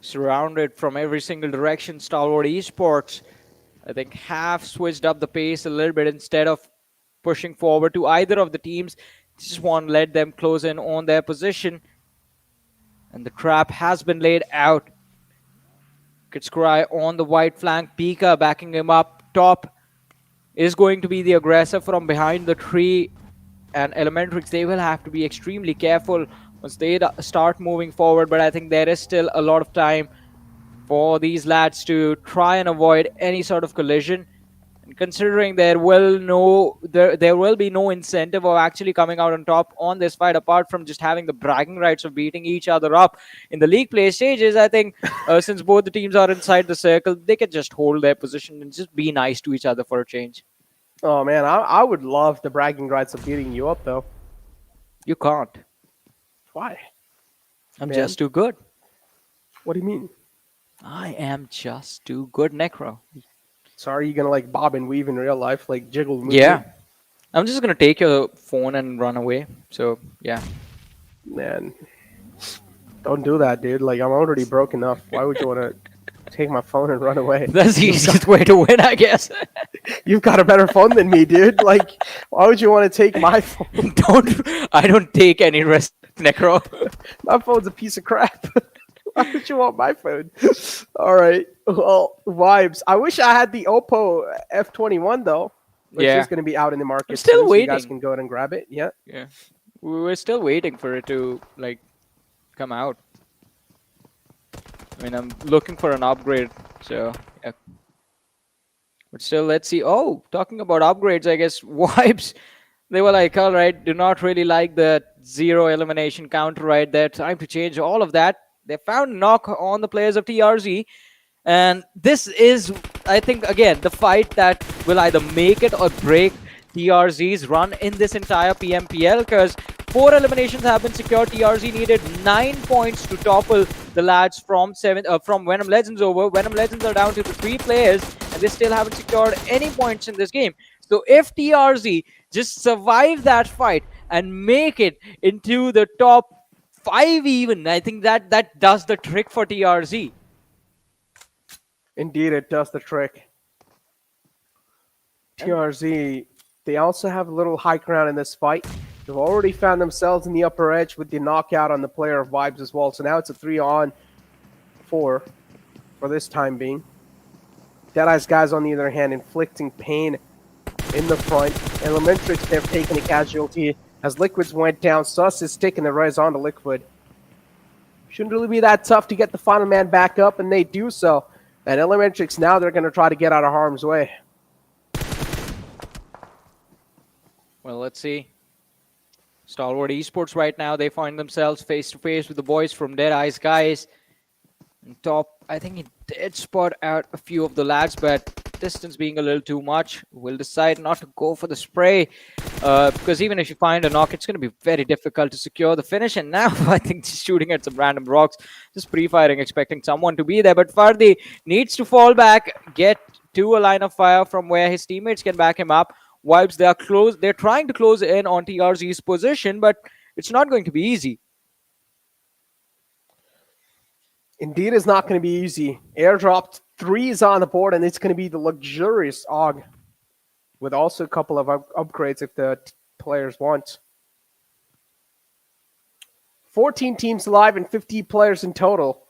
Surrounded from every single direction, Stalwart Esports, I think, have switched up the pace a little bit. Instead of pushing forward to either of the teams, just want to let them close in on their position. And the trap has been laid out. Kitscry on the white flank. Pika backing him up top is going to be the aggressor from behind the tree. And ElementriX, they will have to be extremely careful once they start moving forward. But I think there is still a lot of time for these lads to try and avoid any sort of collision. And considering there will be no incentive of actually coming out on top on this fight, apart from just having the bragging rights of beating each other up in the league play stages, I think since both the teams are inside the circle, they can just hold their position and just be nice to each other for a change. Oh man, I would love the bragging rights of beating you up though. You can't. Why? I'm Man. just too good. What do you mean? I am just too good, Necro. So are you gonna like bob and weave in real life, like jiggle? Movie? Yeah. I'm just gonna take your phone and run away. So yeah. Man, don't do that, dude. Like I'm already broke enough. Why would you want to take my phone and run away? That's the easiest way to win, I guess. You've got a better phone than me, dude. Like, why would you want to take my phone? I don't take any risk, Necro. My phone's a piece of crap. Why would you want my phone? All right. Well, vibes. I wish I had the Oppo F21 though. Which is going to be out in the market. I'm still soon, waiting. So you guys can go ahead and grab it. Yeah. Yeah. We're still waiting for it to like come out. I mean, I'm looking for an upgrade. So yeah. But still, let's see. Oh, talking about upgrades, I guess Vibes, they were like, all right, do not really like the 0 elimination counter right there. Time to change all of that. They found a knock on the players of TRZ. And this is, I think, again, the fight that will either make it or break TRZ's run in this entire PMPL, because 4 eliminations have been secured. TRZ needed 9 points to topple the lads from Venom Legends over. Venom Legends are down to the 3 players, and they still haven't secured any points in this game. So if TRZ just survive that fight and make it into the top 5 even, I think that does the trick for TRZ. Indeed, it does the trick. TRZ, they also have a little high ground in this fight. They've already found themselves in the upper edge with the knockout on the player of Vibes as well. So now it's a 3-on-4 for this time being. Deadeyes Guys, on the other hand, inflicting pain in the front. ElementriX, they've taken a casualty as Liquids went down. Sus is taking the res on to Liquid. Shouldn't really be that tough to get the final man back up, and they do so. And ElementriX, now they're going to try to get out of harm's way. Well, let's see. Stalwart Esports right now, they find themselves face-to-face with the boys from Deadeyes Guys. And top, I think he did spot out a few of the lads, but distance being a little too much, will decide not to go for the spray. Because even if you find a knock, it's going to be very difficult to secure the finish. And now I think just shooting at some random rocks, just pre-firing, expecting someone to be there. But Fardi needs to fall back, get to a line of fire from where his teammates can back him up. Vibes, they are close. They're trying to close in on TRZ's position, but it's not going to be easy. Indeed, it's not going to be easy. Airdropped 3s on the board, and it's going to be the luxurious AUG with also a couple of upgrades if the players want. 14 teams live and 50 players in total.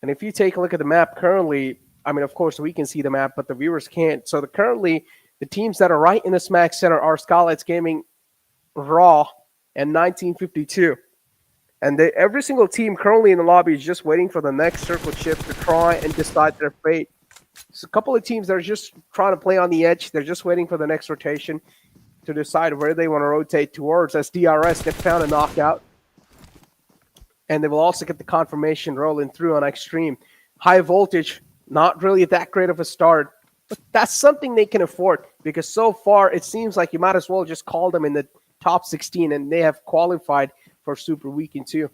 And if you take a look at the map currently, I mean, of course, we can see the map, but the viewers can't. So currently, the teams that are right in the smack center are Skylightz Gaming, Raw, and 1952. And every single team currently in the lobby is just waiting for the next circle shift to try and decide their fate. So a couple of teams that are just trying to play on the edge. They're just waiting for the next rotation to decide where they want to rotate towards. As DRS get found a knockout. And they will also get the confirmation rolling through on Extreme. High voltage, not really that great of a start. But that's something they can afford, because so far it seems like you might as well just call them in the top 16, and they have qualified for Super Weekend 2.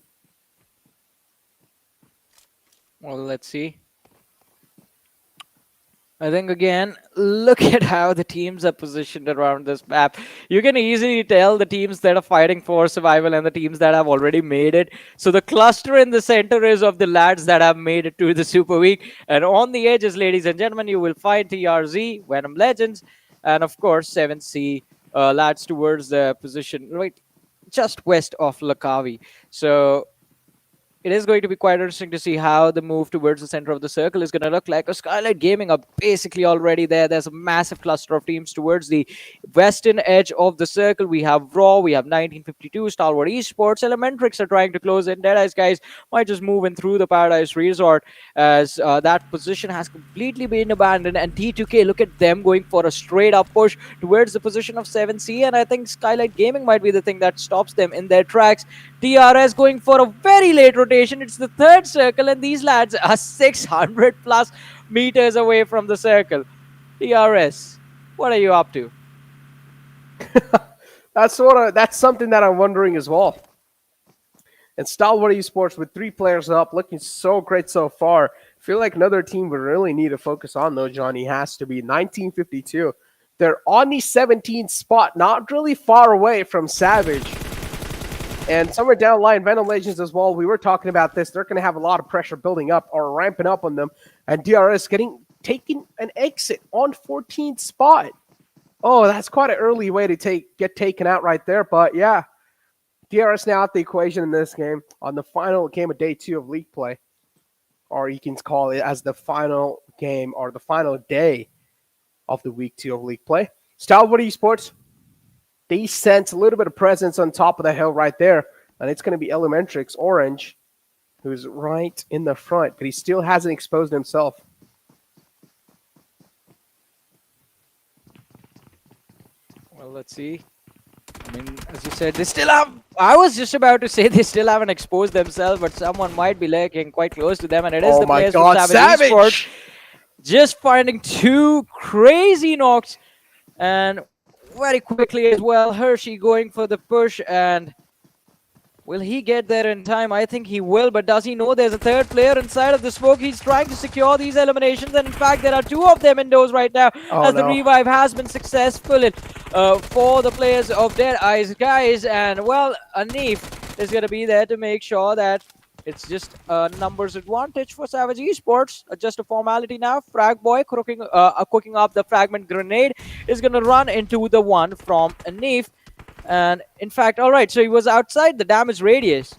Well, let's see. I think, again, look at how the teams are positioned around this map. You can easily tell the teams that are fighting for survival and the teams that have already made it. So the cluster in the center is of the lads that have made it to the Super Week. And on the edges, ladies and gentlemen, you will find TRZ, Venom Legends, and, of course, 7C lads towards the position. Right. just west of Lakavi. So it is going to be quite interesting to see how the move towards the center of the circle is going to look like. Skylightz Gaming are basically already there. There's a massive cluster of teams towards the western edge of the circle. We have Raw, we have 1952, Stalwart Esports, ElementriX are trying to close in. Deadeyes Guys might just move in through the Paradise Resort as that position has completely been abandoned. And T2K, look at them going for a straight up push towards the position of 7C. And I think Skylightz Gaming might be the thing that stops them in their tracks. DRS going for a very late rotation. It's the third circle, and these lads are 600 plus meters away from the circle. DRS, what are you up to? That's something that I'm wondering as well. And Stalwart Esports with 3 players up, looking so great so far. Feel like another team we really need to focus on, though, Johnny, has to be 1952. They're on the 17th spot, not really far away from Savage. And somewhere down the line, Venom Legends as well, we were talking about this. They're going to have a lot of pressure building up or ramping up on them. And DRS taking an exit on 14th spot. Oh, that's quite an early way to get taken out right there. But yeah, DRS now out the equation in this game on the final game of day 2 of league play. Or you can call it as the final game or the final day of the week 2 of league play. Stalwart Esports, they sense a little bit of presence on top of the hill right there. And it's going to be ElementriX Orange, who's right in the front. But he still hasn't exposed himself. Well, let's see. I mean, as you said, they still have... I was just about to say they still haven't exposed themselves, but someone might be lurking quite close to them. And it is the players from Savage Esports. Just finding 2 crazy knocks. And very quickly as well, Hershey going for the push, and will he get there in time? I think he will, but does he know there's a third player inside of the smoke? He's trying to secure these eliminations, and in fact there are 2 of them indoors right now the revive has been successful for the players of Deadeyes Guys. And well, Anif is going to be there to make sure that it's just a numbers advantage for Savage Esports. Just a formality now. Frag Boy cooking up the fragment grenade is going to run into the one from Anif. And in fact, all right, so he was outside the damage radius.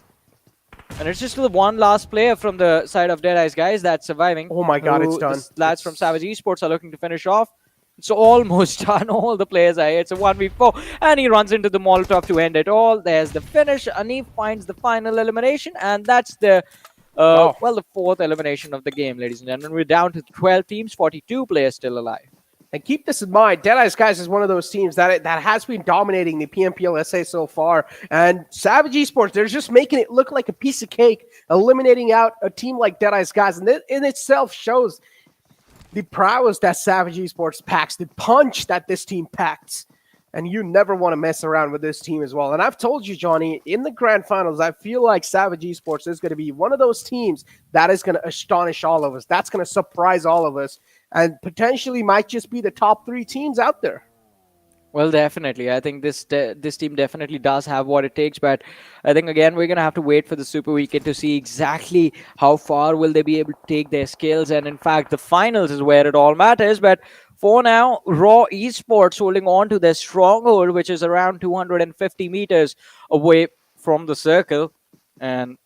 And it's just the one last player from the side of Deadeyes Guys that's surviving. Oh my god, it's done. The lads from Savage Esports are looking to finish off. It's almost done. All the players are here. It's a 1v4. And he runs into the Molotov to end it all. There's the finish. Anif finds the final elimination. And that's the, well, the 4th elimination of the game, ladies and gentlemen. We're down to 12 teams, 42 players still alive. And keep this in mind, Deadeyes Guys is one of those teams that has been dominating the PMPL SA so far. And Savage Esports, they're just making it look like a piece of cake, eliminating out a team like Deadeyes Guys. And that in itself shows the prowess that Savage Esports packs, the punch that this team packs. And you never want to mess around with this team as well. And I've told you, Johnny, in the grand finals, I feel like Savage Esports is going to be one of those teams that is going to astonish all of us. That's going to surprise all of us. And potentially might just be the top 3 teams out there. Well, definitely. I think this team definitely does have what it takes. But I think, again, we're going to have to wait for the Super Weekend to see exactly how far will they be able to take their skills. And in fact, the finals is where it all matters. But for now, Raw Esports holding on to their stronghold, which is around 250 meters away from the circle. And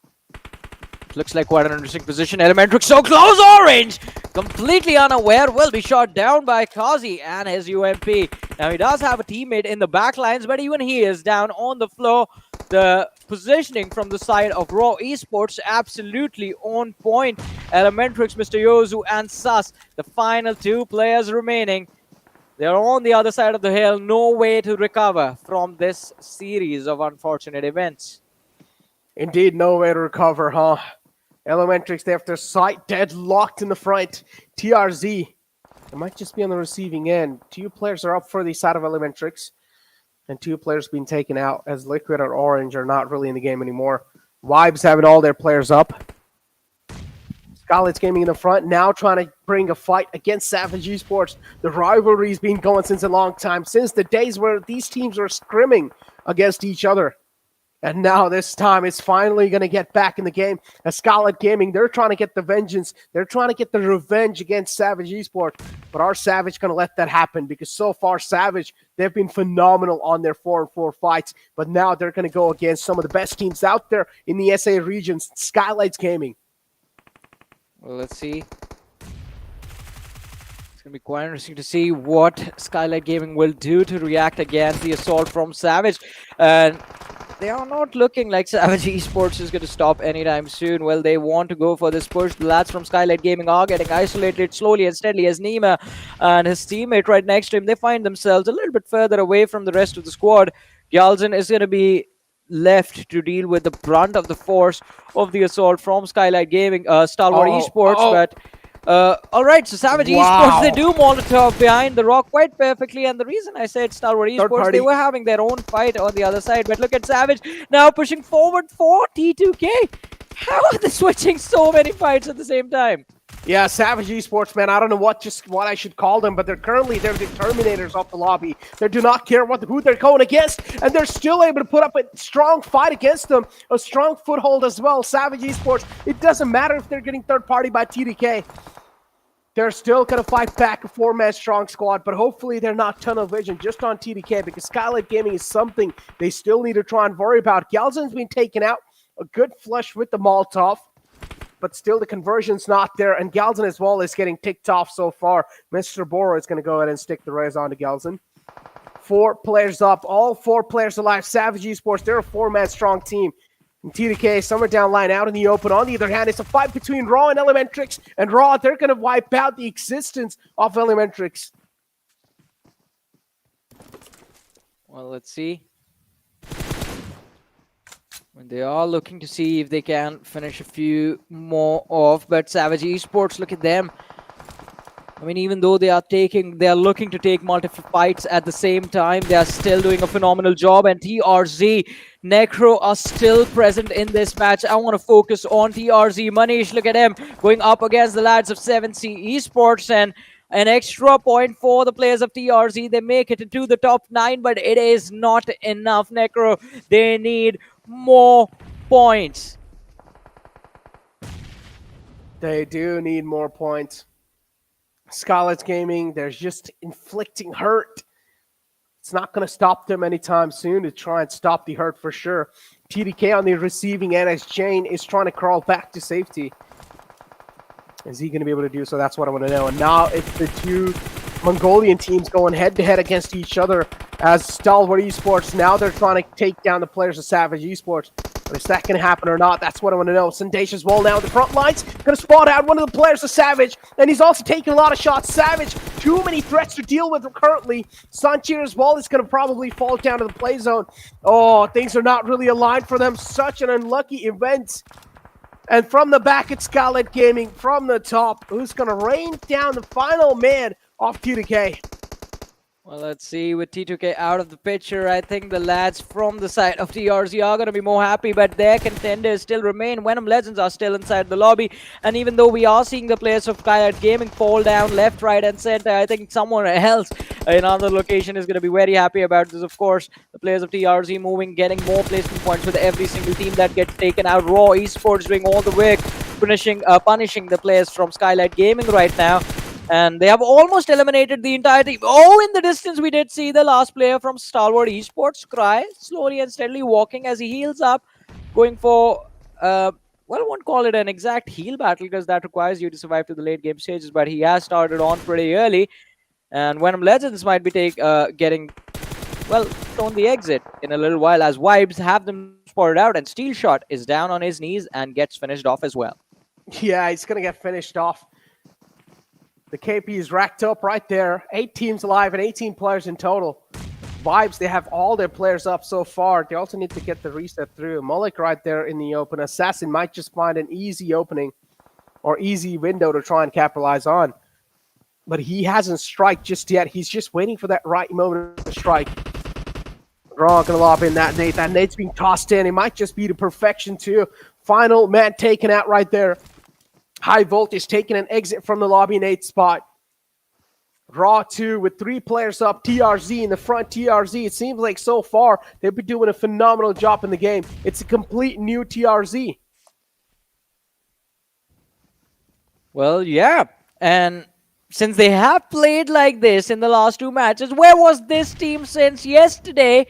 looks like quite an interesting position. ElementriX so close. Orange, completely unaware, will be shot down by Kazi and his UMP. Now he does have a teammate in the back lines, but even he is down on the floor. The positioning from the side of Raw Esports absolutely on point. ElementriX, Mr. Yozu, and Sus, the final 2 players remaining. They're on the other side of the hill. No way to recover from this series of unfortunate events. Indeed, no way to recover, huh? ElementriX, they have their sight deadlocked in the front. TRZ, they might just be on the receiving end. 2 players are up for the side of ElementriX, and 2 players being taken out as Liquid or Orange are not really in the game anymore. Vibes having all their players up. Skylightz Gaming in the front, now trying to bring a fight against Savage Esports. The rivalry's been going since a long time, since the days where these teams were scrimming against each other. And now this time it's finally going to get back in the game. As Skylightz Gaming, they're trying to get the vengeance. They're trying to get the revenge against Savage Esports. But are Savage going to let that happen? Because so far, Savage, they've been phenomenal on their 4-on-4 fights. But now they're going to go against some of the best teams out there in the SA regions. Skylightz Gaming. Well, let's see. It's going to be quite interesting to see what Skylightz Gaming will do to react against the assault from Savage. And they are not looking like Savage Esports is going to stop anytime soon. Well, they want to go for this push. The lads from Skylightz Gaming are getting isolated slowly and steadily as Nima and his teammate right next to him, they find themselves a little bit further away from the rest of the squad. Gyalzen is going to be left to deal with the brunt of the force of the assault from Skylightz Gaming, Stalwart Esports, but all right, so Savage Esports, they do Molotov behind the rock quite perfectly, and the reason I said Stalwart Esports, they were having their own fight on the other side, but look at Savage now pushing forward for T2K. How are they switching so many fights at the same time? Yeah, Savage Esports, man, I don't know what I should call them, but they're the Terminators of the lobby. They do not care who they're going against, and they're still able to put up a strong fight against them, a strong foothold as well. Savage Esports, it doesn't matter if they're getting third party by TDK. They're still going to fight back a 4-man strong squad, but hopefully they're not tunnel vision just on TDK, because Skylightz Gaming is something they still need to try and worry about. Gyalzen's been taken out, a good flush with the Molotov, but still the conversion's not there, and Gyalzen as well is getting ticked off so far. Mr. Boro is going to go ahead and stick the raise on to Gyalzen. 4 players up, all 4 players alive. Savage Esports, they're a 4-man strong team. And TDK, somewhere down line, out in the open. On the other hand, it's a fight between Raw and ElementriX, and Raw, they're going to wipe out the existence of ElementriX. Well, let's see. They are looking to see if they can finish a few more off, but Savage Esports, look at them. I mean, even though they are looking to take multiple fights at the same time, they are still doing a phenomenal job, and TRZ, Necro are still present in this match. I want to focus on TRZ. Manish, look at him going up against the lads of 7C Esports, and an extra point for the players of TRZ. They make it into the top 9, but it is not enough, Necro. They need more points. They do need more points. Skylightz Gaming, they're just inflicting hurt. It's not going to stop them anytime soon to try and stop the hurt for sure. TDK on the receiving end as Jane is trying to crawl back to safety. Is he going to be able to do so? That's what I want to know. And now it's the 2 Mongolian teams going head-to-head against each other as Stalwart Esports. Now they're trying to take down the players of Savage Esports. But is that going to happen or not? That's what I want to know. Sandesh as well now in the front lines. Going to spot out one of the players of Savage. And he's also taking a lot of shots. Savage, too many threats to deal with currently. Sanchir as well is going to probably fall down to the play zone. Oh, things are not really aligned for them. Such an unlucky event. And from the back, it's Skylightz Gaming. From the top, who's going to rain down the final man off T2K. Well, let's see. With T2K out of the picture, I think the lads from the side of TRZ are going to be more happy, but their contenders still remain. Venom Legends are still inside the lobby, and even though we are seeing the players of Skylightz Gaming fall down left, right, and center, I think someone else in another location is going to be very happy about this. Of course, the players of TRZ moving, getting more placement points with every single team that gets taken out. Raw Esports doing all the work, punishing the players from Skylightz Gaming right now. And they have almost eliminated the entire team. Oh, in the distance, we did see the last player from Stalwart Esports, Cry, slowly and steadily walking as he heals up, going for, well, I won't call it an exact heal battle because that requires you to survive to the late game stages, but he has started on pretty early. And Venom Legends might be getting, well, shown the exit in a little while as Vibes have them spotted out, and Steel Shot is down on his knees and gets finished off as well. Yeah, he's going to get finished off. The KP is racked up right there. 8 teams alive and 18 players in total. Vibes, they have all their players up so far. They also need to get the reset through. Mullik right there in the open. Assassin might just find an easy opening or easy window to try and capitalize on. But he hasn't striked just yet. He's just waiting for that right moment to strike. Raw gonna lob in that nade. That nade's being tossed in. It might just be to perfection too. Final man taken out right there. High Volt is taking an exit from the lobby nade spot. Raw 2 with 3 players up, TRZ in the front, TRZ. It seems like so far they've been doing a phenomenal job in the game. It's a complete new TRZ. Well, yeah. And since they have played like this in the last 2 matches, where was this team since yesterday?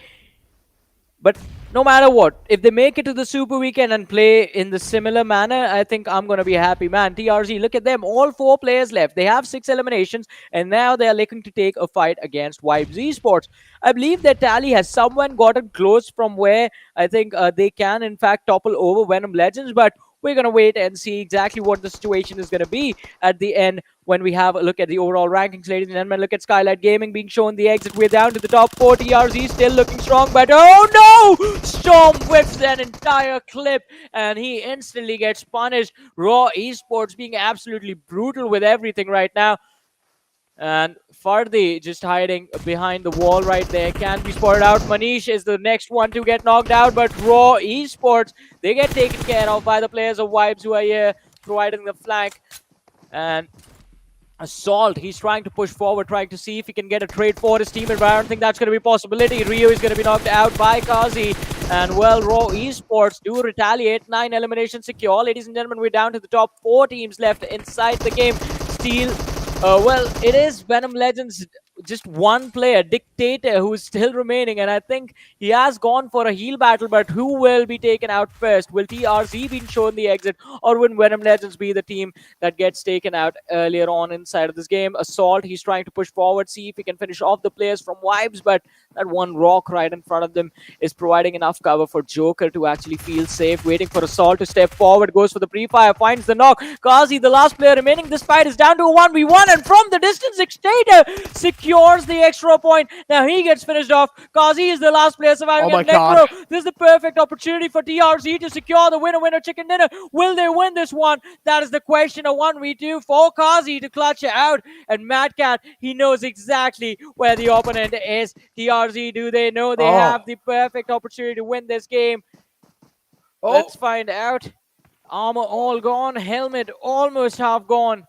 But no matter what, if they make it to the Super Weekend and play in the similar manner, I think I'm going to be a happy man. TRZ, look at them. All 4 players left. They have 6 eliminations, and now they are looking to take a fight against Vibes Esports. I believe that Tally has somewhat gotten close from where I think they can, in fact, topple over Venom Legends, but we're going to wait and see exactly what the situation is going to be at the end when we have a look at the overall rankings, ladies and gentlemen. Look at Skylightz Gaming being shown the exit. We're down to the top 4. TRZ still looking strong, but oh no! Storm whips that entire clip, and he instantly gets punished. Raw Esports being absolutely brutal with everything right now. And Fardi just hiding behind the wall right there. Can be spotted out. Manish is the next one to get knocked out. But Raw Esports, they get taken care of by the players of Vibes who are here providing the flank. And Assault, he's trying to push forward, trying to see if he can get a trade for his team. But I don't think that's going to be a possibility. Rio is going to be knocked out by Kazi. And well, Raw Esports do retaliate. 9 eliminations secure. Ladies and gentlemen, we're down to the top 4 teams left inside the game. Steel. Well, it is Venom Legends, just one player, Dictator, who is still remaining, and I think he has gone for a heal battle, but who will be taken out first? Will TRZ be shown the exit, or will Venom Legends be the team that gets taken out earlier on inside of this game? Assault, he's trying to push forward, see if he can finish off the players from Vibes, but that one rock right in front of them is providing enough cover for Joker to actually feel safe, waiting for Assault to step forward, goes for the pre-fire, finds the knock. Kazi, the last player remaining, this fight is down to a 1v1, and from the distance, Dictator secures the extra point. Now he gets finished off. Kazi is the last player surviving. Oh my God. This is the perfect opportunity for TRZ to secure the winner chicken dinner. Will they win this one? That is the question. A 1v2 for Kazi to clutch it out. And Mad Cat, he knows exactly where the opponent is. TRZ, do they know they have the perfect opportunity to win this game? Let's find out. Armor all gone. Helmet almost half gone.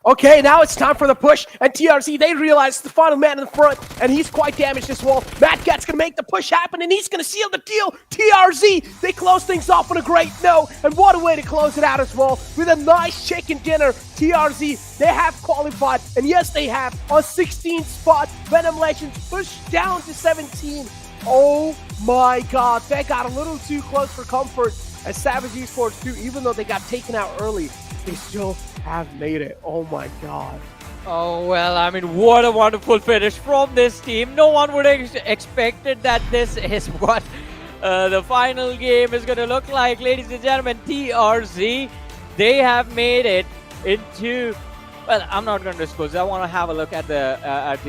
Okay, now it's time for the push, and TRZ, they realize the final man in the front, and he's quite damaged as well. Mad Cat's gonna make the push happen, and he's gonna seal the deal. TRZ, they close things off on a great note, and what a way to close it out as well, with a nice chicken dinner. TRZ, they have qualified, and yes, they have, on 16th spot. Venom Legends pushed down to 17. Oh my God, they got a little too close for comfort, as Savage Esports do, even though they got taken out early, they still have made it. Oh my God. Oh, well, I mean, what a wonderful finish from this team. No one would have expected that this is what the final game is going to look like. Ladies and gentlemen, TRZ, they have made it into... Well, I'm not going to disclose. I want to have a look at the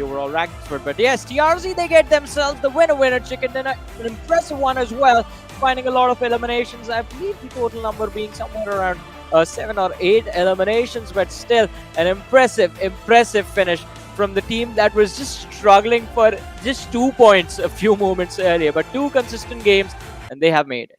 overall rankings. But yes, TRZ, they get themselves the winner chicken dinner. An impressive one as well, finding a lot of eliminations. I believe the total number being somewhere around 7 or 8 eliminations, but still an impressive finish from the team that was just struggling for just 2 points a few moments earlier, but 2 consistent games, and they have made it.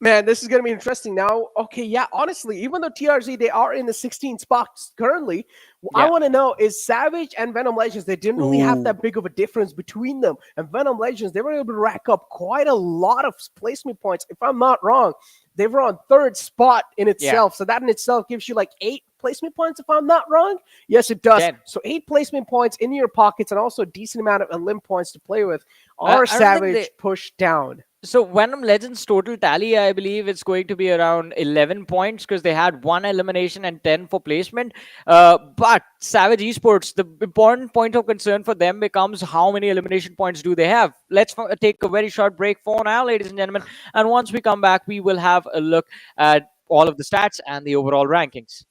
Man, this is going to be interesting now. Okay, yeah, honestly, even though TRZ, they are in the 16th spots currently, I want to know, is Savage and Venom Legends, they didn't really have that big of a difference between them. And Venom Legends, they were able to rack up quite a lot of placement points. If I'm not wrong, they were on 3rd spot in itself. So that in itself gives you like 8 placement points, if I'm not wrong. Yes, it does. 10. So 8 placement points in your pockets and also a decent amount of elim points to play with. Our Savage pushed down. So Venom Legends total tally, I believe it's going to be around 11 points because they had 1 elimination and 10 for placement. But Savage Esports, the important point of concern for them becomes how many elimination points do they have. Let's take a very short break for now, ladies and gentlemen. And once we come back, we will have a look at all of the stats and the overall rankings.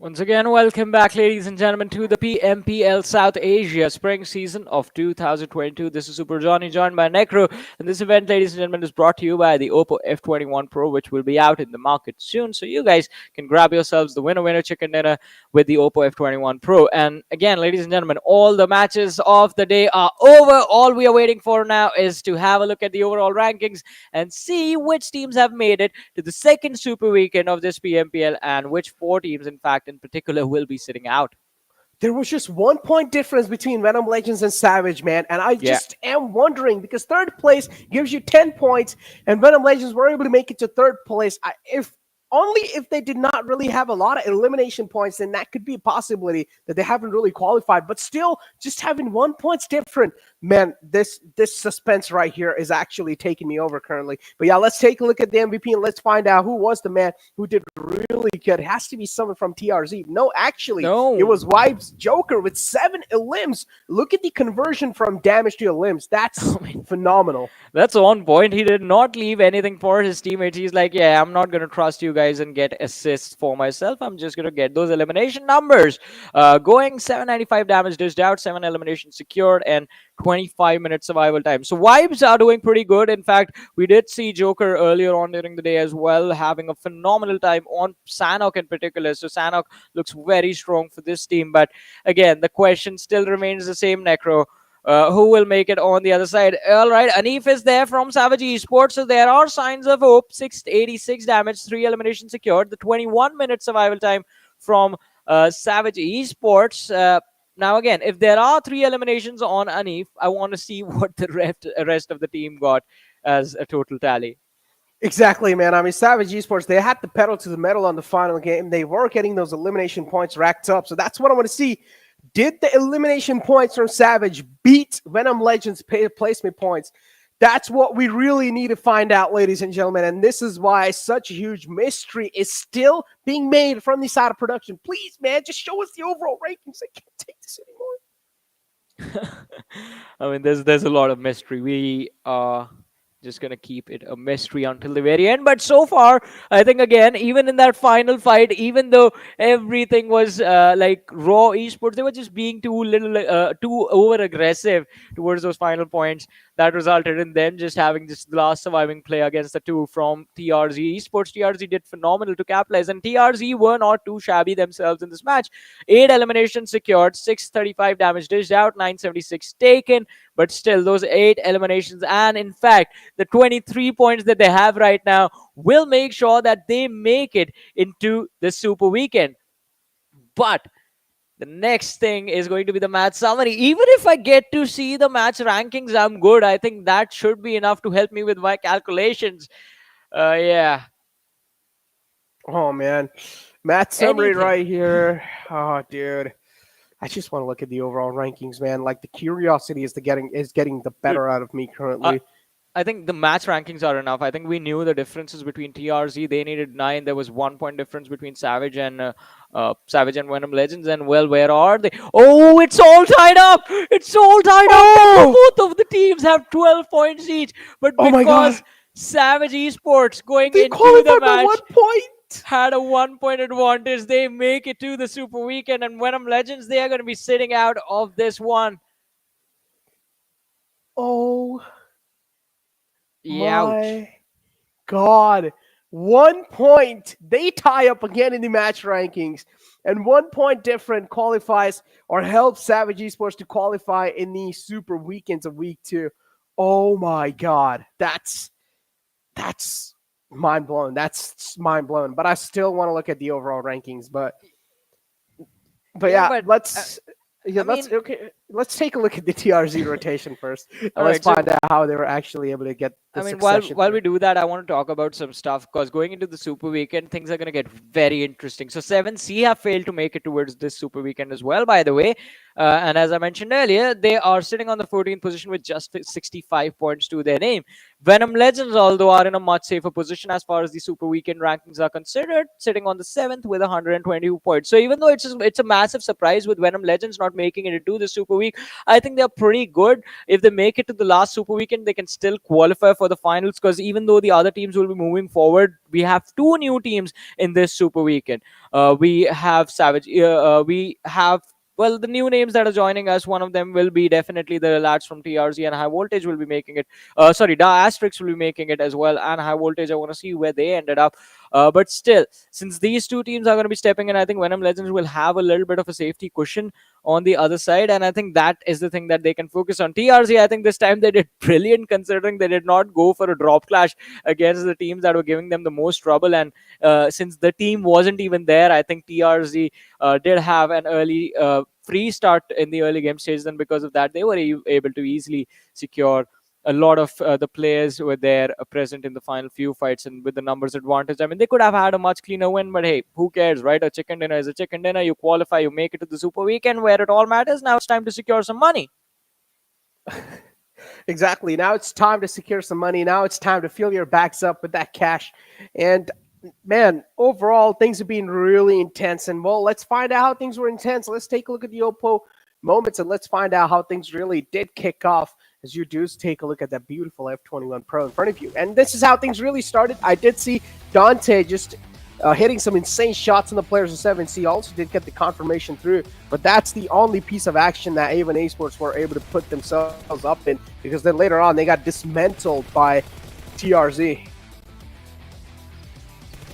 Once again, welcome back, ladies and gentlemen, to the PMPL South Asia Spring Season of 2022. This is Super Johnny, joined by Necro. And this event, ladies and gentlemen, is brought to you by the Oppo F21 Pro, which will be out in the market soon. So you guys can grab yourselves the winner chicken dinner with the Oppo F21 Pro. And again, ladies and gentlemen, all the matches of the day are over. All we are waiting for now is to have a look at the overall rankings and see which teams have made it to the second Super Weekend of this PMPL and which 4 teams, in fact, in particular, will be sitting out. There was just 1 point difference between Venom Legends and Savage, man. And I just am wondering, because third place gives you 10 points, and Venom Legends were able to make it to third place. If they did not really have a lot of elimination points, then that could be a possibility that they haven't really qualified. But still, just having 1 point's different. Man, this suspense right here is actually taking me over currently. But yeah, let's take a look at the MVP and let's find out who was the man who did really good. It has to be someone from TRZ. No, actually, it was Vibe's Joker with 7 elims. Look at the conversion from damage to elims. That's phenomenal. That's on point. He did not leave anything for his teammates. He's like, yeah, I'm not going to trust you guys and get assists for myself. I'm just going to get those elimination numbers. Going 795 damage dished out, 7 eliminations secured, and 25 minutes survival time. So vibes are doing pretty good. In fact, we did see Joker earlier on during the day as well, having a phenomenal time on Sanhok in particular. So Sanhok looks very strong for this team. But again, the question still remains the same, Necro. Who will make it on the other side? All right, Anif is there from Savage Esports, so there are signs of hope. 686 damage, 3 eliminations secured. The 21-minute survival time from Savage Esports. Now, again, if there are 3 eliminations on Anif, I want to see what the rest of the team got as a total tally. Exactly, man. I mean, Savage Esports, they had the pedal to the metal on the final game. They were getting those elimination points racked up. So that's what I want to see. Did the elimination points from Savage beat Venom Legends placement points? That's what we really need to find out, ladies and gentlemen. And this is why such a huge mystery is still being made from the side of production. Please, man, just show us the overall rankings. I can't take this anymore. I mean, there's a lot of mystery. We are just going to keep it a mystery until the very end. But so far, I think, again, even in that final fight, even though everything was like raw esports, they were just being too over-aggressive towards those final points. That resulted in them just having this last surviving play against the 2 from TRZ Esports. TRZ did phenomenal to capitalize, and TRZ were not too shabby themselves in this match. 8 eliminations secured, 635 damage dished out, 976 taken, but still those 8 eliminations, and in fact, the 23 points that they have right now will make sure that they make it into the Super Weekend. But the next thing is going to be the match summary. Even if I get to see the match rankings, I'm good. I think that should be enough to help me with my calculations. Yeah. Oh, man. Match summary right here. Oh, dude. I just want to look at the overall rankings, man. Like, the curiosity is getting the better out of me currently. I think the match rankings are enough. I think we knew the differences between TRZ. They needed 9. There was 1 point difference between Savage and Venom Legends. And, well, where are they? Oh, it's all tied up. It's all tied up. Both of the teams have 12 points each. But because Savage Esports going into the match 1 point. Had a 1 point advantage, they make it to the Super Weekend. And Venom Legends, they are going to be sitting out of this one. Oh, yeah. My God. 1 point. They tie up again in the match rankings. And 1 point different qualifies or helps Savage Esports to qualify in the Super Weekends of Week 2. Oh my God. That's mind blown. That's mind blown. But I still want to look at the overall rankings. But let's take a look at the TRZ rotation first. Let's find out how they were actually able to get the succession. While we do that, I want to talk about some stuff, because going into the Super Weekend, things are going to get very interesting. So 7C have failed to make it towards this Super Weekend as well, by the way. And as I mentioned earlier, they are sitting on the 14th position with just 65 points to their name. Venom Legends, although, are in a much safer position as far as the Super Weekend rankings are considered, sitting on the 7th with 122 points. So even though it's a massive surprise with Venom Legends not making it into the Super Week. I think they're pretty good. If they make it to the last Super Weekend, they can still qualify for the finals, because even though the other teams will be moving forward, we have two new teams in this Super Weekend. We have Savage. We have, well, the new names that are joining us. One of them will be definitely the lads from TRZ, and High Voltage will be making it. Sorry, Atrax will be making it as well, and High Voltage, I want to see where they ended up. But still, since these two teams are going to be stepping in, I think Venom Legends will have a little bit of a safety cushion on the other side, and I think that is the thing that they can focus on. TRZ, I think this time they did brilliant, considering they did not go for a drop clash against the teams that were giving them the most trouble, and since the team wasn't even there, I think TRZ did have an early free start in the early game stage. Then because of that, they were able to easily secure a lot of the players were there present in the final few fights, and with the numbers advantage, I mean, they could have had a much cleaner win, but hey, who cares, right? A chicken dinner is a chicken dinner. You qualify, you make it to the Super Weekend where it all matters. Now it's time to secure some money. Exactly. Now it's time to secure some money. Now it's time to fill your backs up with that cash. And man, overall, things have been really intense. And well, let's find out how things were intense. Let's take a look at the Oppo moments, and let's find out how things really did kick off. As you do, take a look at that beautiful F21 Pro in front of you. And this is how things really started. I did see Dante just hitting some insane shots on the players of 7C. Also did get the confirmation through, but that's the only piece of action that Avon Esports were able to put themselves up in, because then later on they got dismantled by TRZ.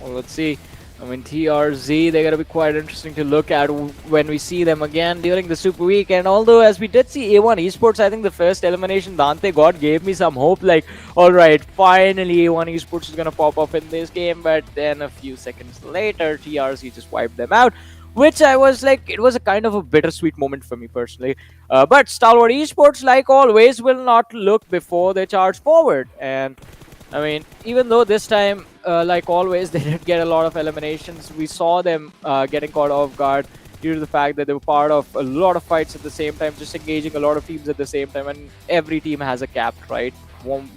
Well, let's see. I mean, TRZ, they're going to be quite interesting to look at when we see them again during the Super Week. And although, as we did see A1 Esports, I think the first elimination Dante got gave me some hope. Like, all right, finally A1 Esports is going to pop up in this game. But then a few seconds later, TRZ just wiped them out, which I was like, it was a kind of a bittersweet moment for me personally. But Stalwart Esports, like always, will not look before they charge forward. And I mean, even though this time, like always, they did get a lot of eliminations, we saw them getting caught off guard due to the fact that they were part of a lot of fights at the same time, just engaging a lot of teams at the same time, and every team has a cap, right?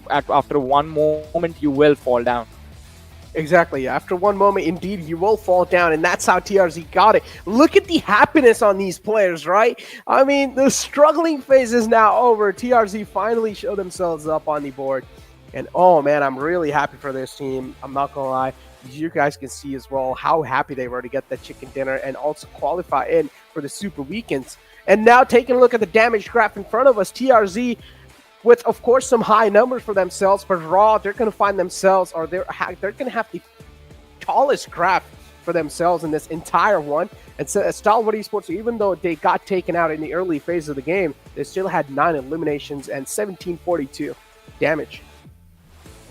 After one moment, you will fall down. Exactly. After one moment, indeed, you will fall down, and that's how TRZ got it. Look at the happiness on these players, right? I mean, the struggling phase is now over. TRZ finally showed themselves up on the board. And oh man, I'm really happy for this team. I'm not gonna lie. You guys can see as well how happy they were to get that chicken dinner and also qualify in for the Super Weekends. And now taking a look at the damage graph in front of us, TRZ with, of course, some high numbers for themselves, but Raw, they're gonna find themselves, or they're gonna have the tallest graph for themselves in this entire one. And so Stalwart Esports, even though they got taken out in the early phase of the game, they still had 9 eliminations and 1742 damage.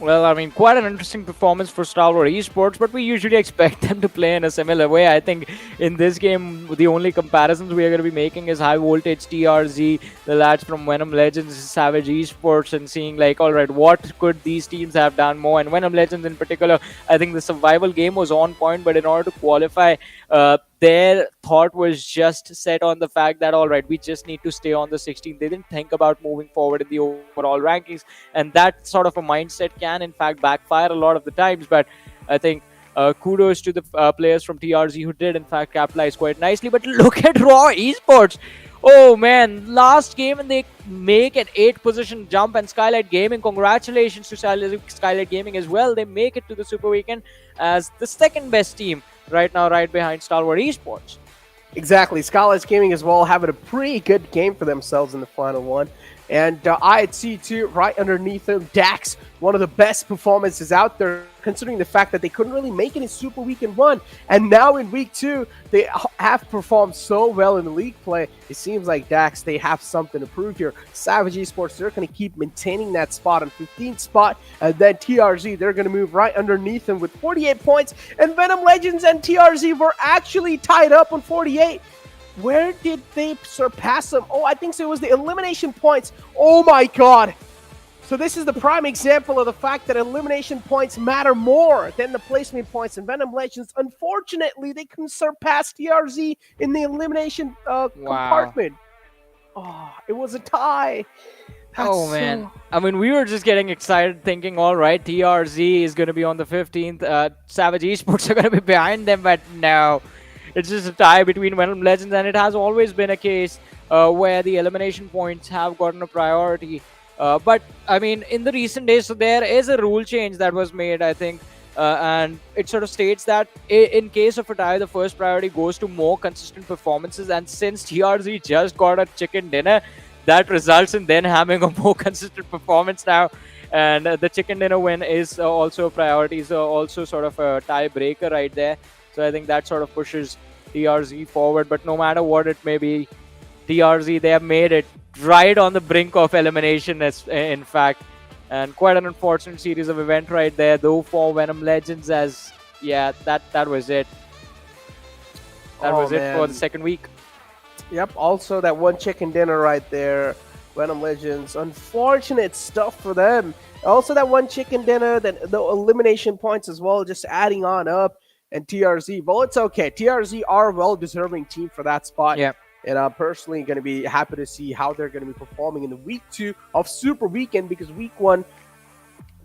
Well, I mean, quite an interesting performance for Stalwart Esports, but we usually expect them to play in a similar way. I think in this game, the only comparisons we are going to be making is High Voltage, TRZ, the lads from Venom Legends, Savage Esports, and seeing like, all right, what could these teams have done more? And Venom Legends in particular, I think the survival game was on point, but in order to qualify, their thought was just set on the fact that, all right, we just need to stay on the 16th. They didn't think about moving forward in the overall rankings, and that sort of a mindset can in fact backfire a lot of the times. But I think kudos to the players from TRZ who did in fact capitalize quite nicely. But look at Raw Esports. Oh man, last game and they make an 8th position jump, and Skylightz Gaming, congratulations to Skylightz Gaming as well. They make it to the Super Weekend as the second best team right now, right behind Stalwart Esports. Exactly. Skylightz Gaming as well having a pretty good game for themselves in the final one. And I'd see too, right underneath them, Dax, one of the best performances out there, considering the fact that they couldn't really make it in Super Weekend 1. And now in Week 2, they have performed so well in the league play. It seems like Dax, they have something to prove here. Savage Esports, they're going to keep maintaining that spot on 15th spot. And then TRZ, they're going to move right underneath them with 48 points. And Venom Legends and TRZ were actually tied up on 48. Where did they surpass them? Oh, I think so. It was the elimination points. Oh my god. So this is the prime example of the fact that elimination points matter more than the placement points. And Venom Legends, unfortunately, they couldn't surpass TRZ in the elimination compartment. Oh, it was a tie. Oh man, I mean, we were just getting excited thinking, all right, TRZ is going to be on the 15th. Savage Esports are going to be behind them, but no. It's just a tie between Venom Legends, and it has always been a case where the elimination points have gotten a priority. But I mean, in the recent days, so there is a rule change that was made, I think, and it sort of states that in case of a tie, the first priority goes to more consistent performances. And since TRZ just got a chicken dinner, that results in then having a more consistent performance now. And the chicken dinner win is also a priority, so also sort of a tiebreaker right there. So I think that sort of pushes TRZ forward. But no matter what it may be, TRZ, they have made it right on the brink of elimination, in fact. And quite an unfortunate series of event right there, though, for Venom Legends, as, yeah, that was it. That was it for the second week. Yep, also that one chicken dinner right there. Venom Legends, unfortunate stuff for them. Also that one chicken dinner, then the elimination points as well, just adding on up. And TRZ, well, it's okay. TRZ are a well-deserving team for that spot. Yeah. And I'm personally going to be happy to see how they're going to be performing in the week 2 of Super Weekend, because week 1,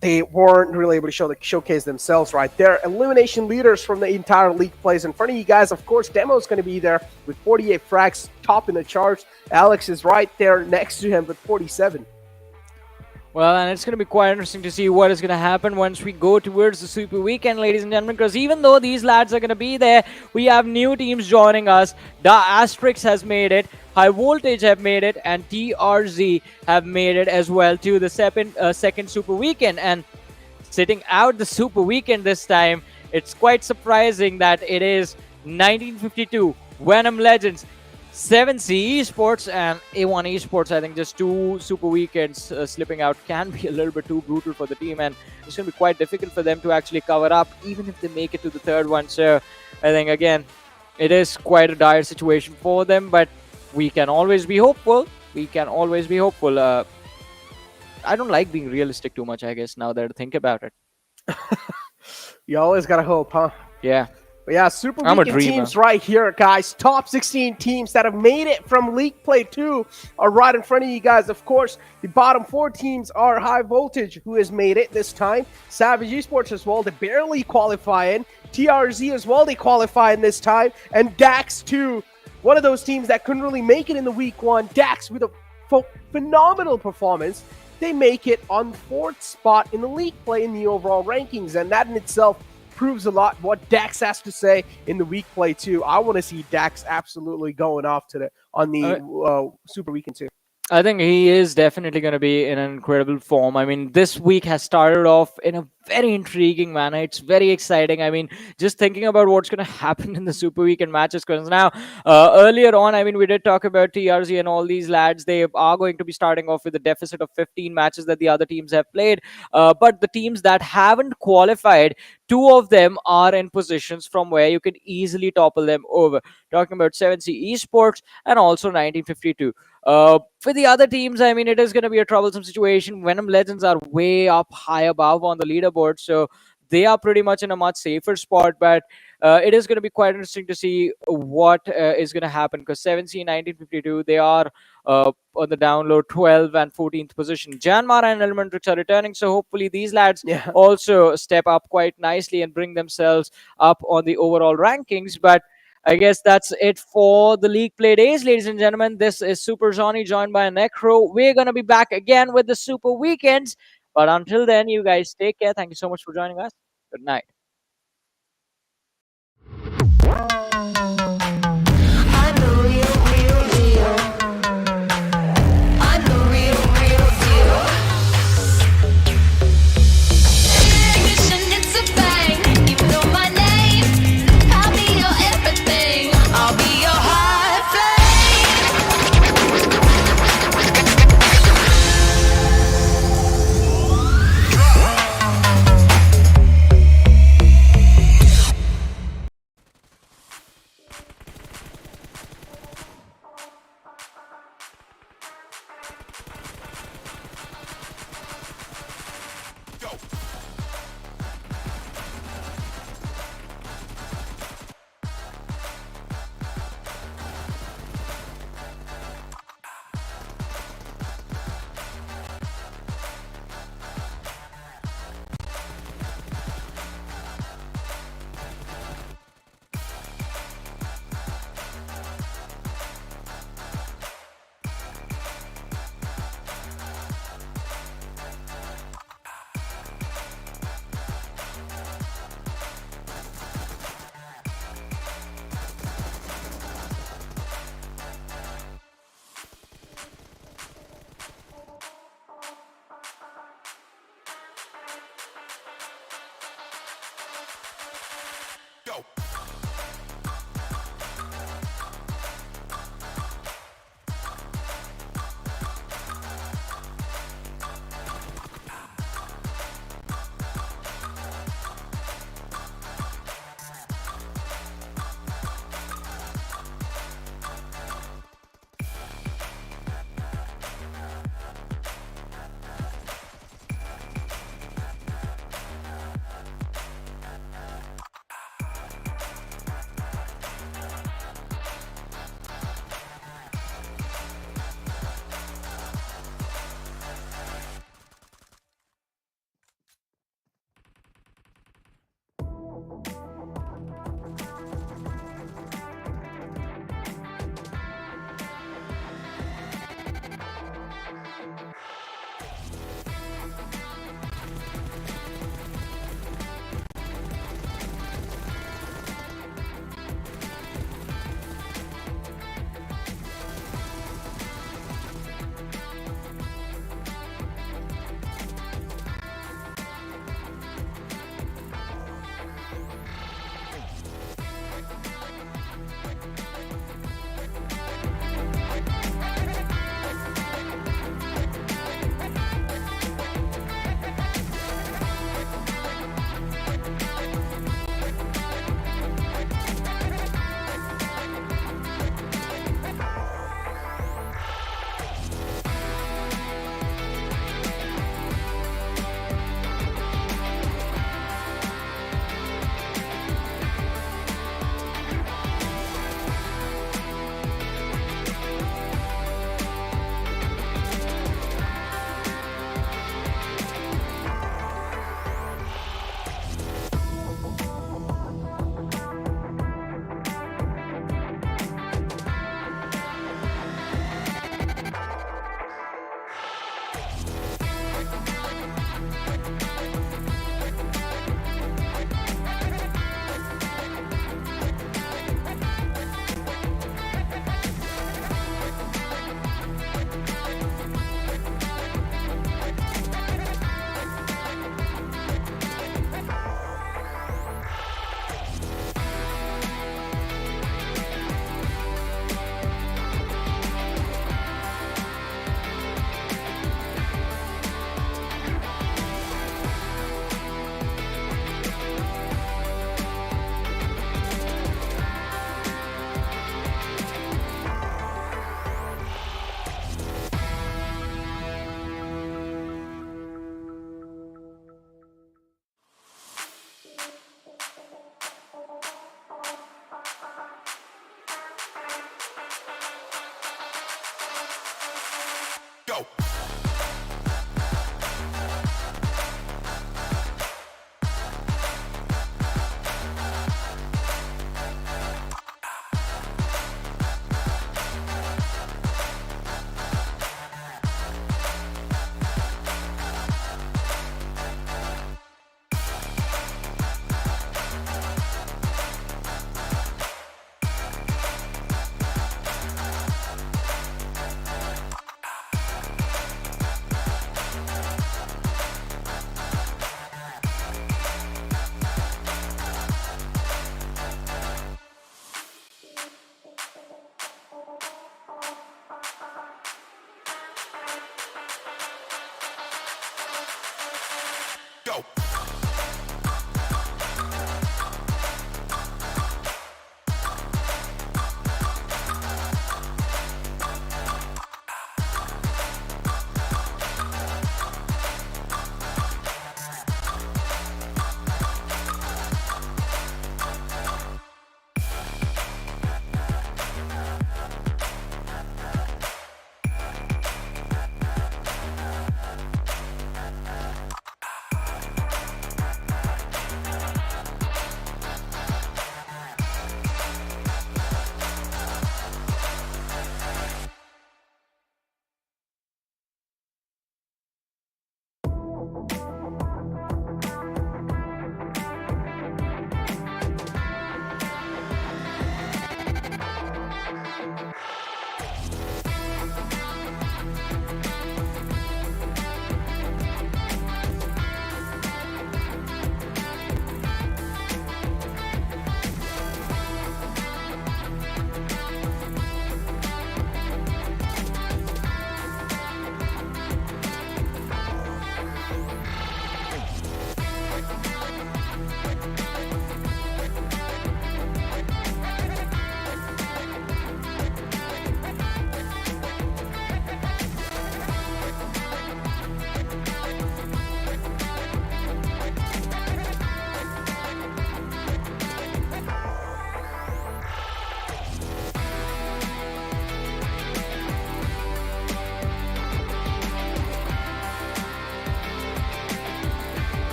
they weren't really able to showcase themselves right there. Elimination leaders from the entire league plays in front of you guys. Of course, Demo's going to be there with 48 frags, top in the charts. Alex is right there next to him with 47. Well, and it's going to be quite interesting to see what is going to happen once we go towards the Super Weekend, ladies and gentlemen, because even though these lads are going to be there, we have new teams joining us. The Atrax has made it, High Voltage have made it, and TRZ have made it as well to the second Super Weekend. And sitting out the Super Weekend this time, it's quite surprising that it is 1952 Venom Legends, 7C Esports, and A1 Esports. I think just 2 Super Weekends slipping out can be a little bit too brutal for the team, and it's going to be quite difficult for them to actually cover up, even if they make it to the third one. So I think, again, it is quite a dire situation for them, but we can always be hopeful. We can always be hopeful. I don't like being realistic too much, I guess, now that I think about it. You always got to hope, huh? Yeah. But yeah, Super Weekend teams right here, guys. Top 16 teams that have made it from League Play 2 are right in front of you guys. Of course, the bottom 4 teams are High Voltage, who has made it this time. Savage Esports as well, they barely qualify in. TRZ as well, they qualify in this time. And Dax, too, one of those teams that couldn't really make it in the week 1. Dax, with a phenomenal performance, they make it on 4th spot in the League Play in the overall rankings. And that in itself proves a lot what Dax has to say in the week play too. I want to see Dax absolutely going off on the Super Weekend too. I think he is definitely going to be in an incredible form. I mean, this week has started off in a very intriguing manner. It's very exciting. I mean, just thinking about what's going to happen in the Super Weekend matches. Because now, earlier on, I mean, we did talk about TRZ and all these lads. They are going to be starting off with a deficit of 15 matches that the other teams have played. But the teams that haven't qualified, 2 of them are in positions from where you can easily topple them over. Talking about 7C Esports and also 1952. For the other teams, I mean, it is going to be a troublesome situation. Venom Legends are way up high above on the leaderboard, so they are pretty much in a much safer spot. But it is going to be quite interesting to see what is going to happen, because 7C 1952, they are on the download 12 and 14th position. JyanMaara and ElementriX are returning, so hopefully these lads also step up quite nicely and bring themselves up on the overall rankings. But I guess that's it for the League Play days, ladies and gentlemen. This is Super Johnny, joined by Necro. We're going to be back again with the Super Weekends. But until then, you guys take care. Thank you so much for joining us. Good night.